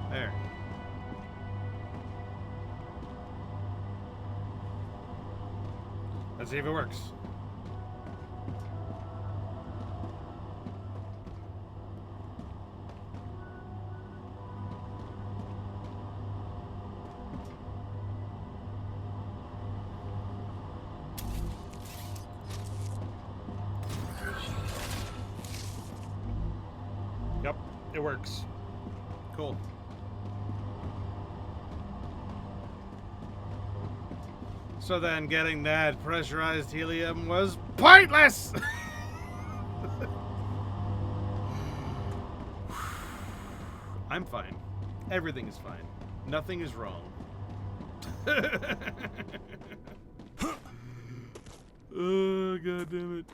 There. Let's see if it works. Yep, it works. Cool. So then getting that pressurized helium was pointless! I'm fine. Everything is fine. Nothing is wrong. Oh, god damn it.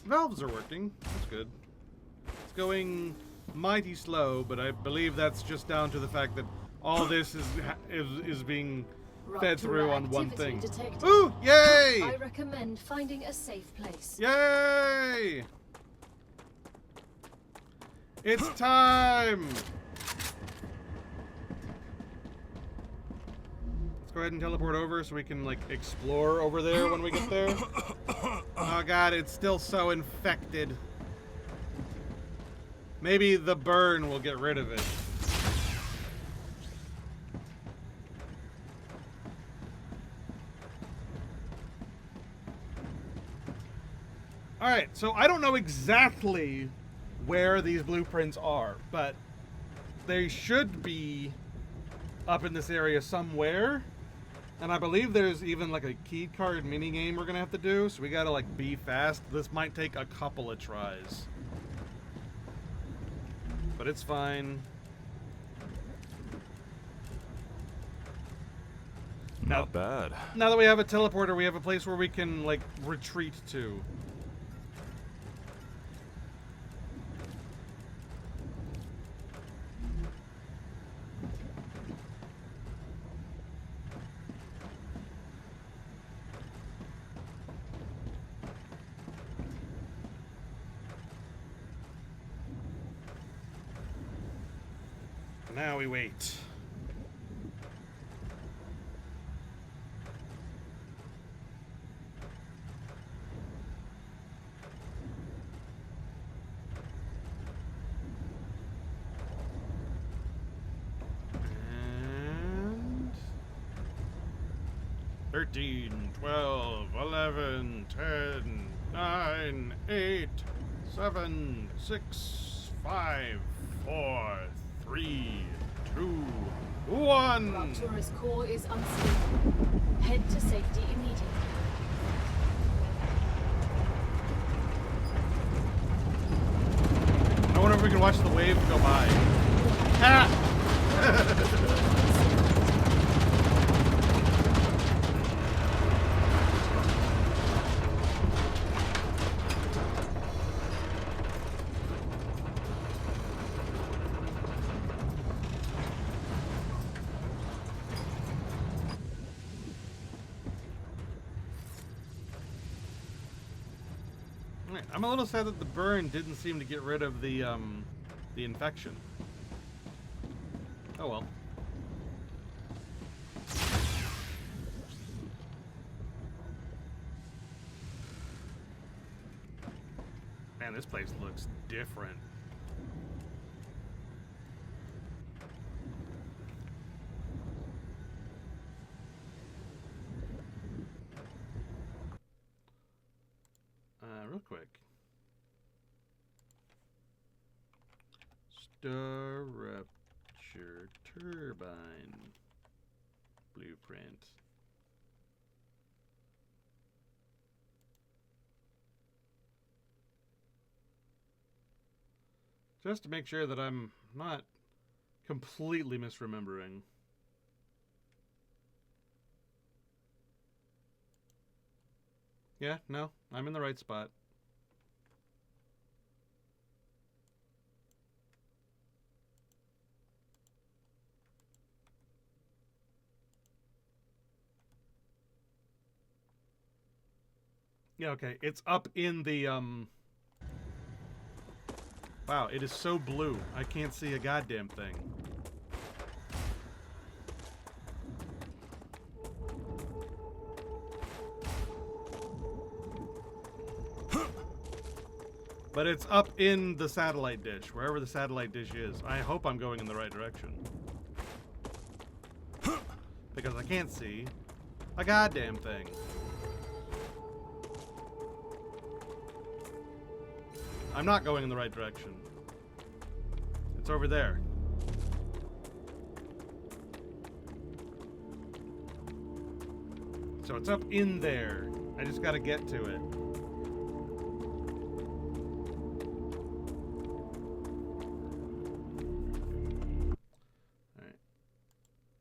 Valves are working. That's good. It's going mighty slow, but I believe that's just down to the fact that all this is being fed through on one thing. Detected. Ooh! Yay! I recommend finding a safe place. Yay! It's time! Let's go ahead and teleport over so we can, like, explore over there when we get there. Oh god, it's still so infected. Maybe the burn will get rid of it. Alright, so I don't know exactly where these blueprints are, but they should be up in this area somewhere. And I believe there's even like a key card minigame we're gonna have to do, so we gotta like be fast. This might take a couple of tries. But it's fine. Not bad. Now that we have a teleporter, we have a place where we can like retreat to. Now we wait. And 13, 12, 11, 10, 9, 8, 7, 6, 5, 4, 3, 2, 1. Rupture's core is unstable. Head to safety immediately. I wonder if we can watch the wave go by. Ah! I'm a little sad that the burn didn't seem to get rid of the infection. Oh well. Man, this place looks different. Real quick. Star Rupture Turbine Blueprint. Just to make sure that I'm not completely misremembering. Yeah, no, I'm in the right spot. Yeah, okay. It's up in the, Wow, it is so blue. I can't see a goddamn thing. But it's up in the satellite dish, wherever the satellite dish is. I hope I'm going in the right direction. Because I can't see a goddamn thing. I'm not going in the right direction. It's over there. So it's up in there. I just gotta get to it. Alright.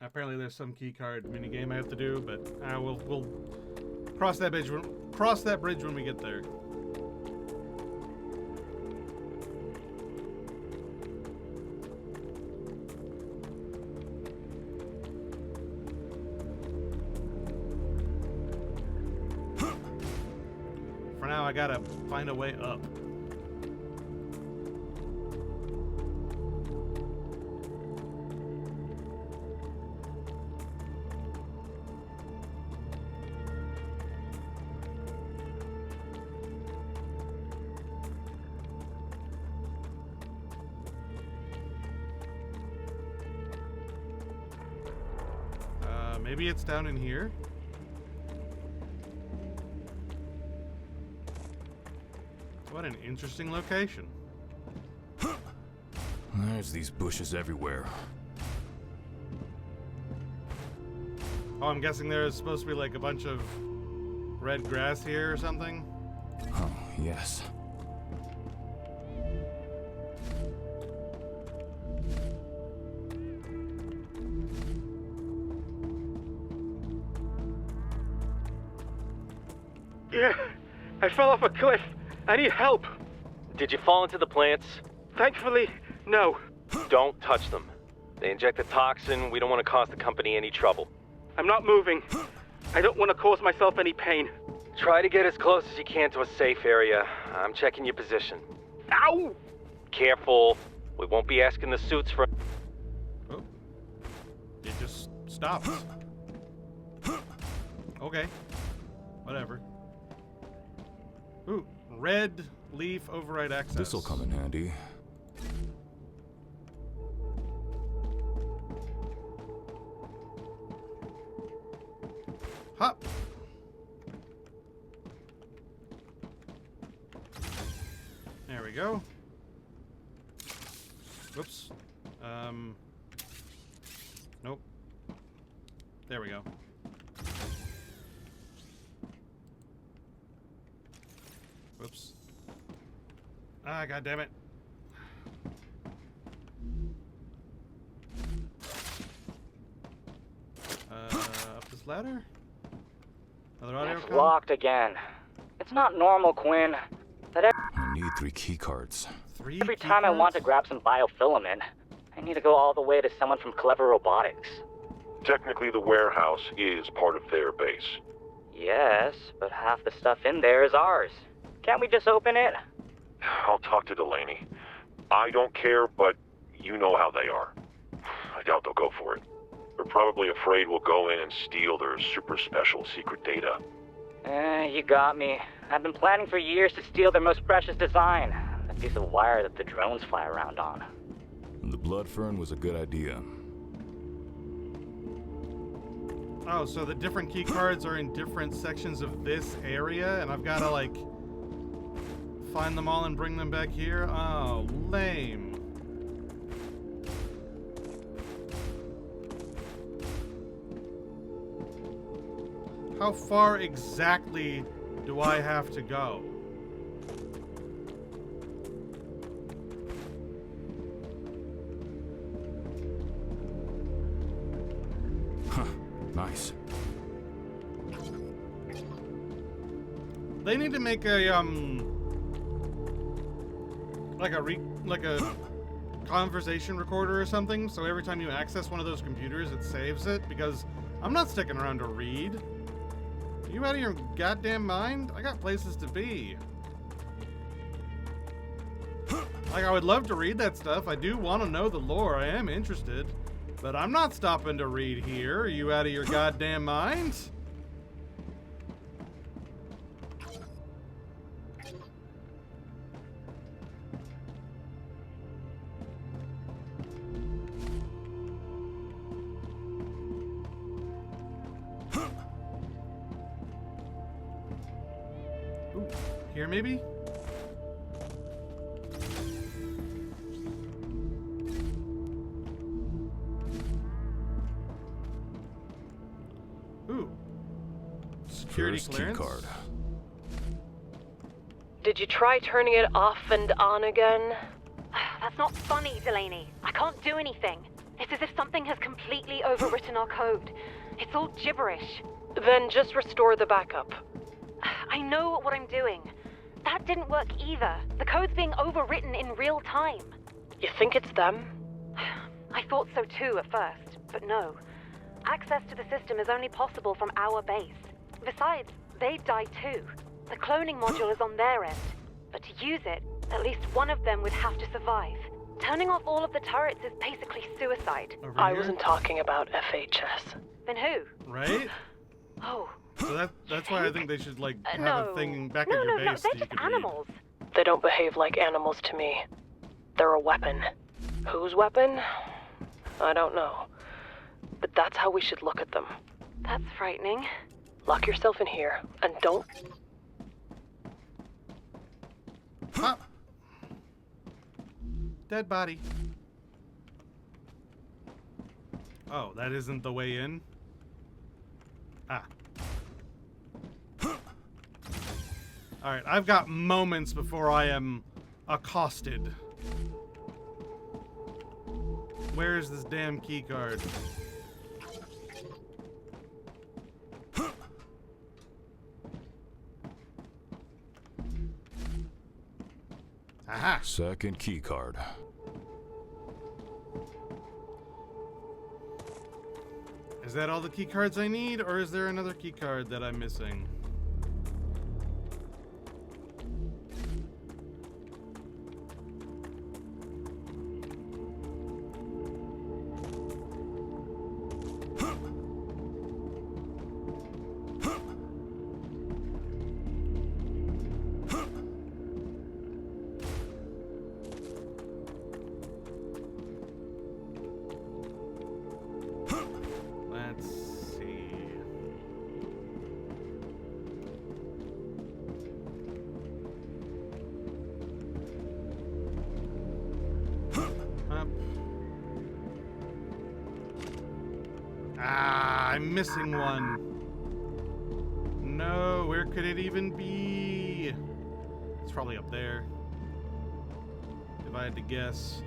Apparently there's some keycard minigame I have to do, but we'll cross that bridge when we get there. For now, I gotta find a way up. Maybe it's down in here? What an interesting location. There's these bushes everywhere. Oh, I'm guessing there's supposed to be like a bunch of red grass here or something? Oh, yes. Yeah, I fell off a cliff. I need help. Did you fall into the plants? Thankfully, no. Don't touch them. They inject a toxin. We don't want to cause the company any trouble. I'm not moving. I don't want to cause myself any pain. Try to get as close as you can to a safe area. I'm checking your position. Ow! Careful. We won't be asking the suits for... Oh. It just stops. Okay. Whatever. Ooh, red leaf override access. This'll come in handy. Hop. There we go. Whoops. Nope. There we go. Whoops. Ah, God damn it. Up this ladder? Another audio It's call? locked again. It's not normal, Quinn. But I need 3 keycards. every time I want to grab some biofilament, I need to go all the way to someone from Clever Robotics. Technically, the warehouse is part of their base. Yes, but half the stuff in there is ours. Can't we just open it? I'll talk to Delaney. I don't care, but you know how they are. I doubt they'll go for it. They're probably afraid we'll go in and steal their super special secret data. You got me. I've been planning for years to steal their most precious design. The piece of wire that the drones fly around on. The blood fern was a good idea. Oh, so the different key cards are in different sections of this area, and I've got to, like, find them all and bring them back here? Oh, lame. How far exactly do I have to go? Huh. Nice. They need to make a like a conversation recorder or something, so every time you access one of those computers, it saves it, because I'm not sticking around to read. Are you out of your goddamn mind? I got places to be. Like, I would love to read that stuff. I do want to know the lore. I am interested. But I'm not stopping to read here. Are you out of your goddamn mind? Ooh, here maybe? Ooh. Security First clearance. key card. Did you try turning it off and on again? That's not funny, Delaney. I can't do anything. It's as if something has completely overwritten our code. It's all gibberish. Then just restore the backup. I know what I'm doing. That didn't work either. The code's being overwritten in real time. You think it's them? I thought so too at first, but no. Access to the system is only possible from our base. Besides, they've died too. The cloning module is on their end. But to use it, at least one of them would have to survive. Turning off all of the turrets is basically suicide. Over I here? wasn't talking about FHS. Then who? Right? Oh. So that's why I think they should, like, have No. a thing back No, at your no, base they're that you just could read. animals. They don't behave like animals to me. They're a weapon. Whose weapon? I don't know. But that's how we should look at them. That's frightening. Lock yourself in here, and don't... Huh. Dead body. Oh, that isn't the way in? Ah. Alright, I've got moments before I am accosted. Where is this damn key card? Aha! Second key card. Is that all the key cards I need, or is there another key card that I'm missing? Let's see. Up. Ah, I'm missing one. No, where could it even be? It's probably up there. If I had to guess.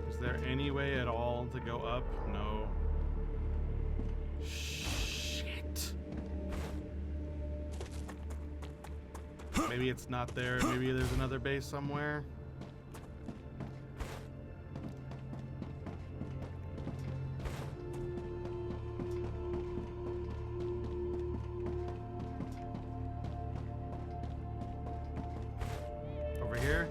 Is there any way at all to go up? No. Shit. Maybe it's not there. Maybe there's another base somewhere. Over here.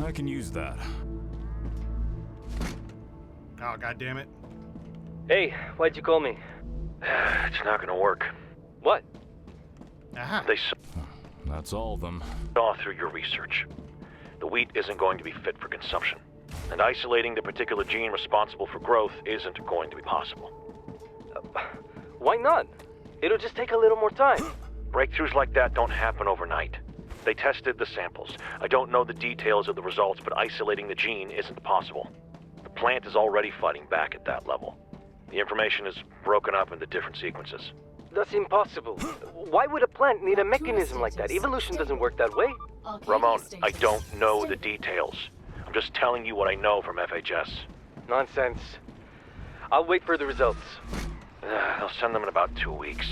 I can use that. Oh, god damn it. Hey, why'd you call me? It's not gonna work. What? Aha. They That's all of them. saw through your research. The wheat isn't going to be fit for consumption, and isolating the particular gene responsible for growth isn't going to be possible. Why not? It'll just take a little more time. Breakthroughs like that don't happen overnight. They tested the samples. I don't know the details of the results, but isolating the gene isn't possible. The plant is already fighting back at that level. The information is broken up into different sequences. That's impossible. Why would a plant need a mechanism like that? Evolution doesn't work that way. Ramon, I don't know the details. I'm just telling you what I know from FHS. Nonsense. I'll wait for the results. They'll send them in about 2 weeks.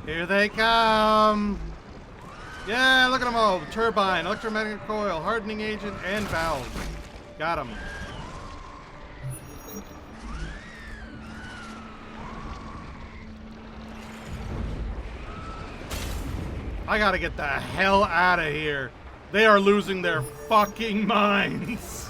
Here they come. Yeah, look at them all. Turbine, electromagnetic coil, hardening agent, and valve. Got them. I gotta get the hell out of here. They are losing their fucking minds.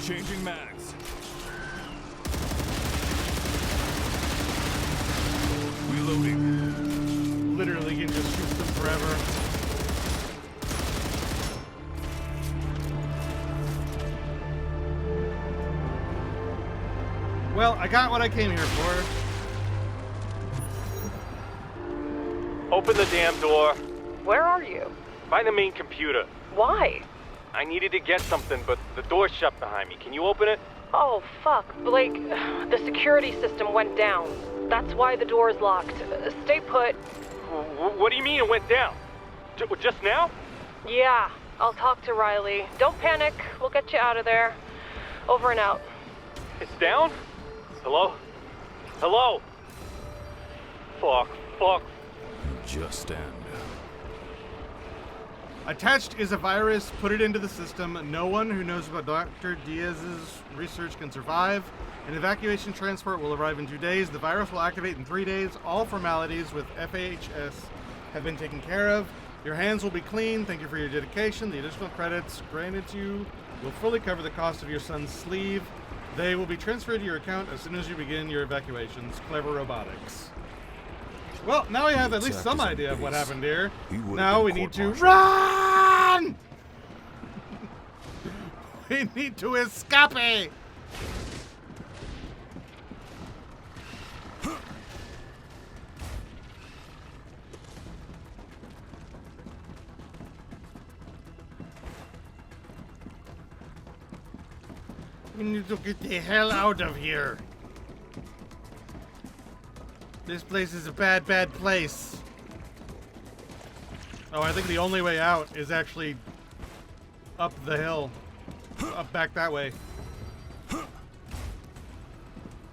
Changing mags. Reloading. Literally can just shoot them forever. Well, I got what I came here for. Open the damn door. Where are you? By the main computer. Why? I needed to get something, but the door's shut behind me. Can you open it? Oh, fuck. Blake, the security system went down. That's why the door is locked. Stay put. What do you mean it went down? Just now? Yeah, I'll talk to Riley. Don't panic. We'll get you out of there. Over and out. It's down? Hello? Hello? Fuck. Just end. Attached is a virus. Put it into the system. No one who knows about Dr. Diaz's research can survive. An evacuation transport will arrive in 2 days. The virus will activate in 3 days. All formalities with FHS have been taken care of. Your hands will be clean. Thank you for your dedication. The additional credits granted to you will fully cover the cost of your son's sleeve. They will be transferred to your account as soon as you begin your evacuations. Clever robotics. Well, now we have at least some idea of what happened here. Now we need to run! We need to escape! We need to get the hell out of here. This place is a bad place. Oh, I think the only way out is actually up the hill. Up back that way.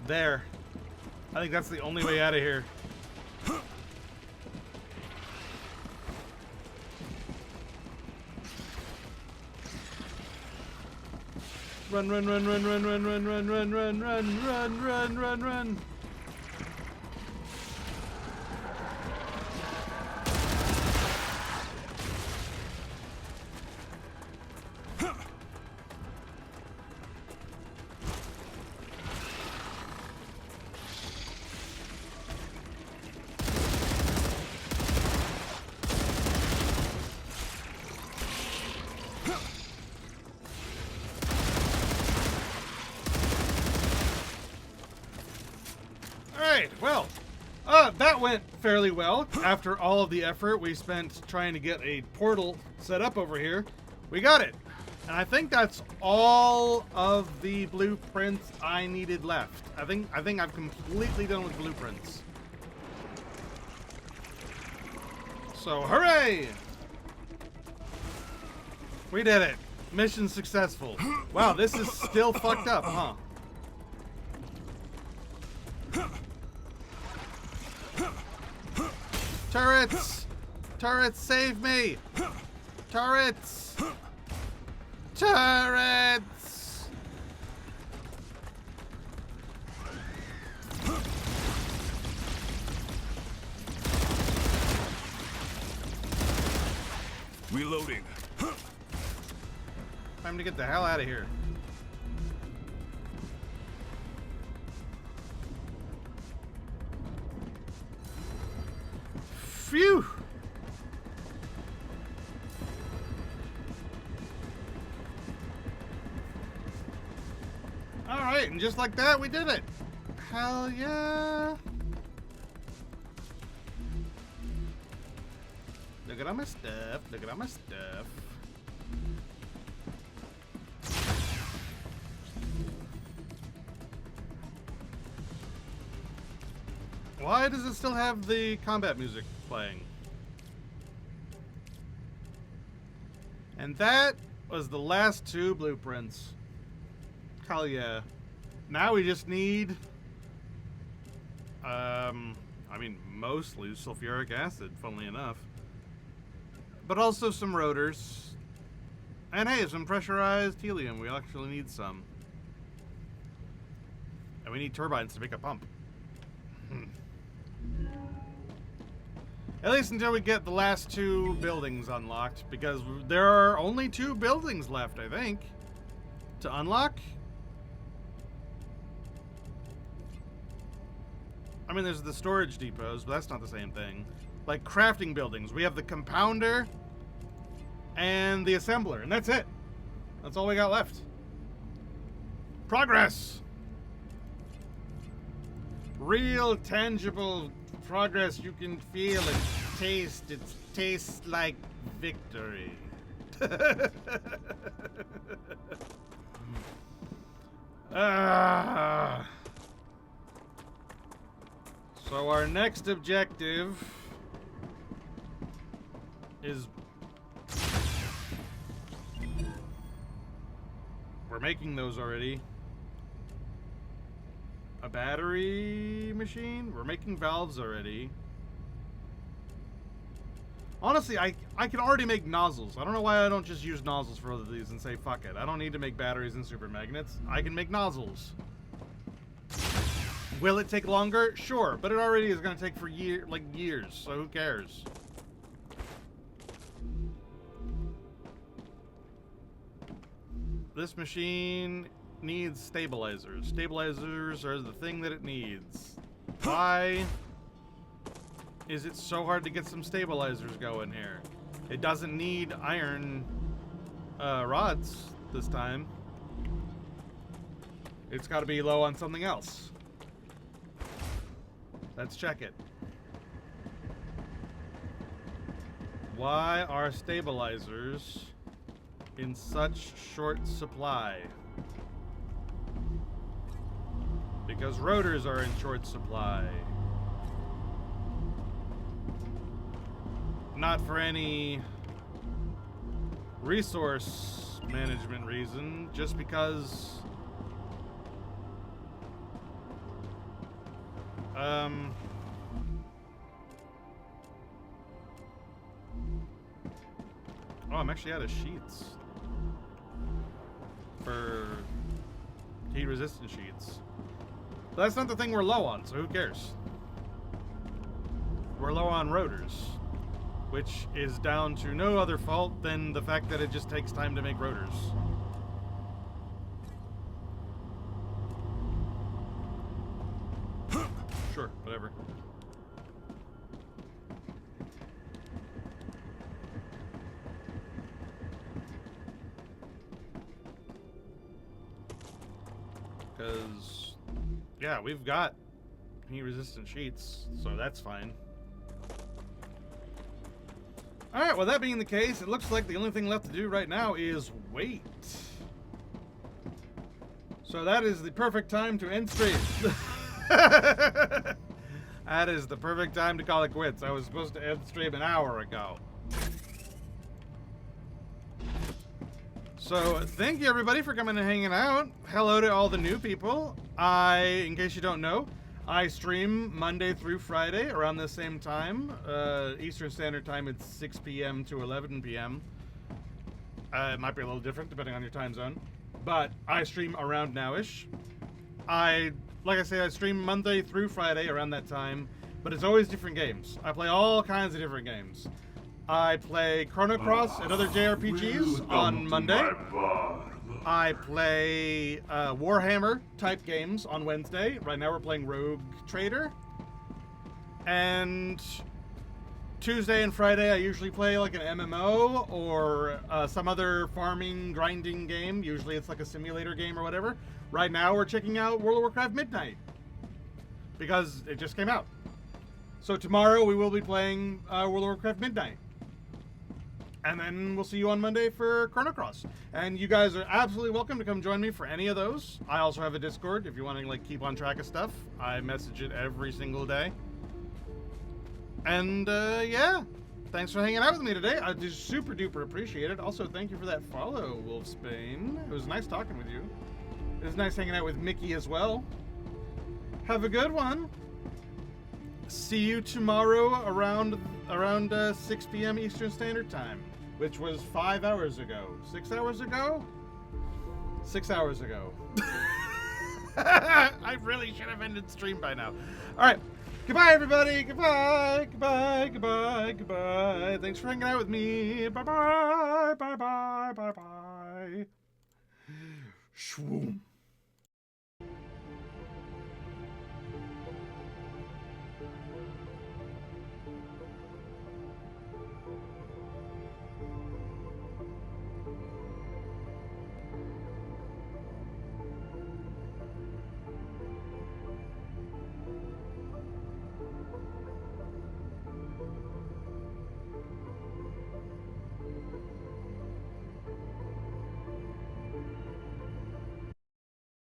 There. I think that's the only way out of here. Run. Well, that went fairly well. After all of the effort we spent trying to get a portal set up over here, we got it. And I think that's all of the blueprints I needed left. I think I'm completely done with blueprints. So, hooray! We did it. Mission successful. Wow, this is still fucked up, huh? Turrets! Turrets, save me! Turrets! Turrets! Reloading. Time to get the hell out of here. Phew! Alright, and just like that, we did it! Hell yeah! Look at all my stuff, look at all my stuff. Why does it still have the combat music playing? And that was the last 2 blueprints. Hell yeah. Now we just need, I mean, mostly sulfuric acid, funnily enough. But also some rotors. And hey, some pressurized helium. We actually need some. And we need turbines to make a pump. At least until we get the last 2 buildings unlocked, because there are only 2 buildings left, I think, to unlock. I mean, there's the storage depots, but that's not the same thing. Like crafting buildings, we have the compounder and the assembler, and that's it. That's all we got left. Progress! Real, tangible progress you can feel and taste. It tastes like victory. So our next objective is... We're making those already. A battery machine? We're making valves already. Honestly, I can already make nozzles. I don't know why I don't just use nozzles for other these and say, fuck it. I don't need to make batteries and super magnets. I can make nozzles. Will it take longer? Sure, but it already is going to take for years, so who cares? This machine needs stabilizers. Stabilizers are the thing that it needs. Why is it so hard to get some stabilizers going here? It doesn't need iron rods this time. It's got to be low on something else. Let's check it. Why are stabilizers in such short supply? Because rotors are in short supply. Not for any resource management reason, just because oh, I'm actually out of sheets for heat resistant sheets. But that's not the thing we're low on, so who cares? We're low on rotors, which is down to no other fault than the fact that it just takes time to make rotors. Sure, whatever. Because, yeah, we've got heat-resistant sheets, so that's fine. Alright, well, that being the case, it looks like the only thing left to do right now is wait. So that is the perfect time to end stream. That is the perfect time to call it quits. I was supposed to end stream an hour ago. So, thank you everybody for coming and hanging out. Hello to all the new people. In case you don't know, I stream Monday through Friday around the same time. Eastern Standard Time, it's 6 p.m. to 11 p.m. It might be a little different depending on your time zone. But I stream around nowish. Like I say, I stream Monday through Friday around that time, but it's always different games. I play all kinds of different games. I play Chrono Cross and other JRPGs on Monday. I play Warhammer type games on Wednesday. Right now we're playing Rogue Trader. And Tuesday and Friday, I usually play like an MMO or some other farming, grinding game. Usually it's like a simulator game or whatever. Right now, we're checking out World of Warcraft Midnight because it just came out. So tomorrow, we will be playing World of Warcraft Midnight. And then we'll see you on Monday for Chrono Cross. And you guys are absolutely welcome to come join me for any of those. I also have a Discord if you want to like keep on track of stuff. I message it every single day. And yeah, thanks for hanging out with me today. I just super duper appreciate it. Also, thank you for that follow, Wolfsbane. It was nice talking with you. It was nice hanging out with Mickey as well. Have a good one. See you tomorrow around 6 p.m. Eastern Standard Time, which was 5 hours ago. 6 hours ago? 6 hours ago. I really should have ended stream by now. All right. Goodbye, everybody. Goodbye. Goodbye. Goodbye. Goodbye. Thanks for hanging out with me. Bye-bye. Bye-bye. Bye-bye. Shwoom.